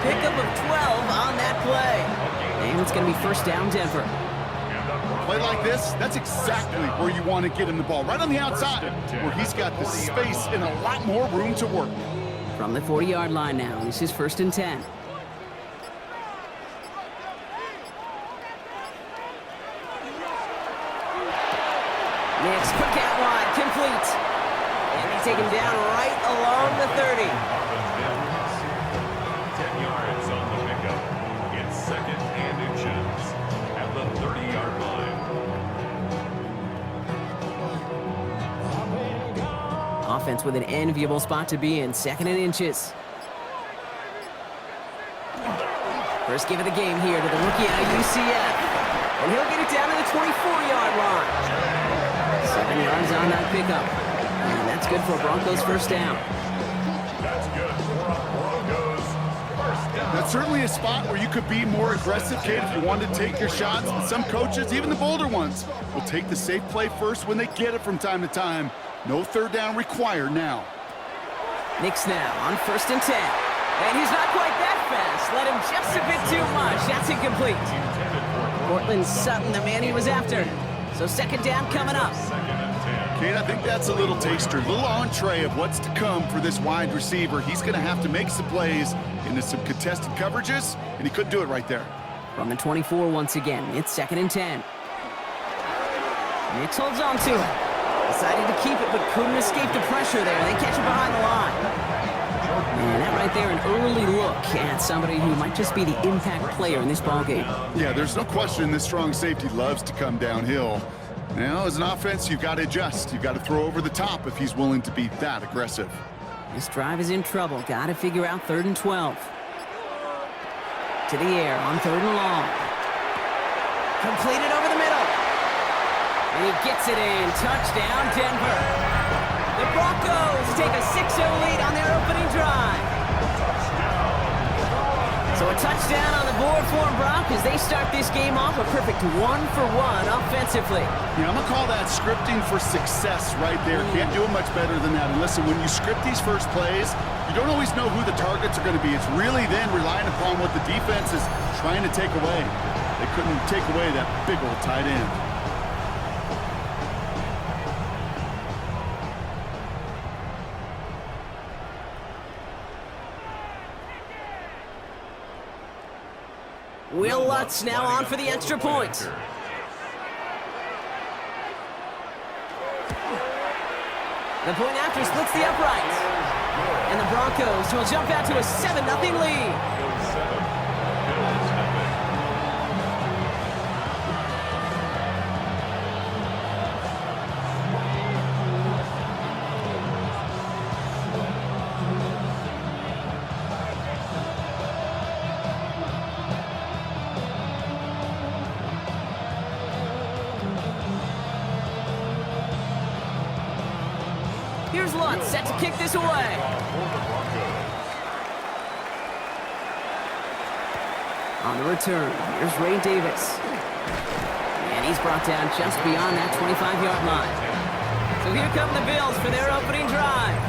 Pickup of 12 on that play. And it's going to be first down, Denver. Play like this, that's exactly where you want to get him the ball. Right on the outside, where he's got the space and a lot more room to work. From the 40-yard line now, this is first and 10. Nix, quick out wide, complete. And they take him down right along the 30. 10 yards on the pickup. It's second and inches at the 30-yard line. Offense with an enviable spot to be in, second and inches. First give of the game here to the rookie out of UCF. And he'll get it down to the 24-yard line. 7 yards on that pickup. And that's good for Broncos first down. That's good for a Broncos first down. That's certainly a spot where you could be more aggressive, Kate, if you wanted to take your shots. But some coaches, even the bolder ones, will take the safe play first when they get it from time to time. No third down required now. Nix now on first and 10. And he's not quite that fast. Let him just a bit too much. That's incomplete. Cortland Sutton, the man he was after. So second down coming up. Kate, I think that's a little taster, a little entree of what's to come for this wide receiver. He's going to have to make some plays into some contested coverages, and he couldn't do it right there. From the 24 once again, it's second and 10. Nix holds on to it. Decided to keep it, but couldn't escape the pressure there. They catch it behind the line. And that right there, an early look at somebody who might just be the impact player in this ballgame. Yeah, there's no question this strong safety loves to come downhill. Now, as an offense, you've got to adjust. You've got to throw over the top if he's willing to be that aggressive. This drive is in trouble. Got to figure out third and 12. To the air on third and long. Completed over the middle. And he gets it in. Touchdown, Denver. The Broncos take a 6-0 lead on their opening drive. So a touchdown on the board for Broncos. They start this game off a perfect 1-for-1 offensively. Yeah, I'm going to call that scripting for success right there. Can't do it much better than that. And listen, when you script these first plays, you don't always know who the targets are going to be. It's really then relying upon what the defense is trying to take away. They couldn't take away that big old tight end. Will Lutz now on for the extra point. The point after splits the uprights. And the Broncos will jump out to a 7-0 lead. Here's Lutz set to kick this away. On the return, here's Ray Davis. And he's brought down just beyond that 25-yard line. So here come the Bills for their opening drive.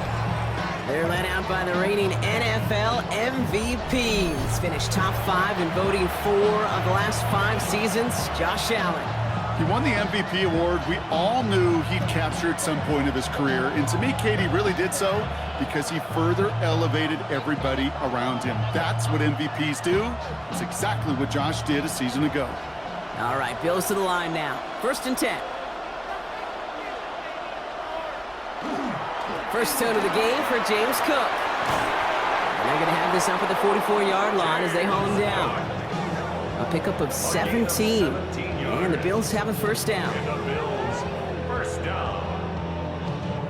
They're led out by the reigning NFL MVPs. Finished top 5 in voting 4 of the last 5 seasons, Josh Allen. He won the MVP award. We all knew he'd capture at some point of his career. And to me, Katie really did so because he further elevated everybody around him. That's what MVPs do. It's exactly what Josh did a season ago. All right, Bills to the line now. 1st and 10. First tone of the game for James Cook. And they're going to have this up at the 44-yard line as they haul him down. A pickup of 17. And the Bills have a 1st down.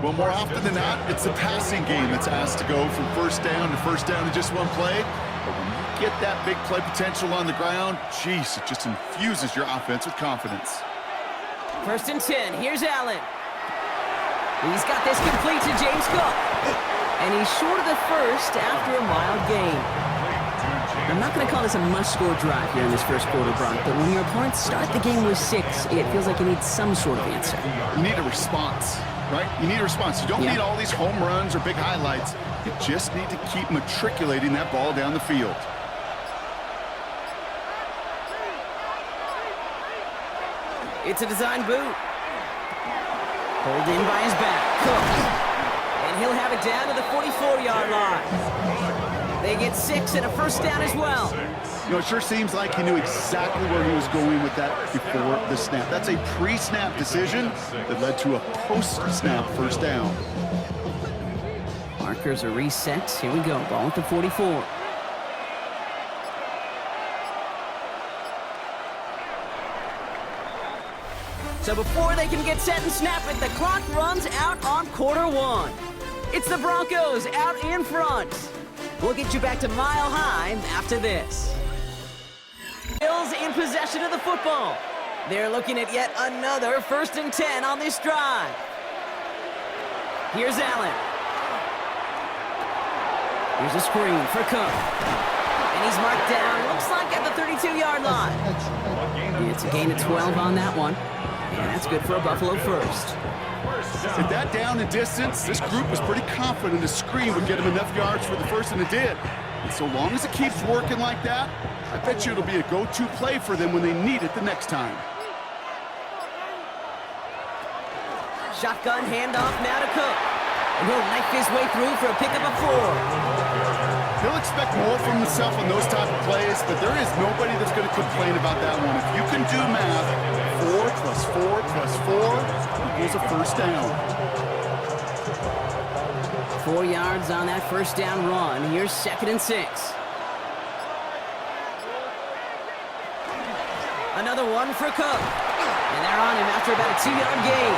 Well, more often than not, it's the passing game that's asked to go from 1st down to 1st down in just one play. But when you get that big play potential on the ground, geez, it just infuses your offense with confidence. 1st and 10. Here's Allen. He's got this complete to James Cook. And he's short of the 1st after a mild gain. I'm not going to call this a must-score drive here in this 1st quarter, Brock, but when your opponents start the game with 6, it feels like you need some sort of answer. You need a response, right? You need a response. You don't need all these home runs or big highlights. You just need to keep matriculating that ball down the field. It's a design boot. Pulled in by his back. Cook. And he'll have it down to the 44-yard line. They get 6 and a 1st down as well. You know, it sure seems like he knew exactly where he was going with that before the snap. That's a pre-snap decision that led to a post-snap 1st down. Markers are reset. Here we go. Ball at the 44. So before they can get set and snap it, the clock runs out on quarter 1. It's the Broncos out in front. We'll get you back to Mile High after this. Bills in possession of the football. They're looking at yet another 1st and 10 on this drive. Here's Allen. Here's a screen for Cook. And he's marked down, looks like at the 32-yard line. It's a gain of 12 on that one. And that's good for a Buffalo 1st. With that down and distance, this group was pretty confident the screen would get him enough yards for the 1st, and it did. And so long as it keeps working like that, I bet you it'll be a go-to play for them when they need it the next time. Shotgun handoff now to Cook. And he'll knife his way through for a pickup of 4. He'll expect more from himself on those type of plays, but there is nobody that's going to complain about that one. If you can do math, 4 plus 4 plus 4 equals a 1st down. 4 yards on that 1st down run. Here's 2nd and 6. Another one for Cook. And they're on him after about a 2-yard gain.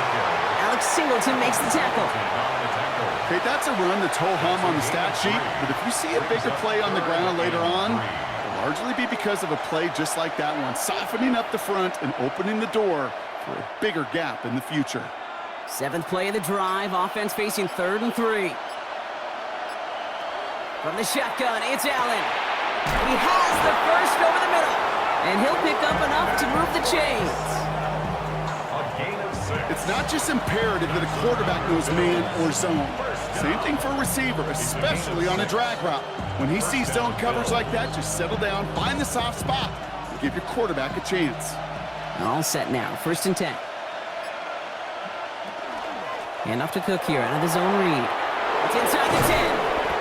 Alex Singleton makes the tackle. Okay, that's a run that's ho-hum on the stat sheet, but if you see a bigger play on the ground later on, it'll largely be because of a play just like that one, softening up the front and opening the door for a bigger gap in the future. 7th play of the drive, offense facing 3rd and 3. From the shotgun, it's Allen. He has the 1st over the middle, and he'll pick up enough to move the chains. It's not just imperative that a quarterback knows man or zone. Same thing for a receiver, especially on a drag route. When he sees zone coverage like that, just settle down, find the soft spot, and give your quarterback a chance. All set now, 1st and 10. Hand off to Cook here, out of the zone read. It's inside the 10.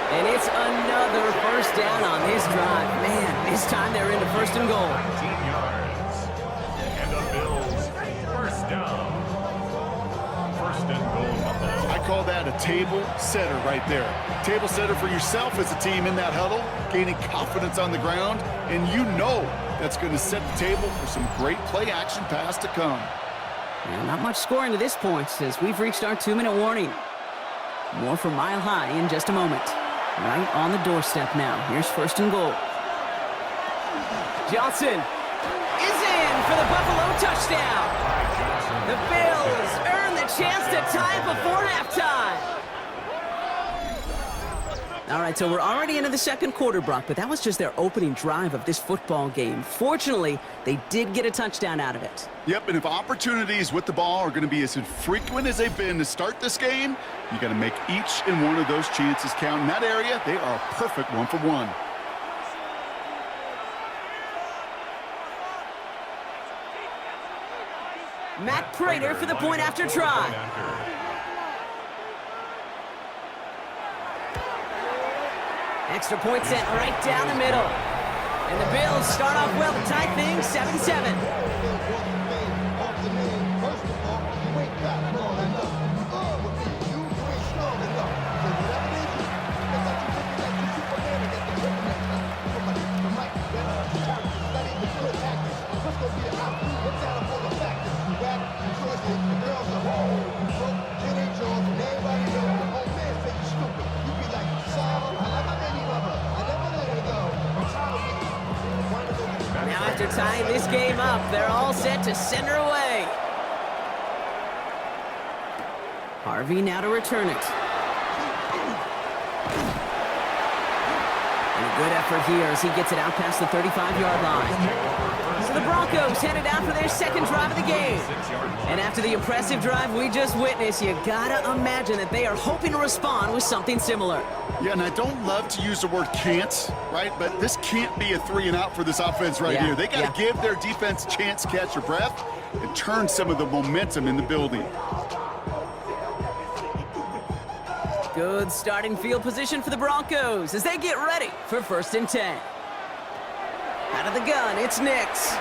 And it's another 1st down on this drive. Man, this time they're into 1st and goal. 19 yards. And the Bills, 1st down. 1st and goal, Buffalo. I call that a table setter right there. Table setter for yourself as a team in that huddle, gaining confidence on the ground, and you know that's going to set the table for some great play-action pass to come. Well, not much scoring to this point as we've reached our 2-minute warning. More from Mile High in just a moment. Right on the doorstep now. Here's 1st and goal. Johnson is in for the Buffalo touchdown. The Bills earn the chance to tie before halftime. All right, so we're already into the 2nd quarter, Brock, but that was just their opening drive of this football game. Fortunately, they did get a touchdown out of it. Yep, and if opportunities with the ball are going to be as infrequent as they've been to start this game, you got to make each and one of those chances count. In that area, they are a perfect 1-for-1. Matt Prater for the point after try. Extra point sent right down the middle. And the Bills start off well to tie things 7-7. Now after tying this game up, they're all set to send her away. Harvey now to return it. And a good effort here as he gets it out past the 35-yard line. So the Broncos headed out for their second drive of the game. And after the impressive drive we just witnessed, you gotta imagine that they are hoping to respond with something similar. Yeah, and I don't love to use the word can't, right? But this can't be a 3-and-out for this offense right here. They got to give their defense a chance to catch their breath and turn some of the momentum in the building. Good starting field position for the Broncos as they get ready for 1st and 10. Out of the gun, it's Nix.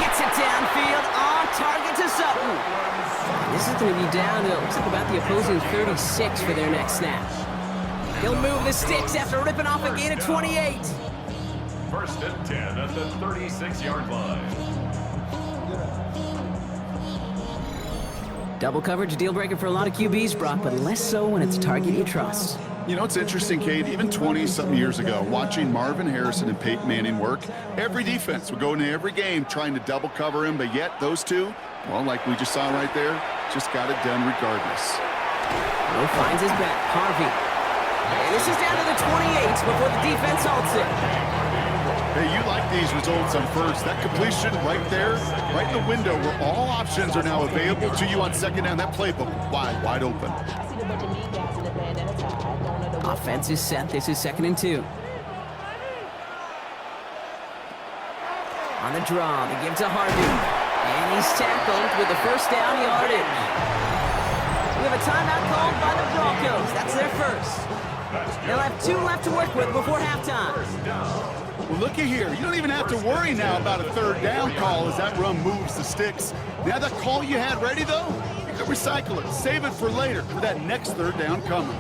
Gets it downfield, on target to Sutton. This is going to be down to, it looks like about the opposing 36 for their next snap. He'll move the sticks after ripping off a gain of 28. 1st and 10 at the 36-yard line. Double coverage, deal breaker for a lot of QBs, Brock, but less so when it's a target you trust. You know, it's interesting, Kate, even 20-something years ago, watching Marvin Harrison and Peyton Manning work, every defense would go into every game trying to double cover him, but yet those two, well, like we just saw right there, just got it done regardless. Lowe finds his back, Harvey. And this is down to the 28 before the defense halts it. Hey, you like these results on first. That completion right there, right in the window where all options are now available to you on second down. That playbook wide open. Offense is set. This is 2nd and 2. On the draw, they give to Harvey. And he's tackled with the 1st down yardage. We have a timeout called by the Broncos. That's their first. They'll have 2 left to work with before halftime. Well, looky here. You don't even have to worry now about a 3rd down call as that run moves the sticks. Now that call you had ready, though, you can recycle it. Save it for later for that next 3rd down coming.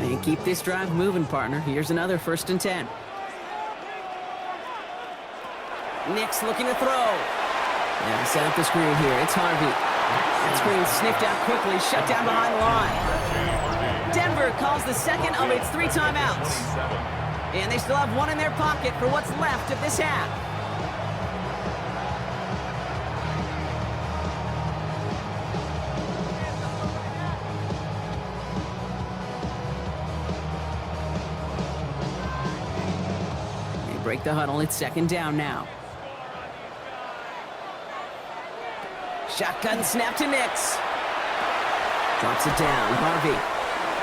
And keep this drive moving, partner. Here's another 1st and 10. Nix looking to throw. Yeah, set up the screen here. It's Harvey. That screen sniffed out quickly, shut down behind the line. Denver calls the second of its 3 timeouts. And they still have 1 in their pocket for what's left of this half. They break the huddle. It's 2nd down now. Shotgun snap to Nix. Drops it down, Harvey.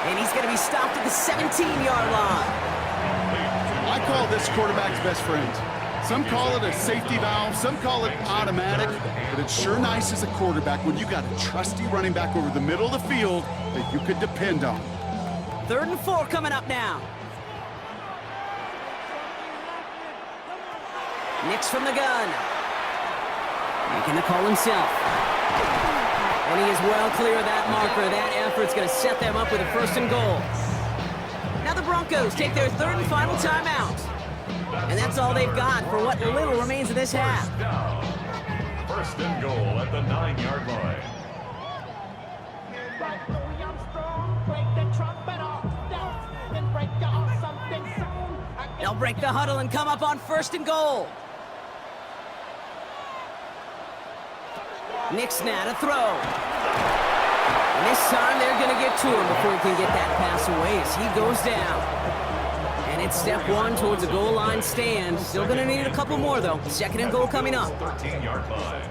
And he's going to be stopped at the 17-yard line. I call this quarterback's best friend. Some call it a safety valve, some call it automatic, but it's sure nice as a quarterback when you got a trusty running back over the middle of the field that you could depend on. 3rd and 4 coming up now. Nix from the gun. Making the call himself. And he is well clear of that marker. That effort's going to set them up with a 1st and goal. Now the Broncos take their 3rd and final timeout. And that's all they've got for what little remains of this half. 1st and goal at the 9-yard line. They'll break the huddle and come up on 1st and goal. Nix now to throw. And this time they're going to get to him before he can get that pass away as he goes down. And it's step 1 towards a goal line stand. Still going to need a couple more, though. 2nd and goal coming up. 13-yard line.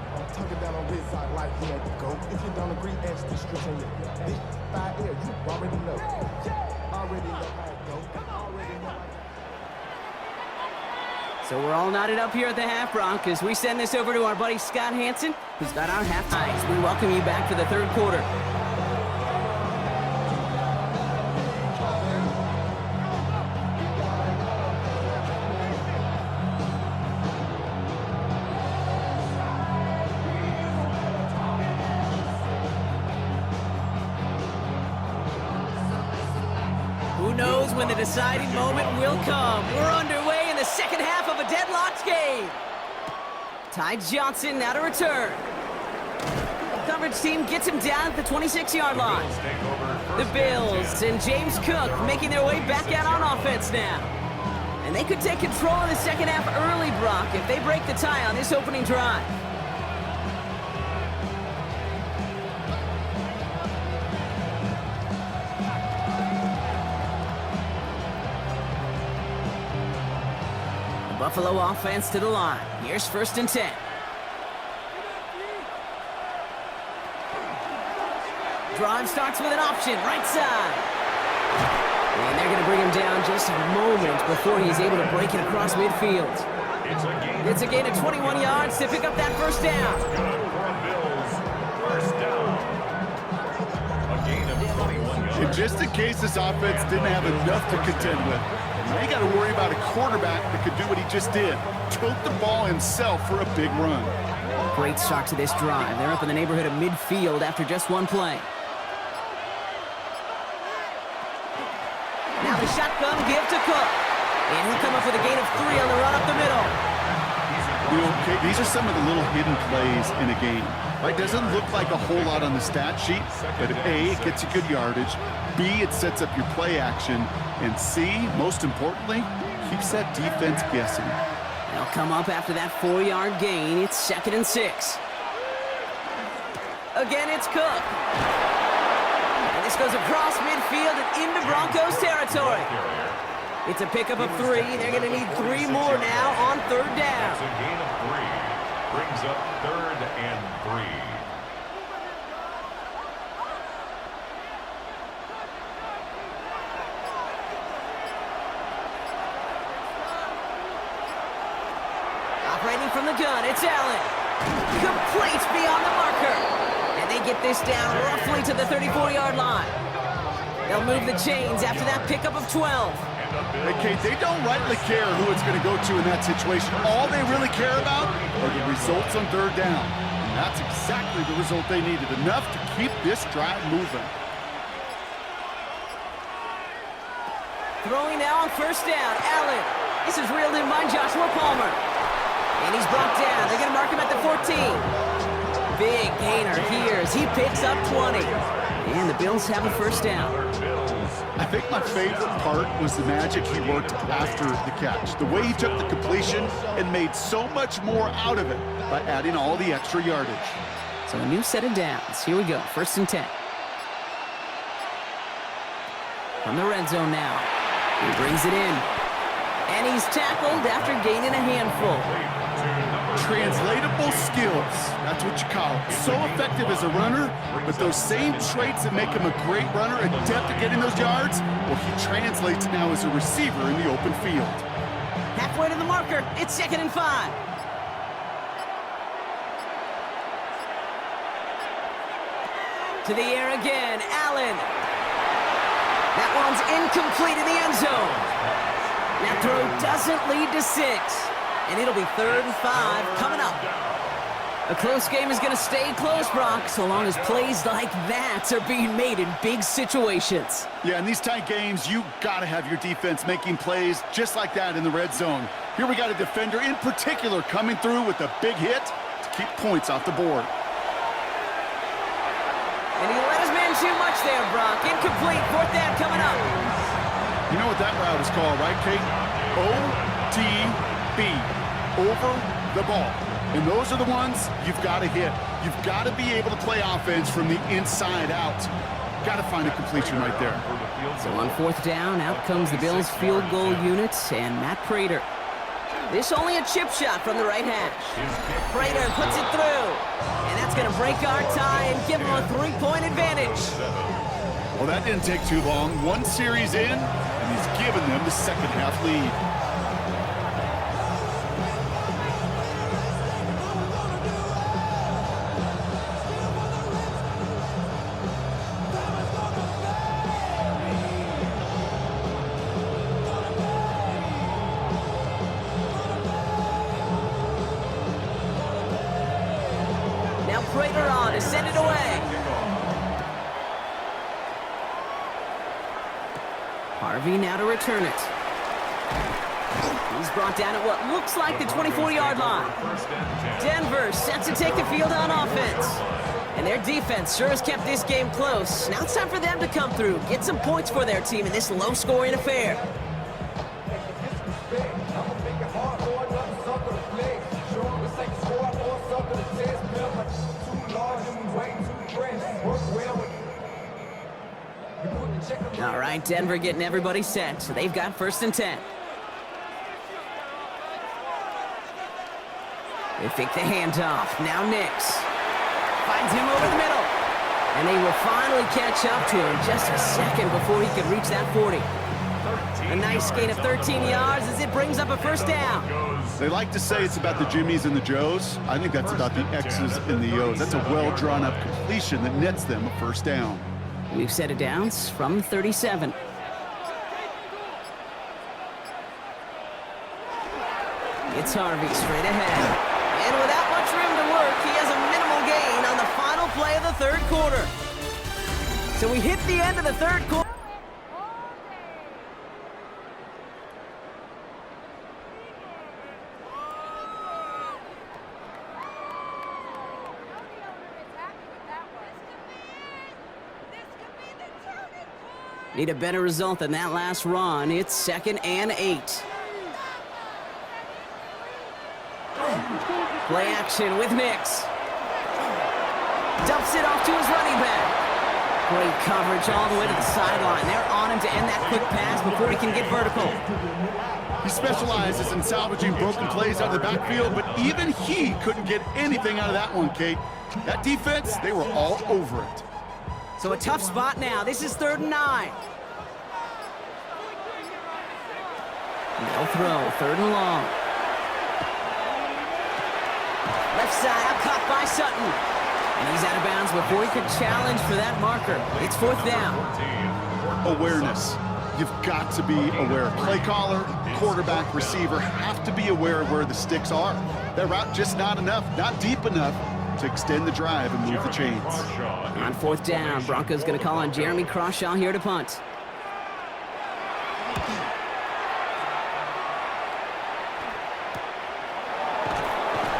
So we're all knotted up here at the half, Bronc, as we send this over to our buddy Scott Hansen, who's got our halftime. We welcome you back for the 3rd quarter. when the deciding moment will come. We're underway in the second half of a deadlocked game. Ty Johnson now to return. Coverage team gets him down at the 26-yard line. The Bills and James Cook making their way back out on offense now. And they could take control of the second half early, Brock, if they break the tie on this opening drive. The Buffalo offense to the line. Here's 1st and 10. Drive starts with an option, right side. And they're going to bring him down just a moment before he's able to break it across midfield. It's a gain of 21 yards to pick up that first down. And just in case this offense didn't have enough to contend with, now you got to worry about a quarterback that could do what he just did. Tote the ball himself for a big run. Great start to this drive. They're up in the neighborhood of midfield after just one play. Now the shotgun give to Cook. And he'll come up with a gain of 3 on the run up the middle. You know, okay, these are some of the little hidden plays in a game. Right? Doesn't look like a whole lot on the stat sheet, but A, it gets you good yardage. B, it sets up your play action. And C, most importantly, keeps that defense guessing. They'll come up after that 4-yard gain. It's 2nd and 6. Again, it's Cook. This goes across midfield and into Broncos territory. It's a pickup of 3. They're going to need 3 more now on 3rd down. It's a gain of 3. Brings up 3rd and 3. Operating from the gun, it's Allen. Complete beyond the marker. They get this down roughly to the 34-yard line. They'll move the chains after that pickup of 12. Hey, Kate, they don't rightly care who it's going to go to in that situation. All they really care about are the results on 3rd down. And that's exactly the result they needed. Enough to keep this drive moving. Throwing now on 1st down, Allen. This is reeled in by Joshua Palmer. And he's brought down. They're going to mark him at the 14. Big gainer here as he picks up 20. And the Bills have a 1st down. I think my favorite part was the magic he worked after the catch. The way he took the completion and made so much more out of it by adding all the extra yardage. So a new set of downs. Here we go, 1st and 10. From the red zone now. He brings it in. And he's tackled after gaining a handful. Translatable skills, that's what you call it. So effective as a runner, but those same traits that make him a great runner, adept at getting those yards, well, he translates now as a receiver in the open field. Halfway to the marker, it's 2nd and 5. To the air again, Allen. That one's incomplete in the end zone. That throw doesn't lead to 6. And it'll be 3rd and 5 coming up. A close game is going to stay close, Brock, so long as plays like that are being made in big situations. Yeah, in these tight games, you got to have your defense making plays just like that in the red zone. Here we got a defender in particular coming through with a big hit to keep points off the board. And he let his man too much there, Brock. Incomplete, 4th down coming up. You know what that route is called, right, Kate? OTB. Over the ball. And those are the ones you've got to hit. You've got to be able to play offense from the inside out. Got to find a completion right there. So on 4th down, out comes the Bills' field goal unit and Matt Prater. This only a chip shot from the right hash. Prater puts it through. And that's going to break our tie and give him a 3-point advantage. Well, that didn't take too long. One series in, and he's given them the second half lead. Prater on to send it away. Harvey now to return it. He's brought down at what looks like the 24-yard line. Denver set to take the field on offense. And their defense sure has kept this game close. Now it's time for them to come through, get some points for their team in this low-scoring affair. All right, Denver getting everybody set. So they've got 1st and 10. They fake the handoff. Now Nix finds him over the middle. And they will finally catch up to him just a second before he could reach that 40. A nice gain of 13 yards as it brings up a 1st down. They like to say it's about the Jimmies and the Joes. I think that's about the X's and the O's. That's a well-drawn-up completion that nets them a 1st down. We've set it down from 37. It's Harvey straight ahead. And without much room to work, he has a minimal gain on the final play of the 3rd quarter. So we hit the end of the 3rd quarter. Need a better result than that last run. It's 2nd and 8. Play action with Nix. Dumps it off to his running back. Great coverage all the way to the sideline. They're on him to end that quick pass before he can get vertical. He specializes in salvaging broken plays out of the backfield, but even he couldn't get anything out of that one, Kate. That defense, they were all over it. So a tough spot now. This is 3rd and 9. They'll throw, 3rd and long. Left side, out caught by Sutton. And he's out of bounds before he could challenge for that marker. It's 4th down. Awareness. You've got to be aware. Play caller, quarterback, receiver have to be aware of where the sticks are. That route just not enough, not deep enough to extend the drive and move the chains. On 4th down, Broncos going to call on Jeremy Crawshaw here to punt.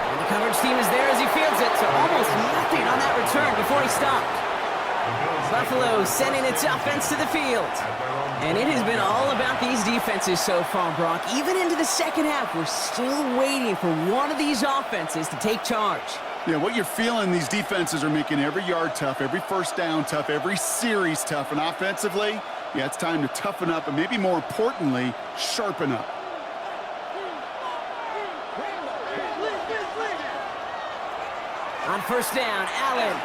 And the coverage team is there as he fields it, so almost nothing on that return before he stopped. Buffalo sending its offense to the field. And it has been all about these defenses so far, Brock. Even into the 2nd half, we're still waiting for one of these offenses to take charge. Yeah, what you're feeling, these defenses are making every yard tough, every 1st down tough, every series tough. And offensively, yeah, it's time to toughen up and maybe more importantly, sharpen up. On 1st down, Allen.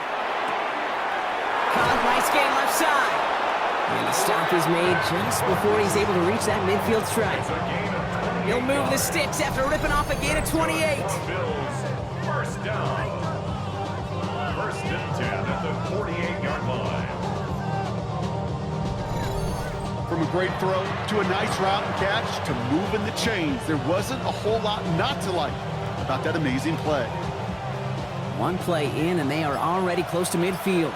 Caught, nice game left side. And the stop is made just before he's able to reach that midfield stripe. He'll move the sticks after ripping off a gain of 28. 1st down. 1st and 10 at the 48-yard line. From a great throw to a nice route and catch to moving the chains, there wasn't a whole lot not to like about that amazing play. One play in, and they are already close to midfield.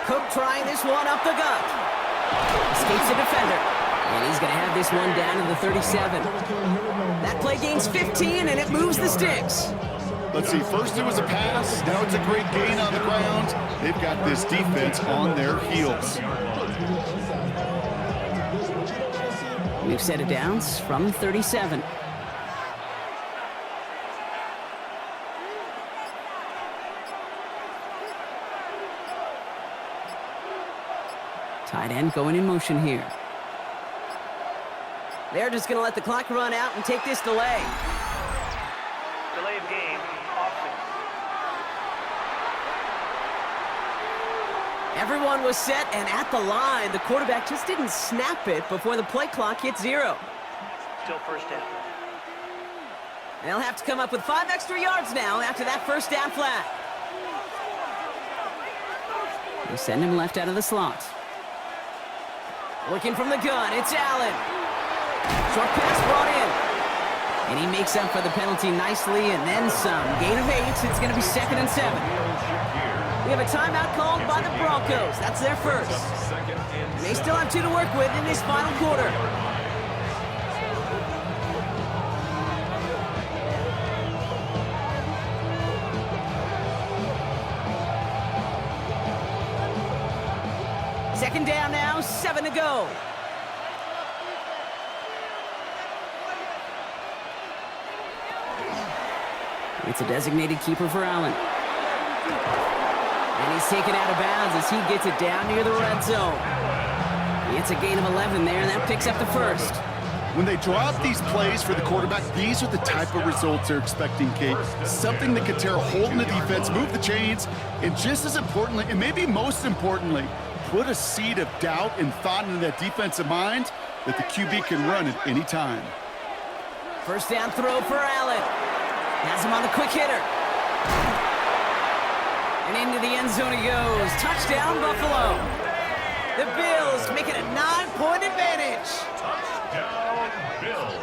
Cook trying this one up the gut. Escapes the defender. And he's going to have this one down to the 37. That play gains 15, and it moves the sticks. Let's see, first it was a pass, now it's a great gain on the ground. They've got this defense on their heels. We've set it down from 37. Tight end going in motion here. They're just going to let the clock run out and take this delay. Delay of game, offense. Everyone was set and at the line. The quarterback just didn't snap it before the play clock hit 0. Still 1st down. They'll have to come up with 5 extra yards now after that 1st down flat. They send him left out of the slot. Looking from the gun, it's Allen. Short pass brought in. And he makes up for the penalty nicely and then some. Gain of 8, it's going to be 2nd and 7. We have a timeout called by the Broncos. That's their first. And they still have 2 to work with in this final quarter. Second down now, 7 to go. It's a designated keeper for Allen. And he's taken out of bounds as he gets it down near the red zone. It's a gain of 11 there, and that picks up the first. When they draw up these plays for the quarterback, these are the type of results they're expecting, Kate. Something that can tear a hole in the defense, move the chains, and just as importantly, and maybe most importantly, put a seed of doubt and thought into that defensive mind that the QB can run at any time. First down throw for Allen. Has him on the quick hitter. And into the end zone he goes. Touchdown, Buffalo. The Bills make it a 9-point advantage. Touchdown, Bills.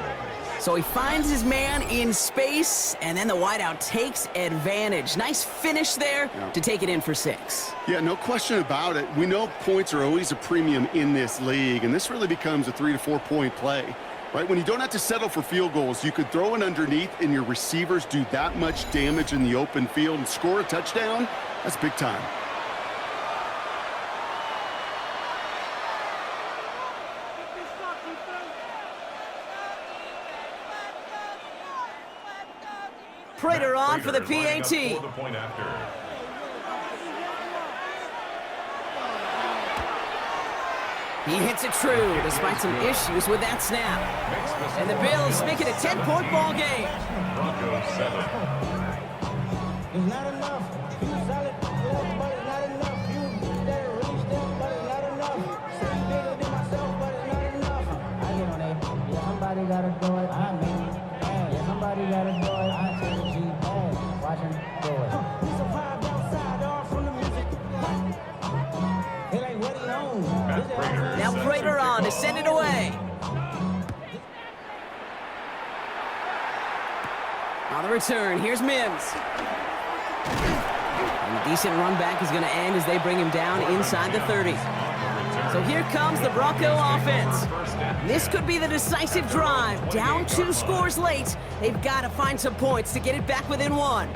So he finds his man in space, and then the wideout takes advantage. Nice finish there to take it in for 6. Yeah, no question about it. We know points are always a premium in this league, and this really becomes a 3 to 4 point play. Right, when you don't have to settle for field goals, you could throw it underneath and your receivers do that much damage in the open field and score a touchdown. That's big time. Prater on for the PAT. He hits it true, despite some issues with that snap. And the Bills make it a 10-point ball game. Broncos 7. It's not enough. You solid, but it's not enough. You there, really still, but it's not enough. Say bigger than myself, but it's not enough. I get on that. Yeah, somebody gotta do it. I mean, yeah, somebody gotta do it. I take the G. Watch him do it. He's a vibe outside, all from the music. It ain't what he owns. Now Prater on to send it away. On the return, here's Mims. And a decent run back is going to end as they bring him down inside the 30. So here comes the Bronco offense. This could be the decisive drive. Down 2 scores late. They've got to find some points to get it back within 1.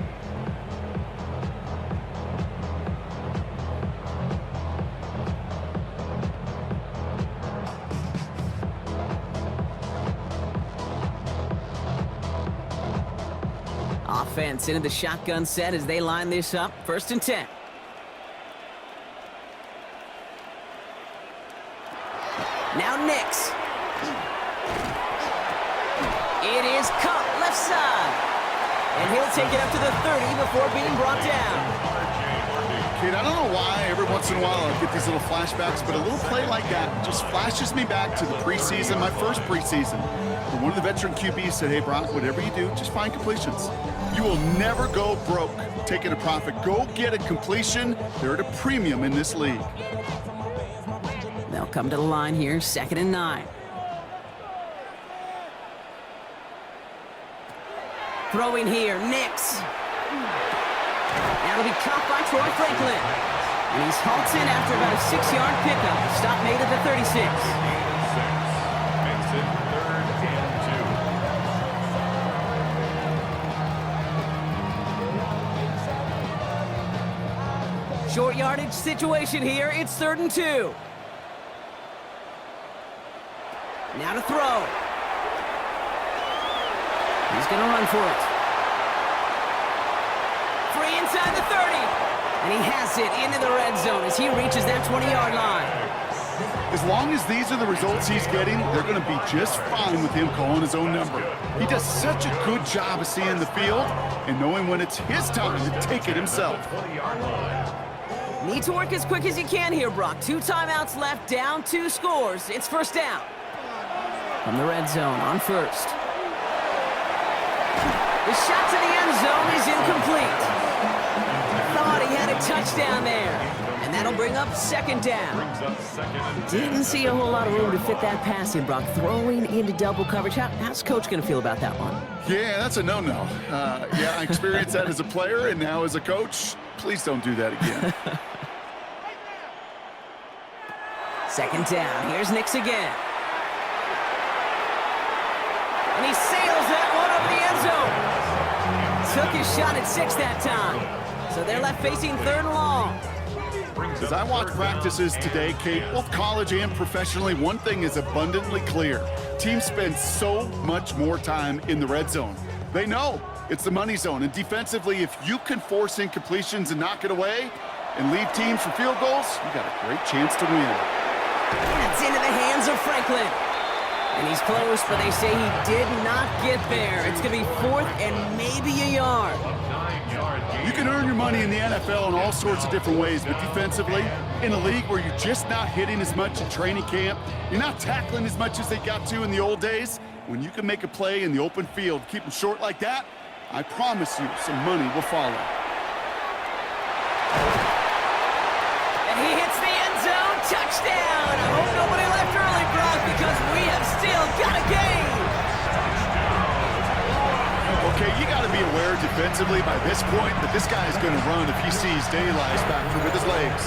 Offense into the shotgun set as they line this up. 1st and 10. Now Nix. It is caught left side. And he'll take it up to the 30 before being brought down. Kid, I don't know why every once in a while I get these little flashbacks, but a little play like that just flashes me back to the preseason, my first preseason. And one of the veteran QBs said, hey, Brock, whatever you do, just find completions. You will never go broke taking a profit. Go get a completion. They're at a premium in this league. They'll come to the line here, 2nd and 9. Throwing here, Nix. That'll be caught by Troy Franklin. And he's halted after about a 6-yard pickup. Stop made at the 36. Makes it 3rd and 2. Short yardage situation here. It's 3rd and 2. Now to throw. He's going to run for it. Free inside the 30. And he has it into the red zone as he reaches that 20-yard line. As long as these are the results he's getting, they're going to be just fine with him calling his own number. He does such a good job of seeing the field and knowing when it's his time to take it himself. Need to work as quick as you can here, Brock. 2 timeouts left, down 2 scores. It's 1st down. From the red zone on 1st. The shot to the end zone is incomplete. Thought he had a touchdown there. And that'll bring up 2nd down. Didn't see a whole lot of room to fit that pass in, Brock. Throwing into double coverage. How's Coach going to feel about that one? Yeah, that's a no-no. Yeah, I experienced that as a player and now as a coach. Please don't do that again. Second down. Here's Nix again. And he sails that one over the end zone. Took his shot at 6 that time. So they're left facing 3rd and long. As I watch practices today, Kate, both college and professionally, one thing is abundantly clear. Teams spend so much more time in the red zone. They know it's the money zone. And defensively, if you can force incompletions and knock it away and lead teams for field goals, you got a great chance to win. That's into the hands of Franklin. And he's close, but they say he did not get there. It's going to be 4th and maybe a yard. You can earn your money in the NFL in all sorts of different ways, but defensively, in a league where you're just not hitting as much in training camp, you're not tackling as much as they got to in the old days, when you can make a play in the open field, keep them short like that, I promise you some money will follow. And he hits the end zone. Touchdown! I hope nobody left early, Brock, because we have still got a game. Okay, you got to be aware defensively by this point that this guy is going to run if he sees daylight back with his legs.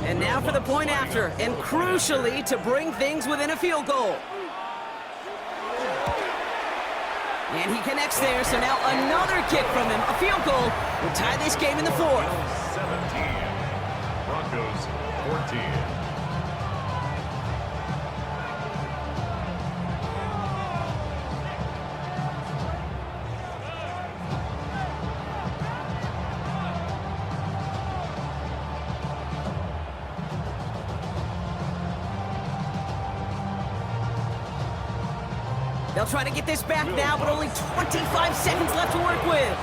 And now for the point after, and crucially to bring things within a field goal. And he connects there, so now another kick from him. A field goal will tie this game in the 4th. 17. Broncos 14. They'll try to get this back now, but only 25 seconds left to work with.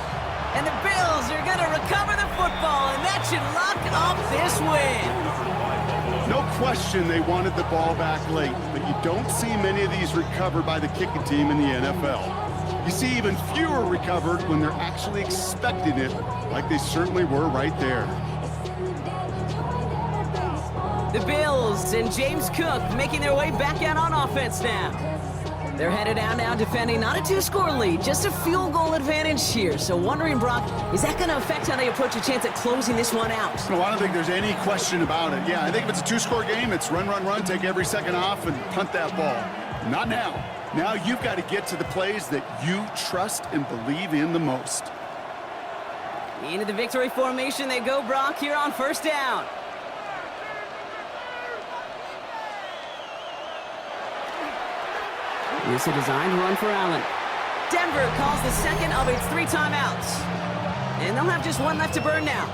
And the Bills are going to recover the football, and that should lock up this win. No question they wanted the ball back late, but you don't see many of these recovered by the kicking team in the NFL. You see even fewer recovered when they're actually expecting it, like they certainly were right there. The Bills and James Cook making their way back out on offense now. They're headed out now defending not a 2-score lead, just a field goal advantage here. So wondering, Brock, is that going to affect how they approach a chance at closing this one out? No, I don't think there's any question about it. Yeah, I think if it's a 2-score game, it's run, run, run, take every second off and punt that ball. Not now. Now you've got to get to the plays that you trust and believe in the most. Into the victory formation they go, Brock, here on 1st down. Here's a designed run for Allen. Denver calls the second of its 3 timeouts. And they'll have just one left to burn now.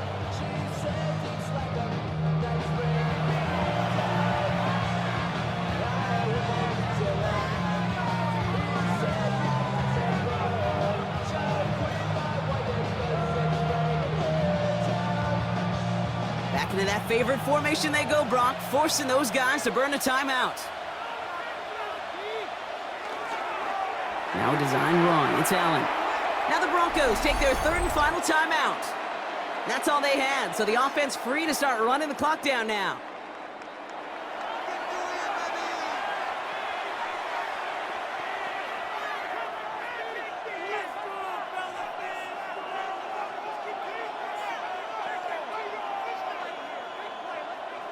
Back into that favorite formation they go, Brock, forcing those guys to burn a timeout. Now a design run. It's Allen. Now the Broncos take their 3rd and final timeout. That's all they had, so the offense free to start running the clock down now.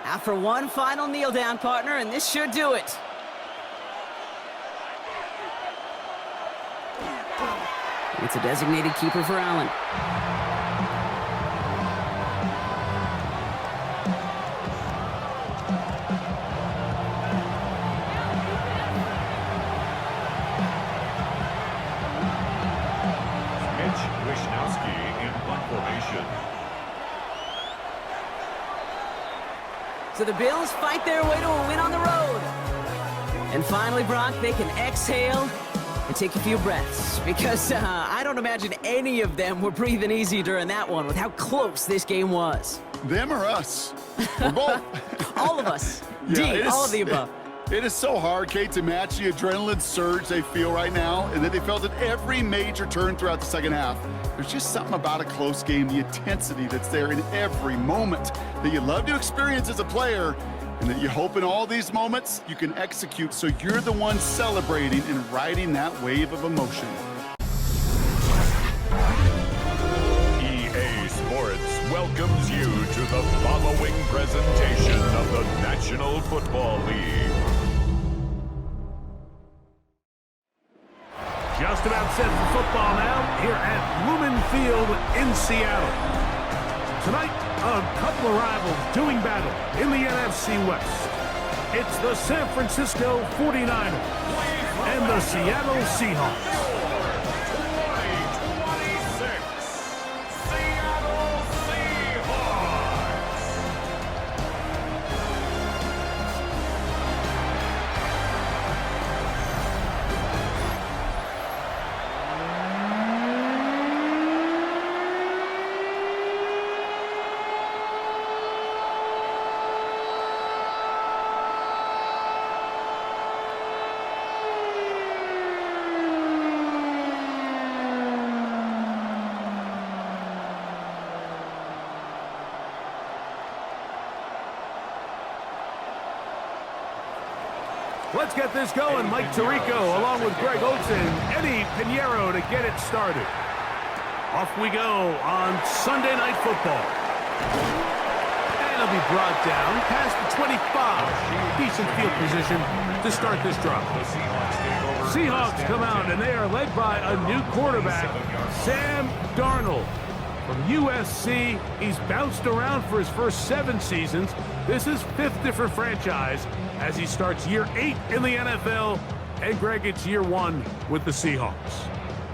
After one final kneel down, partner, and this should do it. It's a designated keeper for Allen. In punt formation. So the Bills fight their way to a win on the road. And finally, Brock, they can exhale and take a few breaths, because I don't imagine any of them were breathing easy during that one with how close this game was. Them or us? We're both. All of us. Yeah, all of the above. It is so hard, Kate, to match the adrenaline surge they feel right now, and that they felt at every major turn throughout the second half. There's just something about a close game, the intensity that's there in every moment that you love to experience as a player, and that you hope in all these moments you can execute so you're the one celebrating and riding that wave of emotion. EA Sports welcomes you to the following presentation of the National Football League. Just about set for football now here at Lumen Field in Seattle. Tonight, a couple of rivals doing battle in the NFC West. It's the San Francisco 49ers and the Seattle Seahawks. 2026 Seattle Seahawks. Let's get this going. Mike Tirico along with Greg Oates and Eddie Pinheiro to get it started. Off we go on Sunday Night Football. And it'll be brought down past the 25. Decent field position to start this drive. Seahawks come out and they are led by a new quarterback, Sam Darnold. From USC, he's bounced around for his first 7 seasons. This is 5th different franchise as he starts year 8 in the NFL. And Greg, it's year 1 with the Seahawks.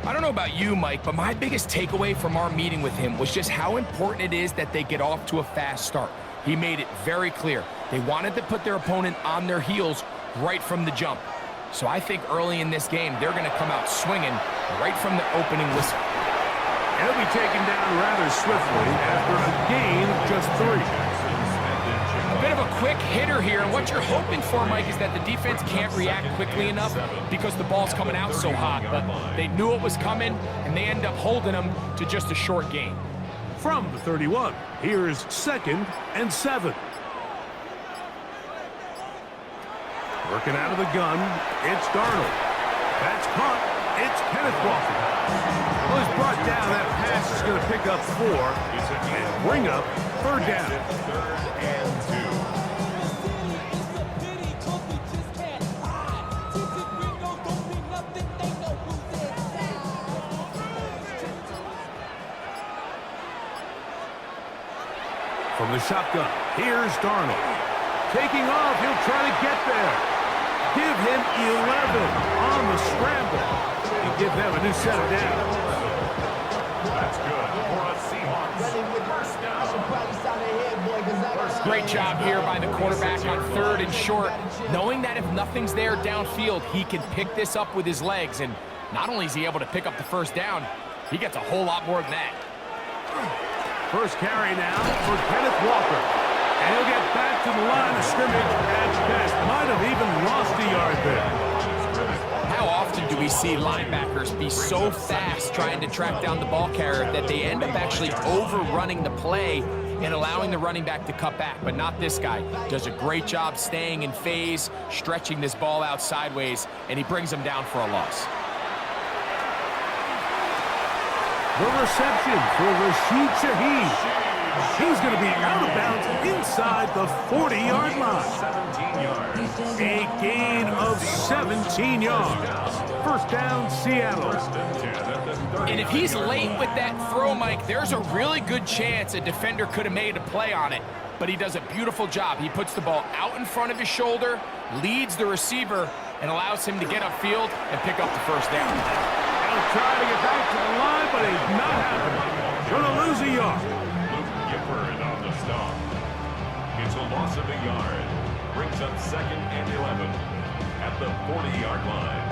I don't know about you, Mike, but my biggest takeaway from our meeting with him was just how important it is that they get off to a fast start. He made it very clear. They wanted to put their opponent on their heels right from the jump. So I think early in this game, they're going to come out swinging right from the opening whistle. He'll be taken down rather swiftly after a gain of just 3. A bit of a quick hitter here, and what you're hoping for, Mike, is that the defense can't react quickly enough because the ball's coming out so hot. But they knew it was coming, and they end up holding them to just a short gain. From the 31, here's 2nd and 7. Working out of the gun, it's Darnold. That's caught. It's Kenneth Walker. Well, he's brought down. That pass is going to pick up 4 and bring up 3rd down. 3rd and 2. From the shotgun, here's Darnold. Taking off, he'll try to get there. Give him 11 on the scramble. And give them a new set of downs. That's good for a Seahawks first down. Great job here by the quarterback on 3rd and short, knowing that if nothing's there downfield, he can pick this up with his legs. And not only is he able to pick up the first down, he gets a whole lot more than that. First carry now for Kenneth Walker. And he'll get back to the line of scrimmage at best. Might have even lost a yard there. How often do we see linebackers be so fast trying to track down the ball carrier that they end up actually overrunning the play and allowing the running back to cut back? But not this guy. Does a great job staying in phase, stretching this ball out sideways, and he brings him down for a loss. The reception for Rashid Shaheed. He's going to be out of bounds inside the 40-yard line. 17 yards. A gain of 17 yards. First down, Seattle. And if he's late with that throw, Mike, there's a really good chance a defender could have made a play on it. But he does a beautiful job. He puts the ball out in front of his shoulder, leads the receiver, and allows him to get upfield and pick up the first down. He'll try to get back to the line, but it's not happening. Going to lose a yard. On the stop. It's a loss of a yard. Brings up 2nd and 11 at the 40-yard line.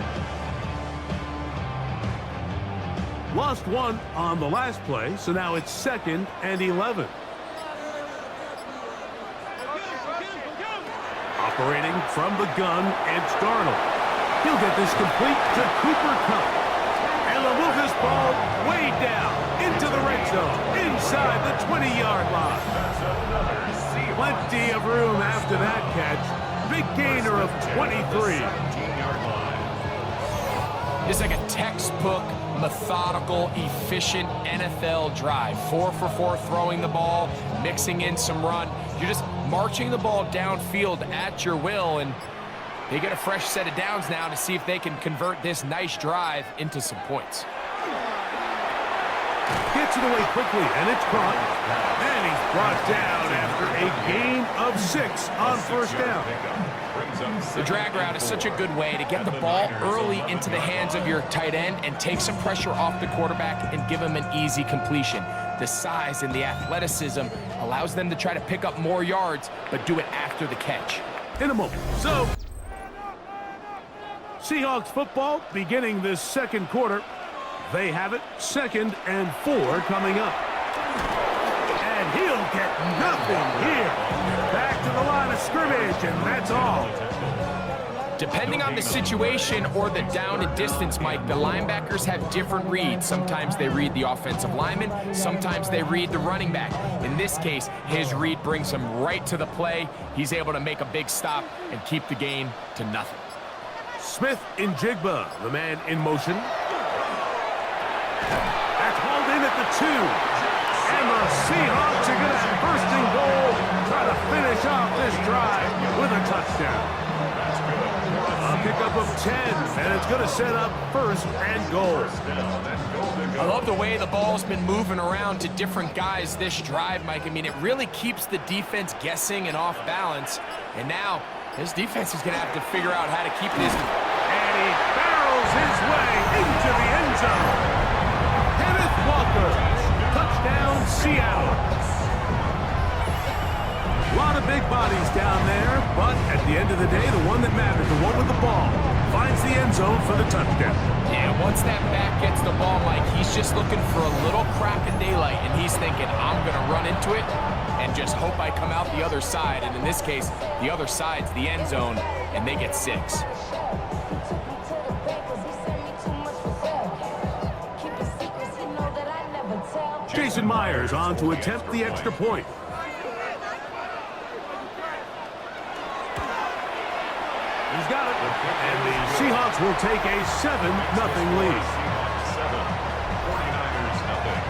Lost 1 on the last play, so now it's 2nd and 11. Operating from the gun, it's Darnold. He'll get this complete to Cooper Kupp. And they'll move this ball way down into the red zone, inside the 20-yard line. Plenty of room after that catch. Big gainer of 23. 17-yard line. It's like a textbook, methodical, efficient NFL drive. 4 for 4 throwing the ball, mixing in some run. You're just marching the ball downfield at your will, and they get a fresh set of downs now to see if they can convert this nice drive into some points. Gets it away quickly, and it's caught. And he's brought down after a gain of 6 on first down. The drag route is such a good way to get the ball early into the hands of your tight end and take some pressure off the quarterback and give him an easy completion. The size and the athleticism allows them to try to pick up more yards, but do it after the catch. In a moment. So, Seahawks football beginning this second quarter. They have it, 2nd and 4 coming up. And he'll get nothing here. Back to the line of scrimmage, and that's all. Depending on the situation or the down and distance, Mike, the linebackers have different reads. Sometimes they read the offensive lineman, sometimes they read the running back. In this case, his read brings him right to the play. He's able to make a big stop and keep the gain to nothing. Smith in Jigba, the man in motion. That's hauled in at the 2. And the Seahawks are going to have 1st and goal, try to finish off this drive with a touchdown. A pickup of 10, and it's going to set up 1st and goal. I love the way the ball's been moving around to different guys this drive, Mike. I mean, it really keeps the defense guessing and off balance. And now, this defense is going to have to figure out how to keep this. And he barrels his way into the end zone. Kenneth Walker, touchdown Seattle. A lot of big bodies down there, but at the end of the day, the one that matters, the one with the ball, finds the end zone for the touchdown. Yeah, once that back gets the ball, Mike, he's just looking for a little crack of daylight, and he's thinking, I'm going to run into it and just hope I come out the other side. And in this case, the other side's the end zone, and they get 6. Jason Myers on to attempt the extra point. He's got it. And the Seahawks will take a 7-0 lead. 49ers nothing.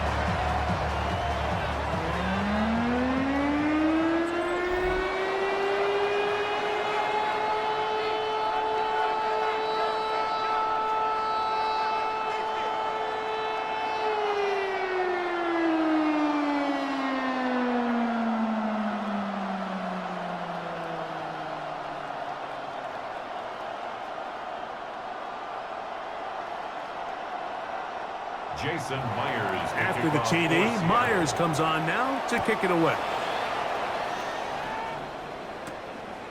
Jason Myers. After the TD, Myers comes on now to kick it away.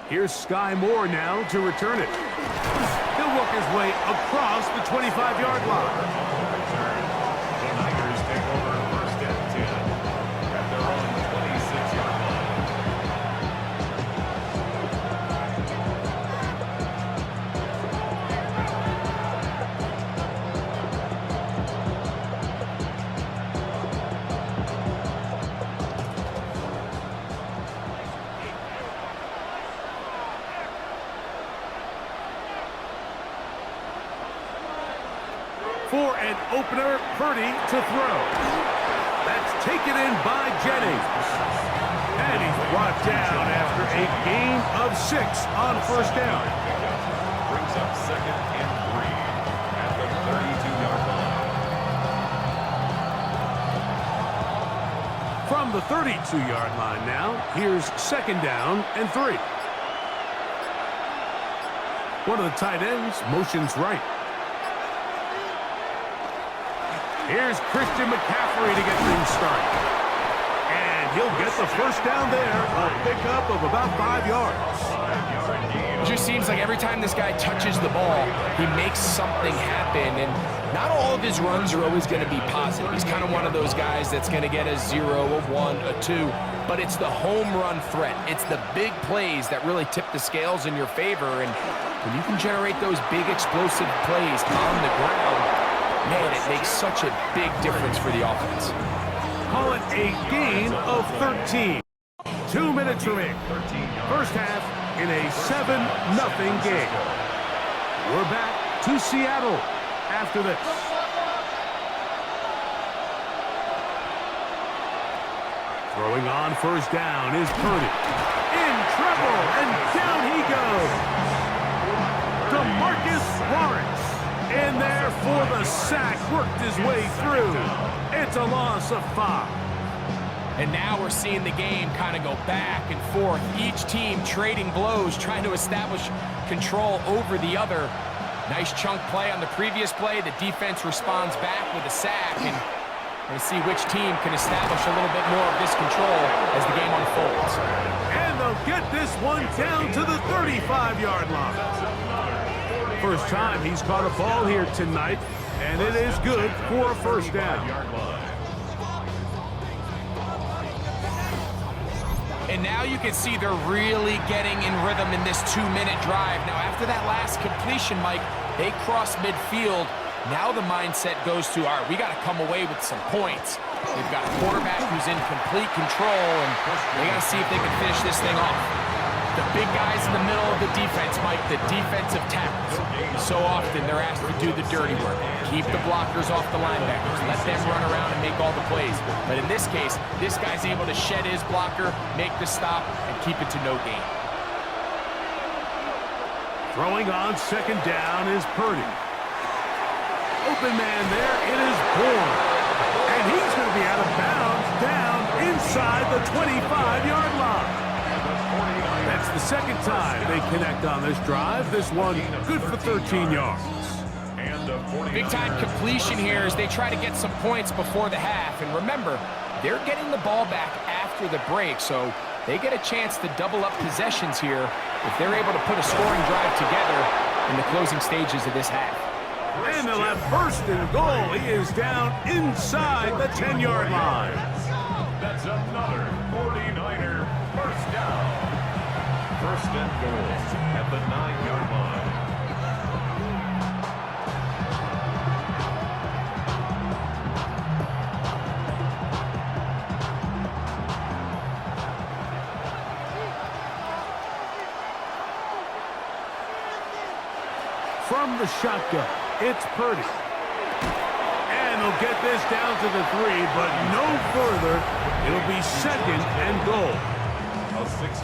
Here's Sky Moore now to return it. He'll work his way across the 25-yard line. The Niners take over 1st and 10 at their own 26-yard line. For an opener, Purdy to throw. That's taken in by Jennings. And he's brought down after a gain of 6 on 1st down. Brings up 2nd and 3 at the 32-yard line. From the 32-yard line now, here's 2nd down and 3. One of the tight ends motions right. Here's Christian McCaffrey to get things started. And he'll get the 1st down there, a pickup of about 5 yards. It just seems like every time this guy touches the ball, he makes something happen. And not all of his runs are always going to be positive. He's kind of one of those guys that's going to get a 0, a 1, a 2. But it's the home run threat. It's the big plays that really tip the scales in your favor. And when you can generate those big explosive plays on the ground, man, it makes such a big difference for the offense. Call it a gain of 13. 2 minutes remaining. First half in a 7-0 game. We're back to Seattle after this. Throwing on first down is Purdy. In trouble, and down he goes. DeMarcus Lawrence in there for the sack, worked his way through. It's a loss of 5. And now we're seeing the game kind of go back and forth. Each team trading blows, trying to establish control over the other. Nice chunk play on the previous play. The defense responds back with a sack, and we'll see which team can establish a little bit more of this control as the game unfolds. And they'll get this one down to the 35-yard line. First time he's caught a ball here tonight, and it is good for a first down. And now you can see they're really getting in rhythm in this 2-minute drive. Now, after that last completion, Mike, they cross midfield. Now the mindset goes to, all right, we got to come away with some points. They've got a quarterback who's in complete control, and they got to see if they can finish this thing off. The big guys in the middle of the defense, Mike, the defensive tackles. So often they're asked to do the dirty work. Keep the blockers off the linebackers. Let them run around and make all the plays. But in this case, this guy's able to shed his blocker, make the stop, and keep it to no gain. Throwing on second down is Purdy. Open man there, it is Bourne. And he's going to be out of bounds down inside the 25-yard line. That's the second time they connect on this drive. This one good for 13 yards. Big-time completion here as they try to get some points before the half. And remember, they're getting the ball back after the break, so they get a chance to double up possessions here if they're able to put a scoring drive together in the closing stages of this half. And they'll have first and goal. He is down inside the 10-yard line. That's another 49er first down. First and goal at the 9-yard line. From the shotgun, it's Purdy. And they'll get this down to the 3, but no further. It'll be second and goal.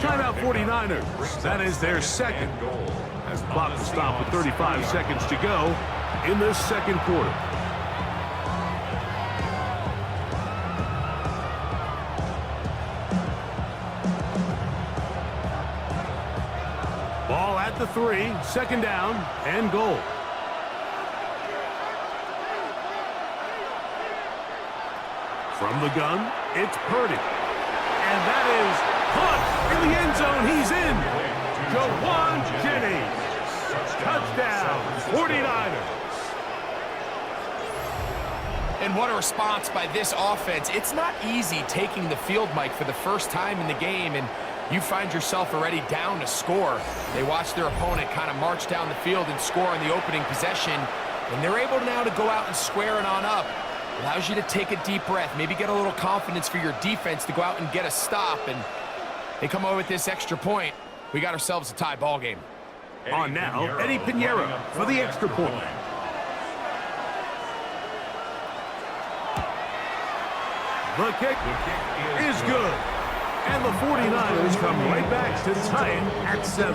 Timeout 49ers. That is their second goal. As the clock will stop with 35 seconds to go in this second quarter. Ball at the 3, second down and goal. From the gun, it's Purdy. And that is caught in the end zone. He's in. Jawan Jennings. Touchdown, 49ers. And what a response by this offense. It's not easy taking the field, Mike, for the first time in the game, and you find yourself already down to score. They watch their opponent kind of march down the field and score on the opening possession, and they're able now to go out and square it on up. Allows you to take a deep breath, maybe get a little confidence for your defense to go out and get a stop, and they come away with this extra point. We got ourselves a tie ball game. On now, Eddie Pinheiro for the extra point. The kick is good. And the 49ers come right back to tie it at 7.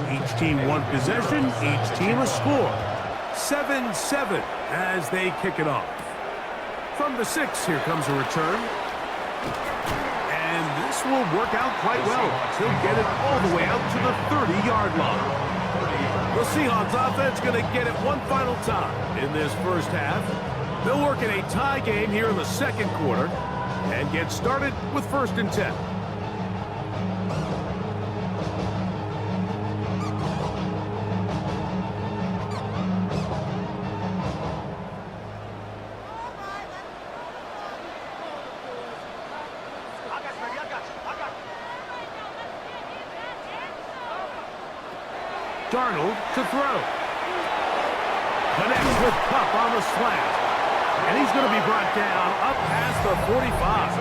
Each team one possession, each team a score. 7-7 as they kick it off. From the 6, here comes a return. And this will work out quite well. He'll get it all the way out to the 30-yard line. The Seahawks offense going to get it one final time in this first half. They'll work in a tie game here in the second quarter and get started with 1st and 10. Darnold to throw. Connects with Cup on the slant. And he's going to be brought down up past the 45.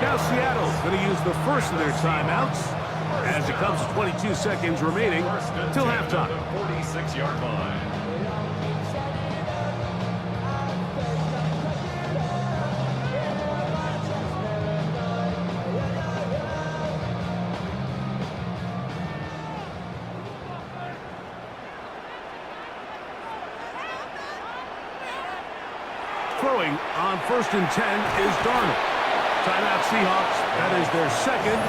Now Seattle's going to use the first of their timeouts as it comes to 22 seconds remaining till halftime. 46-yard line. Throwing on 1st and 10 is Darnold. Timeout Seahawks. That is their second.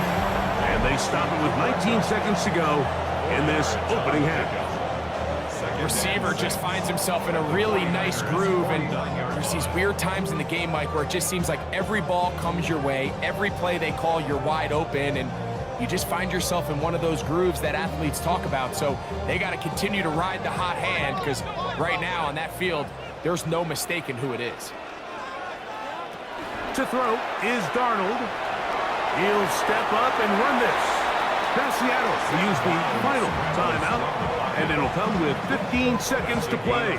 And they stop it with 19 seconds to go in this opening half. Receiver just finds himself in a really nice groove, and there's these weird times in the game, Mike, where it just seems like every ball comes your way, every play they call, you're wide open, and you just find yourself in one of those grooves that athletes talk about. So they got to continue to ride the hot hand, because right now on that field, there's no mistaking who it is. To throw is Darnold. He'll step up and run this. Now Seattle will use the final timeout, and it'll come with 15 seconds to play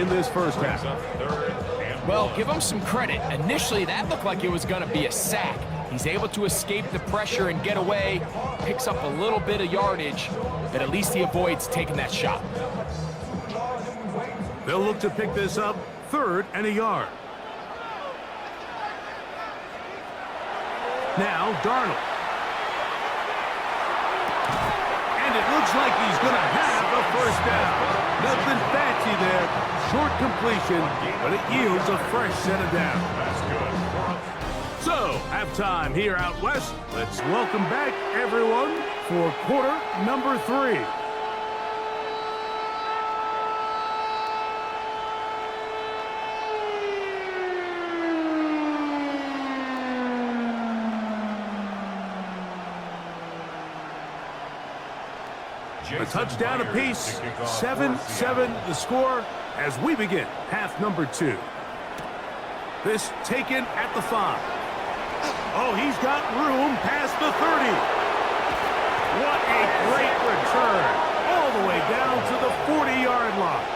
in this first half. Well, give him some credit. Initially, that looked like it was going to be a sack. He's able to escape the pressure and get away, picks up a little bit of yardage, but at least he avoids taking that shot. They'll look to pick this up 3rd and a yard. Now Darnold. And it looks like he's going to have a first down. Nothing fancy there. Short completion, but it yields a fresh set of downs. So, halftime here out west. Let's welcome back everyone for quarter number 3. A touchdown apiece, 7-7 the score as we begin half number 2. This taken at the 5. Oh, he's got room past the 30. What a great return, all the way down to the 40-yard line.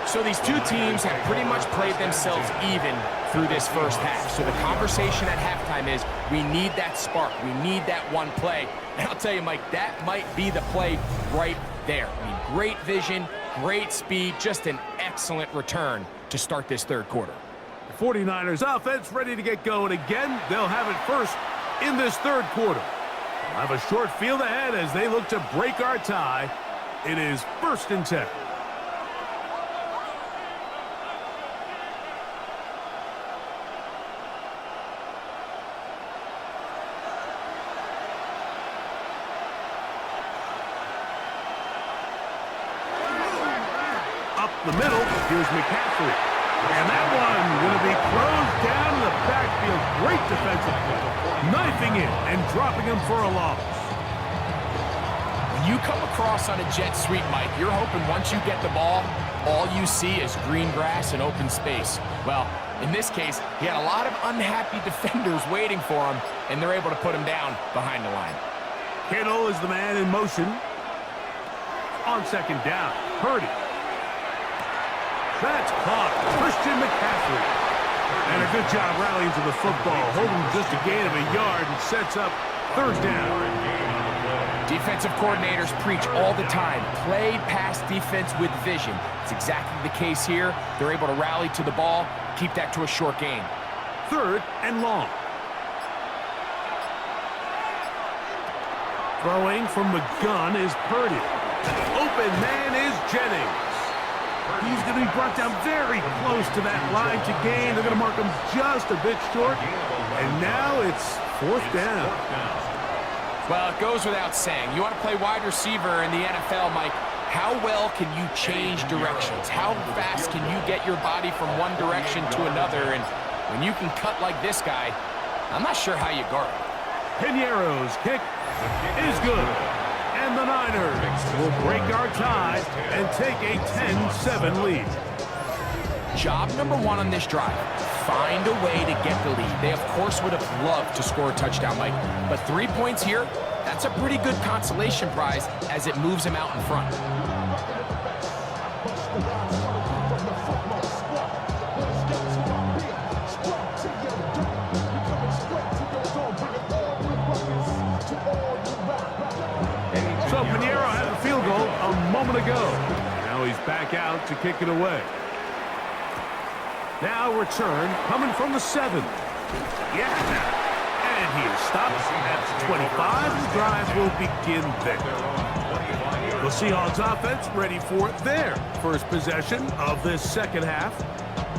So these two teams have pretty much played themselves even through this first half. So the conversation at halftime is, we need that spark. We need that one play. And I'll tell you, Mike, that might be the play right there. I mean, great vision, great speed, just an excellent return to start this third quarter. The 49ers offense ready to get going again. They'll have it first in this third quarter. They'll have a short field ahead as they look to break our tie. It is 1st and 10. The middle, here's McCaffrey. And that one going to be thrown down in the backfield. Great defensive play. Knifing it and dropping him for a loss. When you come across on a jet sweep, Mike, you're hoping once you get the ball, all you see is green grass and open space. Well, in this case, he had a lot of unhappy defenders waiting for him, and they're able to put him down behind the line. Kittle is the man in motion. On 2nd down, Purdy. That's caught. Christian McCaffrey. And a good job rallying to the football. Holding just a gain of a yard and sets up 3rd down. Defensive coordinators preach all the time, play pass defense with vision. It's exactly the case here. They're able to rally to the ball, keep that to a short gain. 3rd and long. Throwing from the gun is Purdy. Open man is Jennings. He's going to be brought down very close to that line to gain. They're going to mark him just a bit short. And now it's 4th down. Well, it goes without saying. You want to play wide receiver in the NFL, Mike, how well can you change directions? How fast can you get your body from one direction to another? And when you can cut like this guy, I'm not sure how you guard him. Piñeiro's kick is good. And the Niners will break our tie and take a 10-7 lead. Job number 1 on this drive, find a way to get the lead. They, of course, would have loved to score a touchdown, Mike. But 3 points here, that's that's a pretty good consolation prize as it moves him out in front. So Pinheiro had a field goal a moment ago. Now he's back out to kick it away. Now return coming from the 7. Yeah. And he is stopped at 25. The drive will begin there. The Seahawks offense ready for their first possession of this second half.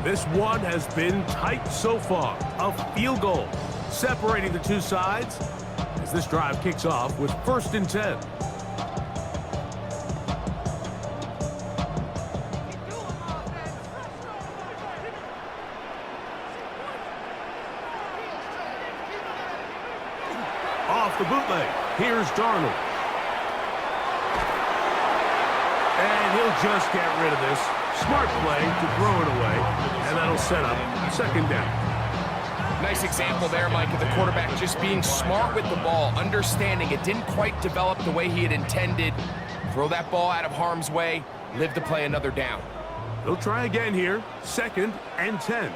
This one has been tight so far. A field goal separating the two sides as this drive kicks off with 1st and 10. Off the bootleg. Here's Darnold. And he'll just get rid of this. Smart play to throw it away. And that'll set up 2nd down. Nice example there, Mike, of the quarterback just being smart with the ball, understanding it didn't quite develop the way he had intended. Throw that ball out of harm's way, live to play another down. They'll try again here. 2nd and 10.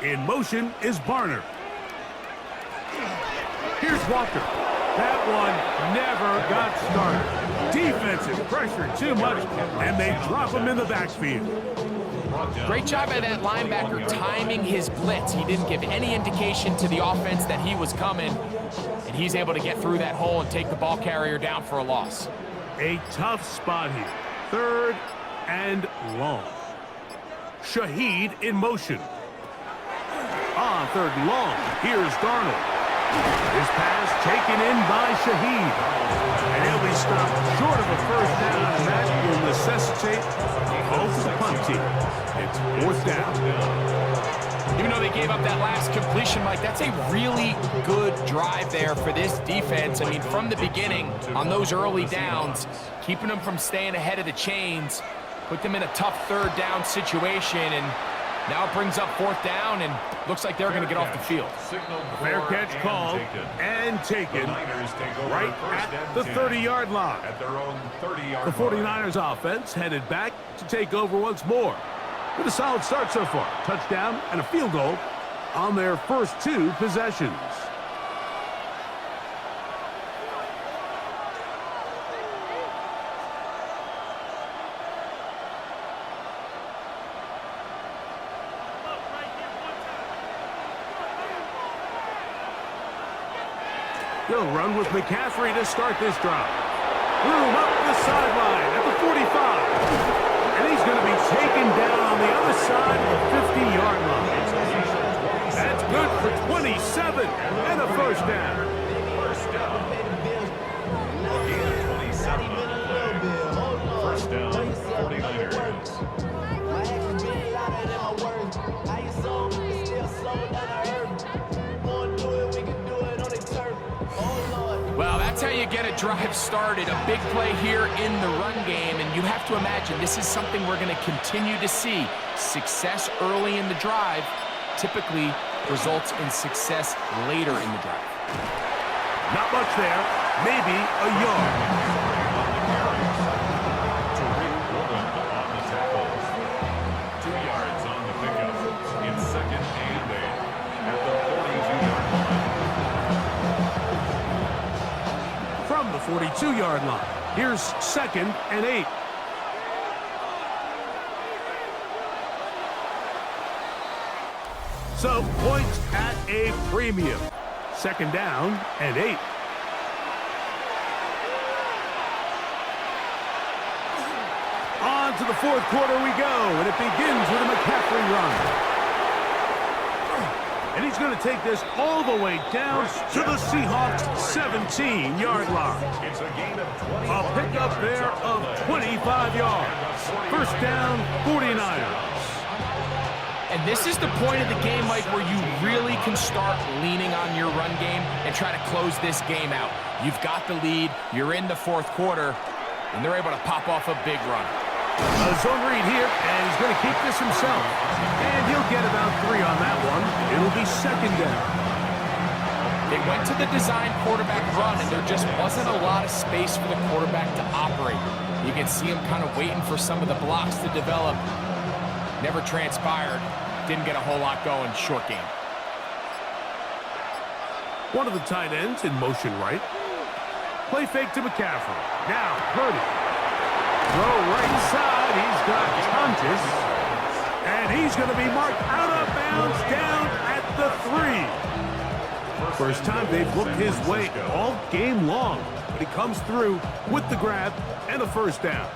In motion is Barner. Here's Walker. That one never got started. Defensive pressure too much, and they drop him in the backfield. Great job by that linebacker timing his blitz. He didn't give any indication to the offense that he was coming, and he's able to get through that hole and take the ball carrier down for a loss. A tough spot here. 3rd and long. Shaheed in motion. On 3rd and long, here's Darnold. His pass taken in by Shaheed. And he'll be stopped short of a 1st down, and that will necessitate a call for the punt team. It's 4th down. Even though they gave up that last completion, Mike, that's a really good drive there for this defense. I mean, from the beginning, on those early downs, keeping them from staying ahead of the chains, put them in a tough 3rd down situation, and now it brings up 4th down, and looks like they're going to get off the field. Fair catch called and taken right at the 30-yard line. At their own 30-yard The 49ers offense headed back to take over once more. With a solid start so far. Touchdown and a field goal on their first 2 possessions. They'll run with McCaffrey to start this drive. Room up the sideline at the 45. And he's going to be taken down on the other side of the 50-yard line. That's good for 27 and a 1st down. First down, 49ers. Well, that's how you get a drive started. A big play here in the run game, and you have to imagine this is something we're going to continue to see. Success early in the drive typically results in success later in the drive. Not much there, maybe a yard. On the tackle. 2 yards on the pickup. It's 2nd and 8 at the 42-yard line. From the 42-yard line, here's 2nd and 8. So, points at a premium. 2nd down and 8. On to the 4th quarter we go, and it begins with a McCaffrey run. And he's going to take this all the way down to the Seahawks' 17-yard line. It's a gain of 20. A pickup there of 25 yards. 1st down, 49ers. And this is the point of the game, Mike, where you really can start leaning on your run game and try to close this game out. You've got the lead, you're in the 4th quarter, and they're able to pop off a big run. A zone read here, and he's going to keep this himself. And he'll get about 3 on that one. It'll be 2nd down. They went to the design quarterback run, and there just wasn't a lot of space for the quarterback to operate. You can see him kind of waiting for some of the blocks to develop. Never transpired. Didn't get a whole lot going. Short game. One of the tight ends in motion right. Play fake to McCaffrey. Now, Purdy. Throw right side. He's got Contis. And he's going to be marked out of bounds down at the 3. First time they've looked his way all game long. But he comes through with the grab and a first down.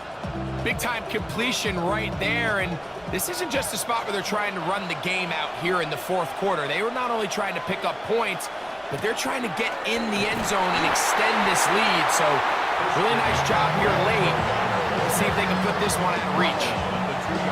Big-time completion right there, and this isn't just a spot where they're trying to run the game out here in the fourth quarter. They were not only trying to pick up points, but they're trying to get in the end zone and extend this lead. So, really nice job here late. Let's see if they can put this one out of reach.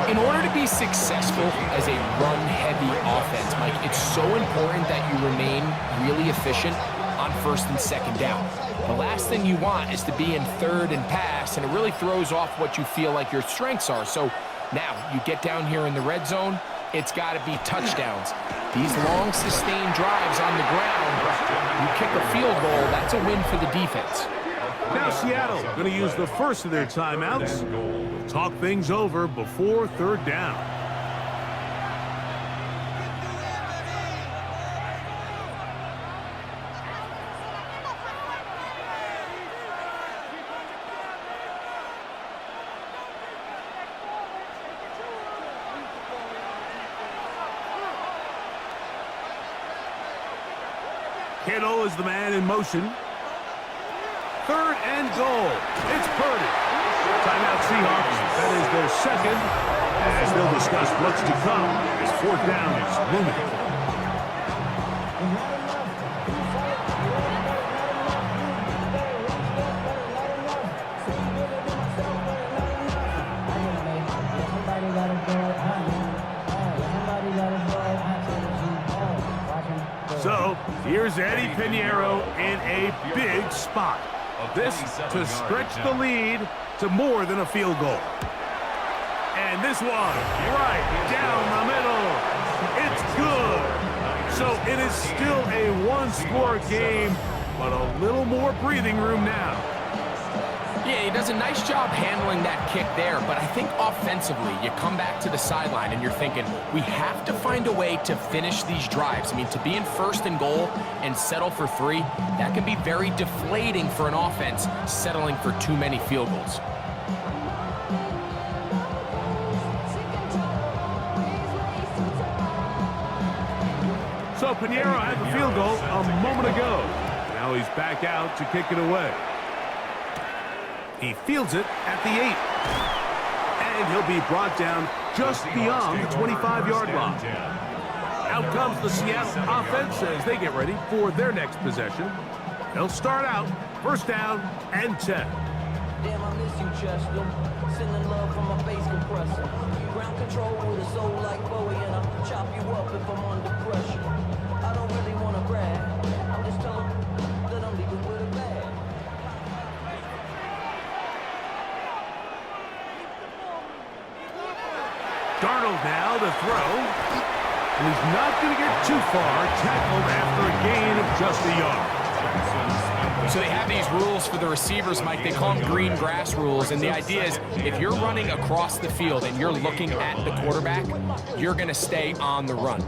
In order to be successful as a run-heavy offense, Mike, it's so important that you remain really efficient on first and second down. The last thing you want is to be in third and pass, and it really throws off what you feel like your strengths are. So now you get down here in the red zone, it's got to be touchdowns. These long sustained drives on the ground, you kick a field goal, that's a win for the defense. Now Seattle going to use the first of their timeouts. We'll talk things over before third down. Kittle is the man in motion. Third and goal. It's Purdy. Timeout Seahawks. That is their second. As they'll discuss what's to come as fourth down is looming. So, here's Eddie Pinheiro in a big spot. This to stretch the lead to more than a field goal. And this one, right down the middle. It's good. So it is still a one-score game, but a little more breathing room now. Yeah, he does a nice job handling that kick there, but I think offensively, you come back to the sideline and you're thinking, we have to find a way to finish these drives. I mean, to be in first and goal and settle for 3, that can be very deflating for an offense settling for too many field goals. So Pinheiro had the field goal a moment ago. Now he's back out to kick it away. He fields it at the 8. And he'll be brought down just beyond the 25-yard line. Out comes the Seattle offense as they get ready for their next possession. They'll start out first down and 10. Damn, I miss you, Chester. Sending love from my face compressor. Ground control with a soul like Bowie, and I'll chop you up if I'm under pressure. I don't really want to brag. I'm just telling that I'm leaving with a bag. Darnold now to throw. And he's not going to get too far. Tackled after a gain of just a yard. So they have these rules for the receivers, Mike. They call them green grass rules. And the idea is if you're running across the field and you're looking at the quarterback, you're going to stay on the run.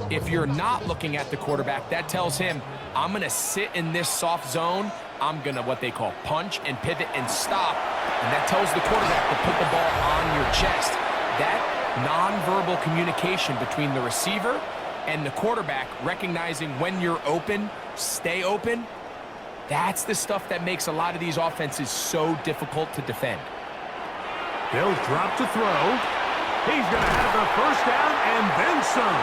If you're not looking at the quarterback, that tells him, I'm going to sit in this soft zone. I'm going to what they call punch and pivot and stop. And that tells the quarterback to put the ball on your chest. That nonverbal communication between the receiver and the quarterback, recognizing when you're open, stay open, that's the stuff that makes a lot of these offenses so difficult to defend. They'll drop to throw. He's going to have the first down and then some.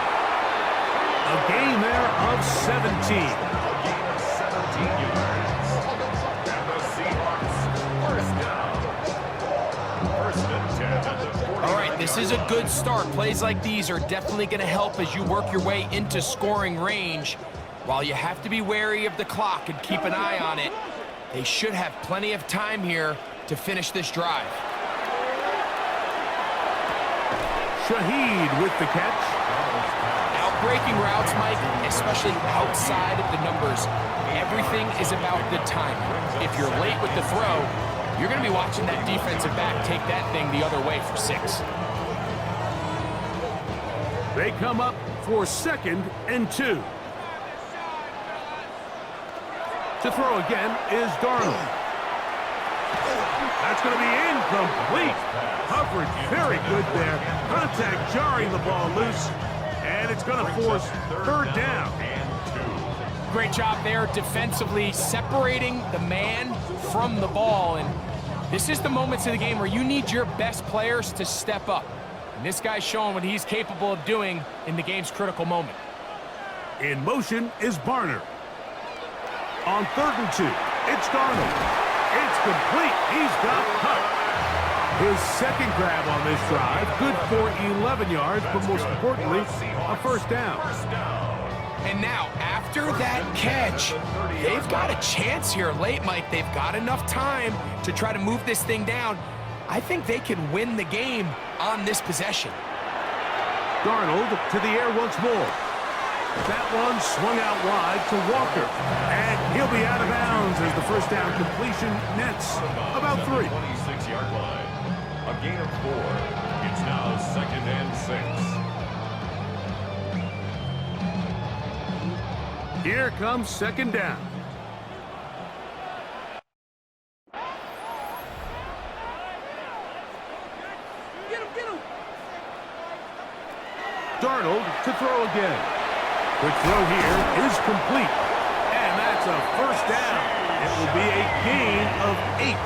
A gain there of 17. A gain of 17 yards. And the Seahawks first down. First and 10 at the 40. All right, this is a good start. Plays like these are definitely going to help as you work your way into scoring range. While you have to be wary of the clock and keep an eye on it, they should have plenty of time here to finish this drive. Shaheed with the catch. Out breaking routes, Mike, especially outside of the numbers, everything is about the timing. If you're late with the throw, you're going to be watching that defensive back take that thing the other way for 6. They come up for 2nd and 2. To throw again is Darnold. That's going to be incomplete. Coverage very good there. Contact jarring the ball loose. And it's going to force 3rd down. Great job there defensively, separating the man from the ball. And this is the moments of the game where you need your best players to step up. And this guy's showing what he's capable of doing in the game's critical moment. In motion is Barner. On 3rd and 2, it's Darnold. It's complete. He's got cut. His 2nd grab on this drive, good for 11 yards, but most importantly, a 1st down. And now, after that catch, they've got a chance here late, Mike. They've got enough time to try to move this thing down. I think they can win the game on this possession. Darnold to the air once more. That one swung out wide to Walker. And he'll be out of bounds as the 1st down completion nets about 3. 26-yard line. A gain of 4. It's now 2nd and 6. Here comes 2nd down. Darnold to throw again. The throw here is complete. And that's a 1st down. It will be a gain of 8.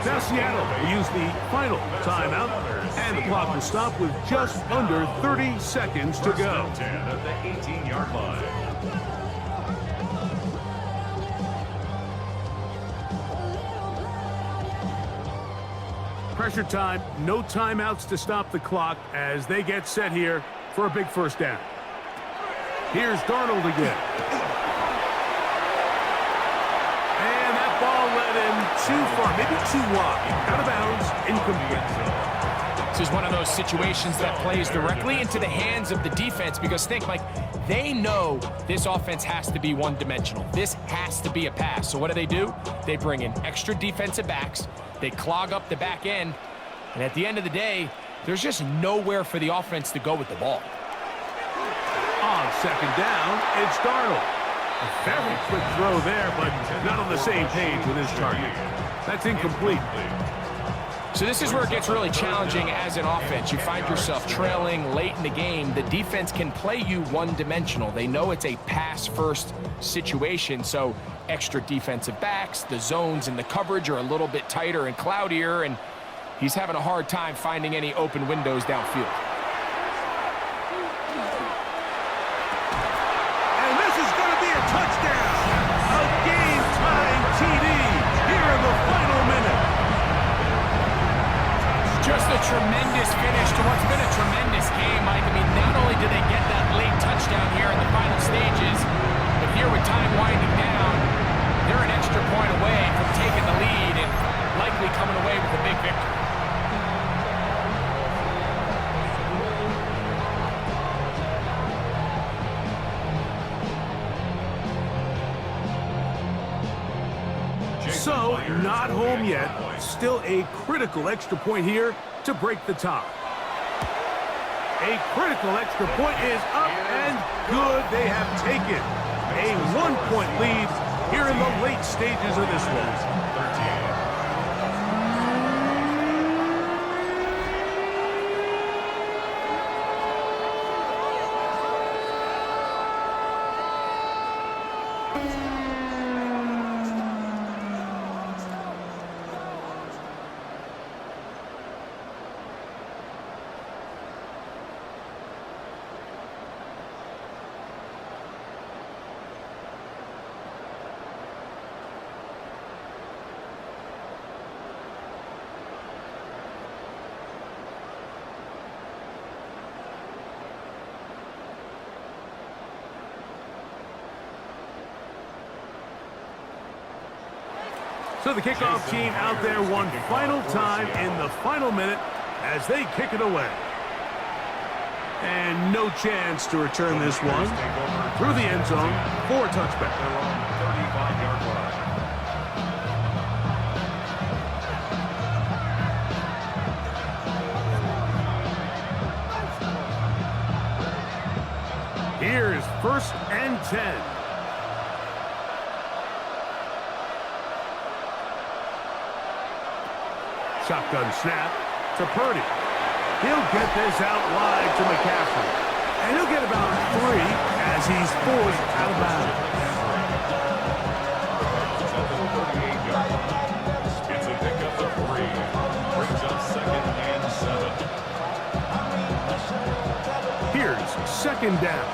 Now Seattle will use the final timeout, and the clock will stop with just under 30 seconds to go. 10 at the 18-yard line. Pressure time, no timeouts to stop the clock as they get set here for a big 1st down. Here's Darnold again. And that ball led him too far, maybe too wide. Out of bounds, incomplete. This is one of those situations that plays directly into the hands of the defense because think, Mike, they know this offense has to be one-dimensional. This has to be a pass. So what do? They bring in extra defensive backs. They clog up the back end. And at the end of the day, there's just nowhere for the offense to go with the ball. On 2nd down, it's Darnold. A very quick throw there, but not on the same page with his target. That's incomplete. So this is where it gets really challenging as an offense. You find yourself trailing late in the game. The defense can play you one-dimensional. They know it's a pass-first situation, so extra defensive backs, the zones and the coverage are a little bit tighter and cloudier, and he's having a hard time finding any open windows downfield. And this is going to be a touchdown. A game-tying TD here in the final minute. Just a tremendous finish to what's been a tremendous game, Mike. I mean, not only did they get that late touchdown here in the final stages, but here with time winding down, they're an extra point away from taking the lead and likely coming away with a big victory. So, not home yet. Still a critical extra point here to break the tie. A critical extra point is up and good. They have taken a 1-point lead here in the late stages of this one. So the kickoff team out there one final time in the final minute as they kick it away. And no chance to return this one through the end zone for a touchback. 35-yard line. Here's 1st and 10. Shotgun snap to Purdy. He'll get this out wide to McCaffrey. And he'll get about 3 as he's forced out of bounds. It's a pickup of 3. Brings up 2nd and 7. Here's 2nd down.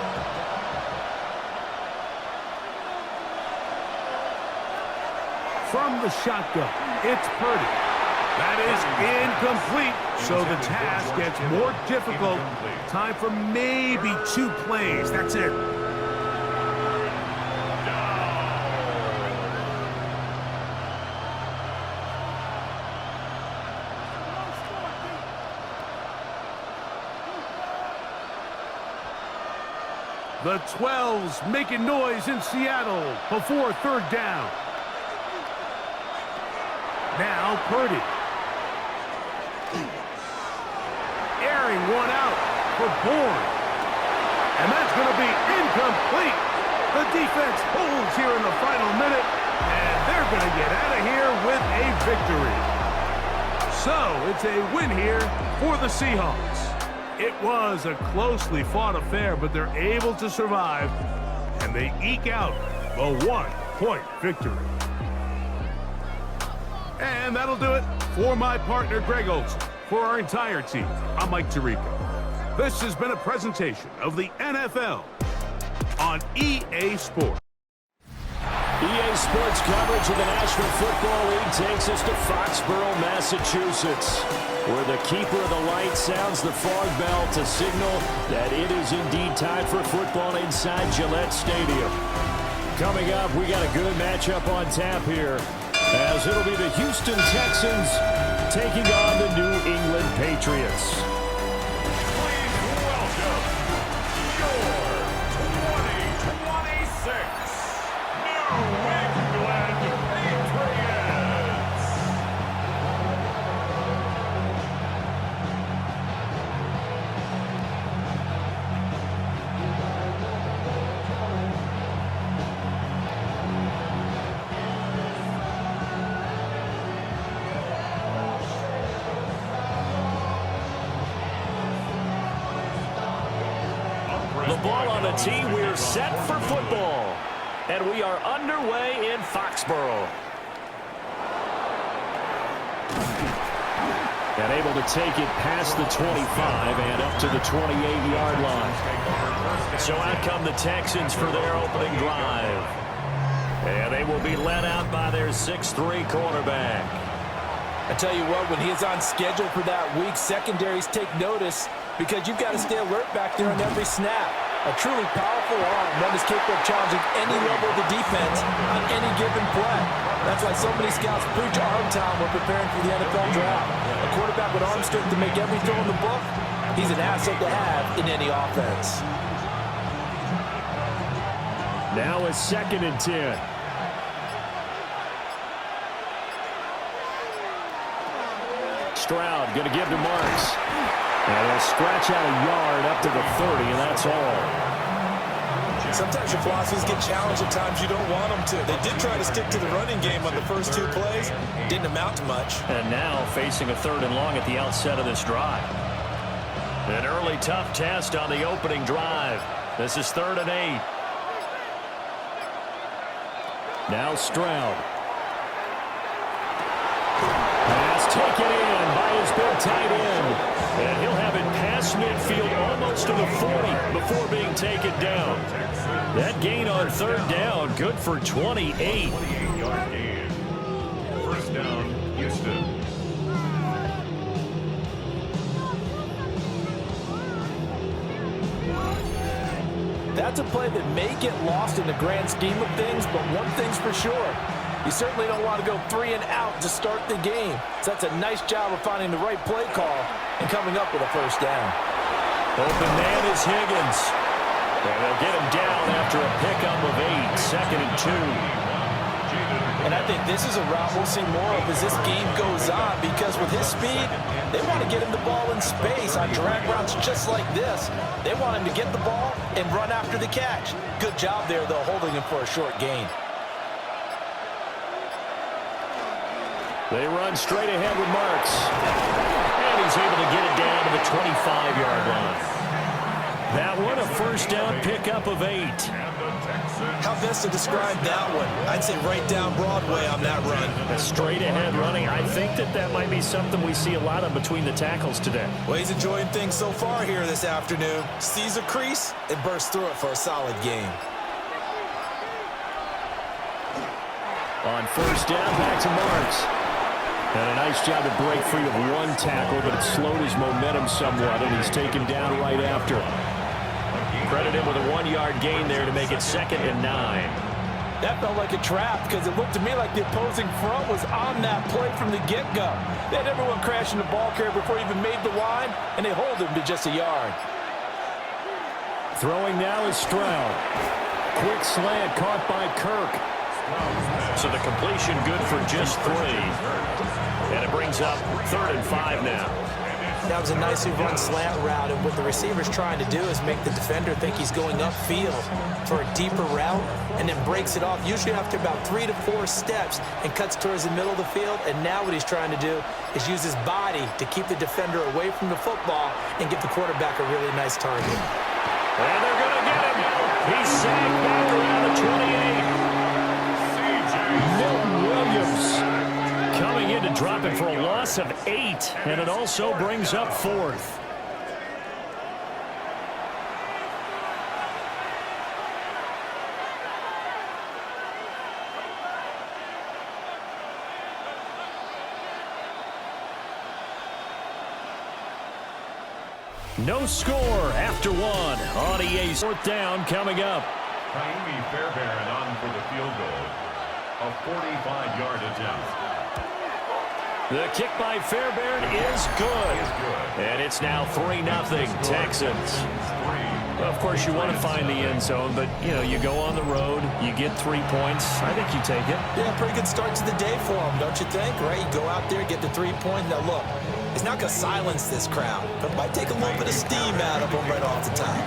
From the shotgun, it's Purdy. That is incomplete, so the task gets more difficult. Time for maybe 2 plays. That's it. The 12's making noise in Seattle before 3rd down. Now Purdy. Airing one out for Bourne. And that's going to be incomplete. The defense holds here in the final minute, and they're going to get out of here with a victory. So it's a win here for the Seahawks. It was a closely fought affair, but they're able to survive, and they eke out a 1-point victory. And that'll do it for my partner, Greg Olson. For our entire team, I'm Mike Tirico. This has been a presentation of the NFL on EA Sports. EA Sports coverage of the National Football League takes us to Foxborough, Massachusetts, where the keeper of the light sounds the fog bell to signal that it is indeed time for football inside Gillette Stadium. Coming up, we got a good matchup on tap here, as it'll be the Houston Texans taking on the New England Patriots. Please welcome your 2026 New England Patriots. The ball on the tee, we're set for football. And we are underway in Foxborough. And able to take it past the 25 and up to the 28-yard line. So out come the Texans for their opening drive. And they will be led out by their 6'3" quarterback. I tell you what, when he is on schedule for that week, secondaries take notice because you've got to stay alert back there on every snap. A truly powerful arm, one is capable of challenging any level of the defense on any given play. That's why so many scouts preach arm time when preparing for the NFL draft. A quarterback with arm strength to make every throw in the book, he's an asset to have in any offense. Now it's 2nd and 10. Stroud going to give to Marks. And he'll scratch out a yard up to the 30, and that's all. Sometimes your philosophies get challenged at times you don't want them to. They did try to stick to the running game on the first 2 plays. Didn't amount to much. And now facing a 3rd and long at the outset of this drive. An early tough test on the opening drive. This is 3rd and 8. Now Stroud. Pass taken in by his big tight end. And he'll have it past midfield almost to the 40 before being taken down. That gain on 3rd down, good for 28. 28-yard gain. 1st down, Houston. That's a play that may get lost in the grand scheme of things, but one thing's for sure. You certainly don't want to go 3 and out to start the game. So that's a nice job of finding the right play call and coming up with a 1st down. Open man is Higgins. And they'll get him down after a pickup of 8, 2nd and 2. And I think this is a route we'll see more of as this game goes on, because with his speed, they want to get him the ball in space on drag routes just like this. They want him to get the ball and run after the catch. Good job there, though, holding him for a short gain. They run straight ahead with Marks. And he's able to get it down to the 25-yard line. That one, a first down pickup of 8. How best to describe that one? I'd say right down Broadway on that run. A straight ahead running. I think that might be something we see a lot of between the tackles today. Well, he's enjoying things so far here this afternoon. Sees a crease and bursts through it for a solid gain. On first down, back to Marks. And a nice job to break free of one tackle, but it slowed his momentum somewhat, and he's taken down right after. Credit him with a 1-yard gain there to make it 2nd and 9. That felt like a trap, because it looked to me like the opposing front was on that play from the get-go. They had everyone crashing the ball carrier before he even made the line, and they hold him to just a yard. Throwing now is Stroud. Quick slant caught by Kirk. So the completion good for just 3. And it brings up 3rd and 5 now. That was a nicely run slant route, and what the receiver's trying to do is make the defender think he's going upfield for a deeper route, and then breaks it off, usually after about 3 to 4 steps, and cuts towards the middle of the field. And now what he's trying to do is use his body to keep the defender away from the football and give the quarterback a really nice target. And they're going to get him. He's sacked back around the 28. Milton Williams coming in to drop it for a loss of 8, and it also brings up 4th. No score after 1 on EA's 4th down coming up. Naimi Fairbairn on for the field goal. A 45-yard attempt. The kick by Fairbairn is good. And it's now 3-0 Texans. Well, of course, you want to find the end zone, but, you go on the road, you get 3 points. I think you take it. Yeah, pretty good start to the day for him, don't you think? Right? You go out there, get the 3 points. Now, look, it's not going to silence this crowd, but it might take a little bit of steam out of them right off the top.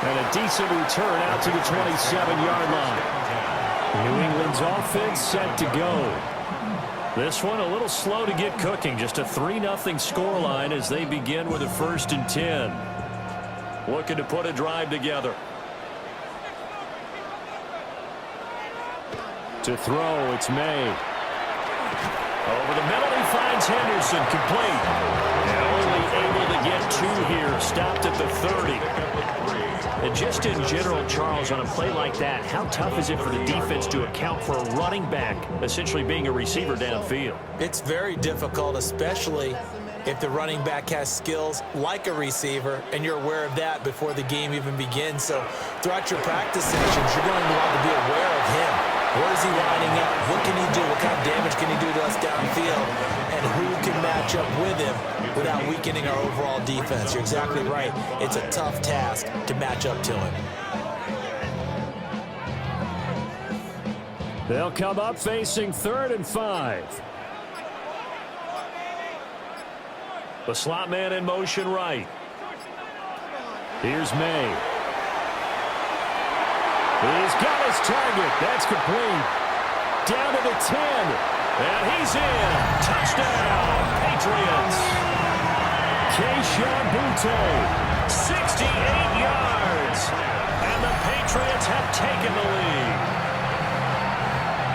And a decent return out to the 27-yard line. New England's offense set to go. This one a little slow to get cooking. Just a 3-0 scoreline as they begin with a 1st and 10. Looking to put a drive together. To throw, it's May. Over the middle, he finds Henderson, complete. And only able to get 2 here. Stopped at the 30. And just in general, Charles, on a play like that, how tough is it for the defense to account for a running back essentially being a receiver downfield? It's very difficult, especially if the running back has skills like a receiver, and you're aware of that before the game even begins. So throughout your practice sessions, you're going to want to be aware of him. Where is he lining up? What can he do? What kind of damage can he do to us downfield? And who can match up with him without weakening our overall defense? You're exactly right. It's a tough task to match up to him. They'll come up facing 3rd and 5. The slot man in motion right. Here's May. He's got his target. That's complete. Down to the 10. And he's in. Touchdown, Patriots. Keyshawn Boutte, 68 yards. And the Patriots have taken the lead.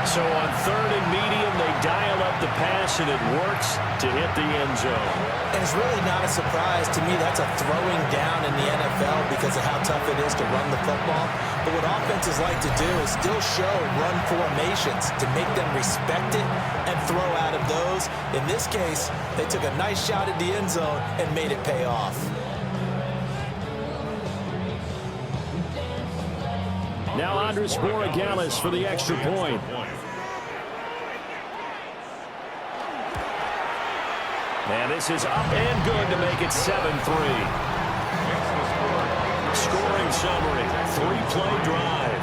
So on 3rd and medium, they dial up the pass, and it works to hit the end zone. And it's really not a surprise to me. That's a throwing down in the NFL because of how tough it is to run the football. But what offenses like to do is still show run formations to make them respect it and throw out of those. In this case, they took a nice shot at the end zone and made it pay off. Now Andres Borregales for the extra point. And this is up and good to make it 7-3. Scoring summary, 3-play drive.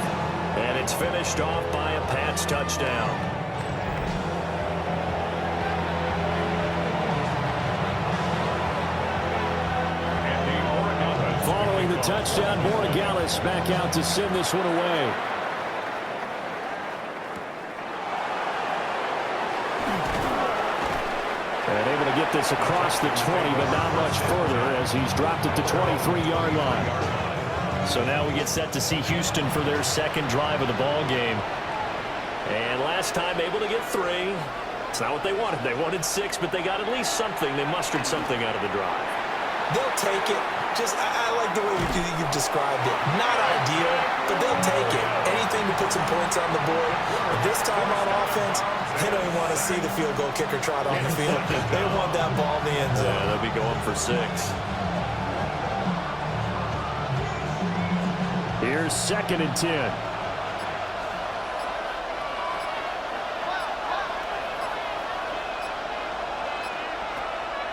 And it's finished off by a Pats touchdown. Following the touchdown, Borregales back out to send this one away. And able to get this across the 20, but not much further as he's dropped it to 23-yard line. So now we get set to see Houston for their second drive of the ball game. And last time able to get 3. It's not what they wanted. They wanted 6, but they got at least something. They mustered something out of the drive. They'll take it. I like the way you've described it. Not ideal, but they'll take it. Anything to put some points on the board. But this time on offense, they don't even want to see the field goal kicker trot on the field. They want that ball in the end zone. Yeah, they'll be going for 6. Here's 2nd and 10.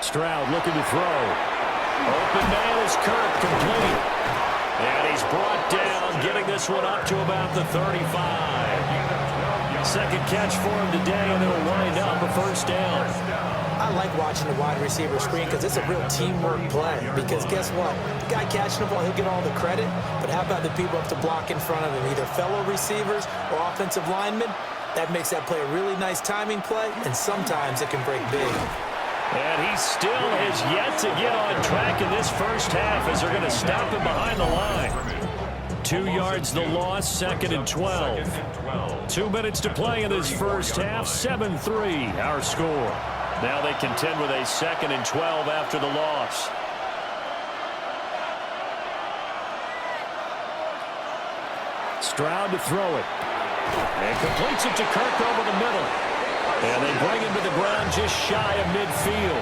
Stroud looking to throw. Open man is Kirk, complete. And he's brought down, getting this one up to about the 35. Second catch for him today, and it'll wind up a first down. I like watching the wide receiver screen because it's a real teamwork play. Because guess what? The guy catching the ball, he'll get all the credit. But how about the people up to block in front of him, either fellow receivers or offensive linemen? That makes that play a really nice timing play, and sometimes it can break big. And he still has yet to get on track in this first half as they're going to stop him behind the line. 2 yards the loss, 2nd and 12. 2 minutes to play in this first half, 7-3 our score. Now they contend with a 2nd and 12 after the loss. Stroud to throw it. And completes it to Kirk over the middle. And they bring him to the ground just shy of midfield.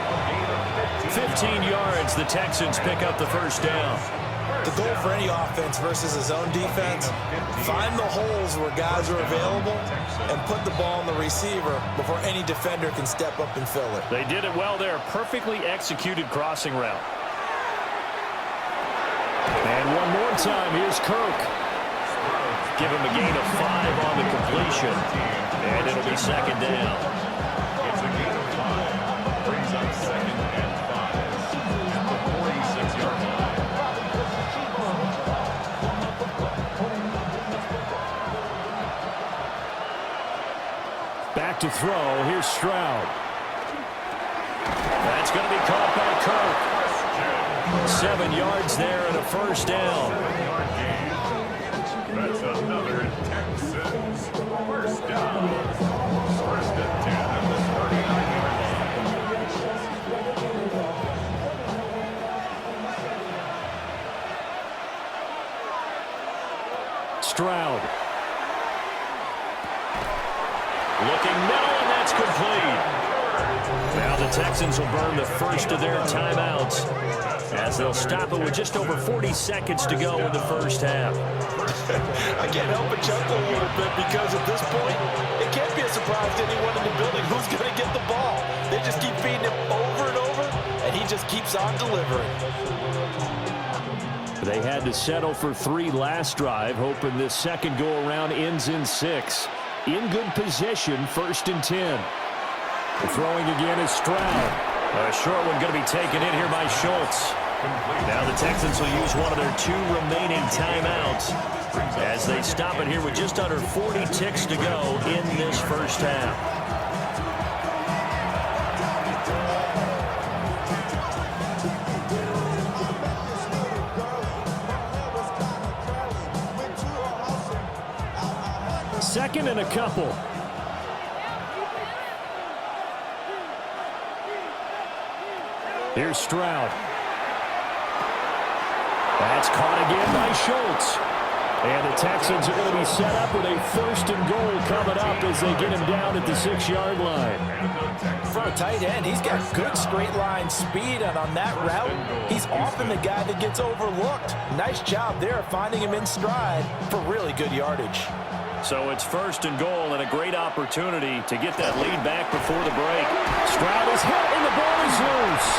15 yards, the Texans pick up the first down. The goal for any offense versus his own defense, find the holes where guys are available and put the ball on the receiver before any defender can step up and fill it. They did it well there. Perfectly executed crossing route. And one more time, here's Kirk. Give him a gain of 5 on the completion. And it'll be 2nd down. It's a gain of 5. Brings up 2nd and 5 at the 46-yard line. Back to throw. Here's Stroud. That's going to be caught by Kirk. 7 yards there and a first down. That's another Texans first down. First and 10 at the 39-yard line. Stroud. Looking middle, and that's complete. Now the Texans will burn the first of their timeouts as they'll stop it with just over 40 seconds to go in the first half. I can't help but chuckle a little bit because at this point, it can't be a surprise to anyone in the building who's going to get the ball. They just keep feeding him over and over, and he just keeps on delivering. They had to settle for 3 last drive, hoping this second go-around ends in 6. In good position, 1st and 10. Throwing again is Stroud. A short one going to be taken in here by Schultz. Now the Texans will use one of their 2 remaining timeouts as they stop it here with just under 40 ticks to go in this first half. Second and a couple. Here's Stroud. That's caught again by Schultz. And the Texans are going to be set up with a 1st and goal coming up as they get him down at the 6-yard line. For a tight end, he's got good straight line speed, and on that route, he's often the guy that gets overlooked. Nice job there finding him in stride for really good yardage. So it's 1st and goal and a great opportunity to get that lead back before the break. Stroud is hit and the ball is loose.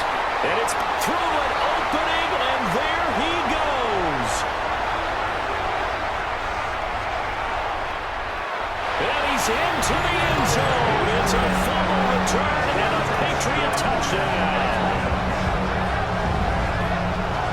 And it's through an opening, and there he goes. And he's into the end zone. It's a fumble return and a Patriot touchdown.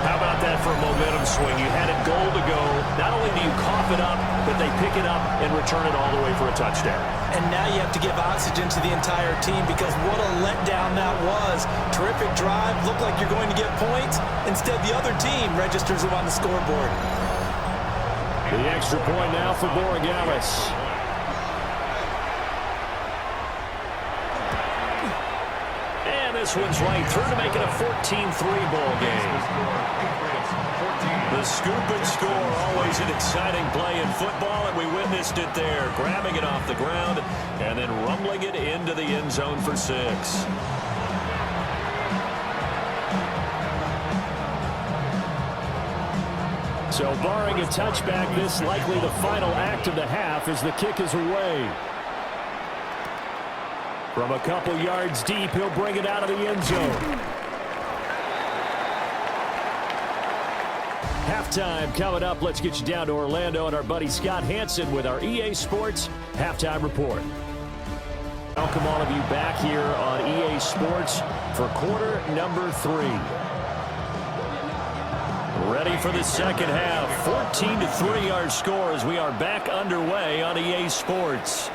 How about that for a momentum swing? You had it goal to go. Not only do you cough it up, but they pick it up and return it all the way for a touchdown. And now you have to give oxygen to the entire team because what a letdown that was. Terrific drive. Looked like you're going to get points. Instead, the other team registers them on the scoreboard. The extra point now for Borregales. And this one's right through to make it a 14-3 ball game. The scoop and score, always an exciting play in football, and we witnessed it there, grabbing it off the ground and then rumbling it into the end zone for 6. So barring a touchback, this likely the final act of the half as the kick is away. From a couple yards deep, he'll bring it out of the end zone. Halftime coming up. Let's get you down to Orlando and our buddy Scott Hansen with our EA Sports Halftime Report. Welcome all of you back here on EA Sports for quarter number 3. Ready for the second half. 14-3 our score as we are back underway on EA Sports.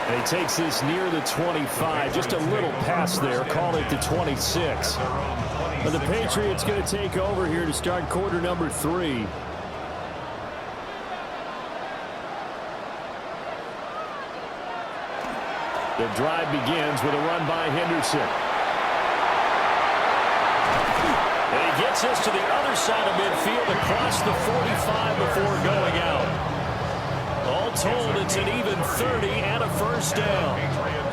And he takes this near the 25. Just a little pass there. Call it the 26. But the Patriots going to take over here to start quarter number 3. The drive begins with a run by Henderson. And he gets us to the other side of midfield across the 45 before going out. All told, it's an even 30 and a first down.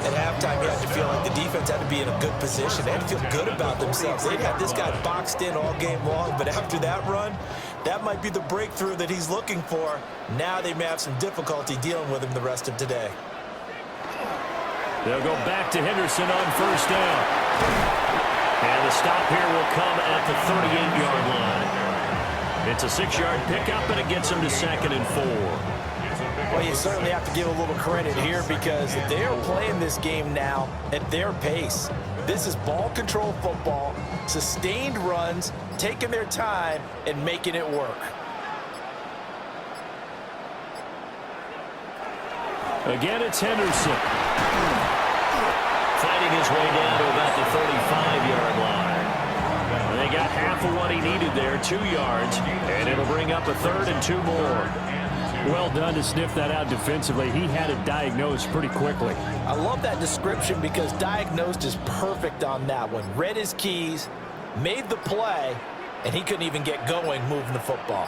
At halftime, you had to feel like the defense had to be in a good position. They had to feel good about themselves. They'd had this guy boxed in all game long, but after that run, that might be the breakthrough that he's looking for. Now they may have some difficulty dealing with him the rest of today. They'll go back to Henderson on first down. And the stop here will come at the 38-yard line. It's a 6-yard pickup, and it gets them to 2nd and 4. Well, you certainly have to give a little credit here because they are playing this game now at their pace. This is ball control football, sustained runs, taking their time, and making it work. Again, it's Henderson. Fighting his way down to about the 35-yard line. And they got half of what he needed there, 2 yards, and it'll bring up a 3rd and 2 more. Well done to sniff that out defensively. He had it diagnosed pretty quickly. I love that description because diagnosed is perfect on that one. Read his keys, made the play, and he couldn't even get going moving the football.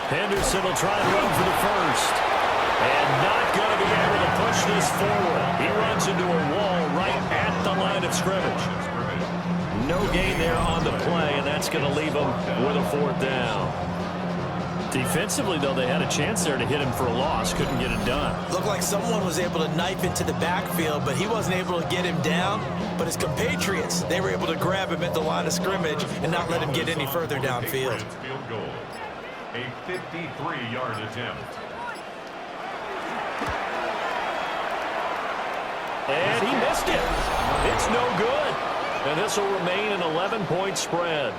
Henderson will try and run for the first. And not going to be able to push this forward. He runs into a wall right at the line of scrimmage. No gain there on the play, and that's going to leave him with a 4th down. Defensively, though, they had a chance there to hit him for a loss. Couldn't get it done. Looked like someone was able to knife into the backfield, but he wasn't able to get him down. But his compatriots, they were able to grab him at the line of scrimmage and not let him get any further downfield. Field goal. A 53-yard attempt. And he missed it. It's no good. And this will remain an 11-point spread.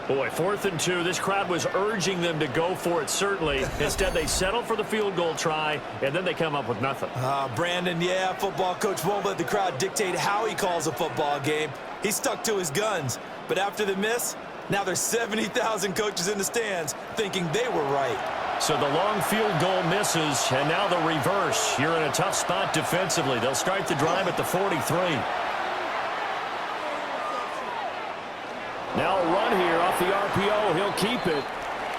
Boy, 4th and 2. This crowd was urging them to go for it, certainly. Instead, they settle for the field goal try, and then they come up with nothing. Brandon, yeah, football coach won't let the crowd dictate how he calls a football game. He stuck to his guns. But after the miss, now there's 70,000 coaches in the stands thinking they were right. So the long field goal misses, and now the reverse. You're in a tough spot defensively. They'll start the drive at the 43. Now a run here off the RPO. He'll keep it.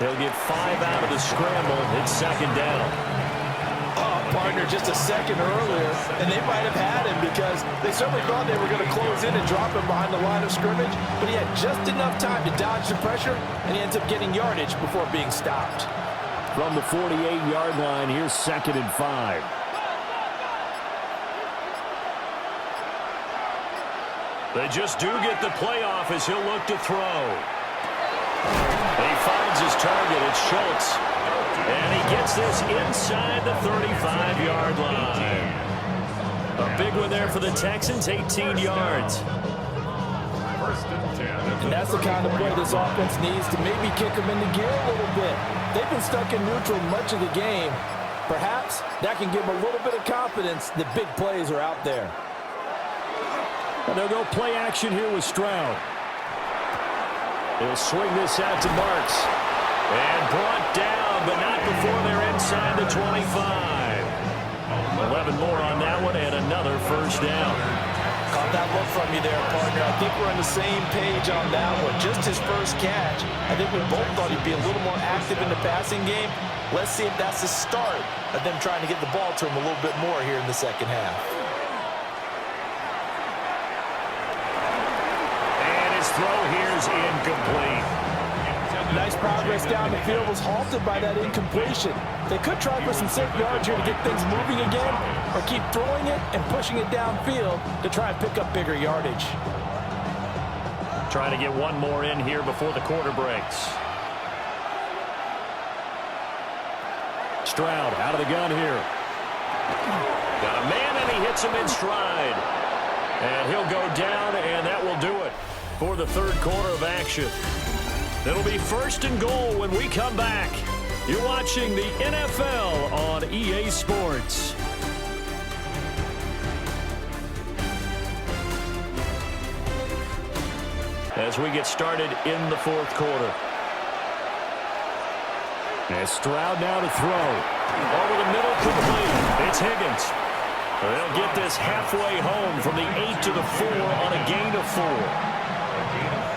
He'll get 5 out of the scramble. It's 2nd down. partner just a second earlier, and they might have had him because they certainly thought they were going to close in and drop him behind the line of scrimmage, but he had just enough time to dodge the pressure, and he ends up getting yardage before being stopped. From the 48-yard line, here's 2nd and 5. They just do get the playoff as he'll look to throw. He finds his target. It's Schultz. And he gets this inside the 35-yard line. A big one there for the Texans, 18 yards. And that's the kind of play this offense needs to maybe kick them into gear a little bit. They've been stuck in neutral much of the game. Perhaps that can give them a little bit of confidence that big plays are out there. And they'll go play action here with Stroud. He'll swing this out to Marks. And brought down, but not before they're inside the 25. 11 more on that one, and another first down. Caught that look from you there, partner. I think we're on the same page on that one. Just his first catch. I think we both thought he'd be a little more active in the passing game. Let's see if that's the start of them trying to get the ball to him a little bit more here in the second half. Throw here's incomplete. Nice progress down the field was halted by that incompletion. They could try for some safe yards here to get things moving again, or keep throwing it and pushing it downfield to try and pick up bigger yardage. Trying to get one more in here before the quarter breaks. Stroud out of the gun here. Got a man, and he hits him in stride. And he'll go down, and that will do it for the third quarter of action. It'll be 1st and goal when we come back. You're watching the NFL on EA Sports. As we get started in the fourth quarter. And Stroud now to throw. Over the middle, complete. It's Higgins. They'll get this halfway home from the 8 to the 4 on a gain of 4.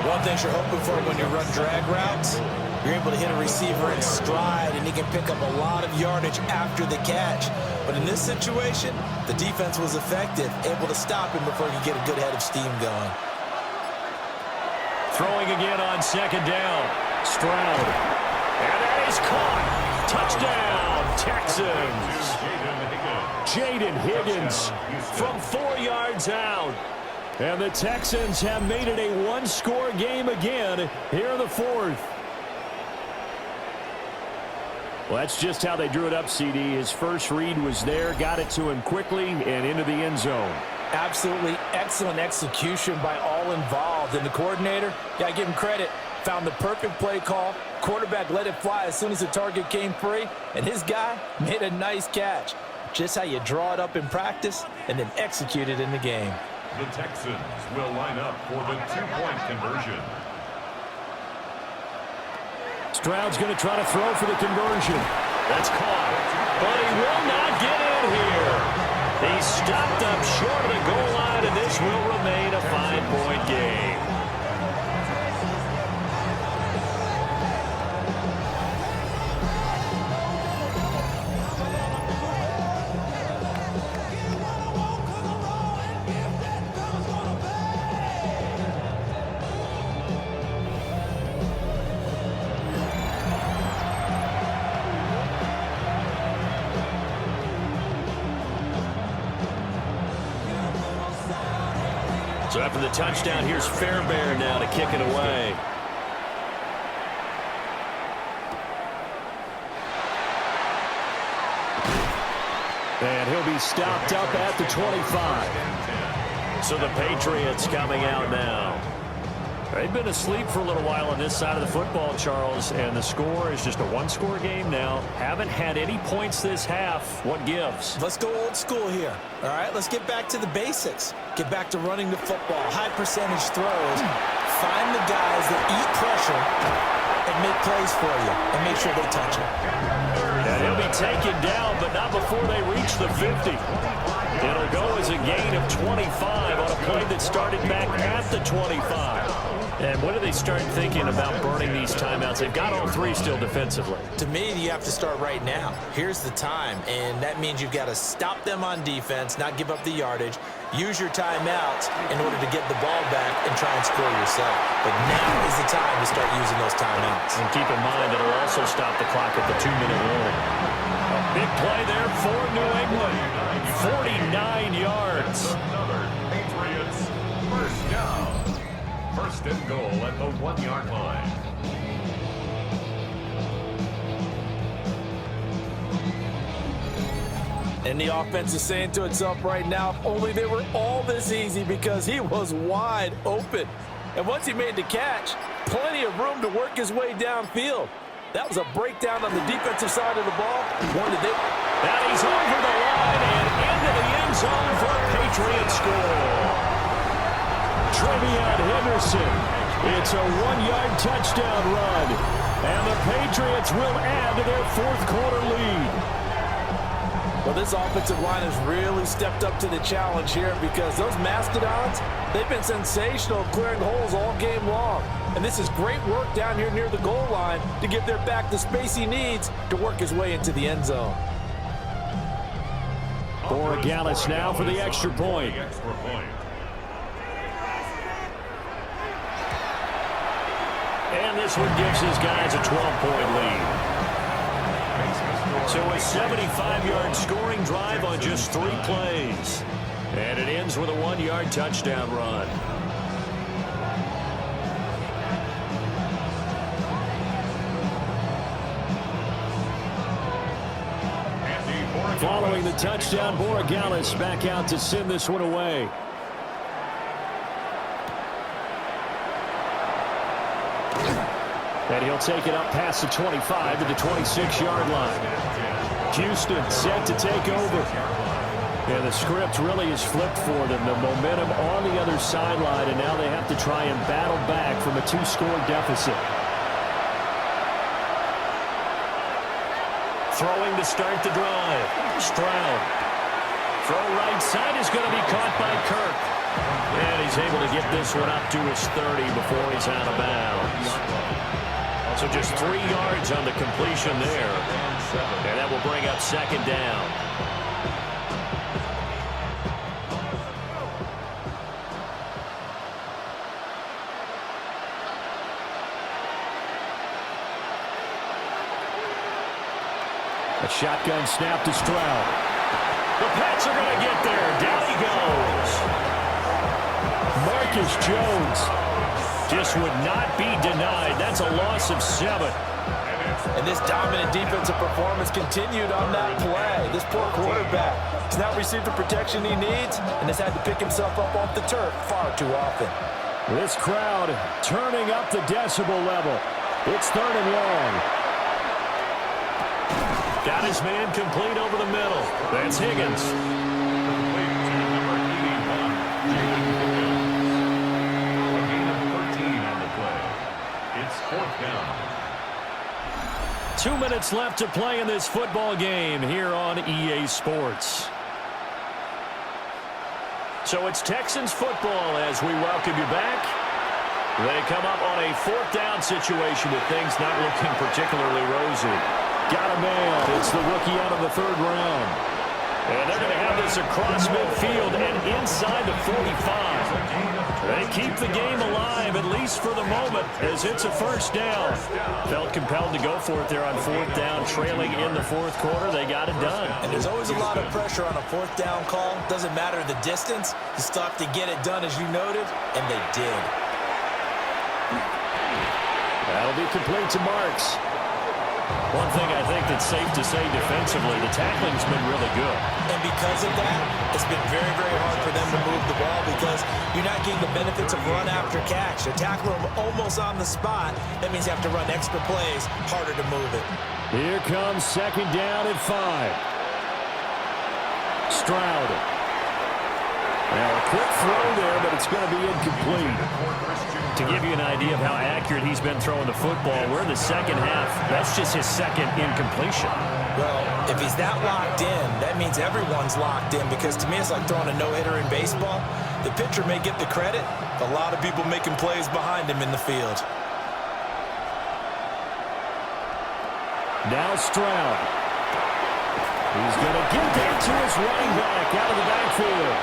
One thing you're hoping for when you run drag routes, you're able to hit a receiver in stride, and he can pick up a lot of yardage after the catch. But in this situation, the defense was effective, able to stop him before he could get a good head of steam going. Throwing again on 2nd down. Stroud. And that is caught. Touchdown, Texans. Jaden Higgins from 4 yards out. And the Texans have made it a one-score game again here in the fourth. Well, that's just how they drew it up, CD. His first read was there, got it to him quickly, and into the end zone. Absolutely excellent execution by all involved. And the coordinator, got to give him credit, found the perfect play call. Quarterback let it fly as soon as the target came free, and his guy made a nice catch. Just how you draw it up in practice and then execute it in the game. The Texans will line up for the two-point conversion. Stroud's going to try to throw for the conversion. That's caught, but he will not get in here. He's stopped up short of the goal line, and this will remain a 5-point game. So after the touchdown, here's Fairbairn now to kick it away. And he'll be stopped up at the 25. So the Patriots coming out now. They've been asleep for a little while on this side of the football, Charles, and the score is just a one-score game now. Haven't had any points this half. What gives? Let's go old school here. All right, let's get back to the basics. Get back to running the football, high percentage throws. Find the guys that eat pressure and make plays for you and make sure they touch it. And he'll be taken down, but not before they reach the 50. It'll go as a gain of 25 on a play that started back at the 25. And when do they start thinking about burning these timeouts? They've got all three still defensively. To me, you have to start right now. Here's the time, and that means you've got to stop them on defense, not give up the yardage, use your timeouts in order to get the ball back and try and score yourself. But now is the time to start using those timeouts. And keep in mind that it'll also stop the clock at the 2-minute warning. A big play there for New England. 49 yards. Another Patriots first down. First and goal at the 1-yard line. And the offense is saying to itself right now, if only they were all this easy, because he was wide open. And once he made the catch, plenty of room to work his way downfield. That was a breakdown on the defensive side of the ball. That he's over the line and into the end zone for a Patriots score. Trevion Henderson. It's a 1-yard touchdown run. And the Patriots will add to their fourth-quarter lead. Well, this offensive line has really stepped up to the challenge here, because those Mastodons, they've been sensational clearing holes all game long. And this is great work down here near the goal line to give their back the space he needs to work his way into the end zone. Borregales now for the extra point. And this one gives his guys a 12-point lead. So a 75-yard scoring drive on just 3 plays. And it ends with a 1-yard touchdown run. Following the touchdown, Borregales back out to send this one away. And he'll take it up past the 25 to the 26-yard line. Houston set to take over. And the script really is flipped for them. The momentum on the other sideline, and now they have to try and battle back from a 2-score deficit. Throwing to start the drive. Stroud. Throw right side is going to be caught by Kirk. And he's able to get this one up to his 30 before he's out of bounds. So just 3 yards on the completion there. And that will bring up second down. A shotgun snap to Stroud. The Pats are going to get there. Down he goes. Marcus Jones just would not be denied. That's a loss of 7. And this dominant defensive performance continued on that play. This poor quarterback has not received the protection he needs and has had to pick himself up off the turf far too often. This crowd turning up the decibel level. It's 3rd and long. Got his man complete over the middle. That's Higgins. A gain of 13 on the play. It's 4th down. 2 minutes left to play in this football game here on EA Sports. So it's Texans football as we welcome you back. They come up on a 4th down situation with things not looking particularly rosy. Got a man. It's the rookie out of the 3rd round. And they're going to have this across midfield and inside the 45. They keep the game alive, at least for the moment, as it's a 1st down. Felt compelled to go for it there on 4th down, trailing in the 4th quarter. They got it done. And there's always a lot of pressure on a 4th down call. Doesn't matter the distance. You still have to get it done, as you noted, and they did. That'll be complete to Marks. One thing I think that's safe to say defensively, the tackling's been really good. And because of that, it's been very, very hard for them to move the ball, because you're not getting the benefits of run after catch. They tackle them almost on the spot. That means you have to run extra plays, harder to move it. Here comes 2nd down at 5. Stroud. Now a quick throw there, but it's going to be incomplete. To give you an idea of how accurate he's been throwing the football, we're in the 2nd half. That's just his 2nd incompletion. Well, if he's that locked in, that means everyone's locked in, because to me it's like throwing a no-hitter in baseball. The pitcher may get the credit. A lot of people making plays behind him in the field. Now Stroud. He's going to get that to his running back out of the backfield.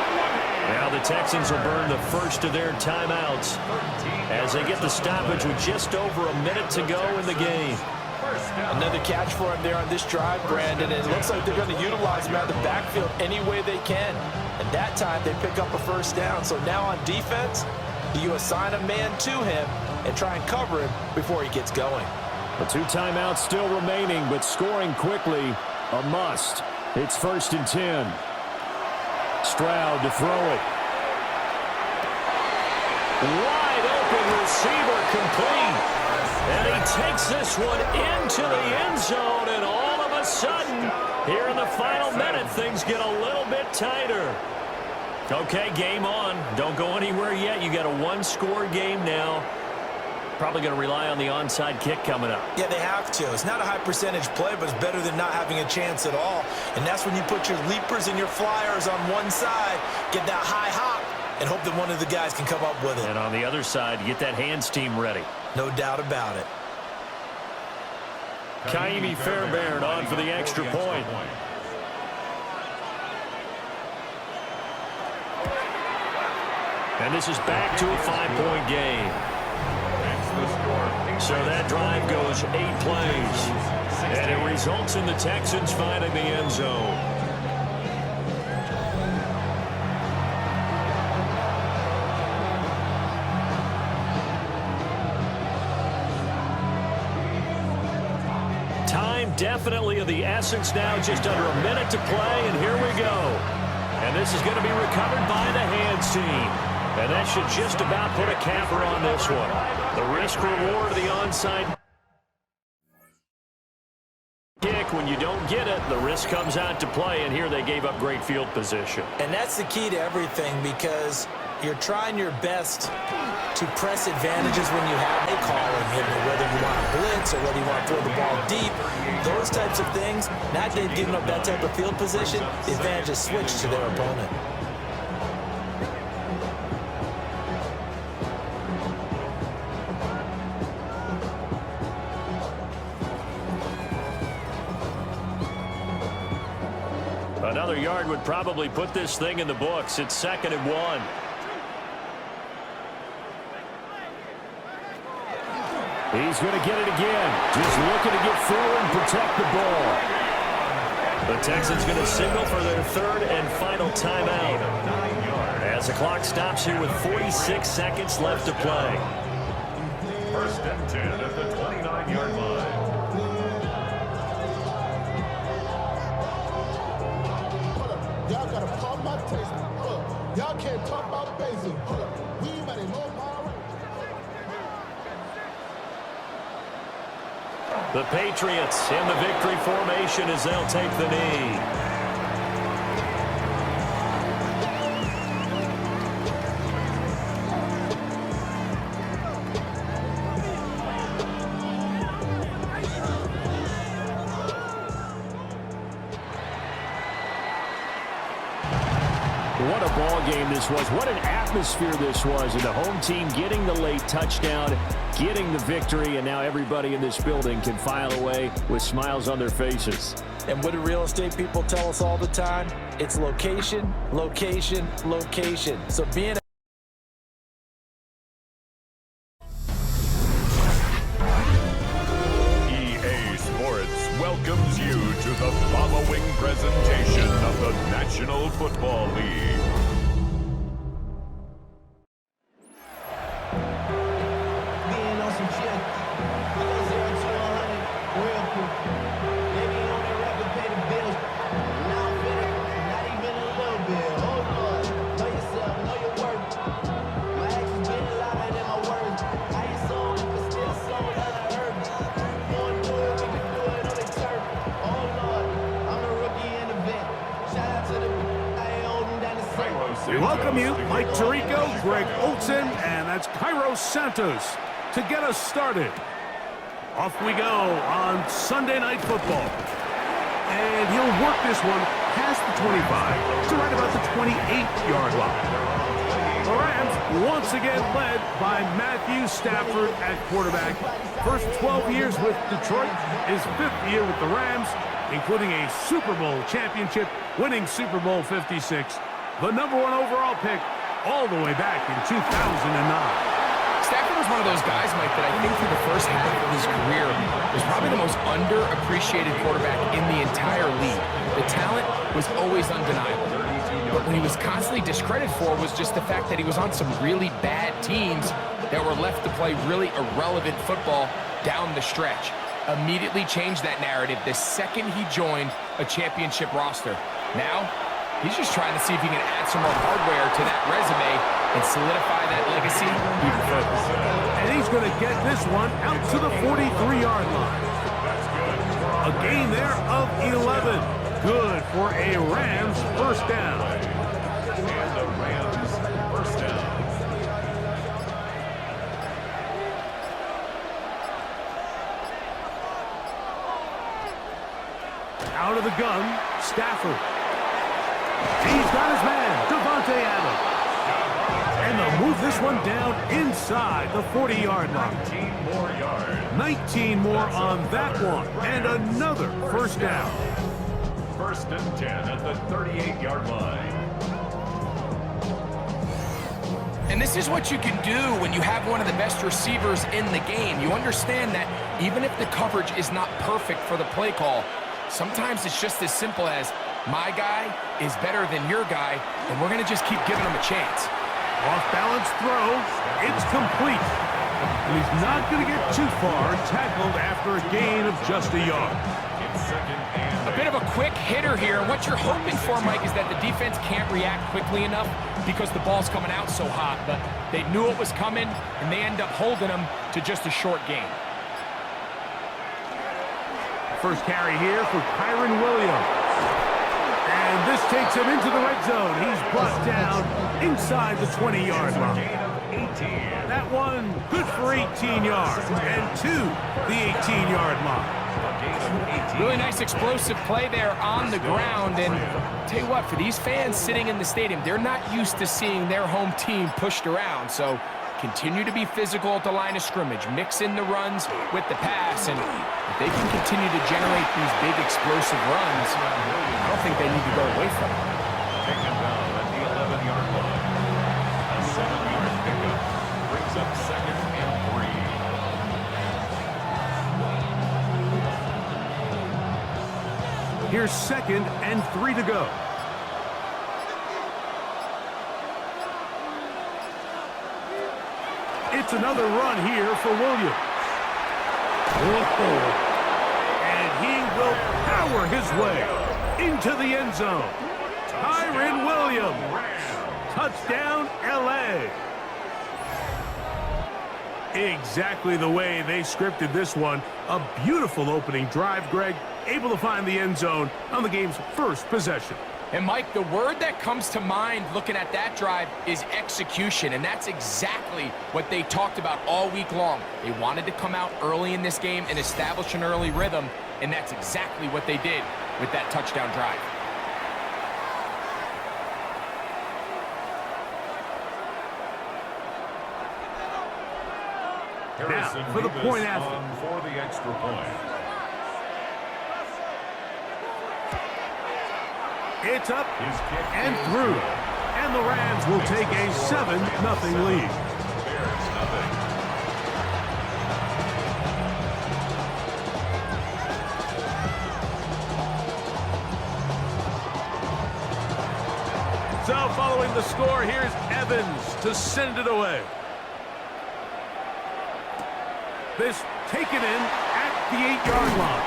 Now the Texans will burn the first of their timeouts as they get the stoppage with just over a minute to go in the game. Another catch for him there on this drive, Brandon. And it looks like they're going to utilize him out of the backfield any way they can. And that time they pick up a first down. So now on defense, do you assign a man to him and try and cover him before he gets going? The 2 timeouts still remaining, but scoring quickly, a must. It's 1st and 10. Stroud to throw it. Wide open receiver complete. And he takes this one into the end zone, and all of a sudden, here in the final minute, things get a little bit tighter. Okay, game on. Don't go anywhere yet. You got a 1-score game now. Probably going to rely on the onside kick coming up. Yeah, they have to. It's not a high percentage play, but it's better than not having a chance at all. And that's when you put your leapers and your flyers on one side, get that high hop, and hope that one of the guys can come up with it. And on the other side, get that hands team ready. No doubt about it. Kaimi Fairbairn on for the extra point. And this is back to a 5-point game. So that drive goes 8 plays. And it results in the Texans finding the end zone. Time definitely of the essence now, just under a minute to play, and here we go. And this is going to be recovered by the hands team. And that should just about put a capper on this one. The risk-reward of the onside kick. When you don't get it, the risk comes out to play, and here they gave up great field position. And that's the key to everything, because you're trying your best to press advantages when you have a call in here, whether you want to blitz or whether you want to throw the ball deep. Those types of things, now that they've given up that type of field position, the advantage is switched to their opponent. Another yard would probably put this thing in the books. It's 2nd and 1. He's going to get it again. Just looking to get through and protect the ball. The Texans going to signal for their 3rd and final timeout as the clock stops here with 46 seconds left to play. 1st and 10 at the 29-yard line. Y'all gotta pump my taste. Y'all can't talk about basic. We better know power. The Patriots in the victory formation as they'll take the knee. What a ball game this was. What an atmosphere this was. And the home team getting the late touchdown, getting the victory, and now everybody in this building can file away with smiles on their faces. And what do real estate people tell us all the time? It's location, location, location. So being EA Sports welcomes you to the following presentation of the National Football League. Being on some shit. Below 0 to 100, real quick. Maybe you only rap to pay the bills. Now I'm feeling not even a little bit. Oh Lord, know yourself, know your worth. My actions been louder than my words. I ain't sold, but still sold out of earth. Wanna do it, we can do it on the turf. Oh Lord, I'm a rookie in the vet. Shout out to the I ain't holding down the set. We welcome you, Mike Tirico, Greg Olson, and that's Cairo Santos to get us started. Off we go on Sunday Night Football. And he'll work this one past the 25 to right about the 28-yard line. The Rams once again led by Matthew Stafford at quarterback. First 12 years with Detroit, his 5th year with the Rams, including a Super Bowl championship, winning Super Bowl 56. The #1 overall pick all the way back in 2009. Stafford was one of those guys, Mike, that I think through the first half of his career was probably the most underappreciated quarterback in the entire league. The talent was always undeniable. But when he was constantly discredited for was just the fact that he was on some really bad teams that were left to play really irrelevant football down the stretch. Immediately changed that narrative the second he joined a championship roster. Now, he's just trying to see if he can add some more hardware to that resume and solidify that legacy even further. And he's going to get this one out to the 43-yard line. A gain there of 11. Good for a Rams first down. And the Rams first down. Out of the gun, Stafford. He's got his man, Devontae Adams. And they'll move this one down inside the 40-yard line. 19 more yards. 19 more on that one. And another first down. First and 10 at the 38-yard line. And this is what you can do when you have one of the best receivers in the game. You understand that even if the coverage is not perfect for the play call, sometimes it's just as simple as my guy is better than your guy, and we're going to just keep giving him a chance. Off-balance throw. It's complete. And he's not going to get too far, tackled after a gain of just a yard. A bit of a quick hitter here. And what you're hoping for, Mike, is that the defense can't react quickly enough because the ball's coming out so hot. But they knew it was coming, and they end up holding them to just a short gain. First carry here for Kyron Williams. And this takes him into the red zone. He's brought down inside the 20-yard line. That one good for 18 yards and to the 18-yard line. Really nice explosive play there on the ground. And tell you what, for these fans sitting in the stadium, they're not used to seeing their home team pushed around. So continue to be physical at the line of scrimmage. Mix in the runs with the pass. And if they can continue to generate these big explosive runs, I don't think they need to go away from it. Taken down at the 11-yard line. A 7-yard pickup brings up second and 3. Here's second and 3 to go. It's another run here for Williams. Whoa. And he will power his way into the end zone. Kyron Williams. Touchdown, L.A. Exactly the way they scripted this one. A beautiful opening drive, Greg. Able to find the end zone on the game's first possession. And, Mike, the word that comes to mind looking at that drive is execution, and that's exactly what they talked about all week long. They wanted to come out early in this game and establish an early rhythm, and that's exactly what they did with that touchdown drive. Harrison now, for the Davis point after. on for the extra point. It's up and through. And the Rams will take a 7-0 lead. Bears nothing. So following the score, here's Evans to send it away. This taken in at the 8-yard line.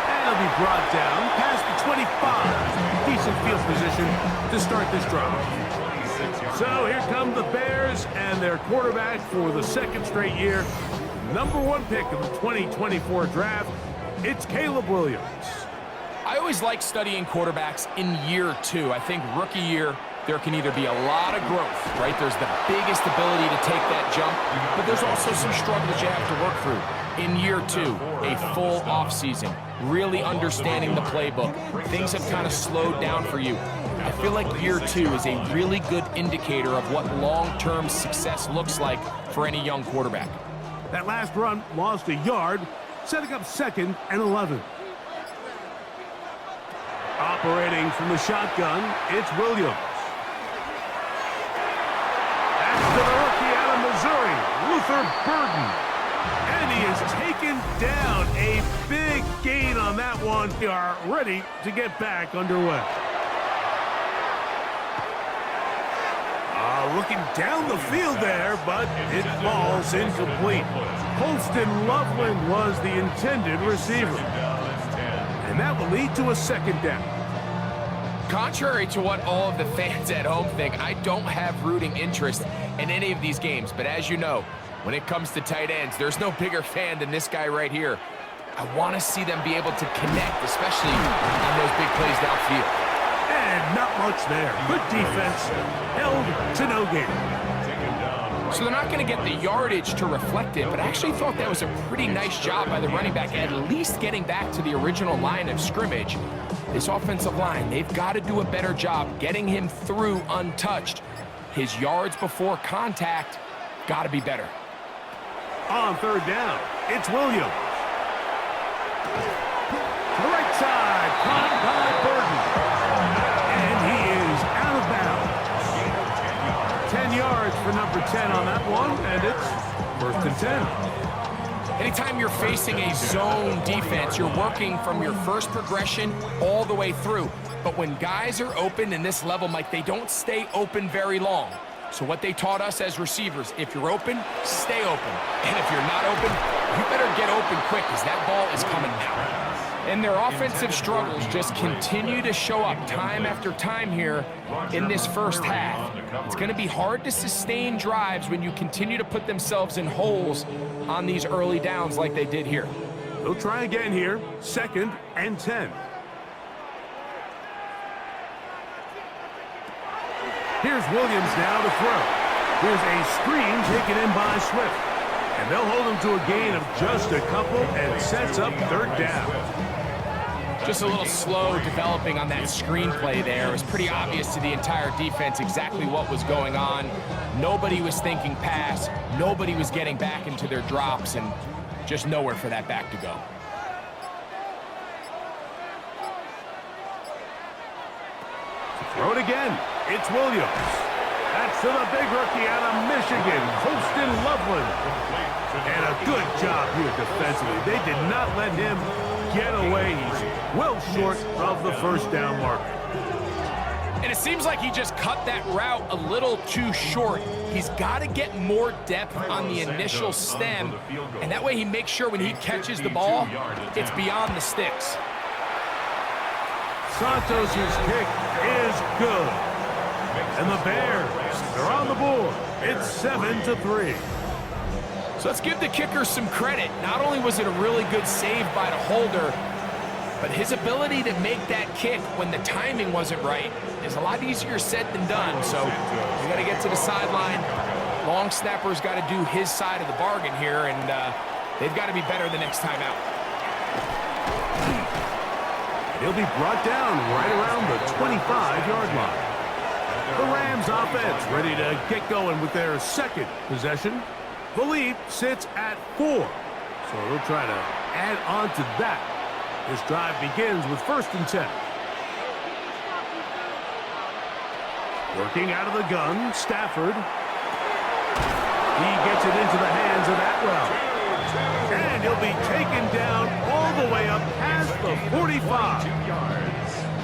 And it'll be brought down past the 25. Decent field position to start this drive. So here come the Bears and their quarterback for the second straight year. #1 pick of the 2024 draft. It's Caleb Williams. I always like studying quarterbacks in year 2. I think rookie year, there can either be a lot of growth, right? There's the biggest ability to take that jump, but there's also some struggles you have to work through. In year 2, a full offseason, really understanding the playbook. Things have kind of slowed down for you. I feel like year 2 is a really good indicator of what long-term success looks like for any young quarterback. That last run lost a yard, setting up 2nd and 11. Operating from the shotgun, it's Williams. That's to the rookie out of Missouri, Luther Burden. And he is taken down. A big gain on that one. They are ready to get back underway. Looking down the field there, but it falls incomplete. Holston Loveland was the intended receiver. And that will lead to a 2nd down. Contrary to what all of the fans at home think, I don't have rooting interest in any of these games. But as you know, when it comes to tight ends, there's no bigger fan than this guy right here. I want to see them be able to connect, especially on those big plays downfield. And not much there. Good defense, held to no gain. So they're not going to get the yardage to reflect it, but I actually thought that was a pretty nice job by the running back, at least getting back to the original line of scrimmage. This offensive line, they've got to do a better job getting him through untouched. His yards before contact got to be better. On 3rd down, it's Williams. To the right side, caught by Burden. And he is out of bounds. 10 yards for number 10 on that one, and it's 1st and 10. Anytime you're facing a zone defense, you're working from your first progression all the way through. But when guys are open in this level, Mike, they don't stay open very long. So what they taught us as receivers, if you're open, stay open. And if you're not open, you better get open quick, because that ball is coming now. And their offensive struggles just continue to show up time after time here in this first half. It's going to be hard to sustain drives when you continue to put themselves in holes on these early downs like they did here. They'll try again here, 2nd and 10. Here's Williams now to throw. Here's a screen taken in by Swift. And they'll hold him to a gain of just a couple, and sets up 3rd down. Just a little slow developing on that screenplay there. It was pretty obvious to the entire defense exactly what was going on. Nobody was thinking pass. Nobody was getting back into their drops, and just nowhere for that back to go. Throw it again. It's Williams. That's to the big rookie out of Michigan, Holston Loveland. And a good job here defensively. They did not let him get away. He's well short of the 1st down marker. And it seems like he just cut that route a little too short. He's got to get more depth on the initial stem, and that way he makes sure when he catches the ball, it's beyond the sticks. Santos' kick is good. And the Bears, they're on the board. It's 7-3. So let's give the kicker some credit. Not only was it a really good save by the holder, but his ability to make that kick when the timing wasn't right is a lot easier said than done. So you got to get to the sideline. Long snapper's got to do his side of the bargain here, and they've got to be better the next time out. He'll be brought down right around the 25-yard line. The Rams offense ready to get going with their 2nd possession. The lead sits at 4, so they'll try to add on to that. This drive begins with 1st and 10. Working out of the gun, Stafford. He gets it into the hands of Atwell. And he'll be taken down all the way up past the 45.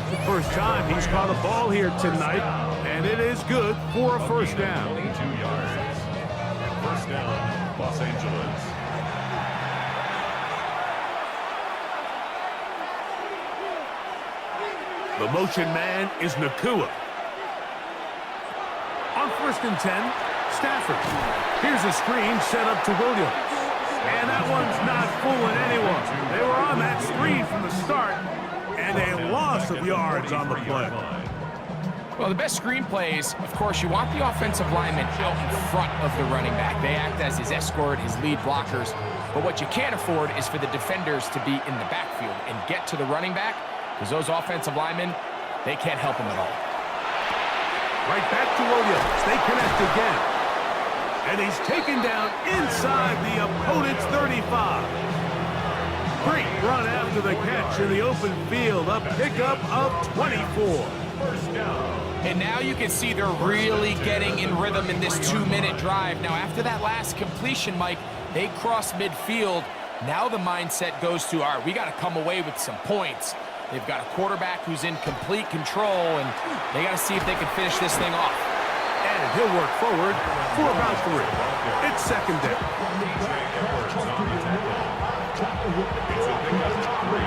The first time he's caught a ball here tonight, and it is good for a 1st down. 1st down, Los Angeles. The motion man is Nakua. On 1st and 10, Stafford. Here's a screen set up to Williams. And that one's not fooling anyone. They were on that screen from the start, and a loss of yards on the play. Well, the best screenplays, of course, you want the offensive lineman out in front of the running back. They act as his escort, his lead blockers. But what you can't afford is for the defenders to be in the backfield and get to the running back, because those offensive linemen, they can't help him at all. Right back to Williams. They connect again. And he's taken down inside the opponent's 35. Great run after the catch in the open field. A pickup of 24. First down. And now you can see they're really getting in rhythm in this 2-minute drive. Now, after that last completion, Mike, they cross midfield. Now the mindset goes to, all right, we got to come away with some points. They've got a quarterback who's in complete control, and they got to see if they can finish this thing off. And he'll work forward for about 3. It's second down. It's a pickup of 3.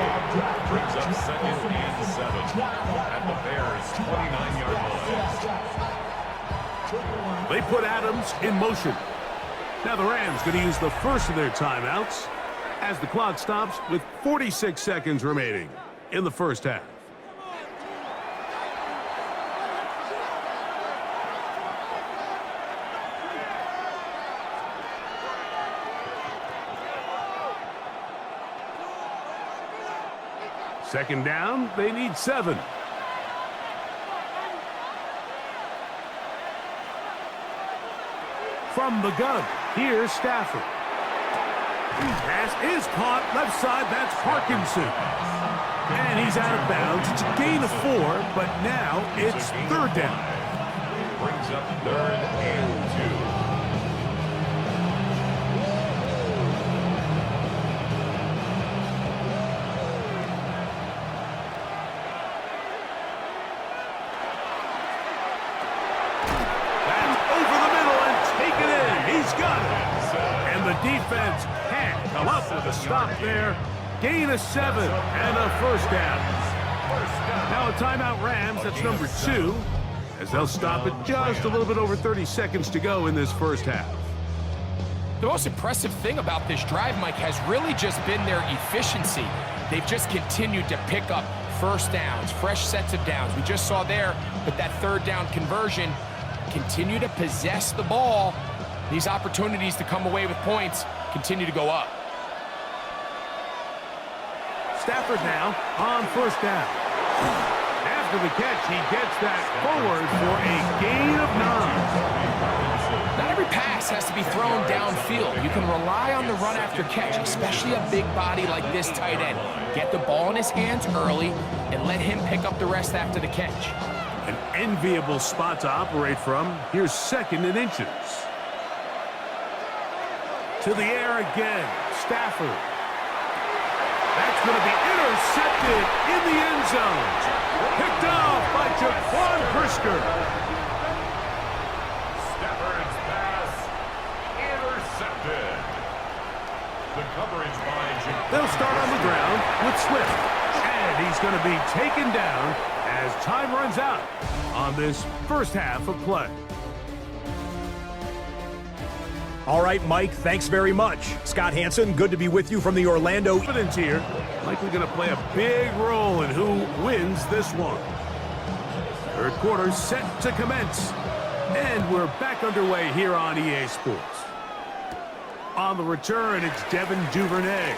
Brings up second and 7 at the Bears' 29-yard line. They put Adams in motion. Now the Rams going to use the first of their timeouts as the clock stops with 46 seconds remaining in the first half. Second down, they need 7. From the gun, here's Stafford. Pass is caught left side, that's Parkinson. And he's out of bounds. It's a gain of 4, but now it's third down. Brings up third and 2. Defense can't come up with a stop there. Gain of 7 and a first down. Now a timeout Rams, that's number 2, as they'll stop it just a little bit over 30 seconds to go in this first half. The most impressive thing about this drive, Mike, has really just been their efficiency. They've just continued to pick up first downs, fresh sets of downs. We just saw there with that third down conversion, continue to possess the ball. These opportunities to come away with points continue to go up. Stafford now on first down. After the catch, he gets that forward for a gain of 9. Not every pass has to be thrown downfield. You can rely on the run after catch, especially a big body like this tight end. Get the ball in his hands early and let him pick up the rest after the catch. An enviable spot to operate from. Here's second and inches. To the air again, Stafford. That's going to be intercepted in the end zone. Picked off by Jaquan Brisker. Stafford's pass intercepted. The coverage by Jaquan. They'll start on the ground with Swift. And he's going to be taken down as time runs out on this first half of play. All right, Mike, thanks very much. Scott Hanson, good to be with you from the Orlando. Confidence here, likely going to play a big role in who wins this one. Third quarter set to commence. And we're back underway here on EA Sports. On the return, it's Devin Duvernay.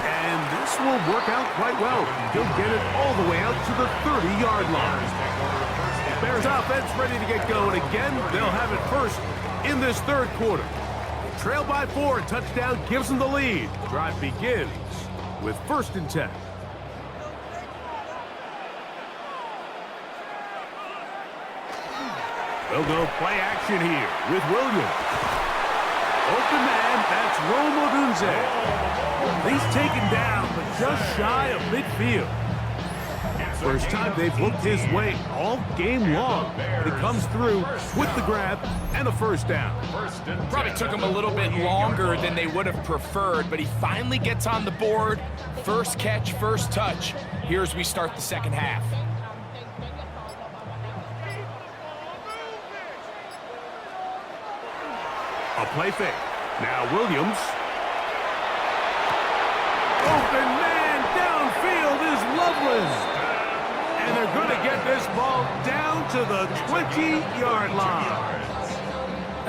And this will work out quite well. He'll get it all the way out to the 30-yard line. Bears offense ready to get going again. They'll have it first in this third quarter. Trail by 4, touchdown gives them the lead. Drive begins with 1st and 10. They'll go play action here with Williams. Open man, that's Rome Odunze. He's taken down, but just shy of midfield. First time they've looked his way all game long. He comes through with the grab and a first down. Probably took him a little bit longer than they would have preferred, but he finally gets on the board. First catch, first touch. Here as we start the second half. A play fake. Now Williams. Open man downfield is Loveland. And they're going to get this ball down to the 20-yard line.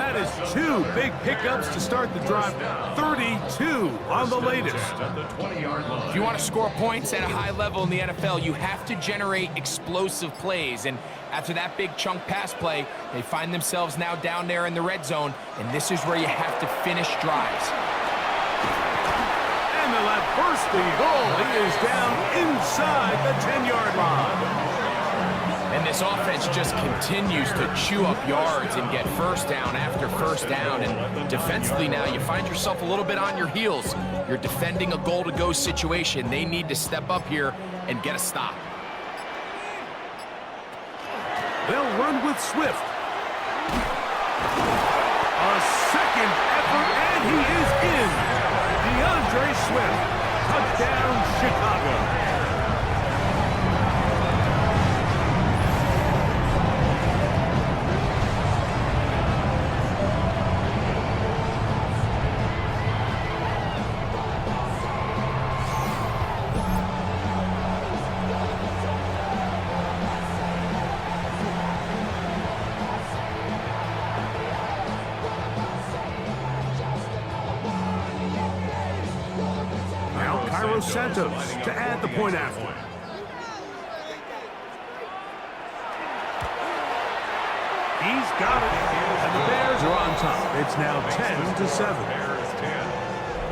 That is 2 big pickups to start the drive. 32 on the latest. At the 20-yard line. If you want to score points at a high level in the NFL, you have to generate explosive plays. And after that big chunk pass play, they find themselves now down there in the red zone, and this is where you have to finish drives. And they'll have first and goal. He is down inside the 10-yard line. And this offense just continues to chew up yards and get first down after first down. And defensively now, you find yourself a little bit on your heels. You're defending a goal-to-go situation. They need to step up here and get a stop. They'll run with Swift. A second effort, and he is in. DeAndre Swift. Touchdown, Chicago. Santos to add the point after. He's got it, and the Bears are on top. It's now 10-7. Bears 10,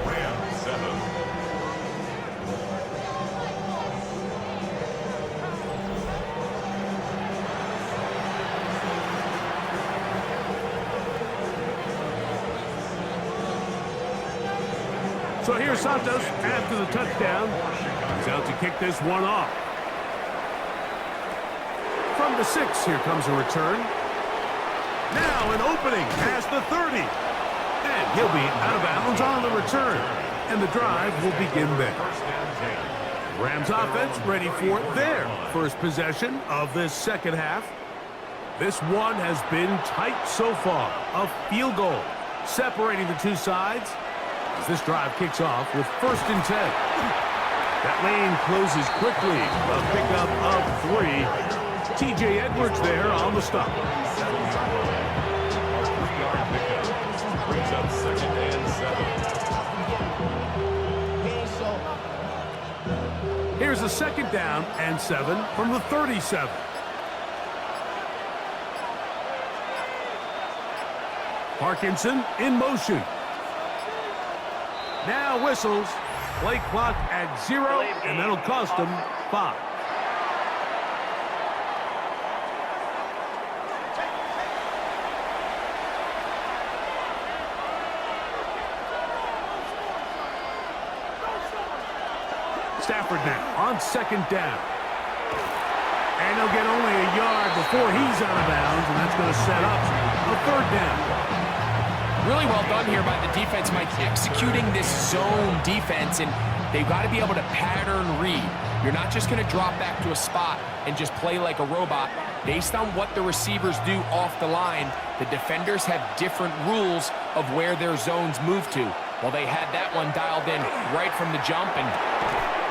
Rams 7. So here's Santos after the touchdown. He's out to kick this one off. From the 6, here comes a return. Now an opening past the 30. And he'll be out of bounds on the return. And the drive will begin there. Rams offense ready for their first possession of this second half. This one has been tight so far. A field goal separating the two sides. As this drive kicks off with 1st and 10. That lane closes quickly. A pickup of 3. T.J. Edwards there on the stop. 3-yard pickup. Brings up 2nd and 7. Here's a 2nd down and 7 from the 37. Parkinson in motion. Now whistles. Play clock at 0, and that'll cost them 5. Stafford now on 2nd down. And he'll get only a yard before he's out of bounds, and that's going to set up a 3rd down. Really well done here by the defense, Mike, executing this zone defense, and they've got to be able to pattern read. You're not just going to drop back to a spot and just play like a robot. Based on what the receivers do off the line, the defenders have different rules of where their zones move to. Well, they had that one dialed in right from the jump, and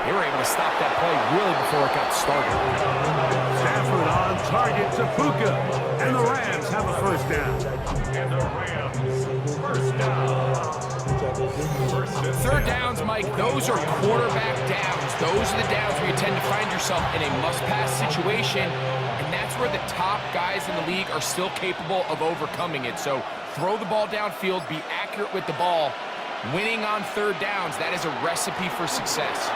they were able to stop that play really before it got started. Stafford on target to Puka, and the Rams have a 1st down. And the Rams, 1st down. 3rd downs, Mike, those are quarterback downs. Those are the downs where you tend to find yourself in a must-pass situation, and that's where the top guys in the league are still capable of overcoming it. So throw the ball downfield, be accurate with the ball. Winning on 3rd downs, that is a recipe for success.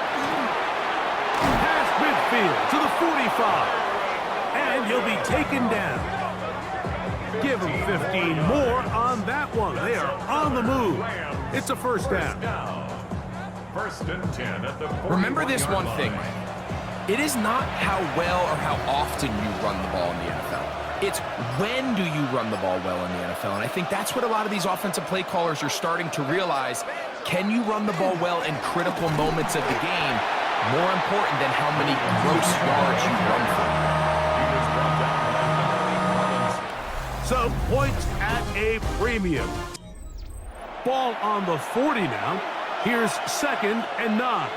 Pass midfield to the 45. And he'll be taken down. Give him 15 more on that one. They are on the move. It's a 1st down. 1st and 10 at the 40. Remember this one thing. It is not how well or how often you run the ball in the NFL. It's when do you run the ball well in the NFL. And I think that's what a lot of these offensive play callers are starting to realize. Can you run the ball well in critical moments of the game? More important than how many gross yards you run for. So, points at a premium. Ball on the 40 now. Here's 2nd and 9.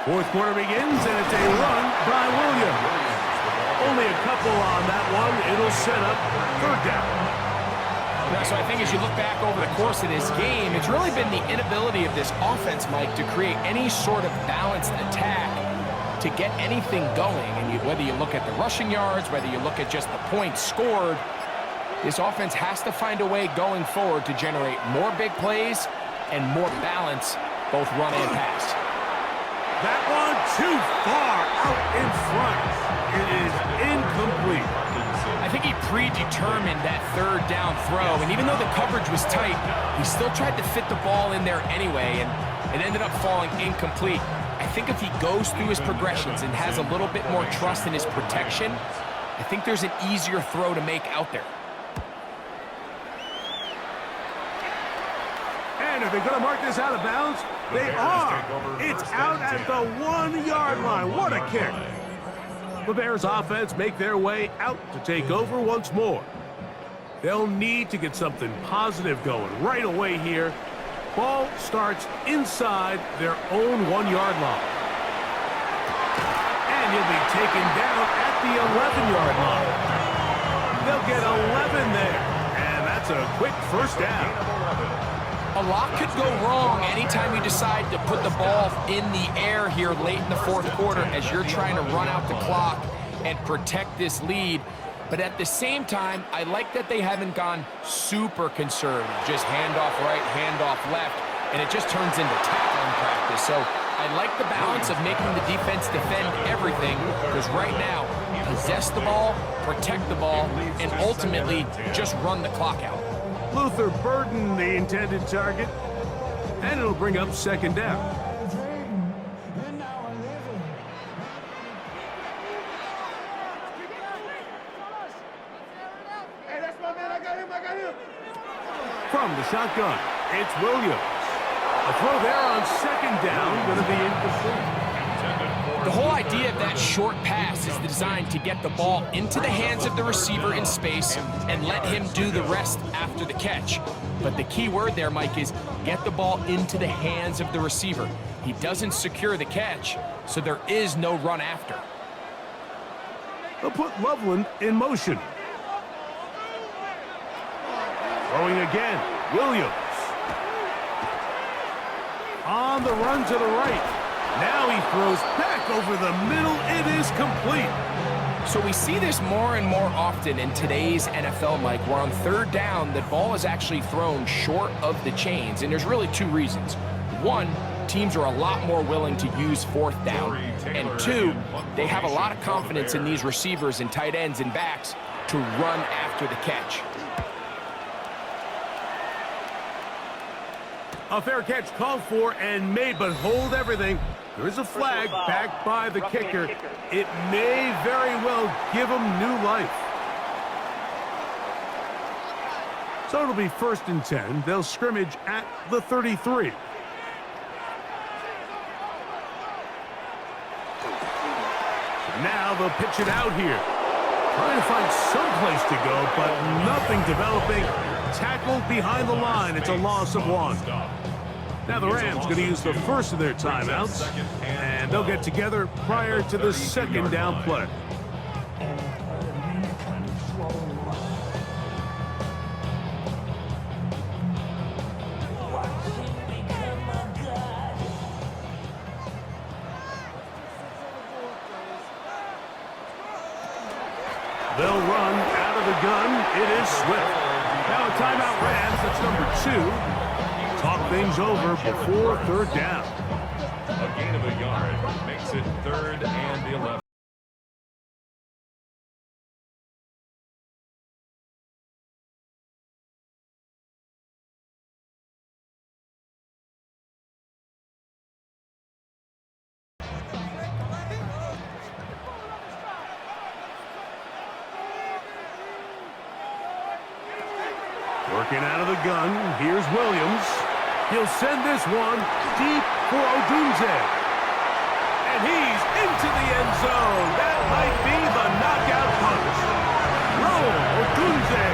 4th quarter begins, and it's a run by Williams. Only a couple on that one. It'll set up third down. So I think as you look back over the course of this game, it's really been the inability of this offense, Mike, to create any sort of balanced attack to get anything going. And whether you look at the rushing yards, whether you look at just the points scored, this offense has to find a way going forward to generate more big plays and more balance, both run and pass. That one too far out in front. It is incomplete. I think he predetermined that third down throw, and even though the coverage was tight, he still tried to fit the ball in there anyway, and it ended up falling incomplete. I think if he goes through his progressions and has a little bit more trust in his protection, I think there's an easier throw to make out there. And are they going to mark this out of bounds? They are. It's out at the 1 yard line. What a kick. The Bears offense make their way out to take over once more. They'll need to get something positive going right away here. Ball starts inside their own 1 yard line. And he'll be taken down at the 11 yard line. They'll get 11 there. And that's a quick first down. A lot could go wrong anytime you decide to put the ball in the air here late in the fourth quarter as you're trying to run out the clock and protect this lead. But at the same time, I like that they haven't gone super conservative. Just handoff right, handoff left, and it just turns into tackling practice. So I like the balance of making the defense defend everything, because right now, possess the ball, protect the ball, and ultimately just run the clock out. Luther Burden, the intended target, and it'll bring up second down. From the shotgun, it's Williams. A throw there on second down, going to be incomplete. The whole idea of that short pass is designed to get the ball into the hands of the receiver in space and let him do the rest after the catch. But the key word there, Mike, is get the ball into the hands of the receiver. He doesn't secure the catch, so there is no run after. They'll put Loveland in motion. Throwing again, Williams. On the run to the right. Now he throws back over the middle. It is complete. So we see this more and more often in today's NFL, Mike, where on third down, the ball is actually thrown short of the chains. And there's really two reasons. One, teams are a lot more willing to use fourth down. And two, they have a lot of confidence in these receivers and tight ends and backs to run after the catch. A fair catch called for and made, but hold everything. There is a flag backed by the kicker. It may very well give him new life. So it'll be 1st and 10. They'll scrimmage at the 33. Now they'll pitch it out here. Trying to find some place to go, but nothing developing. Tackled behind the line. It's a loss of 1. Now the Rams going to use the first of their timeouts, and they'll get together prior to the second down play. They'll run out of the gun. It is Swift. Now a timeout, Rams. That's number 2. Talk things over before third down. A gain of a yard makes it 3rd and 11. Working out of the gun, here's Williams. He'll send this one deep for Odunze. And he's into the end zone. That might be the knockout punch. Roll, Odunze.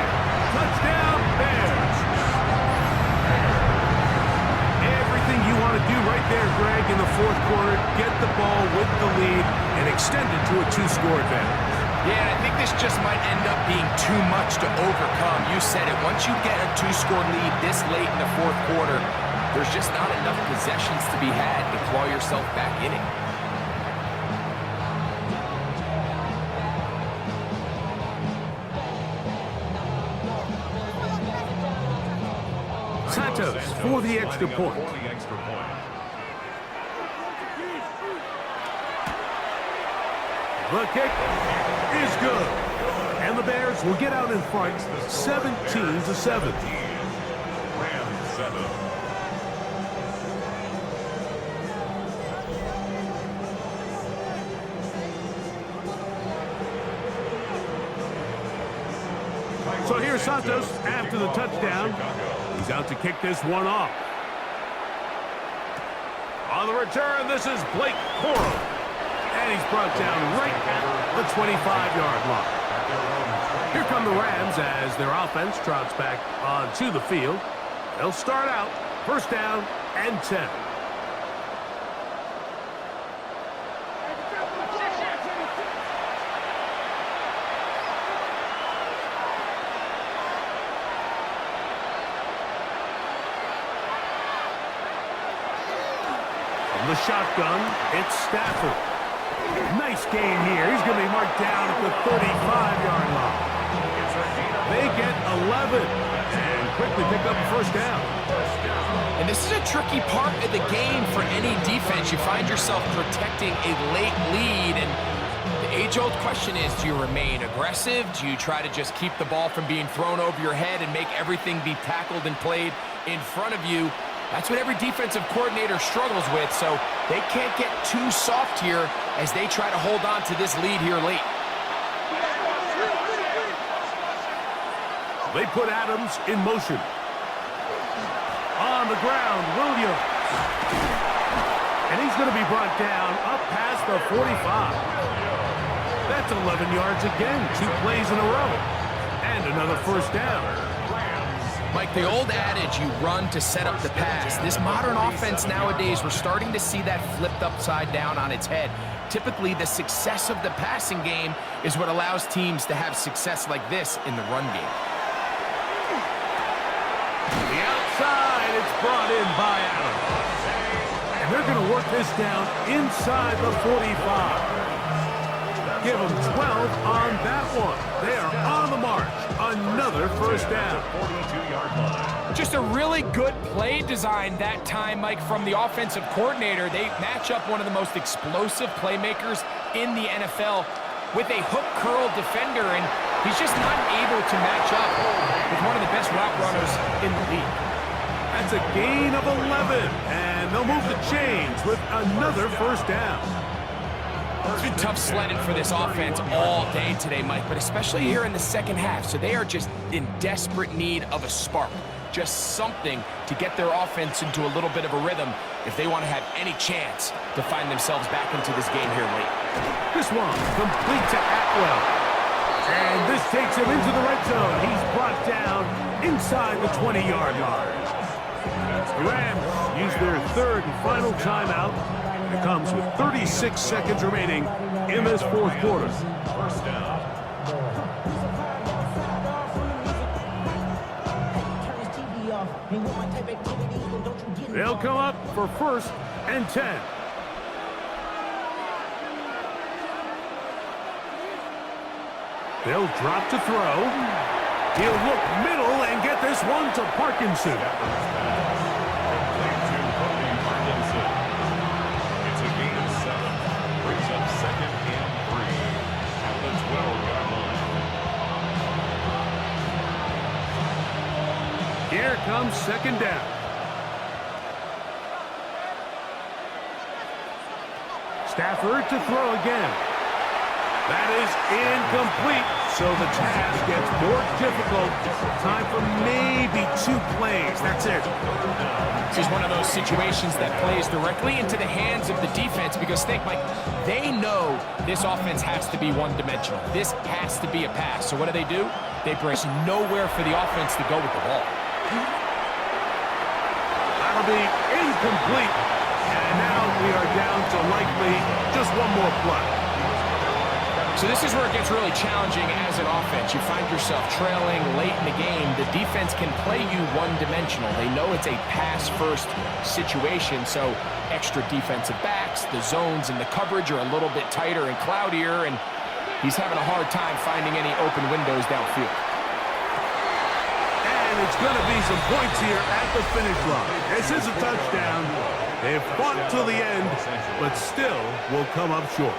Touchdown, Bears. Everything you want to do right there, Greg, in the fourth quarter. Get the ball with the lead and extend it to a 2-score advantage. Yeah, and I think this just might end up being too much to overcome. You said it. Once you get a 2-score lead this late in the fourth quarter, there's just not enough possessions to be had to claw yourself back in it. Santos for the extra point. The kick is good. And the Bears will get out in front 17-7. Rams 7. So here's Santos after the touchdown. He's out to kick this one off. On the return, this is Blake Corum. And he's brought down right at the 25-yard line. Here come the Rams as their offense trots back onto the field. They'll start out first down and 10. From the shotgun, it's Stafford. Nice game here. He's going to be marked down at the 35-yard line. They get 11 and quickly pick up the first down. And this is a tricky part of the game for any defense. You find yourself protecting a late lead, and the age-old question is, do you remain aggressive? Do you try to just keep the ball from being thrown over your head and make everything be tackled and played in front of you? That's what every defensive coordinator struggles with, so they can't get too soft here as they try to hold on to this lead here late. They put Adams in motion. On the ground, Williams. And he's going to be brought down up past the 45. That's 11 yards again, 2 plays in a row. And another first down. Mike, the old adage, you run to set up the pass. This modern offense nowadays, we're starting to see that flipped upside down on its head. Typically, the success of the passing game is what allows teams to have success like this in the run game. The outside, it's brought in by Adams. And they're going to work this down inside the 45. Give them 12 on that one. They are on the march. Another first down. 42-yard line. Just a really good play design that time, Mike, from the offensive coordinator. They match up one of the most explosive playmakers in the NFL with a hook curl defender, and he's just not able to match up with one of the best route runners in the league. That's a gain of 11, and they'll move the chains with another first down. It's been tough sledding for this offense all day today, Mike, but especially here in the second half. So they are just in desperate need of a spark, just something to get their offense into a little bit of a rhythm if they want to have any chance to find themselves back into this game here late. This one complete to Atwell. And this takes him into the red zone. He's brought down inside the 20-yard line. The Rams use their third and final timeout. It comes with 36 seconds remaining in this fourth quarter. First down. They'll come up for first and 10. They'll drop to throw. He'll look middle and get this one to Parkinson. It's a gain of 7. Brings up second and 3 at the 12-yard line. Here comes second down. Stafford to throw again. That is incomplete, so the task gets more difficult. Time for maybe 2 plays. That's it. This is one of those situations that plays directly into the hands of the defense because, think, Mike, they know this offense has to be one-dimensional. This has to be a pass. So what do? They bring nowhere for the offense to go with the ball. That'll be incomplete. And now we are down to likely just one more play. So this is where it gets really challenging as an offense. You find yourself trailing late in the game. The defense can play you one-dimensional. They know it's a pass-first situation, so extra defensive backs, the zones and the coverage are a little bit tighter and cloudier, and he's having a hard time finding any open windows downfield. And it's going to be some points here at the finish line. This is a touchdown. They've fought till the end, but still will come up short.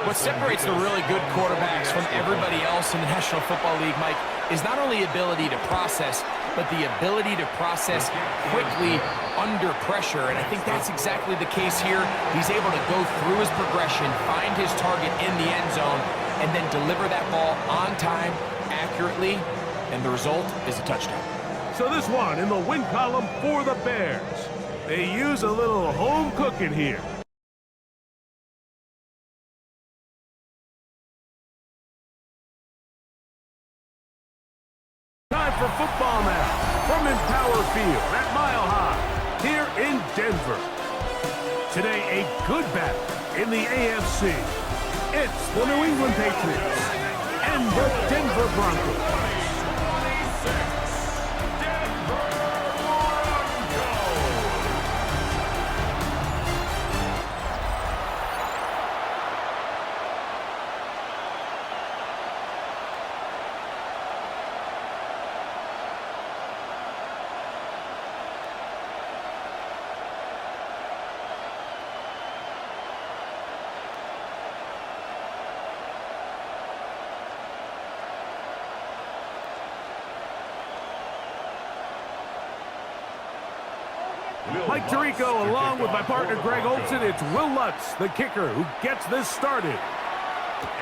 What separates the really good quarterbacks from everybody else in the National Football League, Mike, is not only ability to process, but the ability to process quickly under pressure. And I think that's exactly the case here. He's able to go through his progression, find his target in the end zone, and then deliver that ball on time, accurately, and the result is a touchdown. So this one in the win column for the Bears. They use a little home cooking here. Time for football now from Empower Field at Mile High here in Denver. Today, a good battle in the AFC. It's the New England Patriots and the Denver Broncos. Mike Tirico, along with my partner Greg Olson, it's Will Lutz, the kicker, who gets this started.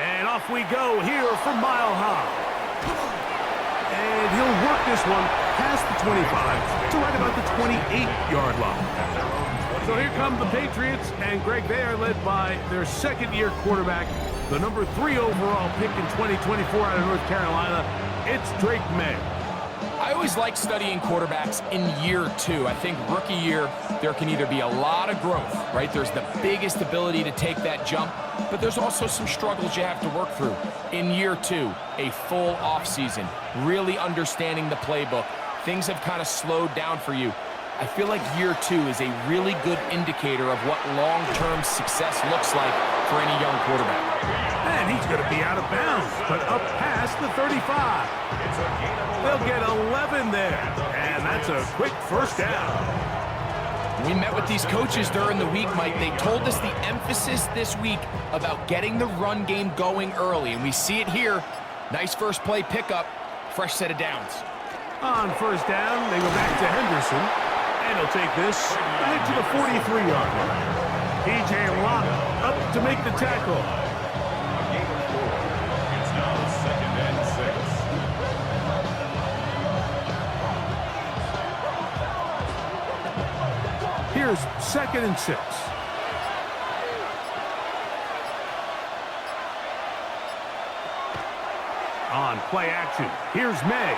And off we go here from Mile High. And he'll work this one past the 25 to right about the 28-yard line. So here come the Patriots, and Greg, they are led by their second-year quarterback, the number 3 overall pick in 2024 out of North Carolina. It's Drake May. I always like studying quarterbacks in year 2. I think rookie year, there can either be a lot of growth, right? There's the biggest ability to take that jump, but there's also some struggles you have to work through. In year 2, a full offseason, really understanding the playbook. Things have kind of slowed down for you. I feel like year 2 is a really good indicator of what long-term success looks like for any young quarterback. And he's going to be out of bounds, but up past the 35. They'll get 11 there, and that's a quick first down. We met with these coaches during the week, Mike. They told us the emphasis this week about getting the run game going early, and we see it here. Nice first play pickup, fresh set of downs. On first down, they go back to Henderson, and he'll take this back to the 43-yard line. P.J. Locke up to make the tackle. It's now 2nd and 6. Here's 2nd and 6. On play action, here's May.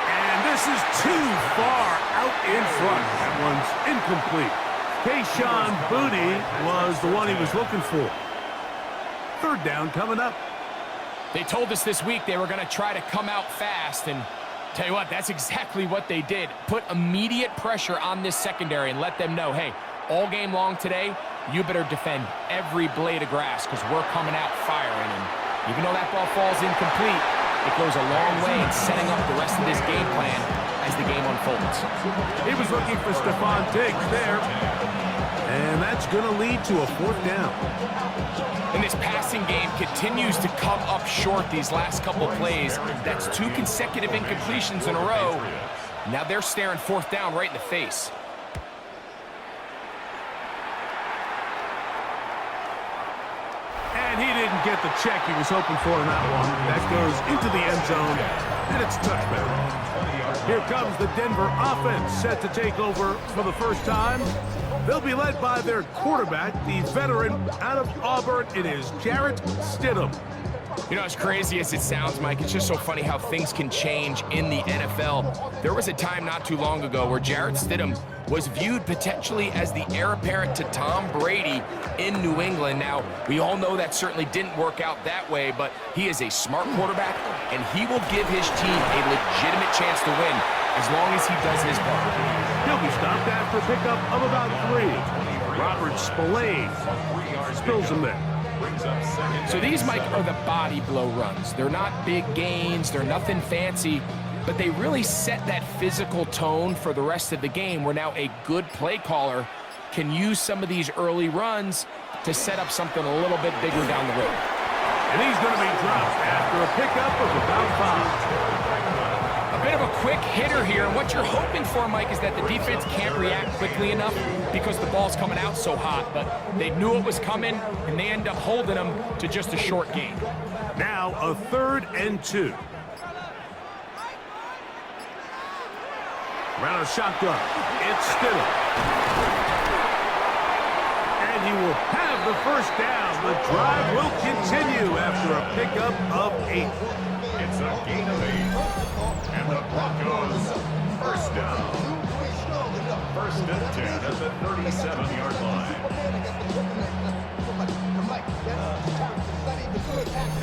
And this is too far out in front. That one's incomplete. Kayshon Boutte was the one he was looking for. Third down coming up. They told us this week they were going to try to come out fast, and tell you what, that's exactly what they did. Put immediate pressure on this secondary and let them know, hey, all game long today, you better defend every blade of grass because we're coming out firing. And even though that ball falls incomplete, it goes a long way in setting up the rest of this game plan as the game unfolds. He was looking for Stephon Diggs there, and that's going to lead to a 4th down. And this passing game continues to come up short these last couple plays. That's 2 consecutive incompletions in a row. Now they're staring 4th down right in the face. And he didn't get the check he was hoping for in that one. That goes into the end zone, and it's touchback. Here comes the Denver offense set to take over for the first time. They'll be led by their quarterback, the veteran out of Auburn. It is Jarrett Stidham. You know, as crazy as it sounds, Mike, it's just so funny how things can change in the NFL. There was a time not too long ago where Jarrett Stidham was viewed potentially as the heir apparent to Tom Brady in New England. Now, we all know that certainly didn't work out that way, but he is a smart quarterback, and he will give his team a legitimate chance to win as long as he does his part. He'll be stopped after a pickup of about 3. Robert Spillane spills him there. So these, Mike, are the body blow runs. They're not big gains, they're nothing fancy, but they really set that physical tone for the rest of the game where now a good play caller can use some of these early runs to set up something a little bit bigger down the road. And he's going to be dropped after a pickup of about 5. A bit of a quick hitter here, and what you're hoping for, Mike, is that the defense can't react quickly enough because the ball's coming out so hot, but they knew it was coming, and they end up holding them to just a short gain. Now a 3rd and 2. Around a shotgun, it's Stidham. And he will have the first down. The drive will continue after a pickup of 8. It's a gain of 8. And the Broncos, first down. First and 10 at the 37-yard line.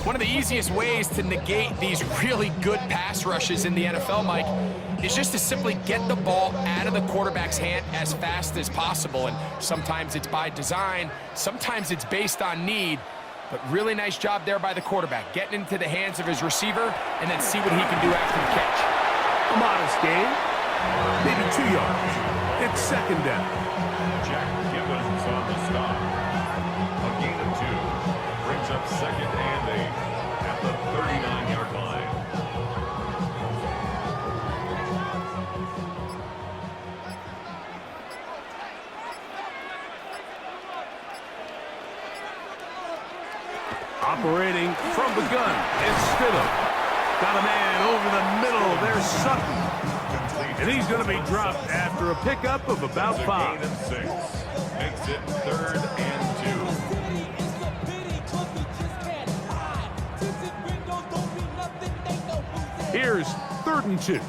One of the easiest ways to negate these really good pass rushes in the NFL, Mike, is just to simply get the ball out of the quarterback's hand as fast as possible. And sometimes it's by design, sometimes it's based on need. But really nice job there by the quarterback, getting into the hands of his receiver and then see what he can do after the catch. A modest gain, maybe 2 yards. It's 2nd down. Jack Gibbons on the stop. A gain of 2 brings up 2nd and 8 at the 39-yard line. Operating from the gun, it's Stidham. Got a man over the middle. There's Sutton. And he's going to be dropped after a pickup of about 5. Gain of 6 makes it 3rd and 2. Here's 3rd and 2.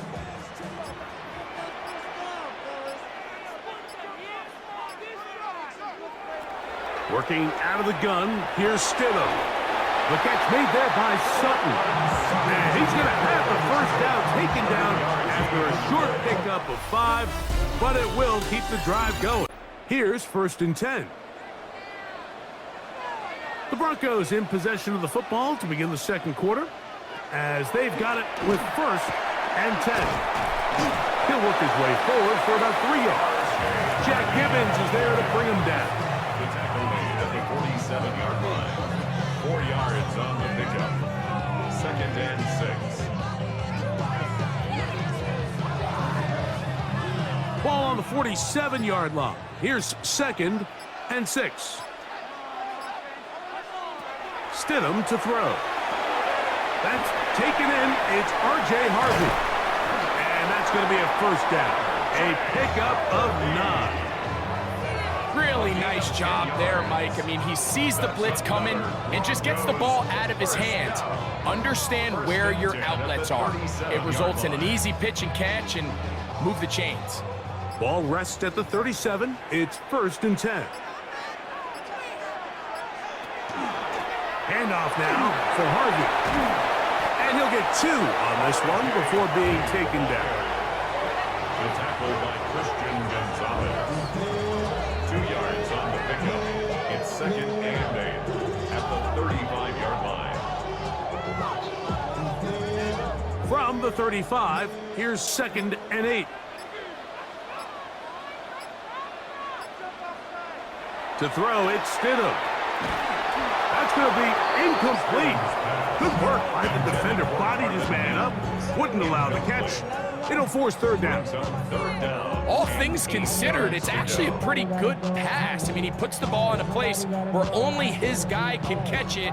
Working out of the gun, here's Stidham. The catch made there by Sutton. And he's going to have the first down taken down after a short pickup of 5, but it will keep the drive going. Here's 1st and 10. The Broncos in possession of the football to begin the 2nd quarter as they've got it with 1st and 10. He'll work his way forward for about 3 yards. Jack Gibbons is there to bring him down. The tackle made at the 47-yard line. 4 yards on the pickup. 2nd and 6. Ball on the 47-yard line. Here's 2nd and 6. Stidham to throw. That's taken in. It's R.J. Harvey. And that's going to be a first down. A pickup of 9. Really nice job there, Mike. I mean, he sees the blitz coming and just gets the ball out of his hands. Understand where your outlets are. It results in an easy pitch and catch and move the chains. Ball rests at the 37. It's 1st and 10. Handoff now for Harvey. And he'll get 2 on this one before being taken down. The tackle by Christian Gonzalez. 2 yards on the pickup. It's 2nd and 8 at the 35-yard line. From the 35, here's 2nd and 8. To throw, it's Stidham. That's going to be incomplete. Good work by the defender. Bodied his man up. Wouldn't allow the catch. It'll force 3rd down. All things considered, it's actually a pretty good pass. I mean, he puts the ball in a place where only his guy can catch it.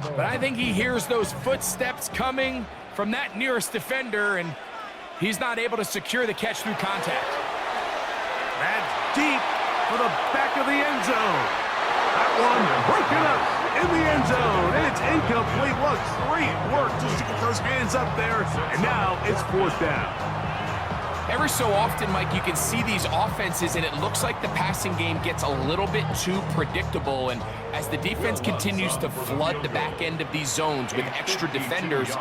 But I think he hears those footsteps coming from that nearest defender, and he's not able to secure the catch through contact. That's deep for the back of the end zone. That one broken up. in the end zone. It's incomplete. What great work just to get those hands up there. And now it's 4th down. Every so often, Mike, you can see these offenses, and it looks like the passing game gets a little bit too predictable. And as the defense continues to flood the back end of these zones with extra defenders,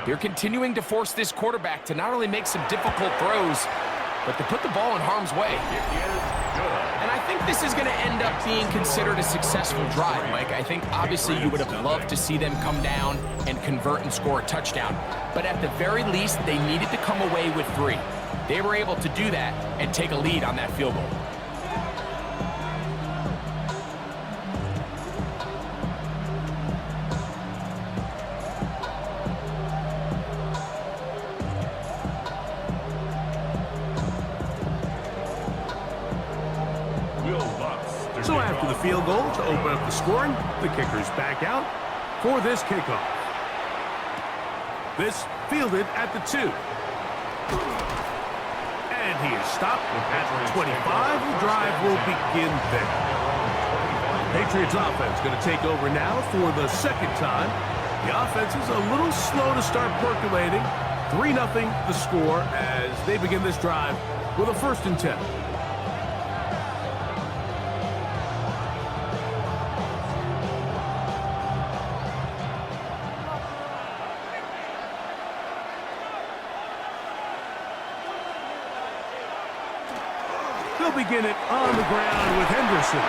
they're continuing to force this quarterback to not only make some difficult throws, but to put the ball in harm's way. And I think this is going to end up being considered a successful drive, Mike. I think obviously you would have loved to see them come down and convert and score a touchdown. But at the very least, they needed to come away with 3. They were able to do that and take a lead on that field goal. So after the field goal to open up the scoring, the kicker's back out for this kickoff. This fielded at the 2. And he is stopped at the 25. The drive will begin there. Patriots offense going to take over now for the 2nd time. The offense is a little slow to start percolating. 3-0 the score as they begin this drive with a 1st and 10. They'll begin it on the ground with Henderson.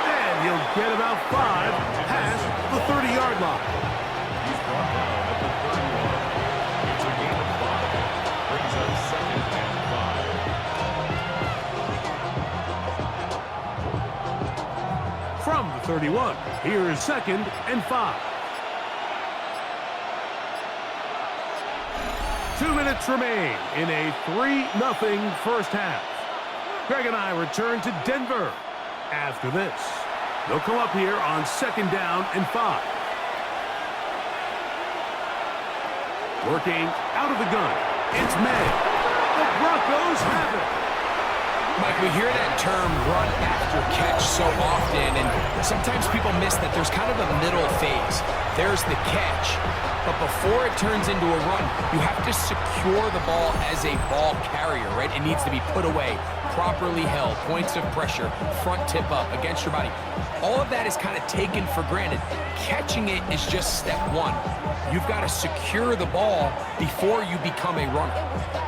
And he'll get about 5 past the 30-yard line. He's brought down at the 31. It's a gain of 5. Brings up 2nd and 5. From the 31, here is 2nd and 5. 2 minutes remain in a 3-0 first half. Greg and I return to Denver after this. They'll come up here on 2nd down and 5. Working out of the gun. It's May. The Broncos have it. Mike, we hear that term run after catch so often, and sometimes people miss that there's kind of a middle phase. There's the catch, but before it turns into a run, you have to secure the ball as a ball carrier, right? It needs to be put away, properly held, points of pressure, front tip up against your body. All of that is kind of taken for granted. Catching it is just step 1. You've got to secure the ball before you become a runner.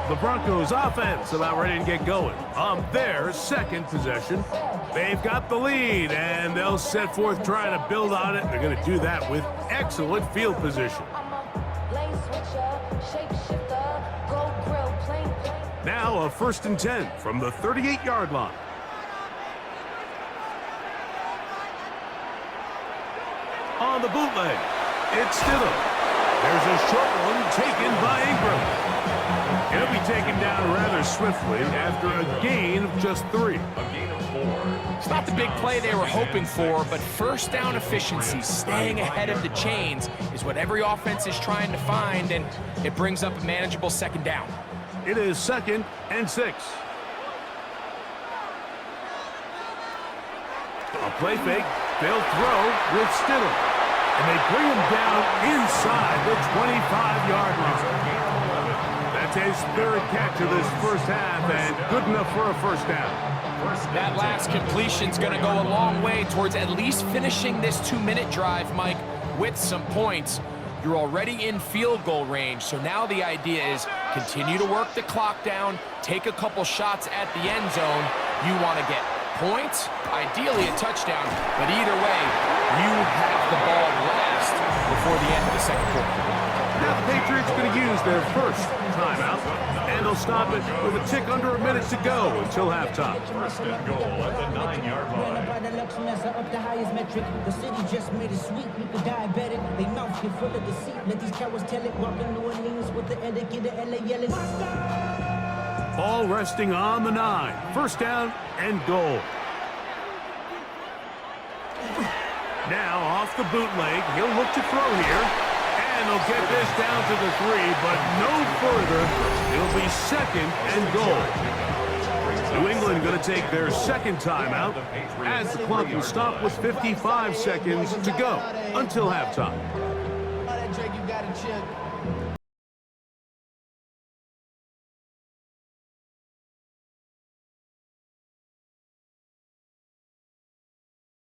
The Broncos offense about ready to get going on their 2nd possession. They've got the lead, and they'll set forth trying to build on it. They're going to do that with excellent field position. Now a 1st and 10 from the 38-yard line. On the bootleg, it's Stidham. There's a short one taken by Ingram. He'll be taken down rather swiftly after a gain of just 3. A gain of 4. It's not the big play they were hoping for, but first down efficiency, staying ahead of the chains, is what every offense is trying to find, and it brings up a manageable 2nd down. It is 2nd and 6. A play fake. They'll throw with Stidham. And they bring him down inside the 25-yard line. That's his 3rd catch of this first half, and good enough for a 1st down. That last completion's going to go a long way towards at least finishing this 2-minute drive, Mike, with some points. You're already in field goal range, so now the idea is continue to work the clock down, take a couple shots at the end zone. You want to get points, ideally a touchdown, but either way, you have the ball last before the end of the 2nd quarter. Now the Patriots going to use their 1st timeout, and they'll stop it with a tick under a minute to go until halftime. 1st and goal at the 9-yard line. Up the highest metric. The city just made it sweet. People diabetic. They mouth get full of deceit. Let these cowards tell it. Walking New Orleans with the etiquette of LA yelling. Ball resting on the 9. 1st down and goal. Now off the bootleg. He'll look to throw here. And he'll get this down to the 3, but no further. It'll be 2nd and goal. New England going to take their second timeout as the clock will stop with 55 seconds to go until halftime.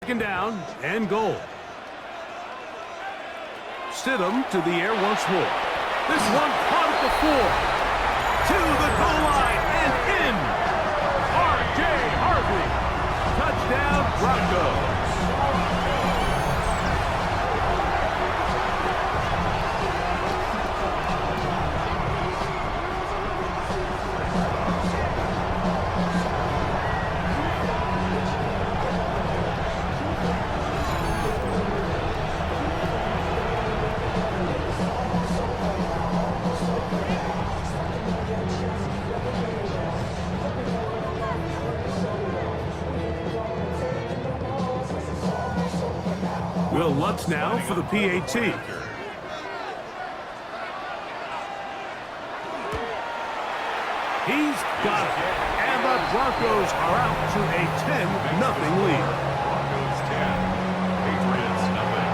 Second down and goal. Stidham to the air once more. This one caught at the 4. To the goal line and in. R.J. Harvey. Touchdown, Broncos. Will Lutz now for the PAT. He's got it. And the Broncos are out to a 10-0 lead. Broncos 10, Patriots nothing.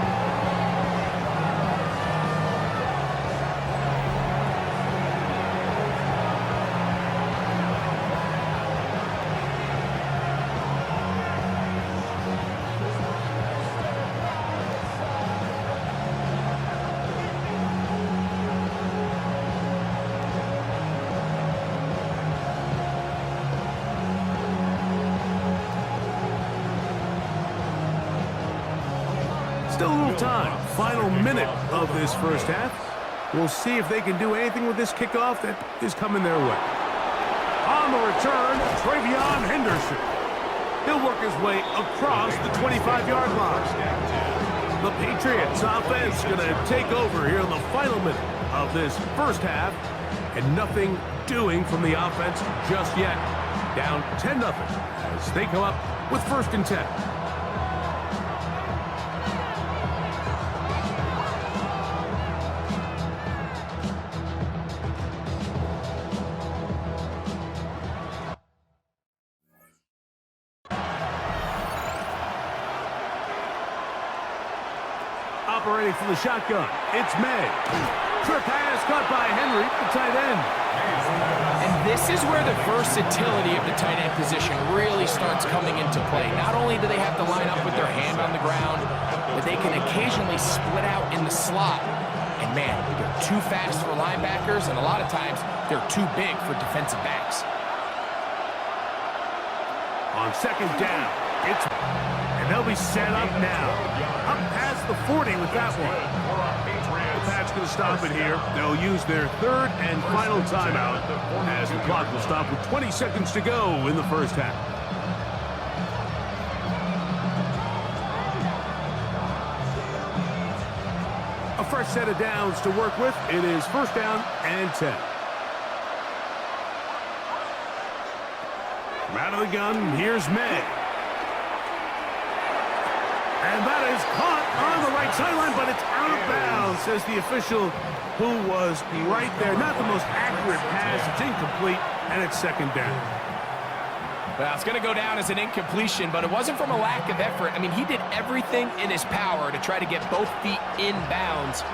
Still a little time. Final minute of this first half. We'll see if they can do anything with this kickoff that is coming their way. On the return, Travion Henderson. He'll work his way across the 25-yard line. The Patriots offense going to take over here in the final minute of this first half. And nothing doing from the offense just yet. Down 10-0 as they come up with 1st and 10. Operating from the shotgun, it's May. Trip pass caught by Henry, the tight end. And this is where the versatility of the tight end position really starts coming into play. Not only do they have to line up with their hand on the ground, but they can occasionally split out in the slot. And man, they're too fast for linebackers, and a lot of times they're too big for defensive backs. On second down, and they'll be set up now. Up past the 40 with that one. The Pats going to stop it here. They'll use their 3rd and final timeout as the clock will stop with 20 seconds to go in the first half. A fresh set of downs to work with. It is 1st down and 10. From out of the gun, here's May. And that is caught on the right sideline, but it's out of bounds, says the official who was right there. Not the most accurate pass. It's incomplete, and it's 2nd down. Well, it's going to go down as an incompletion, but it wasn't from a lack of effort. I mean, he did everything in his power to try to get both feet in bounds.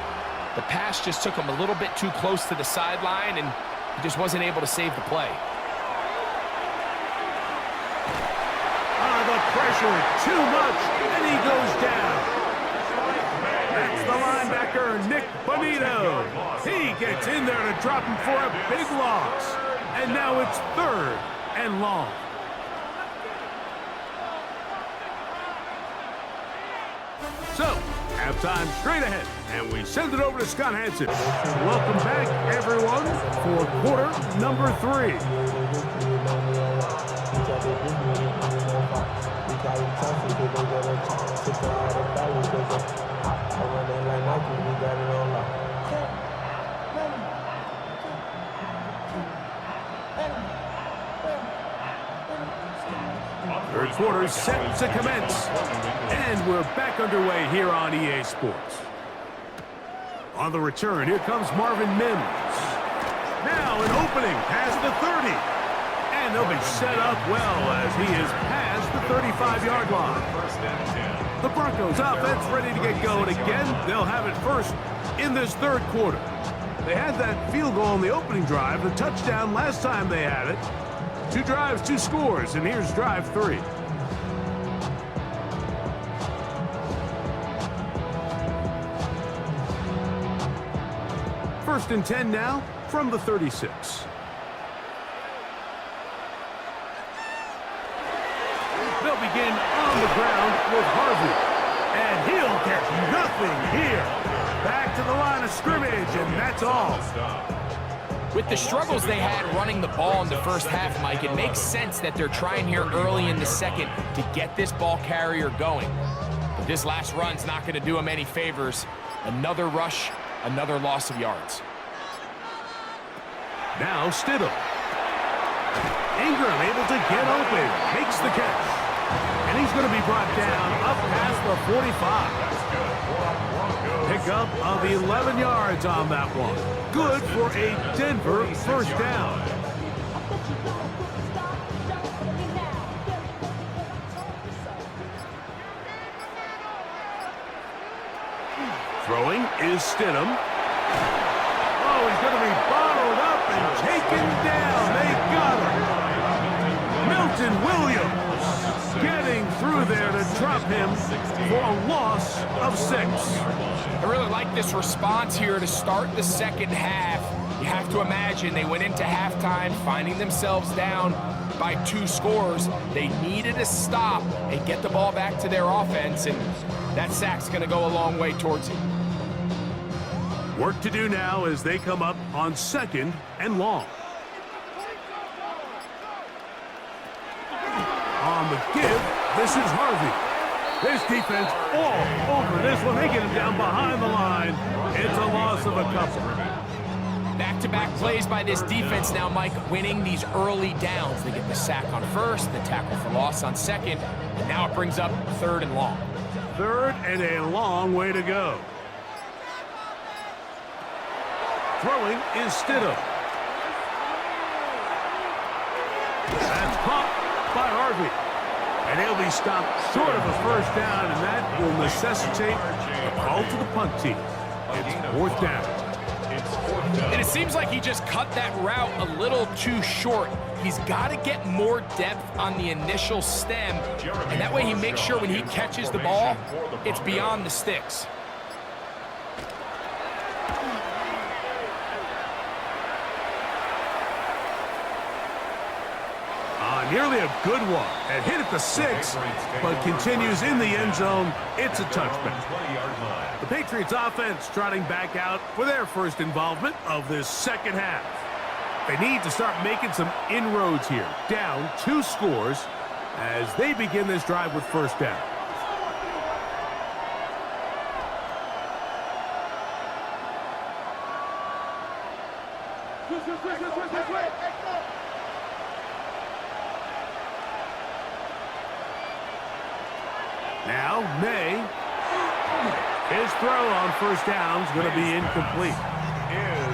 The pass just took him a little bit too close to the sideline, and he just wasn't able to save the play. The pressure, too much, and he goes down. That's the linebacker, Nick Bonito. He gets in there to drop him for a big loss. And now it's 3rd and long. So, halftime straight ahead, and we send it over to Scott Hanson. Welcome back, everyone, for quarter number 3. Third quarter set to commence. And we're back underway here on EA Sports. On the return, here comes Marvin Mims. Now an opening past the 30. And they'll be set up well as he is past the 35-yard line. First and 10. The Broncos offense ready to get going again. They'll have it first in this third quarter. They had that field goal on the opening drive, the touchdown last time they had it. 2 drives, 2 scores, and here's drive 3. First and 10 now from the 36. They'll begin on the ground with Harvey. And he'll get nothing here. Back to the line of scrimmage, and that's all. With the struggles they had running the ball in the first half, Mike, it makes sense that they're trying here early in the second to get this ball carrier going. But this last run's not going to do them any favors. Another rush, another loss of yards. Now Stidham. Ingram able to get open. Makes the catch. And he's going to be brought down up past the 45. Pickup of 11 yards on that one. Good for a Denver first down. Throwing is Stidham. Oh, he's going to be bottled up and taken down. They got him. Milton Williams getting through there to drop him for a loss of 6. I really like this response here to start the second half. You have to imagine they went into halftime finding themselves down by 2 scores. They needed a stop and get the ball back to their offense, and that sack's going to go a long way towards it. Work to do now as they come up on 2nd and long. On the give, this is Harvey. This defense all over this one. They get him down behind the line. It's a loss of a couple. Back-to-back plays by this defense now, Mike, winning these early downs. They get the sack on first, the tackle for loss on second, and now it brings up 3rd and long. 3rd and a long way to go. Throwing is Stidham. That's caught by Harvey. And he'll be stopped short of a first down, and that will necessitate a call to the punt team. It's 4th down. And it seems like he just cut that route a little too short. He's got to get more depth on the initial stem, and that way he makes sure when he catches the ball, it's beyond the sticks. Nearly a good one. And hit at the 6, but continues in the end zone. It's a touchback. The Patriots offense trotting back out for their first involvement of this second half. They need to start making some inroads here. Down 2 scores as they begin this drive with first down. Now, May. His throw on first down is going to be incomplete.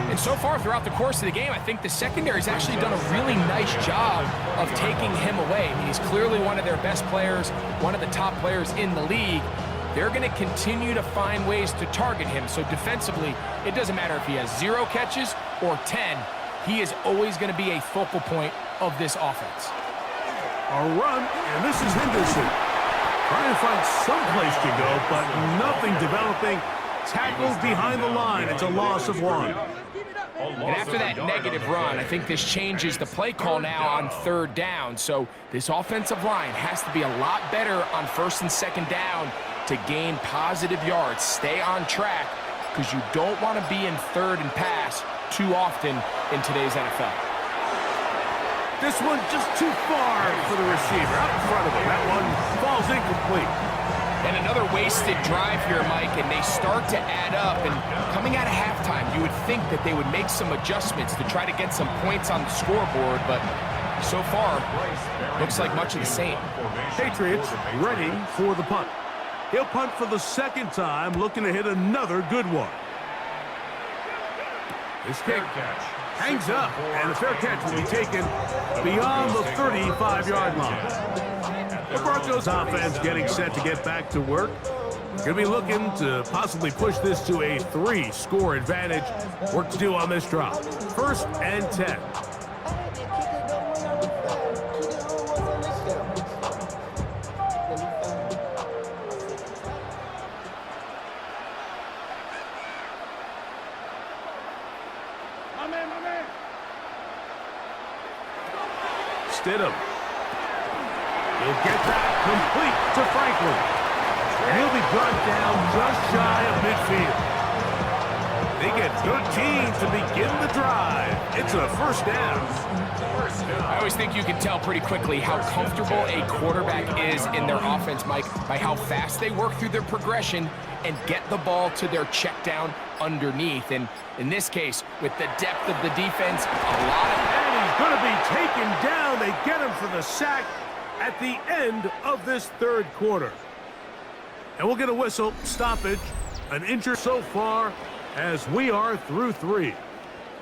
And so far throughout the course of the game, I think the secondary's actually done a really nice job of taking him away. I mean, he's clearly one of their best players, one of the top players in the league. They're going to continue to find ways to target him. So defensively, it doesn't matter if he has 0 catches or 10. He is always going to be a focal point of this offense. A run, and this is Henderson. Trying to find some place to go, but nothing developing. Tackled behind the line. It's a loss of 1. And after that negative run, I think this changes the play call now on 3rd down. So this offensive line has to be a lot better on 1st and 2nd down to gain positive yards. Stay on track because you don't want to be in 3rd and pass too often in today's NFL. This one just too far for the receiver. Out in front of him. That one falls incomplete. And another wasted drive here, Mike, and they start to add up. And coming out of halftime, you would think that they would make some adjustments to try to get some points on the scoreboard, but so far, looks like much of the same. Patriots ready for the punt. He'll punt for the 2nd time, looking to hit another good one. This kick hangs up, and the fair catch will be taken beyond the 35-yard line. The Broncos offense getting set to get back to work. Going to be looking to possibly push this to a 3-score advantage. Work to do on this drop. 1st and 10. Stidham. He'll get that complete to Franklin. And he'll be brought down just shy of midfield. They get 13 to begin the drive. It's a 1st down. I always think you can tell pretty quickly how comfortable a quarterback is in their offense, Mike, by how fast they work through their progression and get the ball to their check down underneath. And in this case, with the depth of the defense, a lot of... And he's going to be taken down. They get him for the sack at the end of this 3rd quarter. And we'll get a whistle, stoppage, an injury so far as we are through 3.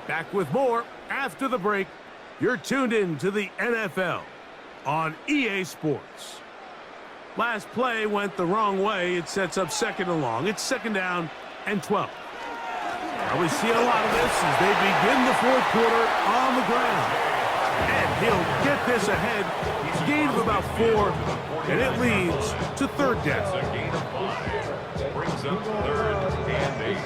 Back with more after the break. You're tuned in to the NFL on EA Sports. Last play went the wrong way. It sets up 2nd and long. It's 2nd down and 12. Now we see a lot of this as they begin the 4th quarter on the ground. And he'll get this ahead. He's gained of about 4, and it leads to 3rd down. A gain of 5 brings up 3rd and 8.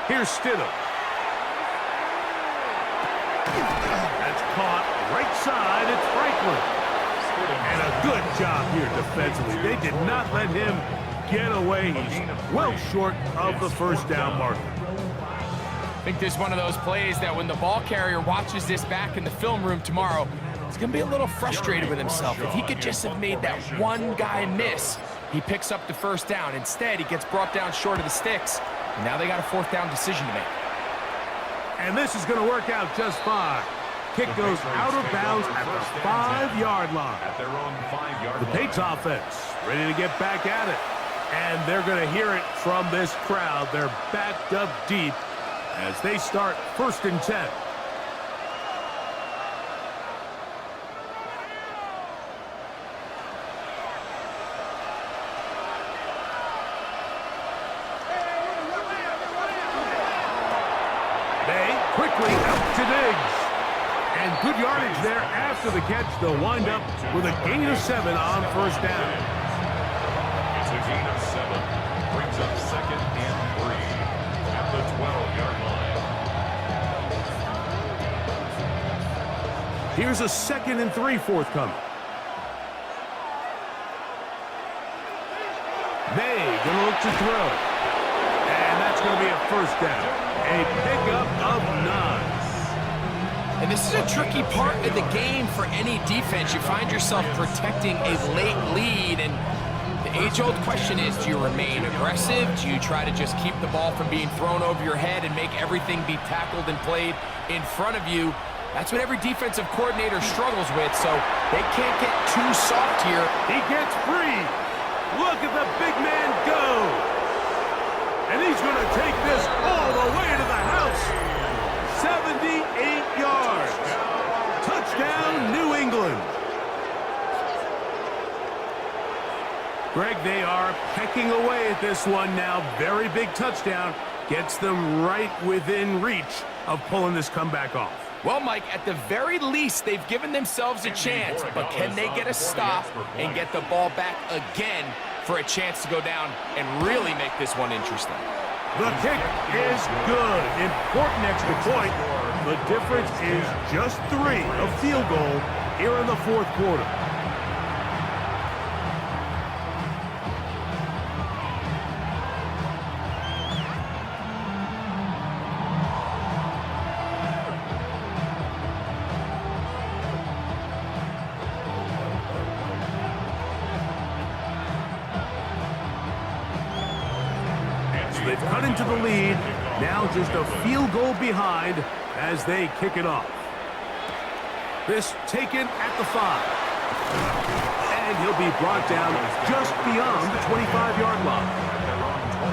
Here's Stidham. That's caught right side. It's Franklin. And a good job here defensively. They did not let him get away. He's well short of the 1st down marker. I think this is one of those plays that when the ball carrier watches this back in the film room tomorrow, he's going to be a little frustrated with himself. If he could just have made that one guy miss, he picks up the 1st down. Instead, he gets brought down short of the sticks. And now they got a 4th down decision to make. And this is going to work out just fine. Kick goes out of bounds at the 5-yard line. At their own 5-yard The Patriots offense ready to get back at it. And they're going to hear it from this crowd. They're backed up deep as they start 1st and 10. They quickly out to Diggs. And good yardage there after the catch. They'll wind up with a gain of 7 on 1st down. It's a gain of 7. Brings up 2nd and 3 at the 12-yard line. Here's a 2nd and 3 forthcoming. May gonna look to throw. And that's gonna be a 1st down. A pickup of 9. And this is a tricky part of the game for any defense. You find yourself protecting a late lead, and the age-old question is, do you remain aggressive? Do you try to just keep the ball from being thrown over your head and make everything be tackled and played in front of you? That's what every defensive coordinator struggles with, so they can't get too soft here. He gets free. Look at the big man go. And he's going to take this all the way to the house. 78 yards. Touchdown, New England. Greg, they are pecking away at this one now. Very big touchdown. Gets them right within reach of pulling this comeback off. Well, Mike, at the very least, they've given themselves a chance, but can they get a stop and get the ball back again for a chance to go down and really make this one interesting? The kick is good. Important extra point. The difference is just 3, a field goal here in the 4th quarter. They've cut into the lead. Now just a field goal behind as they kick it off. This taken at the 5. And he'll be brought down just beyond the 25-yard line.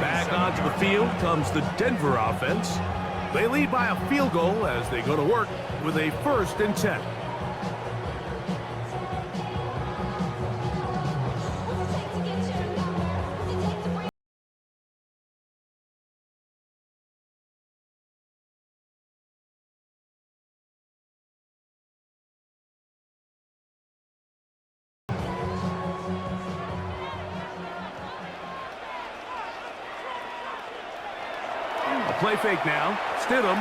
Back onto the field comes the Denver offense. They lead by a field goal as they go to work with a 1st and 10. Play fake now. Stidham.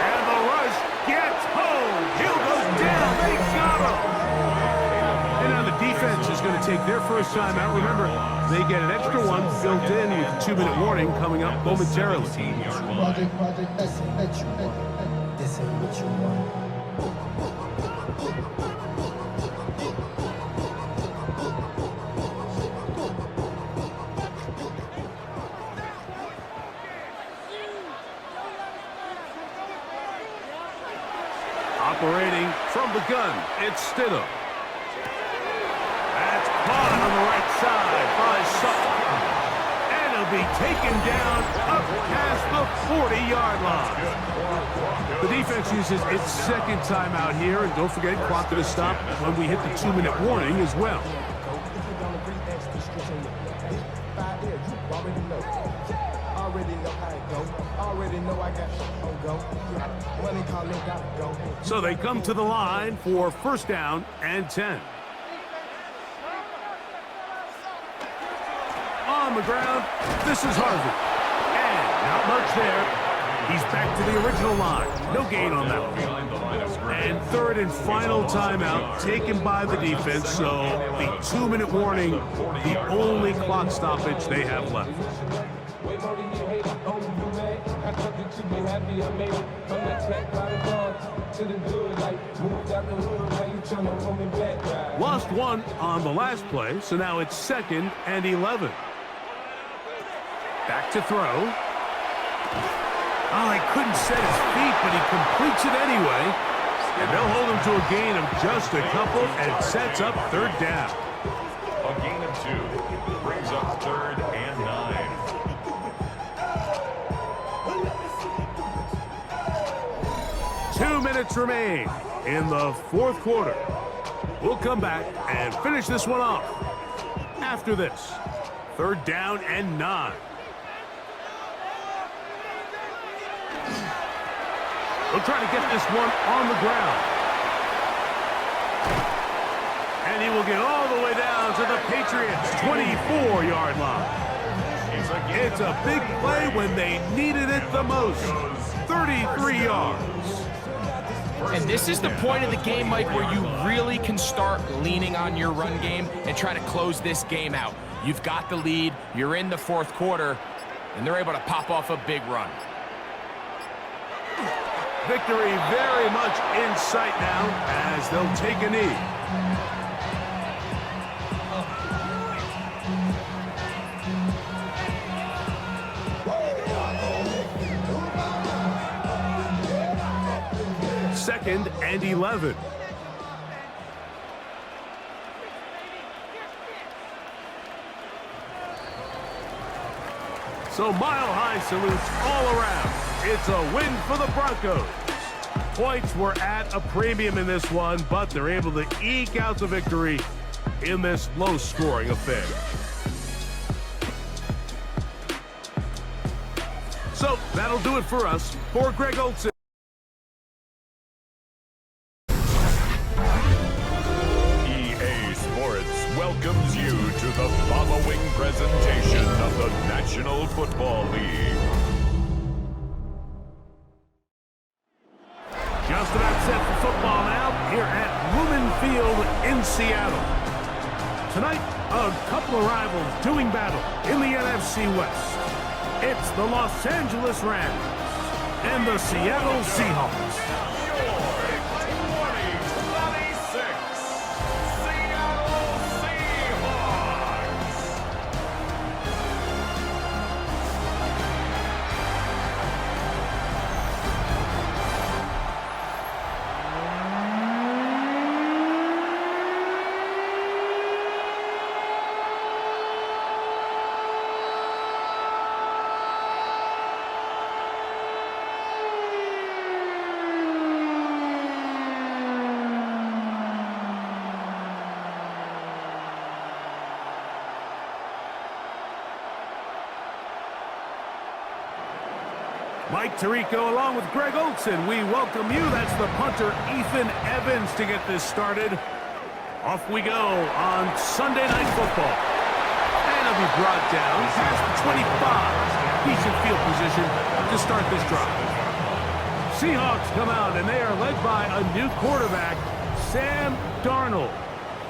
And the rush gets home. Hill goes down. They got him. And now the defense is going to take their first time out. Remember, they get an extra one built in with a 2-minute warning coming up momentarily. Project, this ain't what you want. Operating from the gun, it's Stidham. That's caught on the right side by Sutton. And he'll be taken down up past the 40-yard line. The defense uses its 2nd timeout here, and don't forget, clock to stop when we hit the 2-minute warning as well. So they come to the line for 1st down and 10. On the ground, this is Harvey. And not much there. He's back to the original line. No gain on that one. And 3rd and final timeout taken by the defense, so the 2-minute warning, the only clock stoppage they have left. Lost one on the last play, so now it's 2nd and 11. Back to throw. Oh, he couldn't set his feet, but he completes it anyway. And they'll hold him to a gain of just a couple, and it sets up 3rd down. A gain of 2 brings up 3rd and 9. 2 minutes remain in the 4th quarter. We'll come back and finish this one off after this. 3rd down and 9. We'll try to get this one on the ground. And he will get all the way down to the Patriots' 24-yard line. It's a big play when they needed it the most. 33 yards. And this is the point of the game, Mike, where you really can start leaning on your run game and try to close this game out. You've got the lead, you're in the 4th quarter, and they're able to pop off a big run. Victory very much in sight now as they'll take a knee. Second and 11. So mile-high salutes all around. It's a win for the Broncos. Points were at a premium in this one, but they're able to eke out the victory in this low-scoring affair. So that'll do it for us. For Greg Olsen. EA Sports welcomes you to the following presentation of the National Football League. Just about set for football now here at Lumen Field in Seattle. Tonight, a couple of rivals doing battle in the NFC West. It's the Los Angeles Rams and the Seattle Seahawks. Your 2026 Seattle Seahawks. Mike Tirico along with Greg Olson. We welcome you. That's the punter, Ethan Evans, to get this started. Off we go on Sunday Night Football. And it'll be brought down past the 25. Decent field position to start this drive. Seahawks come out, and they are led by a new quarterback, Sam Darnold.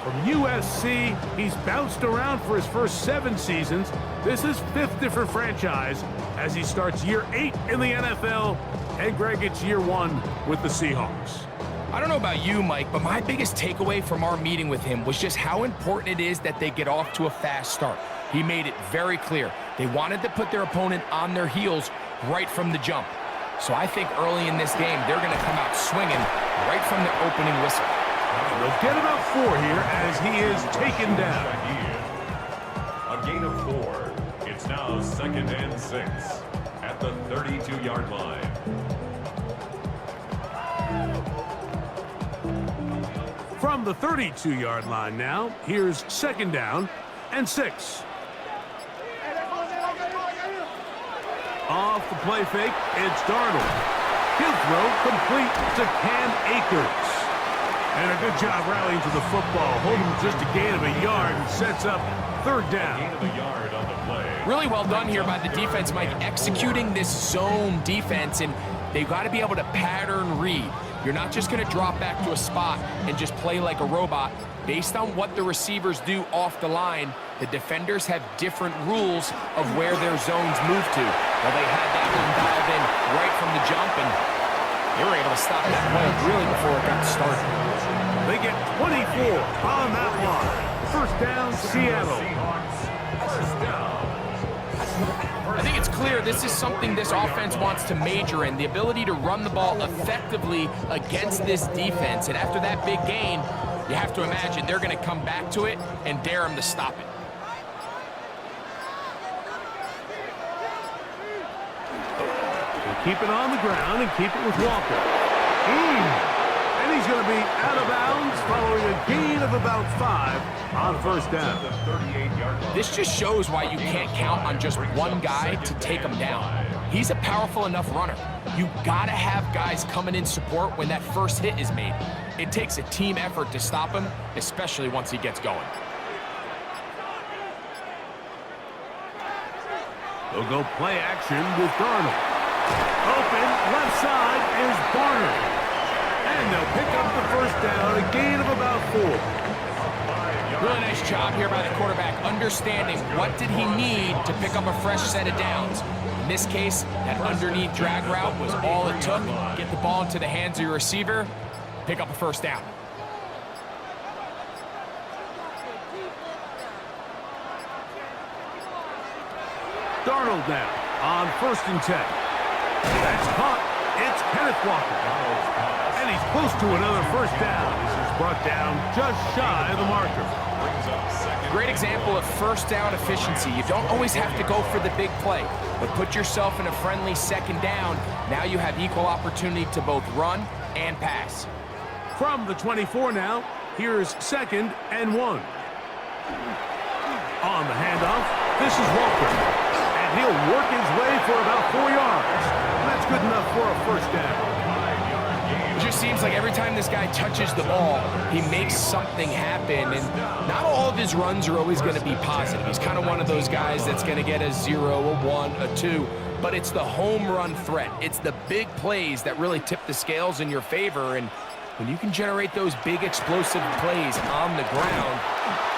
From USC, he's bounced around for his first 7 seasons. This is 5th different franchise as he starts year 8 in the NFL. And Greg, it's year 1 with the Seahawks. I don't know about you, Mike, but my biggest takeaway from our meeting with him was just how important it is that they get off to a fast start. He made it very clear. They wanted to put their opponent on their heels right from the jump. So I think early in this game, they're going to come out swinging right from the opening whistle. They'll get about 4 here as he is taken down. A gain of 4. It's now 2nd and 6 at the 32-yard line. From the 32-yard line now, here's 2nd down and 6. Off the play fake, it's Darnold. He'll throw complete to Cam Akers. And a good job rallying to the football. Holding just a gain of a yard and sets up 3rd down. Gain of a yard on the play. Really well done here by the defense, Mike, executing this zone defense, and they've got to be able to pattern read. You're not just going to drop back to a spot and just play like a robot. Based on what the receivers do off the line, the defenders have different rules of where their zones move to. Well, they had that one dialed in right from the jump, and they were able to stop that play really before it got started. They get 24 on that line. 1st down, Seattle. I think it's clear this is something this offense wants to major in, the ability to run the ball effectively against this defense. And after that big gain, you have to imagine they're going to come back to it and dare them to stop it. They'll keep it on the ground and keep it with Walker. And he's going to be out of bounds following a gain of about 5 on 1st down. This just shows why you can't count on just one guy to take him down. He's a powerful enough runner. You got to have guys coming in support when that first hit is made. It takes a team effort to stop him, especially once he gets going. They'll go play action with Darnold. Open, left side is Barner. And they'll pick up the 1st down, a gain of about 4. Really nice job here by the quarterback, understanding what did he need to pick up a fresh set of downs. In this case, that underneath drag route was all it took. Get the ball into the hands of your receiver, pick up a 1st down. Darnold now on 1st and 10. That's caught. It's Kenneth Walker. And he's close to another 1st down. This is brought down just shy of the marker. Great example of 1st down efficiency. You don't always have to go for the big play, but put yourself in a friendly 2nd down. Now you have equal opportunity to both run and pass. From the 24 now, here's 2nd and 1. On the handoff, this is Walker. And he'll work his way for about 4 yards. That's good enough for a 1st down. It just seems like every time this guy touches the ball, he makes something happen, and not all of his runs are always going to be positive. He's kind of one of those guys that's going to get a 0, a 1, a 2, but it's the home run threat. It's the big plays that really tip the scales in your favor, and when you can generate those big explosive plays on the ground,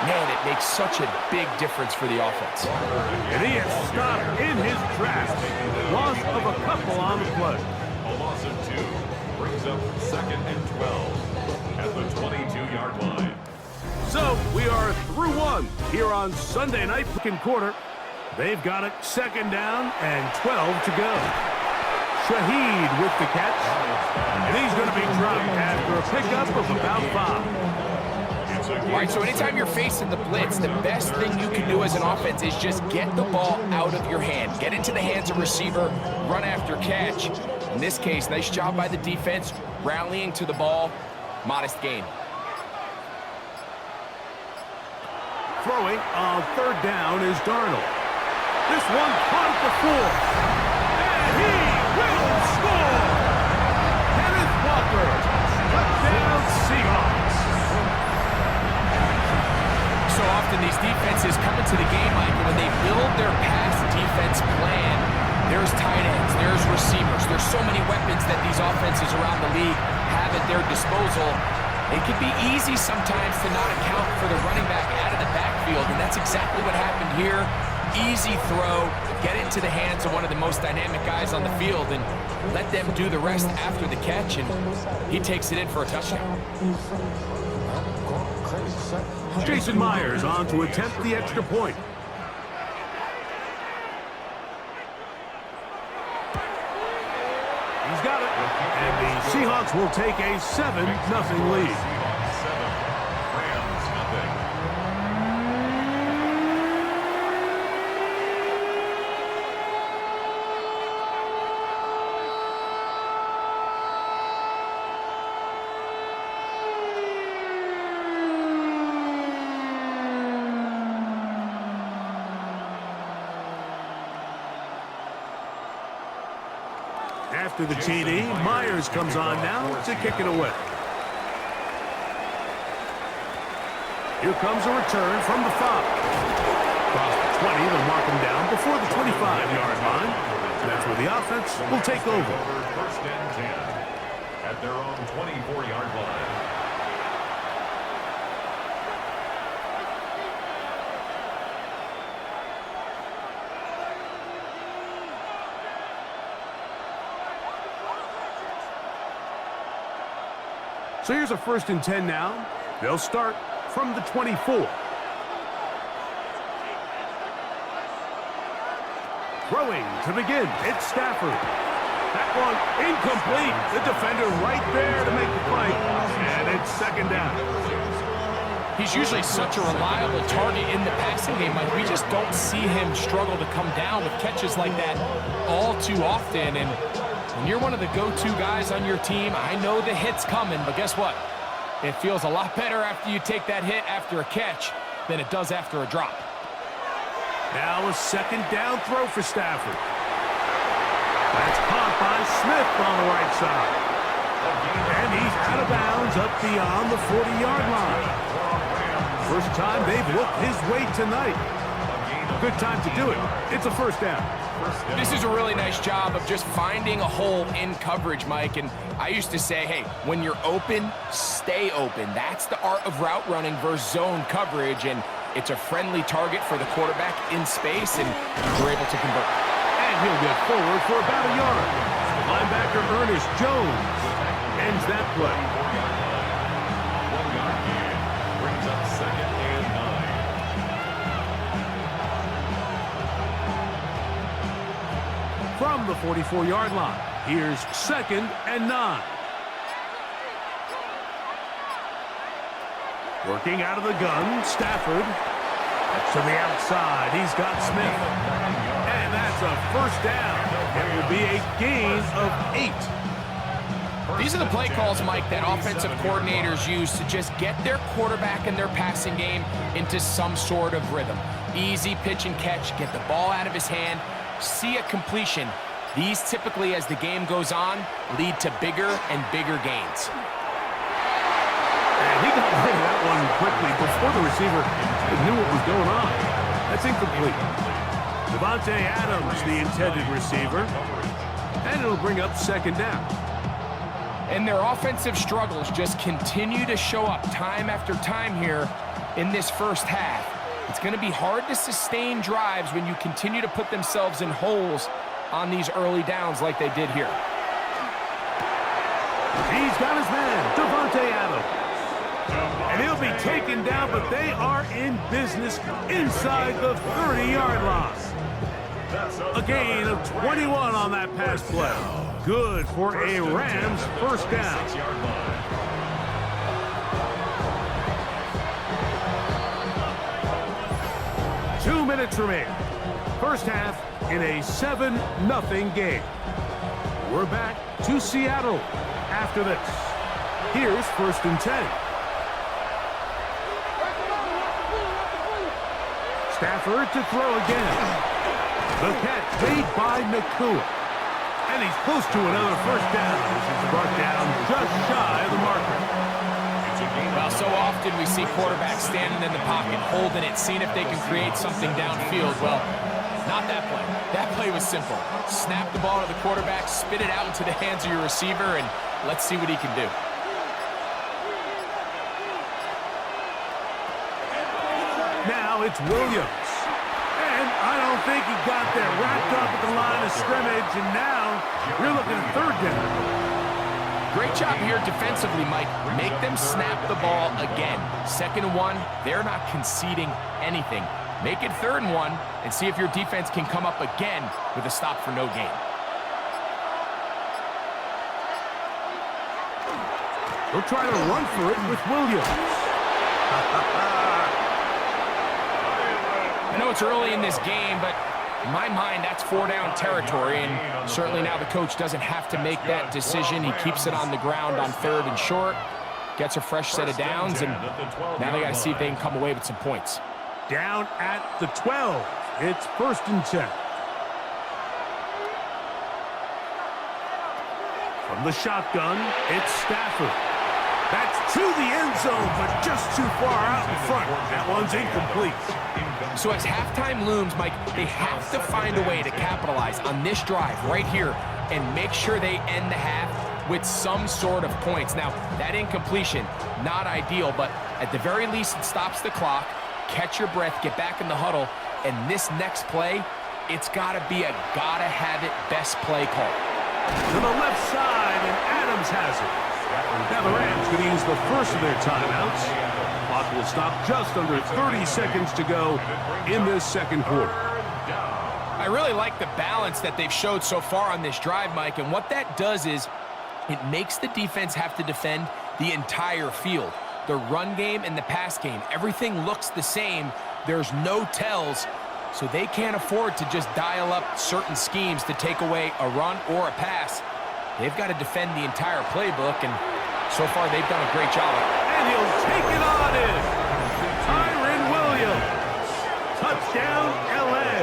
man, it makes such a big difference for the offense. And he is stopped in his tracks. Loss of a couple on the play. A loss of 2 brings up 2nd and 12 at the 22-yard line. So we are through 1 here on Sunday night. 2nd quarter. They've got it 2nd down and 12 to go. Shaheed with the catch. And he's going to be dropped after a pickup of about 5. All right, so anytime you're facing the blitz, the best thing you can do as an offense is just get the ball out of your hand. Get into the hands of receiver, run after catch. In this case, nice job by the defense, rallying to the ball, modest gain. Throwing on 3rd down is Darnold. This one caught at the 4. And he will score. Kenneth Walker, touchdown Seahawks. So often these defenses come into the game, Mike, and when they build their pass defense plan, there's tight ends, there's receivers, there's so many weapons that these offenses around the league have at their disposal. It can be easy sometimes to not account for the running back out of the backfield, and that's exactly what happened here. Easy throw, get it into the hands of one of the most dynamic guys on the field, and let them do the rest after the catch, and he takes it in for a touchdown. Jason Myers on to attempt the extra point. He's got it. And the Seahawks will take a 7-0 lead. After the TD, Myers comes on now to kick it away. Here comes a return from the 5. Across the 20, they'll mark him down before the 25-yard line. That's where the offense will take over. First and 10 at their own 24-yard line. So here's a 1st and 10 now. They'll start from the 24. Throwing to begin, it's Stafford. That one incomplete. The defender right there to make the play. And it's 2nd down. He's usually such a reliable target in the passing game. Like, we just don't see him struggle to come down with catches like that all too often. And when you're one of the go-to guys on your team, I know the hit's coming, but guess what? It feels a lot better after you take that hit after a catch than it does after a drop. Now a 2nd down throw for Stafford. That's caught by Smith on the right side. And he's out of bounds up beyond the 40-yard line. First time they've looked his way tonight. Good time to do it. It's a 1st down. This is a really nice job of just finding a hole in coverage, Mike. And I used to say, hey, when you're open, stay open. That's the art of route running versus zone coverage. And it's a friendly target for the quarterback in space, and we're able to convert. And he'll get forward for about a yard. Linebacker Ernest Jones ends that play. 1-yard gain brings up 2nd and 9. From the 44-yard line, here's 2nd and 9. Working out of the gun, Stafford. That's to the outside. He's got Smith. And that's a 1st down. It will be a gain of 8. These are the play calls, Mike, that offensive coordinators use to just get their quarterback and their passing game into some sort of rhythm. Easy pitch and catch, get the ball out of his hand, see a completion. These typically, as the game goes on, lead to bigger and bigger gains. And he got rid of that one quickly before the receiver knew what was going on. That's incomplete. Devontae Adams, the intended receiver. And it'll bring up 2nd down. And their offensive struggles just continue to show up time after time here in this first half. It's going to be hard to sustain drives when you continue to put themselves in holes on these early downs like they did here. He's got his man, Devontae Adams. And he'll be taken down, but they are in business inside the 30-yard line. A gain of 21 on that pass play. Good for a Rams 1st down. 2 minutes remain. First half in a 7-0 game. We're back to Seattle after this. Here's 1st and 10. Stafford to throw again. The catch made by Nakua. And he's close to another first down. This is brought down just shy of the marker. Well, so often we see quarterbacks standing in the pocket, holding it, seeing if they can create something downfield. Well, not that play. That play was simple. Snap the ball to the quarterback, spit it out into the hands of your receiver, and let's see what he can do. Now it's Williams. And I don't think he got there. Wrapped up at the line of scrimmage, and now you're looking at third down. Great job here defensively, Mike. Make them snap the ball again. 2nd and 1, they're not conceding anything. Make it 3rd and 1 and see if your defense can come up again with a stop for no gain. They'll try to run for it with Williams. I know it's early in this game, but in my mind, that's 4-down territory, and certainly now the coach doesn't have to make that decision. He keeps it on the ground on 3rd and short, gets a fresh set of downs, and now they got to see if they can come away with some points. Down at the 12. It's 1st and 10. From the shotgun, it's Stafford. That's to the end zone, but just too far out in front. That one's incomplete. So as halftime looms, Mike, they have to find a way to capitalize on this drive right here and make sure they end the half with some sort of points. Now, that incompletion, not ideal, but at the very least, it stops the clock. Catch your breath, get back in the huddle, and this next play, it's got to be a gotta-have-it best play call. To the left side, and Adams has it. Now the Rams could use the first of their timeouts. Clock will stop just under 30 seconds to go in this 2nd quarter. I really like the balance that they've showed so far on this drive, Mike, and what that does is it makes the defense have to defend the entire field. The run game and the pass game, everything looks the same. There's no tells, so they can't afford to just dial up certain schemes to take away a run or a pass. They've got to defend the entire playbook, and so far they've done a great job. And he'll take it on in. Tyron Williams. Touchdown, L.A.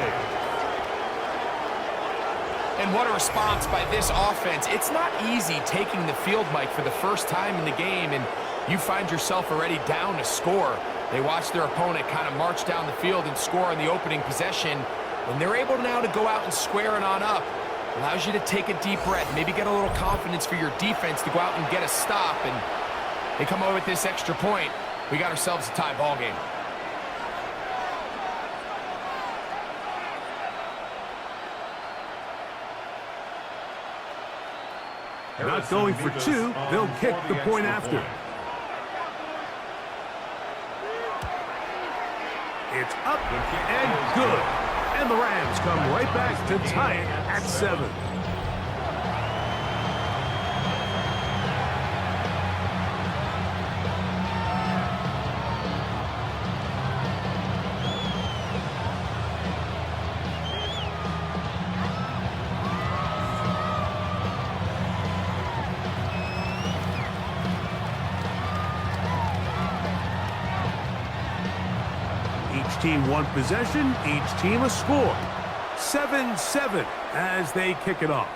And what a response by this offense. It's not easy taking the field, Mike, for the first time in the game, and you find yourself already down a score. They watch their opponent kind of march down the field and score on the opening possession, and they're able now to go out and square it on up. Allows you to take a deep breath, maybe get a little confidence for your defense to go out and get a stop, and they come away with this extra point. We got ourselves a tie ball game. Not going for 2, they'll kick the point after. It's up and good. And the Rams come right back to tie it at 7. Each team one possession, each team a score. 7-7 as they kick it off.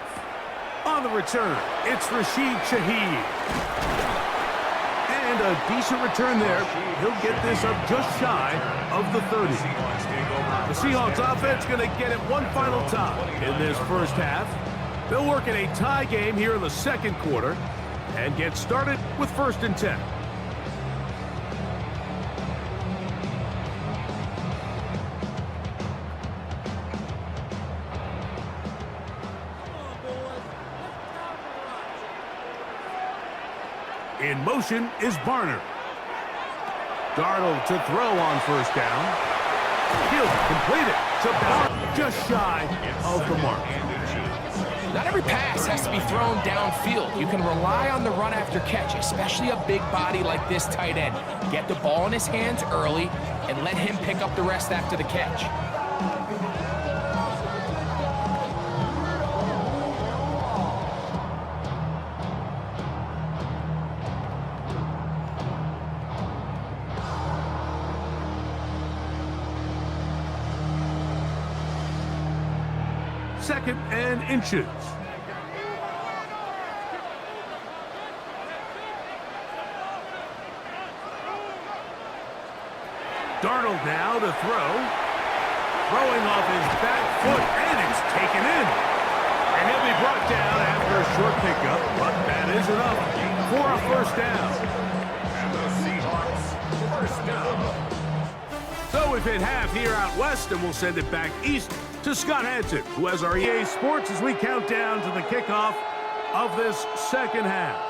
On the return, it's Rashid Shaheed. And a decent return there. He'll get this up just shy of the 30. The Seahawks offense going to get it one final time in this first half. They'll work in a tie game here in the 2nd quarter and get started with 1st and 10. In motion is Barner. Darnold to throw on 1st down. He'll complete it to Barner, just shy of the mark. Not every pass has to be thrown downfield. You can rely on the run after catch, especially a big body like this tight end. Get the ball in his hands early and let him pick up the rest after the catch. Second and inches. Darnold now to throw. Throwing off his back foot, and it's taken in. And he'll be brought down after a short pickup, but that is enough for a first down. And the Seahawks, first down. So we've hit half here out west, and we'll send it back east to Scott Hanson, who has our EA Sports as we count down to the kickoff of this second half.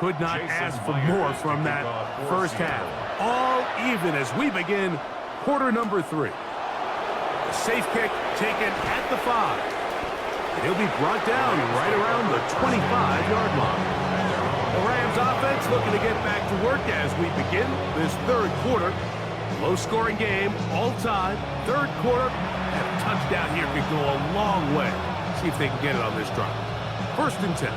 Could not ask for more from that first half. All even as we begin quarter number 3. A safe kick taken at the 5. And he'll be brought down right around the 25-yard line. The Rams offense looking to get back to work as we begin this third quarter. Low-scoring game, all tied. Third quarter, and a touchdown here could go a long way. See if they can get it on this drive. First and 10.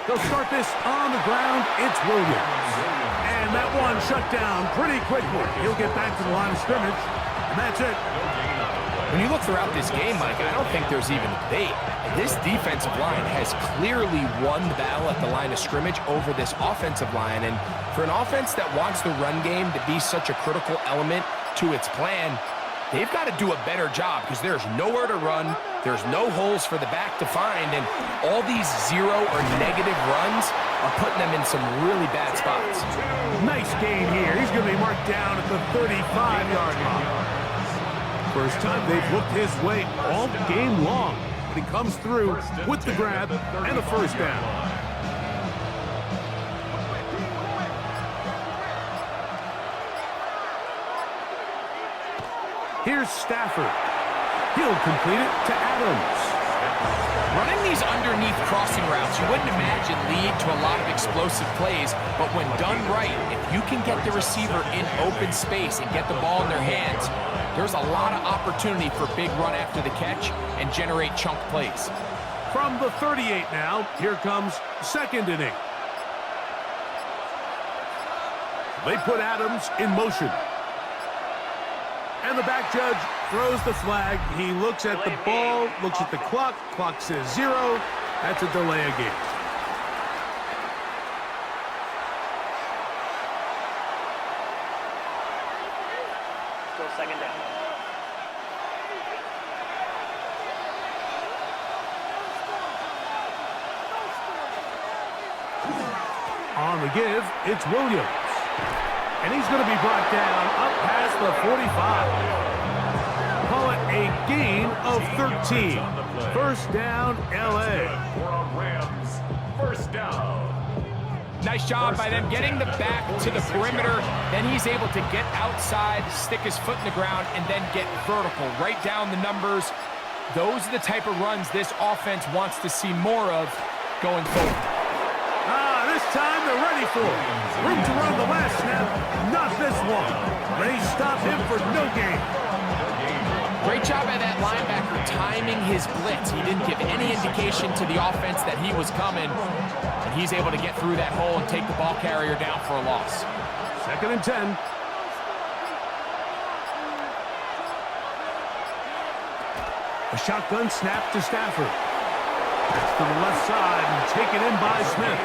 They'll start this on the ground. It's Williams. And that one shut down pretty quickly. He'll get back to the line of scrimmage, and that's it. When you look throughout this game, Mike, I don't think there's even a debate. This defensive line has clearly won the battle at the line of scrimmage over this offensive line. And for an offense that wants the run game to be such a critical element to its plan, they've got to do a better job because there's nowhere to run. There's no holes for the back to find, and all these zero or negative runs are putting them in some really bad spots. Nice gain here. He's going to be marked down at the 35-yard line. First time they've looked his way all game long. But he comes through with the grab and a first down. Here's Stafford. He'll complete it to Adams. Running these underneath crossing routes, you wouldn't imagine lead to a lot of explosive plays, but when done right, if you can get the receiver in open space and get the ball in their hands, there's a lot of opportunity for big run after the catch and generate chunk plays. From the 38 now, here comes second and 8. They put Adams in motion. And the back judge throws the flag. He looks at the ball, looks at the clock. Clock says 0. That's a delay of game. Still second down. On the give, it's Williams. And he's going to be brought down up past the 45. Call it a gain of 13. First down, L.A. Rams, first down. Nice job by them getting the back to the perimeter. Then he's able to get outside, stick his foot in the ground, and then get vertical. Right down the numbers. Those are the type of runs this offense wants to see more of going forward. This time they're ready for it. Room to run the last snap. Not this one. They stop him for no gain. Great job by that linebacker timing his blitz. He didn't give any indication to the offense that he was coming. And he's able to get through that hole and take the ball carrier down for a loss. Second and 10. A shotgun snap to Stafford. That's to the left side and taken in by Smith.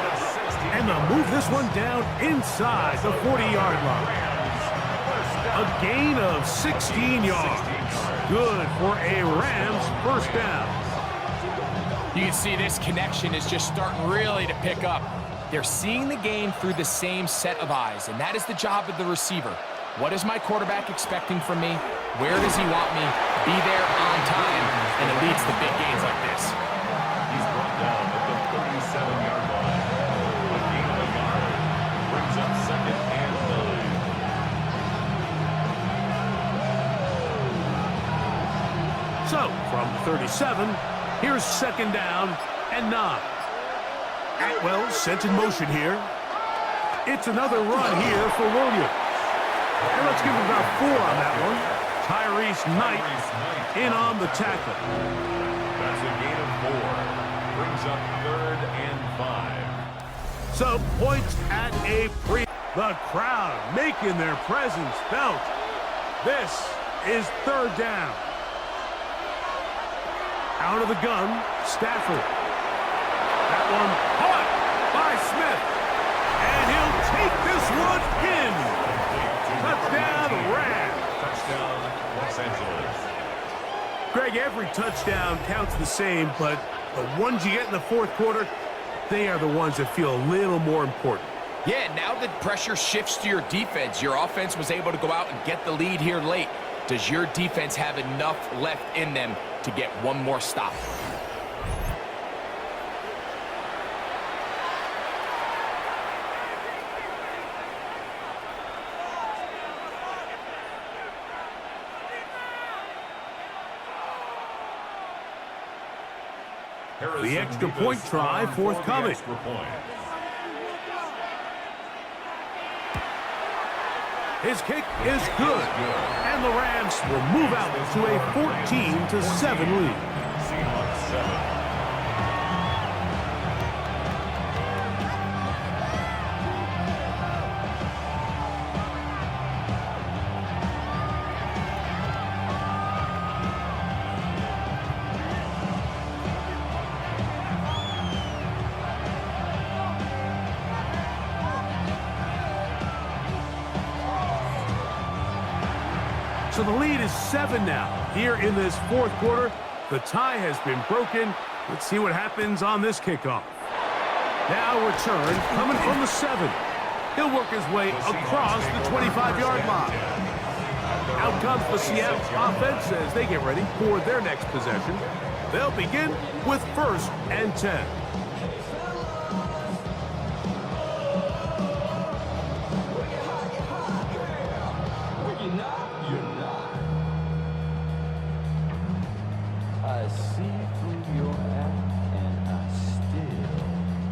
And they'll move this one down inside the 40-yard line. A gain of 16 yards. Good for a Rams first down. You can see this connection is just starting really to pick up. They're seeing the game through the same set of eyes, and that is the job of the receiver. What is my quarterback expecting from me? Where does he want me? Be there on time, and it leads to big gains like this. He's brought down at the 37-yard line. A gain of a yard brings up second and 9. So, from 37, here's second down and 9. Atwell sent in motion here. It's another run here for Williams. And let's give him about 4 on that one. Tyrese Knight in on the tackle. That's a gain of 4. Brings up 3rd and 5. So points at a pre. The crowd making their presence felt. This is 3rd down. Out of the gun, Stafford. That one caught by Smith. And he'll take this one in. Touchdown, Rams. Touchdown, Los Angeles. Greg, every touchdown counts the same, but the ones you get in the 4th quarter, they are the ones that feel a little more important. Yeah, now that pressure shifts to your defense, your offense was able to go out and get the lead here late. Does your defense have enough left in them to get one more stop? The extra point try forthcoming. His kick is good. And the Rams will move out to a 14-7 lead. Seahawks 7. So the lead is 7 now. Here in this 4th quarter, the tie has been broken. Let's see what happens on this kickoff. Now return coming from the 7. He'll work his way across the 25-yard line. Out comes the Seattle offense as they get ready for their next possession. They'll begin with 1st and 10. I see through your act and I still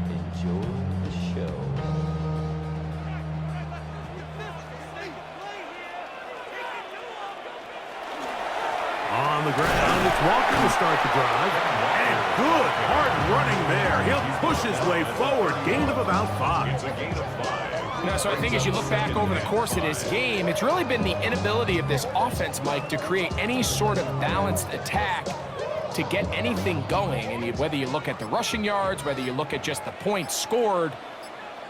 enjoy the show. On the ground, it's Walker to start the drive. And good hard running there. He'll push his way forward. Gain of about 5. It's a gain of 5. So I think as you look back over the course of this game, it's really been the inability of this offense, Mike, to create any sort of balanced attack to get anything going. And whether you look at the rushing yards, whether you look at just the points scored,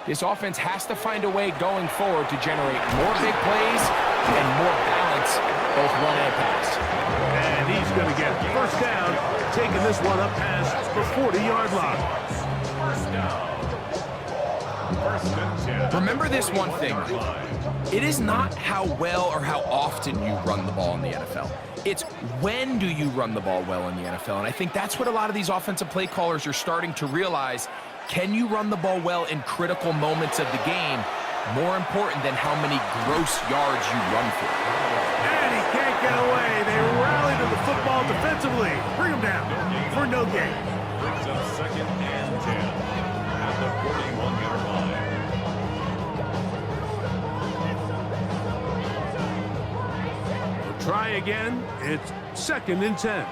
this offense has to find a way going forward to generate more big plays and more balance, both run and pass. And he's going to get 1st down, taking this one up past the 40-yard line. 1st down. 1st and 10. Remember this one thing. It is not how well or how often you run the ball in the NFL. It's when do you run the ball well in the NFL. And I think that's what a lot of these offensive play callers are starting to realize. Can you run the ball well in critical moments of the game? More important than how many gross yards you run for. And he can't get away. They rally to the football defensively. Bring him down for no gain. Brings up 2nd and 10 at the 41-yard line. We'll try again. It's 2nd and 10.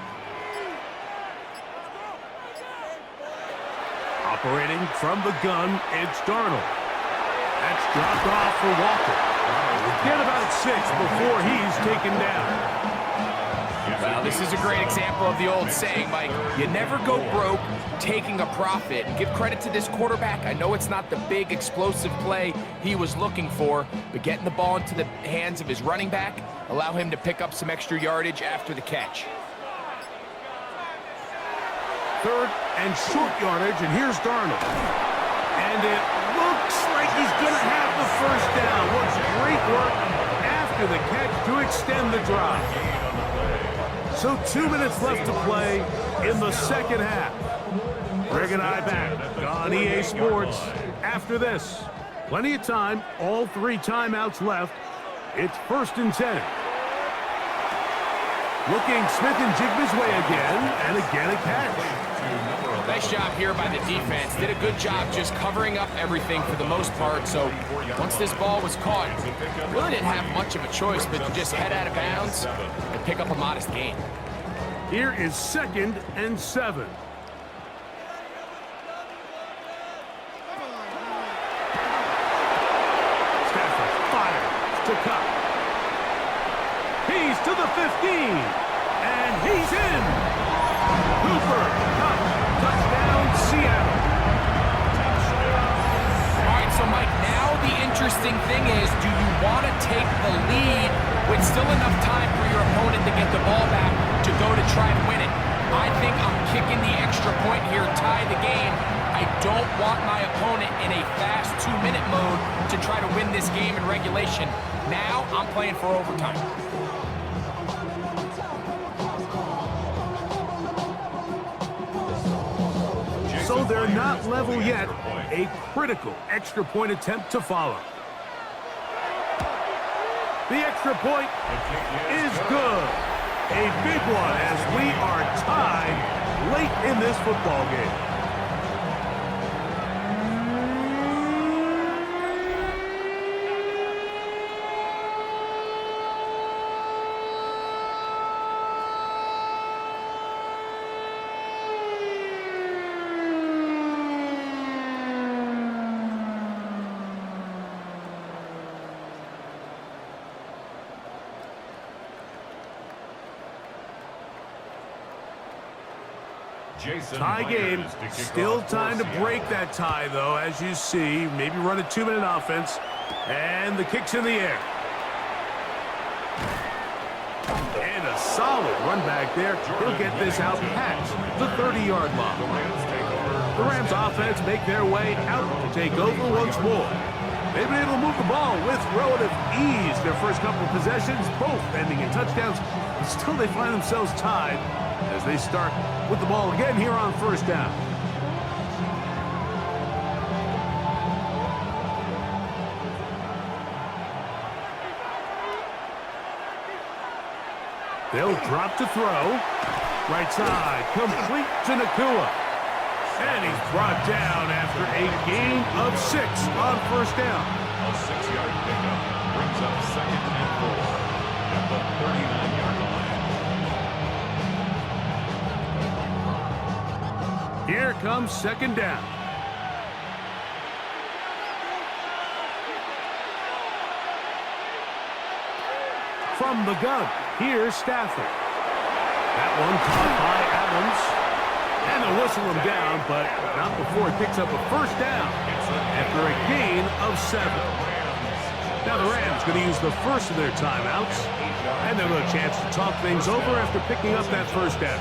Operating from the gun, it's Darnold. That's dropped off for Walker. Get about 6 before he's taken down. Well, this is a great example of the old saying, Mike. You never go broke taking a profit. And give credit to this quarterback. I know it's not the big explosive play he was looking for, but getting the ball into the hands of his running back, allow him to pick up some extra yardage after the catch. 3rd and short yardage, and here's Darnold. And it looks like he's going to have the 1st down. What's great work after the catch to extend the drive. So 2 minutes left to play in the 2nd half. Greg and I back on EA Sports after this. Plenty of time, all 3 timeouts left. It's 1st and 10. Looking Smith and Jigba's way again, and again a catch. Nice job here by the defense. Did a good job just covering up everything for the most part. So once this ball was caught, really didn't have much of a choice but to just head out of bounds and pick up a modest gain. Here is 2nd and 7. Stafford fires to Cup. He's to the 15, and he's in. Cooper, Cup, touchdown, Seattle. All right, so Mike, now the interesting thing is, do you want to take the lead with still enough time for your opponent to get the ball back to go to try and win it? I think I'm kicking the extra point here, tie the game. I don't want my opponent in a fast 2-minute mode to try to win this game in regulation. Now I'm playing for overtime. So they're not level yet. A critical extra point attempt to follow. The extra point is good. A big one as we are tied late in this football game. Tie game. Still time to break that tie, though, as you see. Maybe run a 2-minute offense. And the kick's in the air. And a solid run back there. He'll get this out past the 30-yard line. The Rams offense make their way out to take over once more. They've been able to move the ball with relative ease their first couple of possessions, both ending in touchdowns. But still they find themselves tied as they start with the ball again here on 1st down. They'll drop to throw. Right side, complete to Nakua. And he's brought down after a gain of 6 on 1st down. A 6-yard pickup brings up 2nd and 4 at the 39-yard line. Here comes 2nd down. From the gun, here's Stafford. That one caught by Adams. And they'll whistle him down, but not before he picks up a 1st down after a gain of 7. Now the Rams going to use the first of their timeouts, and they'll have a chance to talk things over after picking up that 1st down.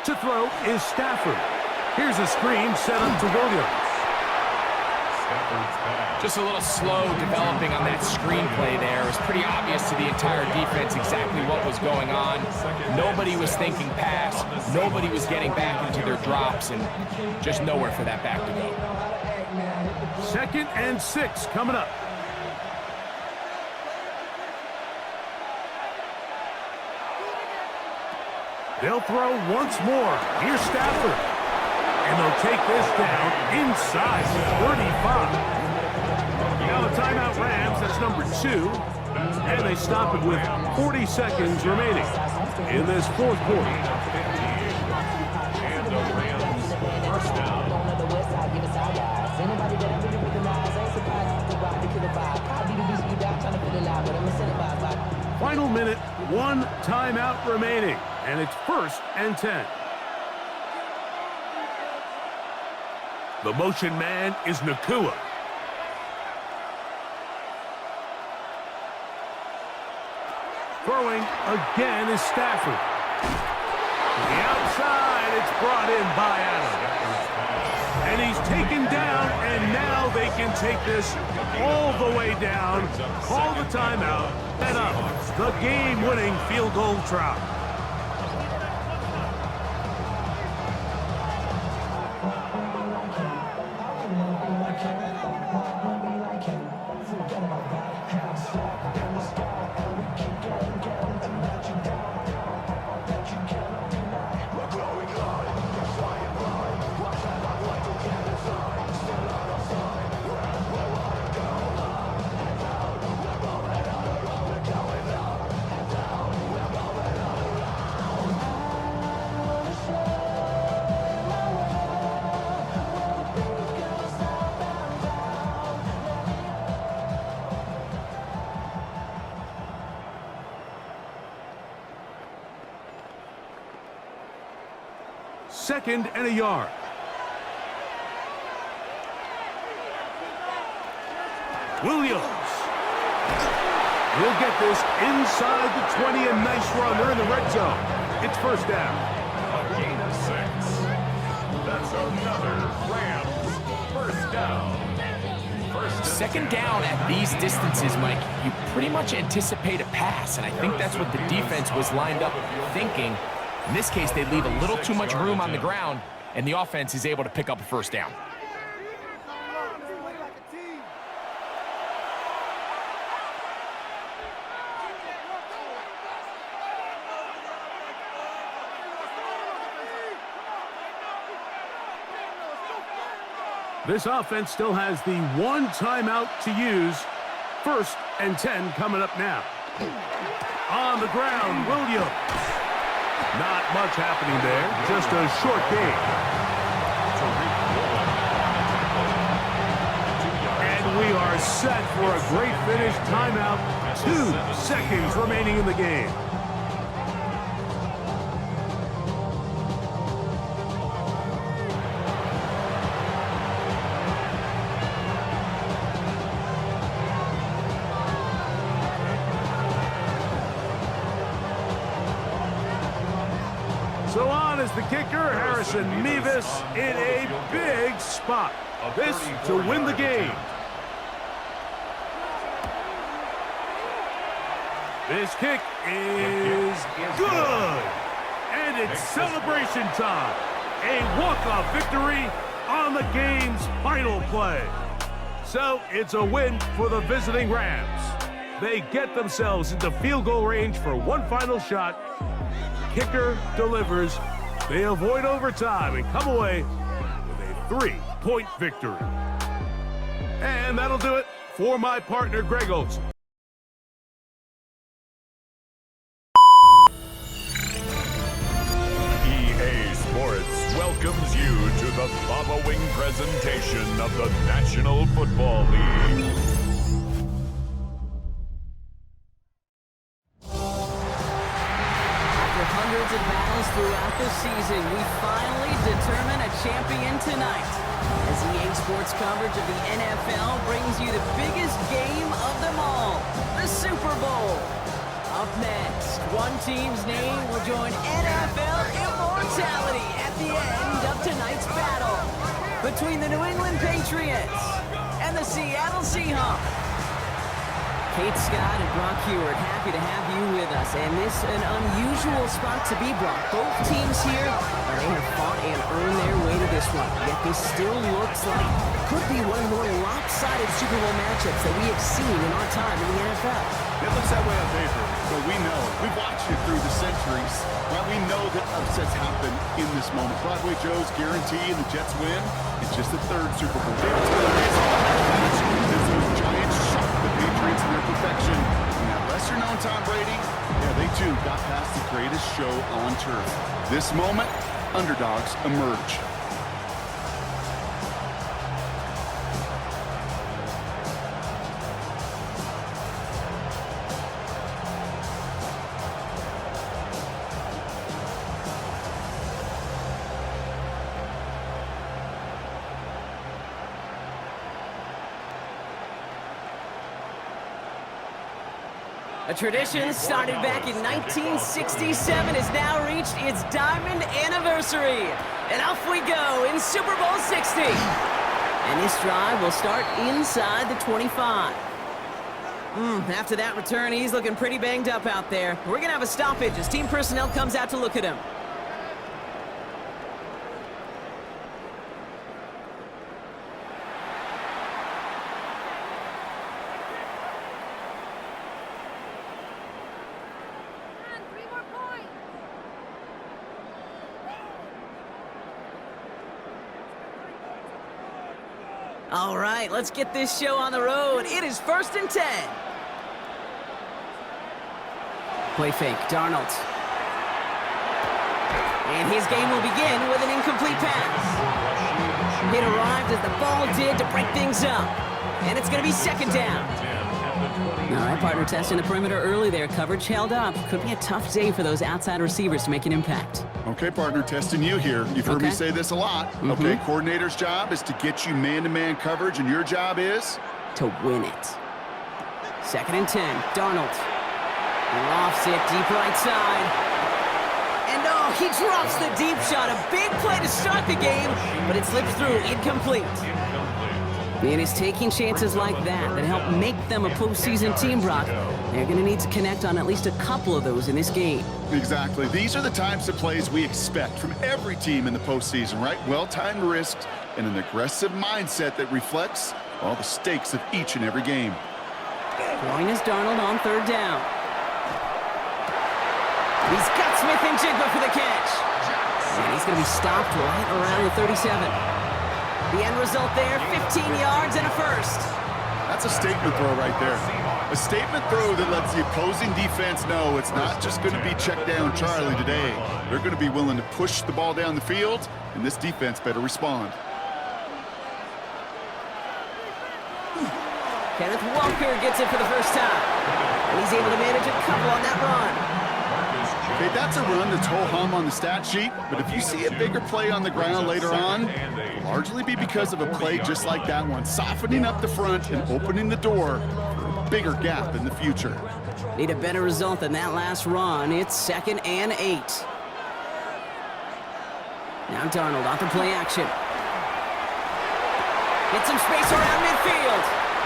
To throw is Stafford. Here's a screen set up to Williams. Just a little slow developing on that screenplay there. It was pretty obvious to the entire defense exactly what was going on. Nobody was thinking pass. Nobody was getting back into their drops, and just nowhere for that back to go. 2nd and 6 coming up. They'll throw once more. Here's Stafford. And they'll take this down inside the 35. Now a timeout Rams, that's number 2. And they stop it with 40 seconds remaining in this 4th quarter. And the Rams first down. Final minute, 1 timeout remaining. And it's 1st and 10. The motion man is Nakua. Throwing again is Stafford. The outside, it's brought in by Adams. And he's taken down, and now they can take this all the way down, call the timeout, and up. the game-winning field goal try. Second and a yard. Williams. He'll get this inside the 20, and nice run. They're in the red zone. It's first down. A gain of 6. That's another Rams first down. Second down at these distances, Mike, you pretty much anticipate a pass, and I think that's what the defense was lined up thinking. In this case, they leave a little too much room on the ground, and the offense is able to pick up a first down. This offense still has the one timeout to use. First and 10 coming up now. On the ground, Williams. Not much happening there, just a short gain. And we are set for a great finish. Timeout, 2 seconds remaining in the game. So on is the kicker, Harrison Mevis, in a big spot. This to win the game. This kick is good. And it's celebration time. A walk-off victory on the game's final play. So it's a win for the visiting Rams. They get themselves into field goal range for one final shot. Kicker delivers. They avoid overtime and come away with a 3-point victory. And that'll do it for my partner, Greg Olson. EA Sports welcomes you to the following presentation of the National Football League. Hundreds of battles throughout the season, we finally determine a champion tonight. As EA Sports coverage of the NFL brings you the biggest game of them all, the Super Bowl. Up next, one team's name will join NFL immortality at the end of tonight's battle between the New England Patriots and the Seattle Seahawks. Kate Scott and Brock Heward, happy to have you with us. And this an unusual spot to be, Brock. Both teams here, they have fought and earned their way to this one. Yet this still looks like could be one of the more lopsided Super Bowl matchups that we have seen in our time in the NFL. It looks that way on paper, but we know. We've watched it through the centuries. Well, we know that upsets happen in this moment. Broadway Joe's guarantee and the Jets win. It's just the third Super Bowl. David Taylor is all that matters because those Giants shocked the Patriots in their perfection. And that lesser-known Tom Brady, yeah, they too got past the greatest show on turf. This moment, underdogs emerge. A tradition started back in 1967 has now reached its diamond anniversary. And off we go in Super Bowl 60. And this drive will start inside the 25. After that return, he's looking pretty banged up out there. We're going to have a stoppage as team personnel comes out to look at him. All right, let's get this show on the road. It is 1st and 10. Play fake, Darnold. And his game will begin with an incomplete pass. It arrived as the ball did to break things up. And it's going to be 2nd down. All right, partner, testing the perimeter early there. Coverage held up. Could be a tough day for those outside receivers to make an impact. Okay, partner, testing you here. You've heard me say this a lot. Okay, coordinator's job is to get you man-to-man coverage, and your job is? To win it. 2nd and 10, Darnold. Lofts it deep right side. And oh, he drops the deep shot. A big play to start the game, but it slips through, incomplete. And it's taking chances like that help make them a postseason team, Brock. They're going to need to connect on at least a couple of those in this game. Exactly. These are the types of plays we expect from every team in the postseason, right? Well-timed risks and an aggressive mindset that reflects all the stakes of each and every game. Throwing is Darnold on 3rd down. He's got Smith and Jigba for the catch. And he's going to be stopped right around the 37. The end result there, 15 yards and a first. That's a statement throw right there. A statement throw that lets the opposing defense know it's not just going to be check down Charlie today. They're going to be willing to push the ball down the field, and this defense better respond. Kenneth Walker gets it for the first time. And he's able to manage a couple on that run. Okay, that's a run that's ho-hum on the stat sheet, but if you see a bigger play on the ground later on, it'll largely be because of a play just like that one, softening up the front and opening the door for a bigger gap in the future. Need a better result than that last run. It's 2nd and 8. Now Darnold off the play action. Gets some space around midfield.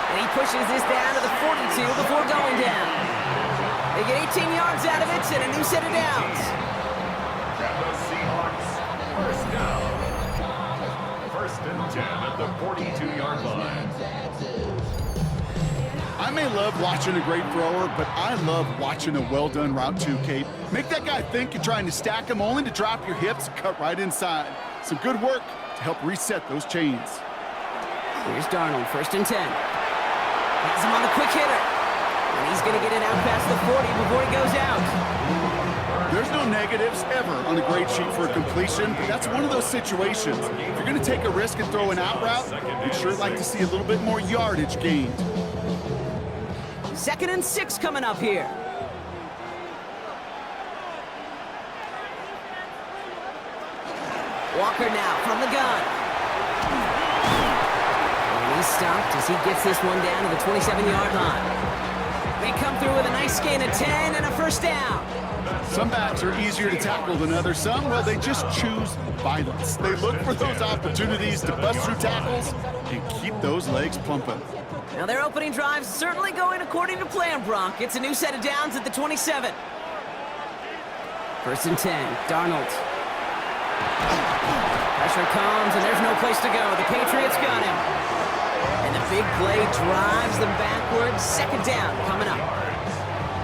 And he pushes this down to the 42 before going down. They get 18 yards out of it and a new set of downs. The Seahawks, 1st down. 1st and 10 at the 42-yard line. I may love watching a great thrower, but I love watching a well-done route too, Kate. Make that guy think you're trying to stack him only to drop your hips and cut right inside. Some good work to help reset those chains. Here's Darnold, 1st and 10. Has him on the quick hitter. And he's going to get it out past the 40 before he goes out. There's no negatives ever on a grade sheet for a completion, but that's one of those situations. If you're going to take a risk and throw an out route, you'd sure like to see a little bit more yardage gained. 2nd and 6 coming up here. Walker now from the gun. And he's stopped as he gets this one down to the 27-yard line. They come through with a nice gain of 10 and a 1st down. Some backs are easier to tackle than others. Some, well, they just choose violence. They look for those opportunities to bust through tackles and keep those legs pumping. Now their opening drive's certainly going according to plan, Brock. It's a new set of downs at the 27. 1st and 10, Darnold. Pressure comes, and there's no place to go. The Patriots got him. And the big play drives them backwards. 2nd down coming up.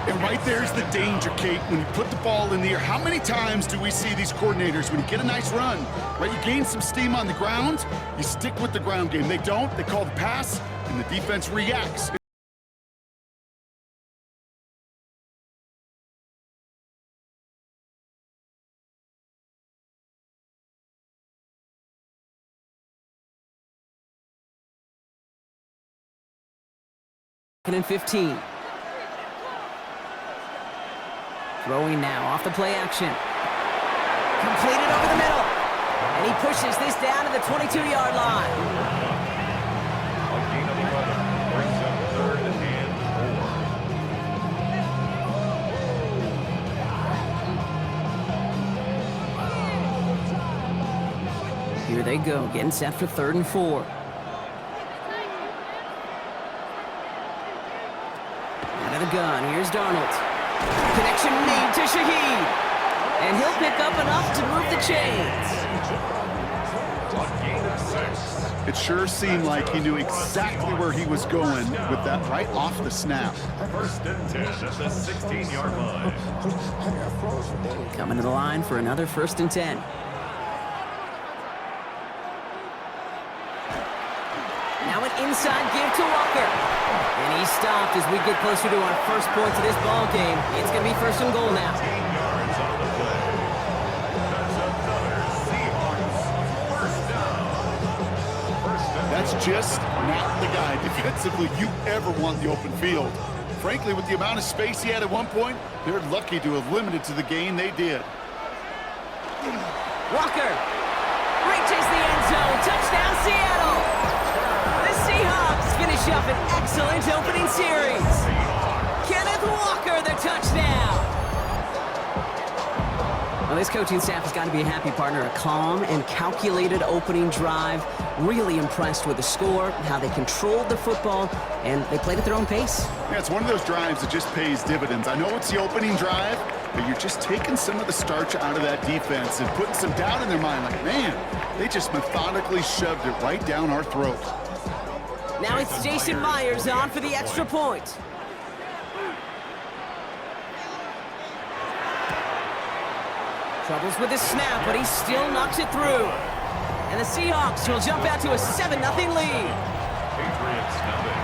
And right there's the danger, Kate, when you put the ball in the air. How many times do we see these coordinators, when you get a nice run, right, you gain some steam on the ground, you stick with the ground game. They don't, they call the pass, and the defense reacts. And 15. Throwing now off the play action. Completed over the middle. And he pushes this down to the 22-yard line. A gain of 11 brings up 3rd and 4. Here they go, getting set for 3rd and 4. the gun. Here's Darnold. Connection made to Shaheed. And he'll pick up enough to move the chains. A gain of 6. It sure seemed like he knew exactly where he was going with that right off the snap. First and 10 at the 16-yard line. Coming to the line for another 1st and 10. Now an inside give to Walker. And he's stopped as we get closer to our first points of this ball game. It's going to be 1st and goal now. 10 yards on the play. That's another Seahawks first down. That's just not the guy defensively you ever want the open field. Frankly, with the amount of space he had at one point, they're lucky to have limited to the gain they did. Walker reaches the end zone. Touchdown, Seattle. The Seahawks finish up an excellent opening series. Kenneth Walker, the touchdown. Well, this coaching staff has got to be a happy partner. A calm and calculated opening drive. Really impressed with the score, how they controlled the football, and they played at their own pace. Yeah, it's one of those drives that just pays dividends. I know it's the opening drive, but you're just taking some of the starch out of that defense and putting some doubt in their mind. Like, man, they just methodically shoved it right down our throat. Now it's Jason Myers on for the extra point. Troubles with the snap, but he still knocks it through. And the Seahawks will jump out to a 7-0 lead. Patriots nothing.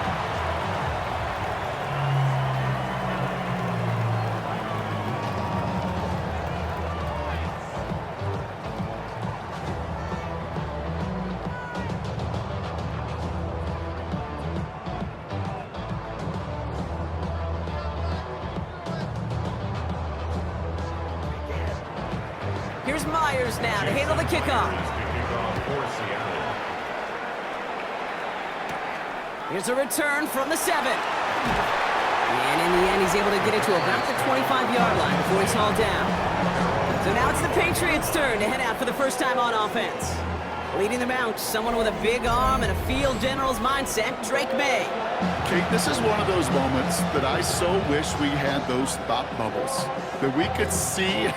Here's Myers now to handle the kickoff. Here's a return from the 7. And in the end, he's able to get it to about the 25-yard line before he's hauled down. So now it's the Patriots' turn to head out for the first time on offense. Leading them out, someone with a big arm and a field general's mindset, Drake May. Kate, this is one of those moments that I so wish we had those thought bubbles. That we could see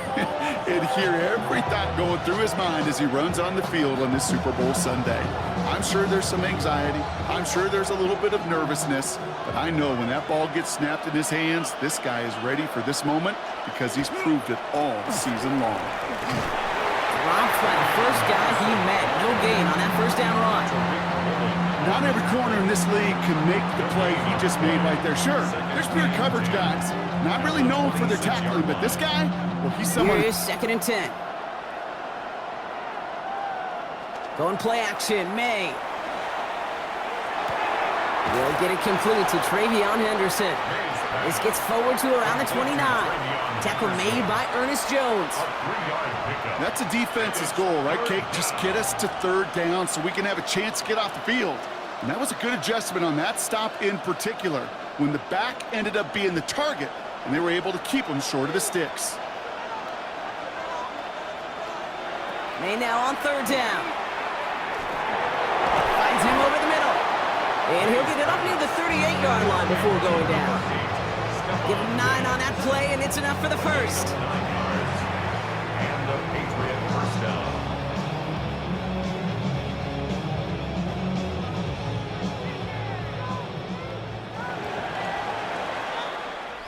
and hear every thought going through his mind as he runs on the field on this Super Bowl Sunday. I'm sure there's some anxiety. I'm sure there's a little bit of nervousness. But I know when that ball gets snapped in his hands, this guy is ready for this moment because he's proved it all season long. Dropped by the first guy he met. No gain on that first down run. Not every corner in this league can make the play he just made right there. Sure, there's pure coverage guys. Not really known for their tackling, but this guy, well, he's someone... Here is 2nd and 10. Going play action, May. Will get it complete to Travion Henderson. This gets forward to around the 29. Tackle made by Ernest Jones. That's a defense's goal, right, Kate? Just get us to 3rd down so we can have a chance to get off the field. And that was a good adjustment on that stop in particular, when the back ended up being the target, and they were able to keep him short of the sticks. May now on 3rd down. Finds him over the middle. And he'll get it up near the 38-yard line before going down. Give him 9 on that play, and it's enough for the first. And the Patriot first down.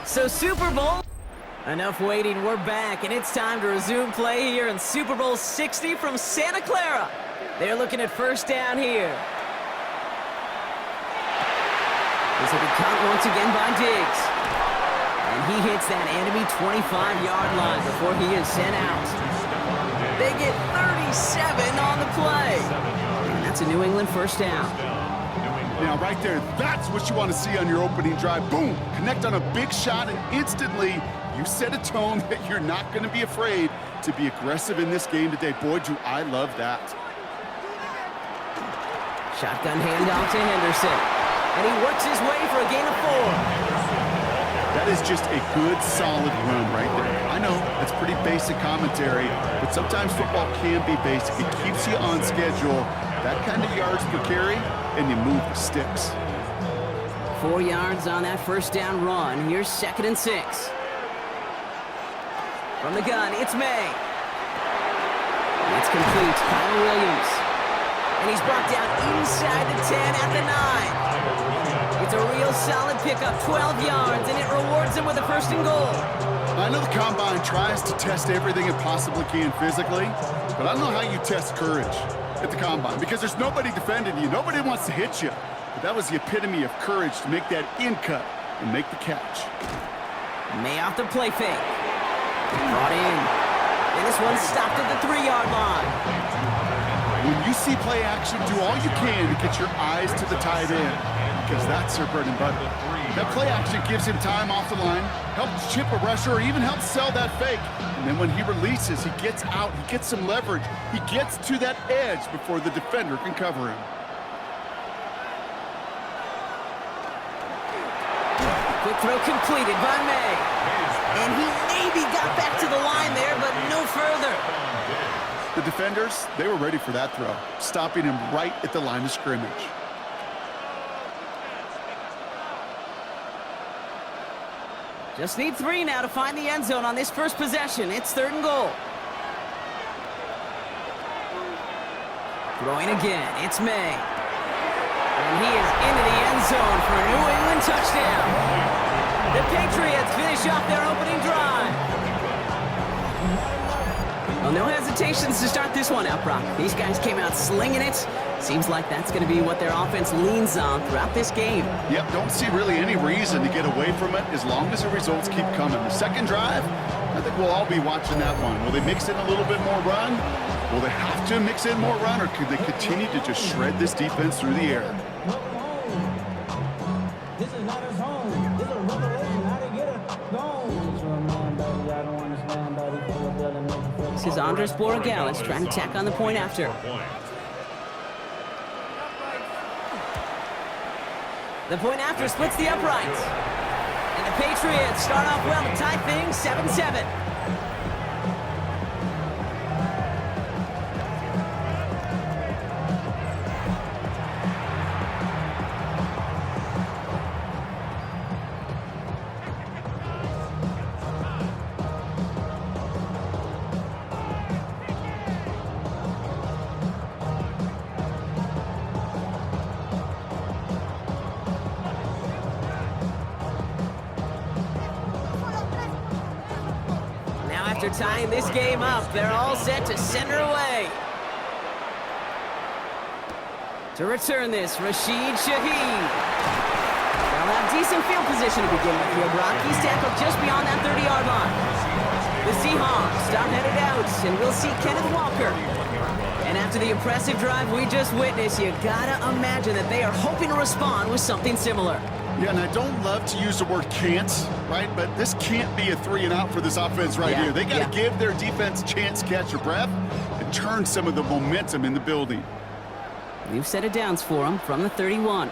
So Super Bowl, enough waiting, we're back, and it's time to resume play here in Super Bowl 60 from Santa Clara. They're looking at 1st down here. This will be caught once again by Diggs. And he hits that enemy 25-yard line before he is sent out. They get 37 on the play. And that's a New England 1st down. Now, right there, that's what you want to see on your opening drive. Boom! Connect on a big shot, and instantly you set a tone that you're not going to be afraid to be aggressive in this game today. Boy, do I love that. Shotgun handoff to Henderson. And he works his way for a gain of 4. That is just a good, solid run right there. I know, that's pretty basic commentary, but sometimes football can be basic. It keeps you on schedule. That kind of yards per carry, and you move the sticks. 4 yards on that first down run. Here's 2nd and 6. From the gun, it's May. It's complete. Kyle Williams. And he's brought down inside the 10 at the 9. It's a real solid pickup, 12 yards, and it rewards him with a 1st and goal. I know the Combine tries to test everything it possibly can physically, but I don't know how you test courage at the Combine because there's nobody defending you. Nobody wants to hit you. But that was the epitome of courage to make that in cut and make the catch. May off the play fake. Brought in. And this one stopped at the 3-yard line. When you see play action, do all you can to get your eyes to the tight end because that's their bread and butter. That play action gives him time off the line, helps chip a rusher, or even helps sell that fake. And then when he releases, he gets out, he gets some leverage. He gets to that edge before the defender can cover him. Quick throw completed by May. And he maybe got back to the line there, but no further. The defenders, they were ready for that throw, stopping him right at the line of scrimmage. Just need 3 now to find the end zone on this first possession. It's 3rd and goal. Throwing again, it's May. And he is into the end zone for a New England touchdown. The Patriots finish off their opening drive. Well, no hesitations to start this one out, Brock. These guys came out slinging it. Seems like that's going to be what their offense leans on throughout this game. Yep, don't see really any reason to get away from it as long as the results keep coming. The second drive, I think we'll all be watching that one. Will they mix in a little bit more run? Will they have to mix in more run, or could they continue to just shred this defense through the air? This is not his home. This is a revelation. How to get a gone. I don't understand, baby. This is Andres Borregales trying to tack on the point after. The point after splits the uprights. And the Patriots start off well to tie things 7-7. After tying this game up, they're all set to send her away. To return this, Rashid Shaheed. They'll have decent field position to begin with here, Brock. He's tackled just beyond that 30-yard line. The Seahawks start headed out, and we'll see Kenneth Walker. And after the impressive drive we just witnessed, you gotta imagine that they are hoping to respond with something similar. Yeah, and I don't love to use the word can't, right? But this can't be a 3-and-out for this offense right here. They got to give their defense a chance to catch their breath and turn some of the momentum in the building. New set of downs for them from the 31.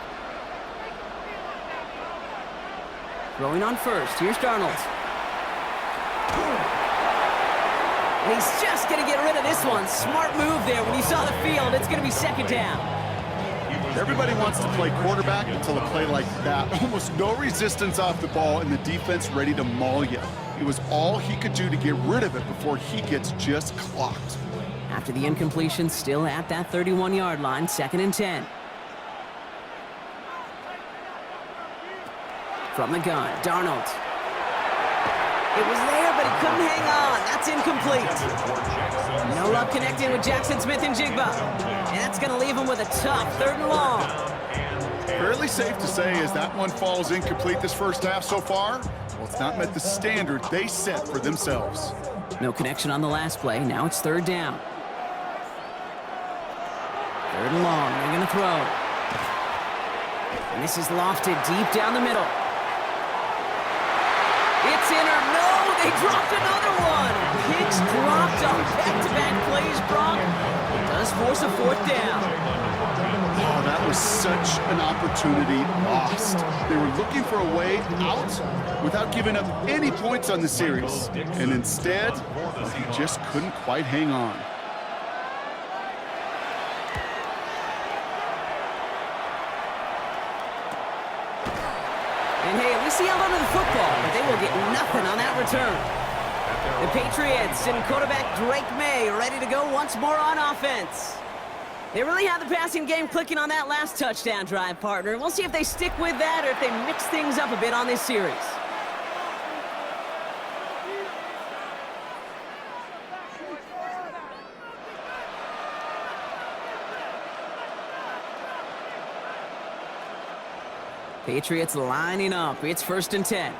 Throwing on first. Here's Darnold. And he's just going to get rid of this one. Smart move there. When he saw the field, it's going to be 2nd down. Everybody wants to play quarterback until a play like that. Almost no resistance off the ball and the defense ready to maul you. It was all he could do to get rid of it before he gets just clocked. After the incompletion, still at that 31-yard line, 2nd and 10. From the gun, Darnold. It was there, but he couldn't hang on. That's incomplete. No luck connecting with Jackson Smith and Jigba. And that's going to leave him with a tough 3rd and long. Fairly safe to say as that one falls incomplete this first half so far, well, it's not met the standard they set for themselves. No connection on the last play. Now it's 3rd down. 3rd and long. They're going to throw. And this is lofted deep down the middle. It's in or no, they dropped another one. Picks dropped on back-to-back plays, Brock. It does force a 4th down. Oh, that was such an opportunity lost. They were looking for a way out without giving up any points on the series. And instead, well, he just couldn't quite hang on. They see out under the football, but they will get nothing on that return. The Patriots and quarterback Drake May ready to go once more on offense. They really had the passing game clicking on that last touchdown drive, partner. We'll see if they stick with that or if they mix things up a bit on this series. Patriots lining up. It's 1st and 10.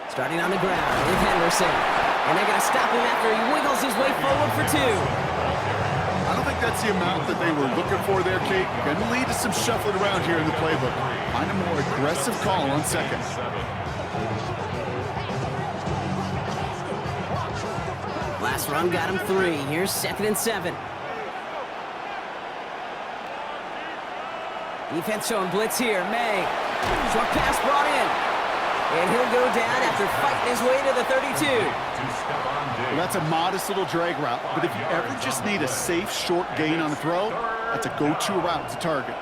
Starting on the ground with Henderson. And they're going to stop him after he wiggles his way forward for 2. I don't think that's the amount that they were looking for there, Kate. Going to lead to some shuffling around here in the playbook. Find a more aggressive call on 2nd. Last run got him 3. Here's 2nd and 7. Defense showing blitz here. May. Short pass brought in. And he'll go down after fighting his way to the 32. Well, that's a modest little drag route, but if you ever just need a safe, short gain on the throw, that's a go-to route to target.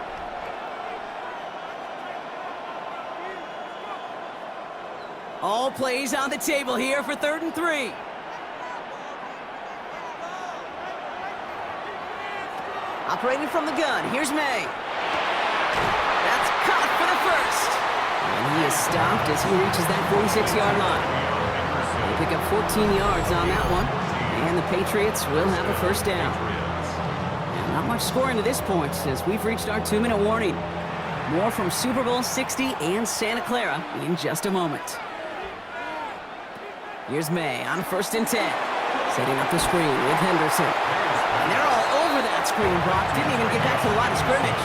All plays on the table here for 3rd and 3. Operating from the gun, here's May. That's caught for the first. And he is stopped as he reaches that 46-yard line. They pick up 14 yards on that one, and the Patriots will have a 1st down. And not much scoring to this point as we've reached our 2-minute warning. More from Super Bowl 60 and Santa Clara in just a moment. Here's May on 1st and 10. Setting up the screen with Henderson. And they're all over that screen, Brock. Didn't even get back to the line of scrimmage.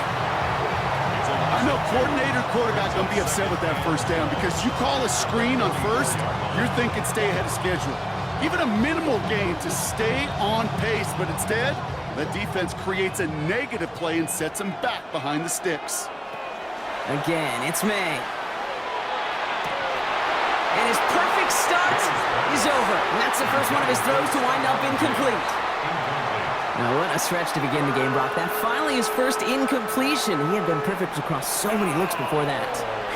I know coordinator, quarterback going to be upset with that 1st down because you call a screen on 1st, you're thinking stay ahead of schedule. Even a minimal gain to stay on pace, but instead, the defense creates a negative play and sets them back behind the sticks. Again, it's May. And his perfect start is over. And that's the first one of his throws to wind up incomplete. Now, what a stretch to begin the game, Brock. That finally his first incompletion. He had been perfect across so many looks before that.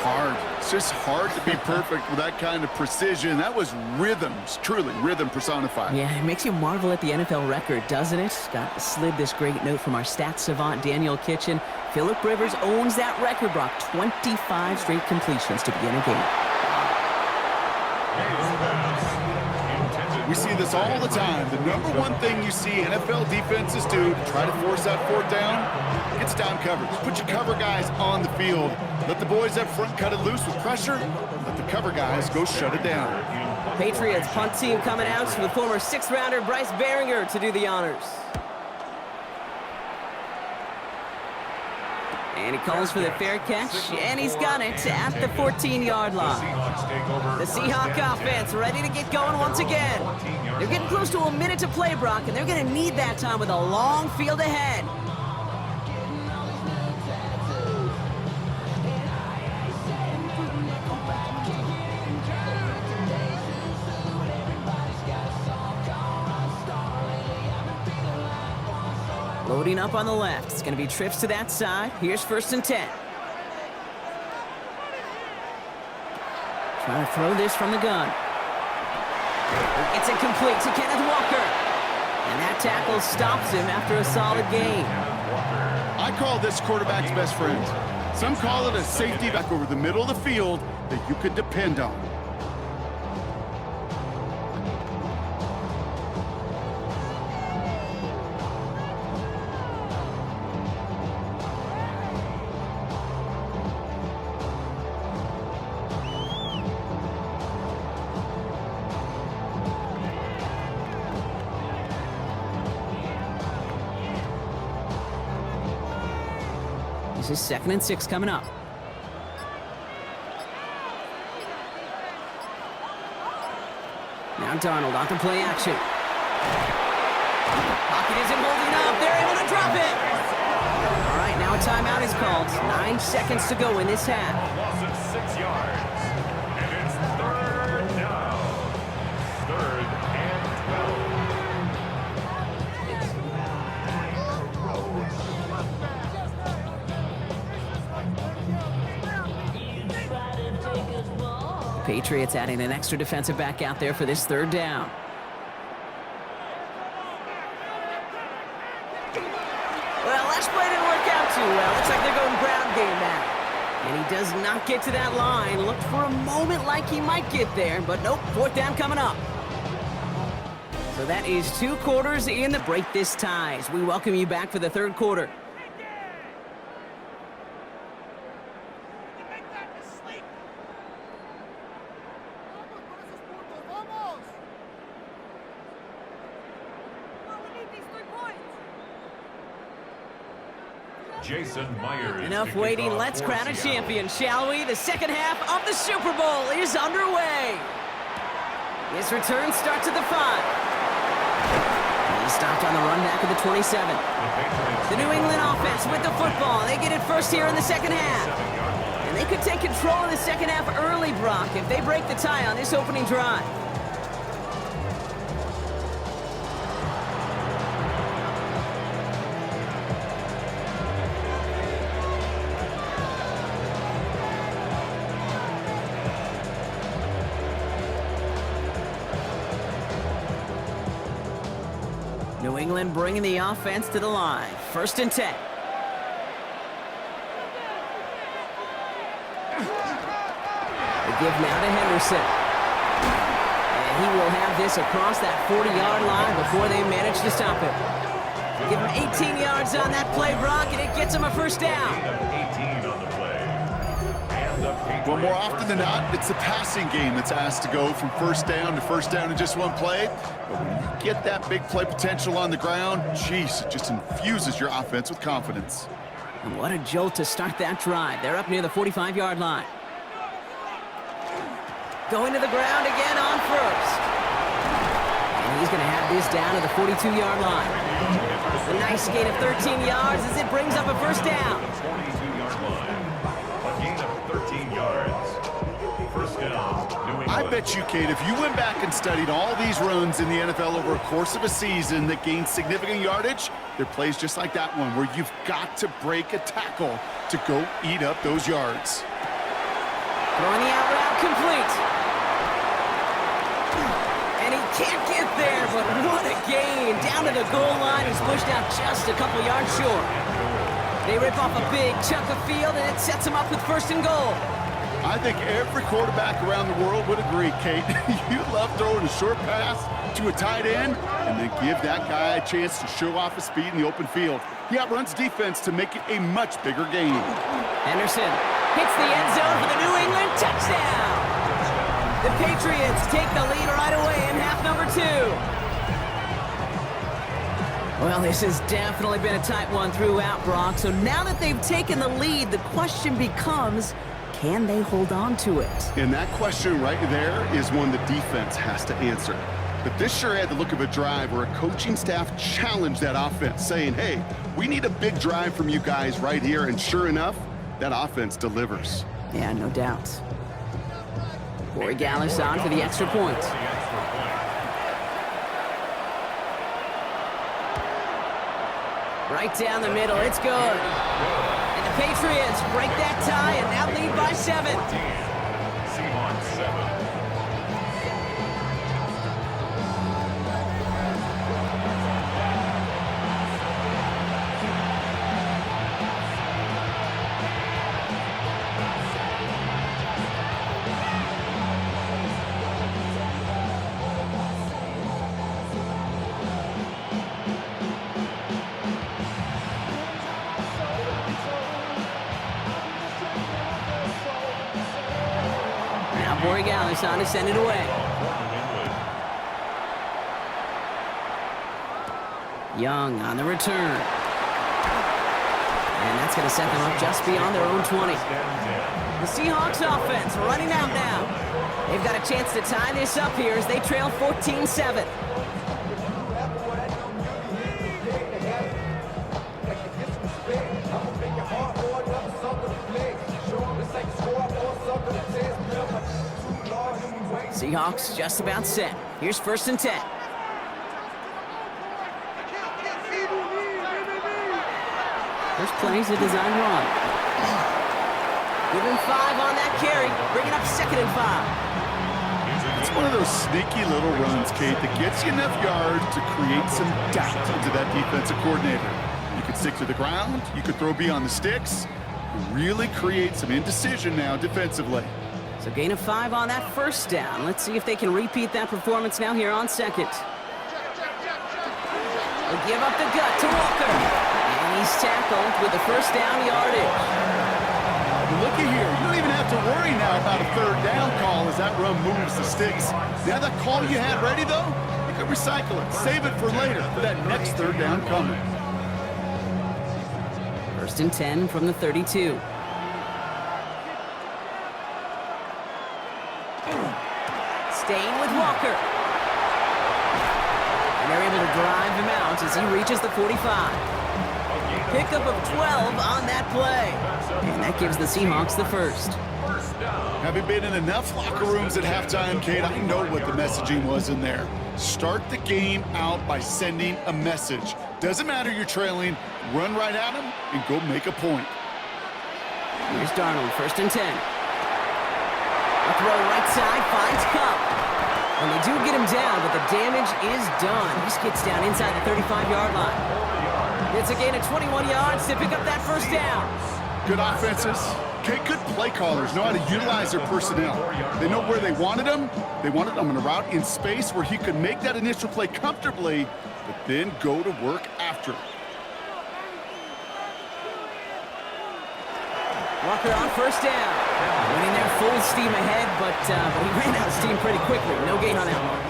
Hard. It's just hard to be perfect with that kind of precision. That was rhythm, truly rhythm personified. Yeah, it makes you marvel at the NFL record, doesn't it? Got slid this great note from our stats savant, Daniel Kitchen. Phillip Rivers owns that record, Brock. 25 straight completions to begin a game. We see this all the time. The number one thing you see NFL defenses do to try to force that 4th down, it's down coverage. Put your cover guys on the field. Let the boys up front cut it loose with pressure. Let the cover guys go shut it down. Patriots punt team coming out to the former 6th-rounder Bryce Baringer to do the honors. And he calls for the fair catch, and he's got it at the 14-yard line. The Seahawks offense ready to get going once again. They're getting close to a minute to play, Brock, and they're going to need that time with a long field ahead. Loading up on the left. It's going to be trips to that side. Here's 1st and 10. Trying to throw this from the gun. It's incomplete to Kenneth Walker. And that tackle stops him after a solid gain. I call this quarterback's best friend. Some call it a safety back over the middle of the field that you could depend on. This is 2nd and 6 coming up. Now Darnold on to play action. Pocket isn't holding up. They're able to drop it. All right, now a timeout is called. 9 seconds to go in this half. Loss of 6 yards. And it's 3rd down. 3rd and 12. Patriots adding an extra defensive back out there for this third down. Well, last play didn't work out too well. Looks like they're going ground game now. And he does not get to that line. Looked for a moment like he might get there, but nope, fourth down coming up. So that is 2 quarters in the break this ties. We welcome you back for the third quarter. Jason Myers. Enough waiting. Let's crown a champion, shall we? The second half of the Super Bowl is underway. This return starts at the 5. He stopped on the run back of the 27. The New England offense with the football. They get it first here in the second half. And they could take control of the second half early, Brock, if they break the tie on this opening drive. New England bringing the offense to the line. 1st and 10. They give now to Henderson. And he will have this across that 40-yard line before they manage to stop him. Give him 18 yards on that play, Brock, and it gets him a first down. 18 on the play. And the Patriots. Well, more often than not, it's the passing game that's asked to go from first down in just one play. But when you get that big play potential on the ground, geez, it just infuses your offense with confidence. And what a jolt to start that drive. They're up near the 45-yard line. Going to the ground again on first. And he's going to have this down to the 42-yard line. A nice gain of 13 yards as it brings up a first down. 42-yard line. A gain of 13 yards. First down, New England. I bet you, Kate, if you went back and studied all these runs in the NFL over a course of a season that gained significant yardage, they're plays just like that one where you've got to break a tackle to go eat up those yards. Throwing the out route complete. And he can't get there, but what a gain. Down to the goal line. He's pushed out just a couple yards short. They rip off a big chunk of field, and it sets him up with 1st and goal. I think every quarterback around the world would agree, Kate. You love throwing a short pass to a tight end and then give that guy a chance to show off his speed in the open field. He outruns defense to make it a much bigger game. Henderson hits the end zone for the New England touchdown. The Patriots take the lead right away in half number 2. Well, this has definitely been a tight one throughout, Brock. So now that they've taken the lead, the question becomes, can they hold on to it? And that question right there is one the defense has to answer. But this sure had the look of a drive where a coaching staff challenged that offense, saying, hey, we need a big drive from you guys right here. And sure enough, that offense delivers. Yeah, no doubt. Corey Gallis on for the extra point. Right down the middle, it's good. And the Patriots break that tie and now lead by 7. Seahawks 7. Corey Gallis on to send it away. Young on the return. And that's going to set them up just beyond their own 20. The Seahawks offense running out now. They've got a chance to tie this up here as they trail 14-7. Seahawks just about set. Here's 1st and 10. First play's a design run. Give him 5 on that carry, bringing up 2nd and 5. It's one of those sneaky little runs, Kate, that gets you enough yards to create some doubt into that defensive coordinator. You could stick to the ground, you could throw beyond the sticks, and really create some indecision now defensively. So gain of 5 on that 1st down. Let's see if they can repeat that performance now here on 2nd. They give up the gut to Walker. And he's tackled with the 1st down yardage. Looky here, you don't even have to worry now about a 3rd down call as that run moves the sticks. Now that call you had ready, though, you can recycle it, save it for later, for that next 3rd down coming. 1st and 10 from the 32. Staying with Walker. And they're able to drive him out as he reaches the 45. Pickup of 12 on that play. And that gives the Seahawks the 1st. Having been in enough locker rooms at halftime, Kate, I know what the messaging was in there. Start the game out by sending a message. Doesn't matter you're trailing, run right at them and go make a point. Here's Darnold, 1st and 10. A throw right side, finds Cup. And they do get him down, but the damage is done. He skids down inside the 35-yard line. It's a gain of 21 yards to pick up that 1st down. Good offenses. Okay, good play callers know how to utilize their personnel. They know where they wanted them. They wanted them on a route in space where he could make that initial play comfortably, but then go to work after. Walker on 1st down. Winning there full steam ahead, but he ran out of steam pretty quickly. No gain on that one.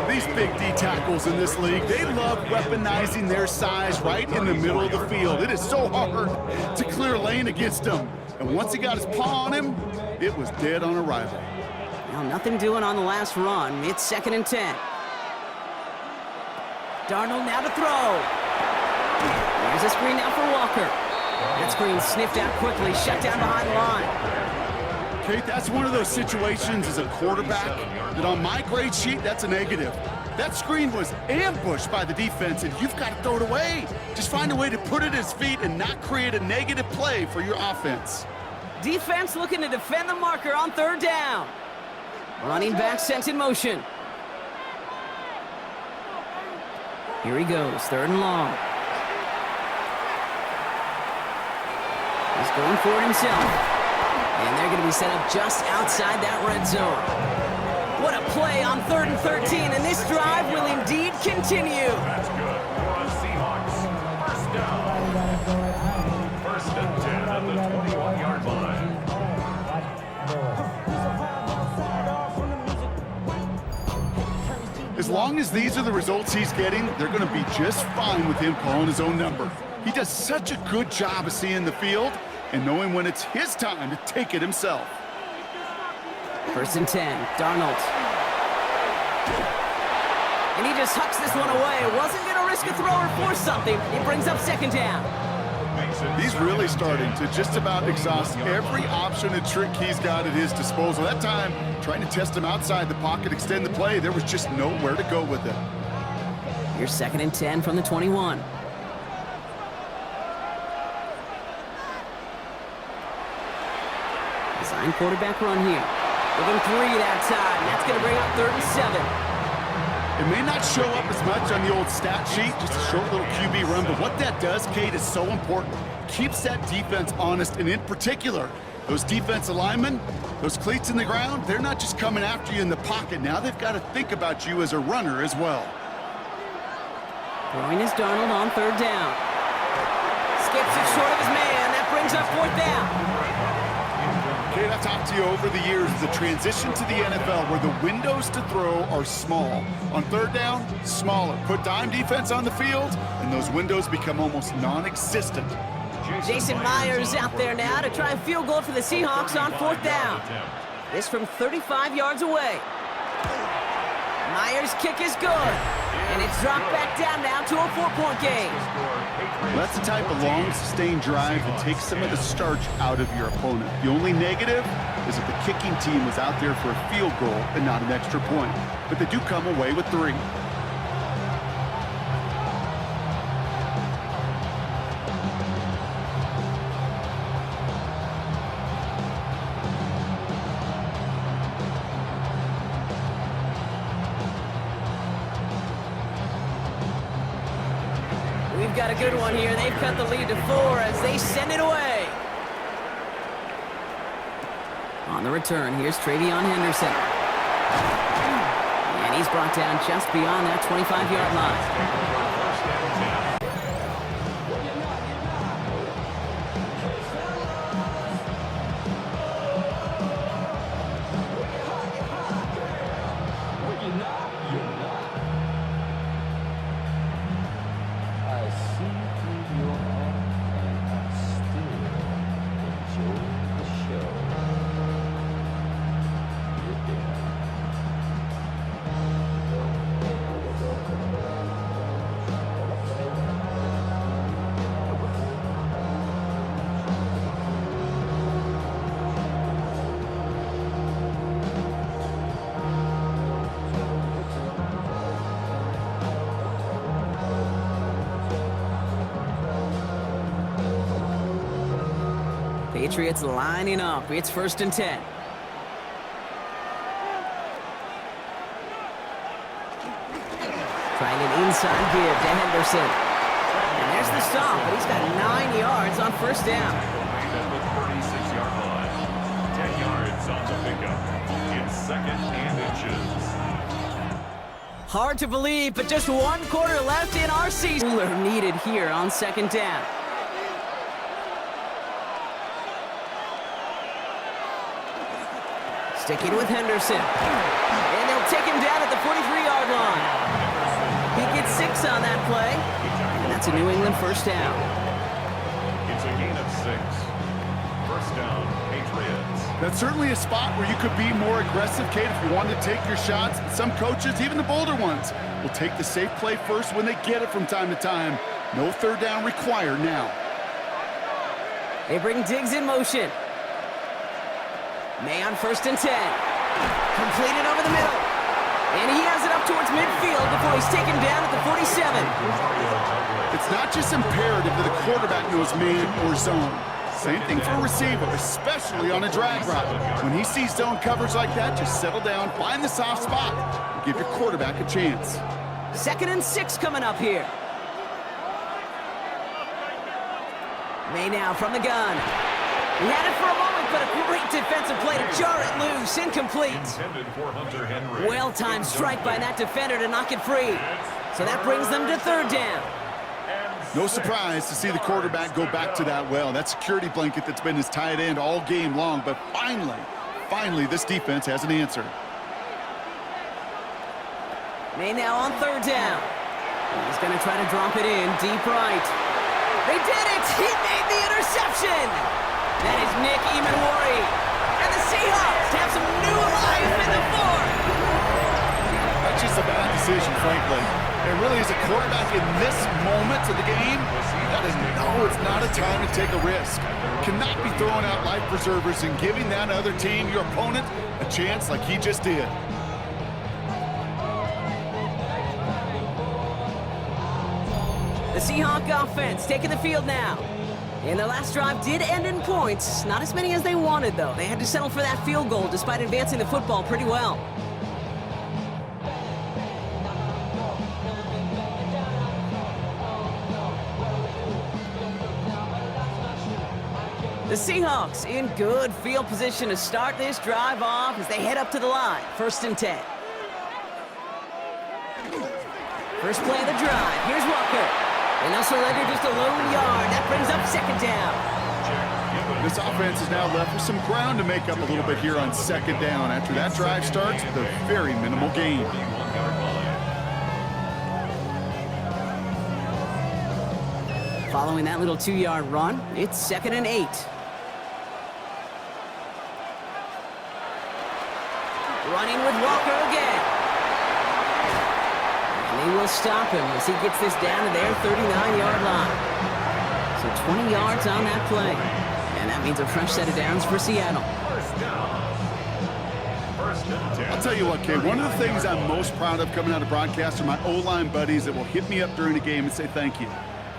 These big D tackles in this league, they love weaponizing their size right in the middle of the field. It is so hard to clear lane against them. And once he got his paw on him, it was dead on arrival. Now nothing doing on the last run. It's 2nd and 10. Darnold now to throw. There's a screen now for Walker. That screen sniffed out quickly, shut down behind the line. Kate, that's one of those situations as a quarterback that on my grade sheet, that's a negative. That screen was ambushed by the defense, and you've got to throw it away. Just find a way to put it at his feet and not create a negative play for your offense. Defense looking to defend the marker on 3rd down. Running back sent in motion. Here he goes, 3rd and long. He's going for it himself. And they're going to be set up just outside that red zone. What a play on 3rd and 13, and this drive will indeed continue. That's good for the Seahawks. 1st down. 1st and 10 at the 21-yard line. As long as these are the results he's getting, they're going to be just fine with him calling his own number. He does such a good job of seeing the field and knowing when it's his time to take it himself. 1st and 10, Darnold. And he just hucks this one away. Wasn't going to risk a throw or force something. He brings up 2nd down. He's really starting to just about exhaust every option and trick he's got at his disposal. That time, trying to test him outside the pocket, extend the play, there was just nowhere to go with it. Here's 2nd and 10 from the 21. Design quarterback run here. Give him 3 that time. That's going to bring up 3rd and 7. It may not show up as much on the old stat sheet, just a short little QB run, but what that does, Kate, is so important. Keeps that defense honest, and in particular, those defensive linemen, those cleats in the ground, they're not just coming after you in the pocket. Now they've got to think about you as a runner as well. Throwing is Darnold on 3rd down. Skips it short of his man. That brings up 4th down. Kate, I've talked to you over the years, the transition to the NFL where the windows to throw are small. On 3rd down, smaller. Put dime defense on the field, and those windows become almost non-existent. Jason Myers out there now to try a field goal for the Seahawks on 4th down. This from 35 yards away. Myers' kick is good, and it's dropped back down now to a 4-point game. That's the type of long, sustained drive that takes some of the starch out of your opponent. The only negative is that the kicking team was out there for a field goal and not an extra point. But they do come away with 3. They've got a good one here. They've cut the lead to 4 as they send it away. On the return, here's Travion Henderson. And he's brought down just beyond that 25-yard line. Patriots lining up. It's 1st and 10. Trying an inside give to Henderson. And there's the stop, but he's got 9 yards on 1st down. At the 36-yard line. 10 yards on the pickup. It's 2nd and inches. Hard to believe, but just 1 quarter left in our season. Cooler needed here on 2nd down. Sticking with Henderson. And they'll take him down at the 43-yard line. He gets 6 on that play. And that's a New England 1st down. It's a gain of 6. 1st down, Patriots. That's certainly a spot where you could be more aggressive, Kate, if you wanted to take your shots. Some coaches, even the bolder ones, will take the safe play first when they get it from time to time. No 3rd down required now. They bring Diggs in motion. May on 1st and 10. Completed over the middle. And he has it up towards midfield before he's taken down at the 47. It's not just imperative that a quarterback knows man or zone. Same thing for a receiver, especially on a drag route. When he sees zone coverage like that, just settle down, find the soft spot, and give your quarterback a chance. 2nd and 6 coming up here. May now from the gun. He had it for a moment, but a great defensive play to jar it loose. Incomplete. Well-timed strike by that defender to knock it free. So that brings them to 3rd down. No surprise to see the quarterback go back to that well. That security blanket that's been his tight end all game long, but finally, this defense has an answer. May now on 3rd down. He's going to try to drop it in deep right. They did it! He made the interception! That is Nick Emanwari. And the Seahawks have some new life in the 4th. That's just a bad decision, frankly. And really, as a quarterback in this moment of the game, you got to know it's not a time to take a risk. Cannot be throwing out life preservers and giving that other team, your opponent, a chance like he just did. The Seahawk offense taking the field now. And their last drive did end in points. Not as many as they wanted, though. They had to settle for that field goal despite advancing the football pretty well. The Seahawks in good field position to start this drive off as they head up to the line. 1st and 10. First play of the drive. Here's Walker. And they'll surrender just a lone yard. That brings up 2nd down. This offense is now left with some ground to make up a little bit here on 2nd down after that drive starts with a very minimal gain. Following that little 2-yard run, it's 2nd and 8. Running with Walker again. And they will stop him as he gets this down to their 39-yard line. So 20 yards on that play. And that means a fresh set of downs for Seattle. I'll tell you what, Kay, one of the things I'm most proud of coming out of broadcast are my O-line buddies that will hit me up during the game and say thank you.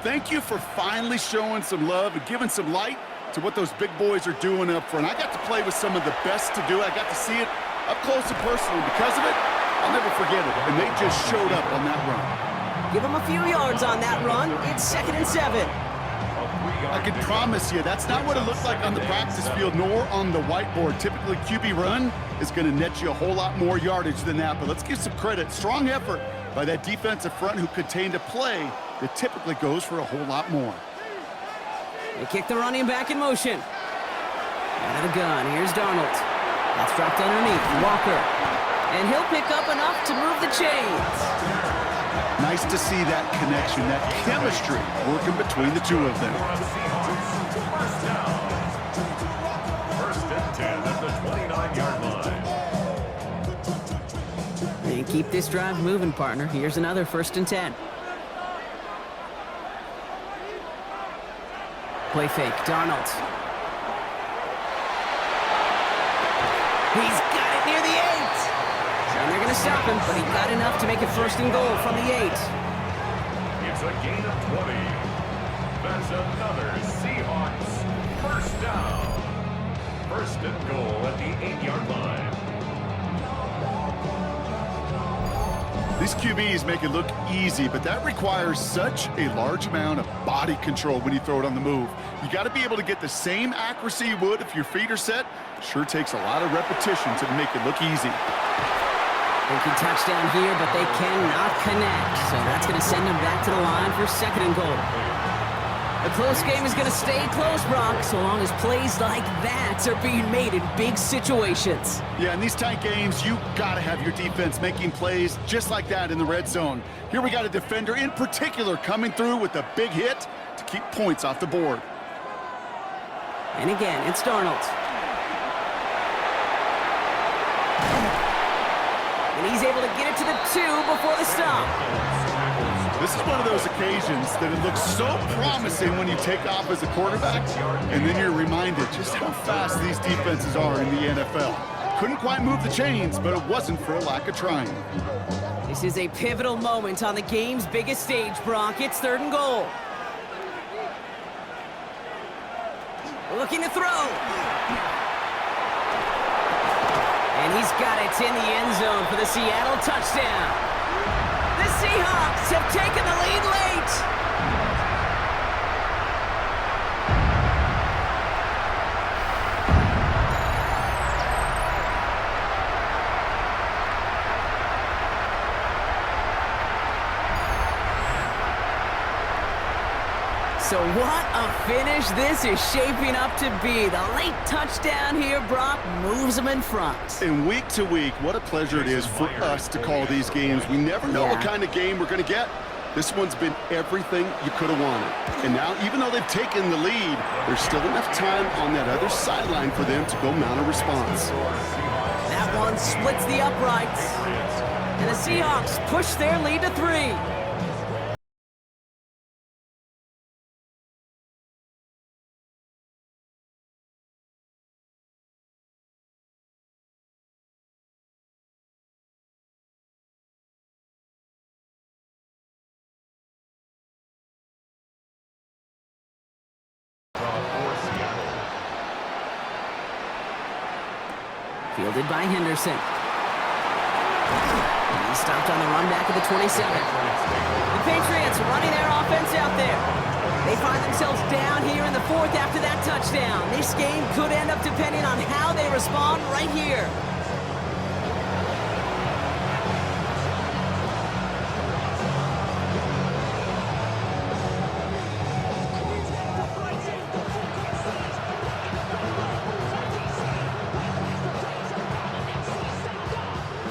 Thank you for finally showing some love and giving some light to what those big boys are doing up front. I got to play with some of the best to do it. I got to see it up close and personal. Because of it, I'll never forget it. And they just showed up on that run. Give him a few yards on that run. It's 2nd and 7. I can promise you, that's not what it looks like on the practice field nor on the whiteboard. Typically, QB run is going to net you a whole lot more yardage than that. But let's give some credit. Strong effort by that defensive front who contained a play that typically goes for a whole lot more. They kick the running back in motion. Out of the gun, here's Darnold. That's dropped underneath, Walker. And he'll pick up enough to move the chains. Nice to see that connection, that chemistry working between the two of them. First and 10 at the 29-yard line. And keep this drive moving, partner. Here's another 1st and 10. Play fake, Darnold. He's got it near the 8. And they're going to stop him, but he got enough to make it 1st and goal from the 8. It's a gain of 20. That's another Seahawks first down. 1st and goal at the 8-yard line. These QBs make it look easy, but that requires such a large amount of body control when you throw it on the move. You got to be able to get the same accuracy you would if your feet are set. Sure takes a lot of repetition to make it look easy. Thinking touchdown here, but they cannot connect. So that's going to send them back to the line for 2nd and goal. The close game is going to stay close, Brock, so long as plays like that are being made in big situations. Yeah, in these tight games, you got to have your defense making plays just like that in the red zone. Here we got a defender in particular coming through with a big hit to keep points off the board. And again, it's Darnold. And he's able to get it to the 2 before the stop. This is one of those occasions that it looks so promising when you take off as a quarterback, and then you're reminded just how fast these defenses are in the NFL. Couldn't quite move the chains, but it wasn't for a lack of trying. This is a pivotal moment on the game's biggest stage, Brock. It's 3rd and goal. Looking to throw. And he's got it in the end zone for the Seattle touchdown. The Seahawks have taken the lead late. So what a finish this is shaping up to be. The late touchdown here, Brock, moves them in front. And week to week, what a pleasure it is for us to call these games. We never know what kind of game we're going to get. This one's been everything you could have wanted. And now, even though they've taken the lead, there's still enough time on that other sideline for them to go mount a response. That one splits the uprights. And the Seahawks push their lead to 3. Fielded by Henderson. He's stopped on the run back of the 27. The Patriots running their offense out there. They find themselves down here in the 4th after that touchdown. This game could end up depending on how they respond right here.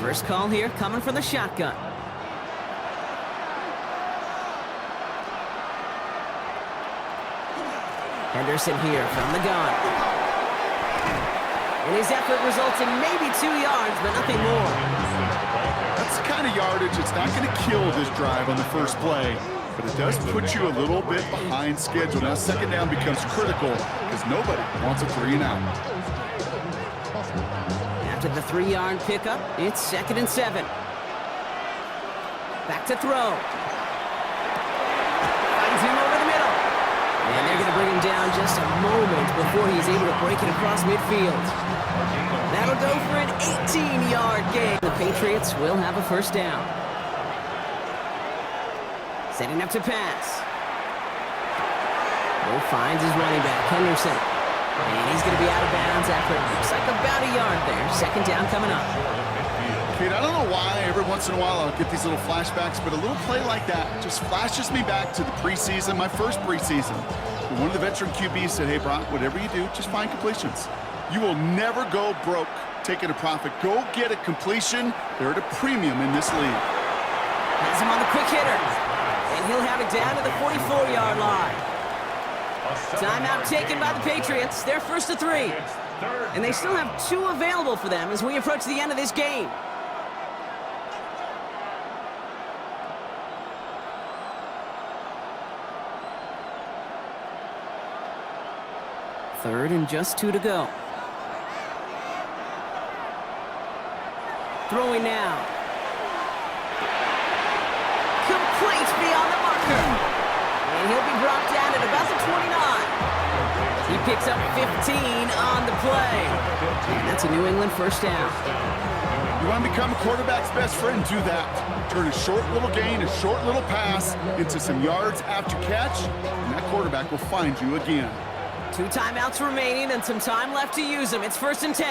First call here coming from the shotgun. Henderson here from the gun. And his effort results in maybe 2 yards, but nothing more. That's the kind of yardage that's not going to kill this drive on the first play, but it does put you a little bit behind schedule. Now 2nd down becomes critical because nobody wants a 3 and out. After the 3-yard pickup, it's 2nd and 7. Back to throw. Finds him over the middle. And they're going to bring him down just a moment before he's able to break it across midfield. That'll go for an 18-yard gain. The Patriots will have a 1st down. Setting up to pass. Will finds his running back, Henderson. And he's going to be out of bounds after it looks like about a yard there. Second down coming up. Kate, I don't know why every once in a while I'll get these little flashbacks, but a little play like that just flashes me back to the preseason, my first preseason. And one of the veteran QBs said, hey, Brock, whatever you do, just find completions. You will never go broke taking a profit. Go get a completion. They're at a premium in this league. Has him on the quick hitter. And he'll have it down to the 44-yard line. Timeout taken by the Patriots. They're first to 3. And they still have 2 available for them as we approach the end of this game. Third and just 2 to go. Throwing now. Complete beyond the marker. And he'll be brought down at about the 29. He picks up 15 on the play. And that's a New England first down. You want to become a quarterback's best friend? Do that. Turn a short little gain, a short little pass into some yards after catch, and that quarterback will find you again. 2 timeouts remaining and some time left to use them. It's 1st and 10.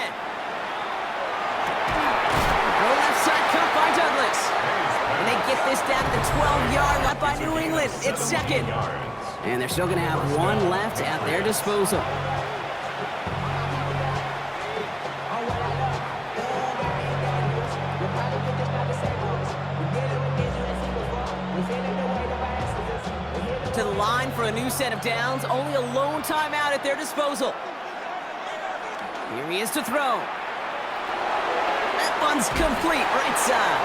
The left side cut by Douglas. And they get this down to the 12-yard line by New England. It's second. And they're still going to have 1 left at their disposal. To the line for a new set of downs. Only a lone timeout at their disposal. Here he is to throw. That one's complete, right side.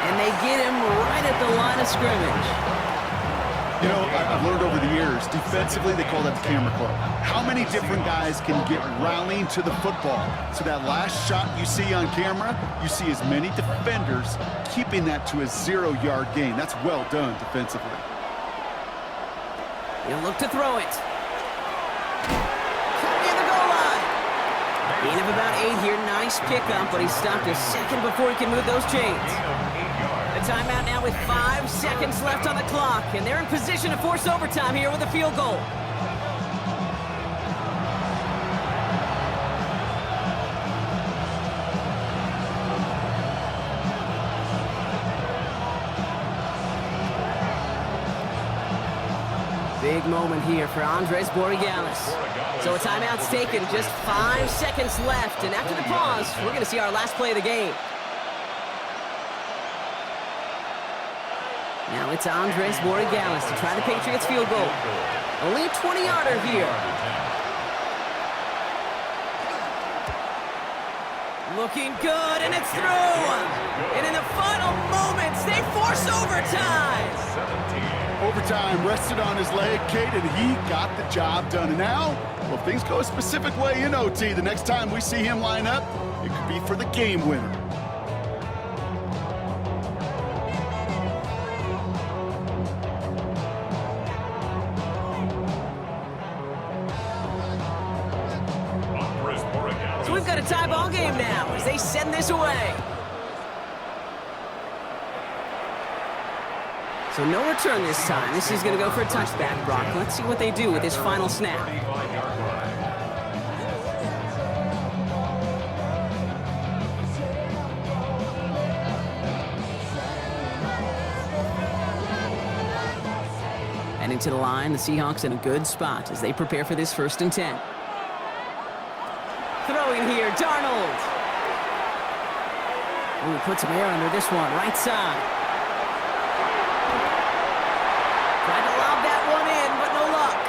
And they get him right at the line of scrimmage. You know, I've learned over the years, defensively, they call that the camera club. How many different guys can get rallying to the football? So that last shot you see on camera, you see as many defenders keeping that to a 0-yard gain. That's well done defensively. He'll look to throw it. Near the goal line. Gain of about 8 here. Nice pickup, but he stopped a second before he can move those chains. A timeout now with 5 seconds left on the clock, and they're in position to force overtime here with a field goal. Big moment here for Andres Borregales. So a timeout's taken, just 5 seconds left, and after the pause, we're going to see our last play of the game. Now it's Andres Borregales to try the Patriots field goal. Only a 20-yarder here. Looking good, and it's through. And in the final moments, they force overtime. Overtime rested on his leg, Kate, and he got the job done. And now, well, if things go a specific way in OT, the next time we see him line up, it could be for the game winner. So we've got a tie ball game now as they send this away. So no return this time. This is going to go for a touchback, Brock. Let's see what they do with this final snap. And into the line, the Seahawks in a good spot as they prepare for this 1st and 10. Throwing here, Darnold. Ooh, put some air under this one, right side. Tried to lob that one in, but no luck.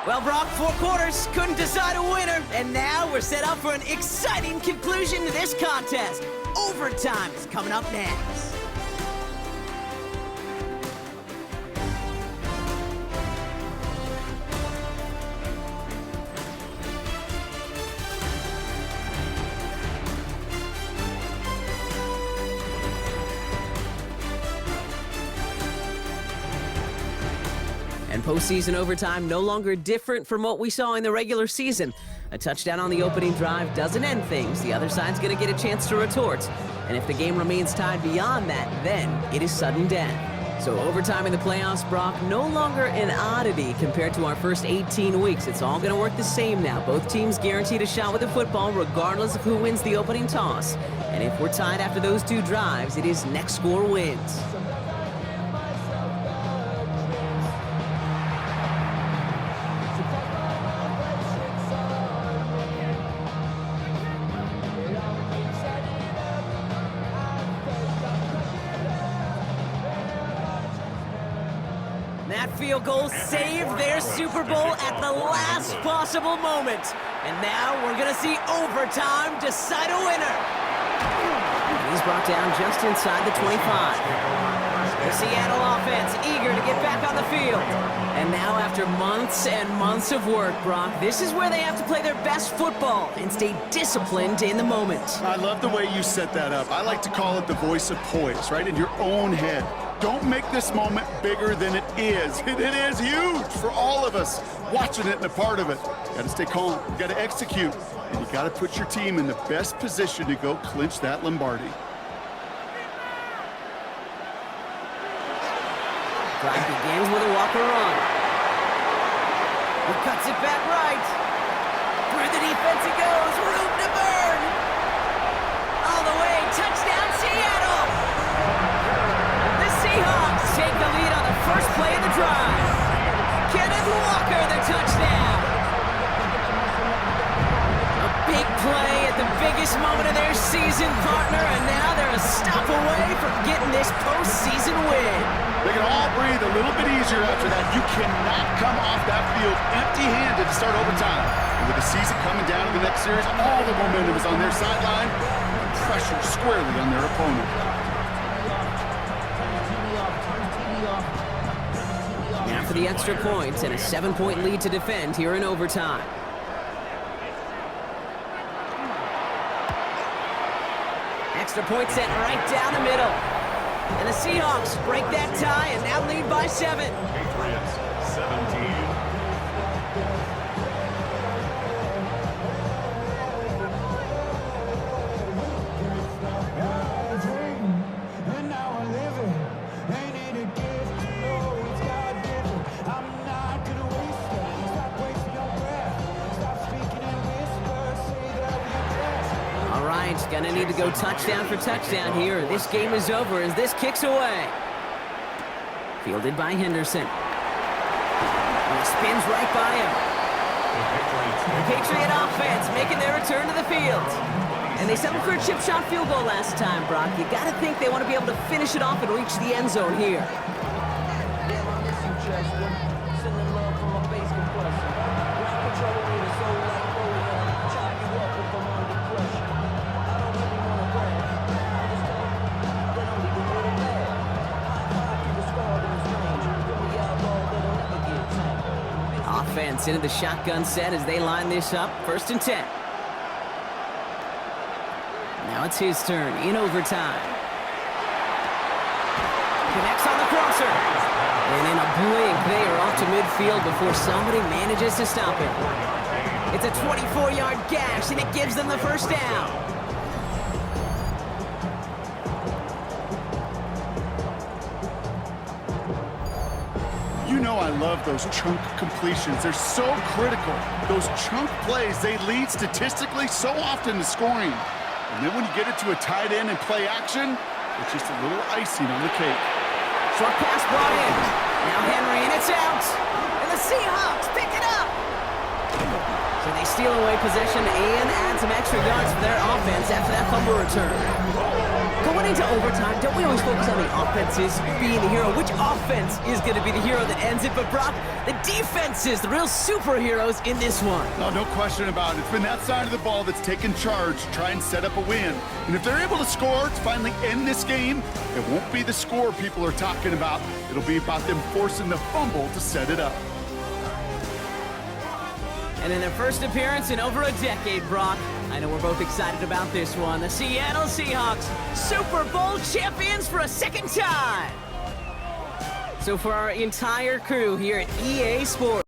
Well, Brock, 4 quarters, couldn't decide a winner, and now we're set up for an exciting conclusion to this contest. Overtime is coming up next. And postseason overtime no longer different from what we saw in the regular season. A touchdown on the opening drive doesn't end things. The other side's going to get a chance to retort. And if the game remains tied beyond that, then it is sudden death. So overtime in the playoffs, Brock, no longer an oddity compared to our first 18 weeks. It's all going to work the same now. Both teams guaranteed a shot with the football regardless of who wins the opening toss. And if we're tied after those 2 drives, it is next score wins. That field goal saved their Super Bowl at the last possible moment. And now we're going to see overtime decide a winner. He's brought down just inside the 25. The Seattle offense eager to get back on the field. And now after months and months of work, Brock, this is where they have to play their best football and stay disciplined in the moment. I love the way you set that up. I like to call it the voice of poise, right? In your own head. Don't make this moment bigger than it is. It is huge for all of us watching it and a part of it. You gotta stay calm, you gotta execute, and you gotta put your team in the best position to go clinch that Lombardi. Drive begins with a walker run. He cuts it back right. Through the defense it goes, room to burn. All the way, touchdown Seattle! Seahawks take the lead on the first play of the drive. Kenneth Walker, the touchdown. A big play at the biggest moment of their season, partner, and now they're a stop away from getting this postseason win. They can all breathe a little bit easier after that. You cannot come off that field empty-handed to start overtime. And with the season coming down to the next series, all the momentum is on their sideline and pressure squarely on their opponent. Now for the extra points and a 7-point lead to defend here in overtime. Extra point set right down the middle. And the Seahawks break that tie and now lead by 7. Patriots 17. Gonna need to go touchdown for touchdown here. This game is over as this kicks away. Fielded by Henderson. And he spins right by him. The Patriot offense making their return to the field. And they settled for a chip shot field goal last time, Brock. You gotta think they want to be able to finish it off and reach the end zone here. Offense into the shotgun set as they line this up. 1st and 10. Now it's his turn in overtime. Connects on the crosser. And in a blink, they are off to midfield before somebody manages to stop it. It's a 24-yard gash, and it gives them the first down. You know I love those chunk completions. They're so critical. Those chunk plays, they lead statistically so often to scoring. And then when you get it to a tight end and play action, it's just a little icing on the cake. Short pass brought in. Now Henry, and it's out. And the Seahawks pick it up. So they steal away possession and add some extra yards for their offense after that fumble return. Going into overtime, don't we always focus on the offenses being the hero? Which offense is going to be the hero that ends it? But Brock, the defenses, the real superheroes in this one. No question about it. It's been that side of the ball that's taken charge to try and set up a win. And if they're able to score to finally end this game, it won't be the score people are talking about. It'll be about them forcing the fumble to set it up. And in their first appearance in over a decade, Brock, I know we're both excited about this one. The Seattle Seahawks, Super Bowl champions for a second time. So for our entire crew here at EA Sports,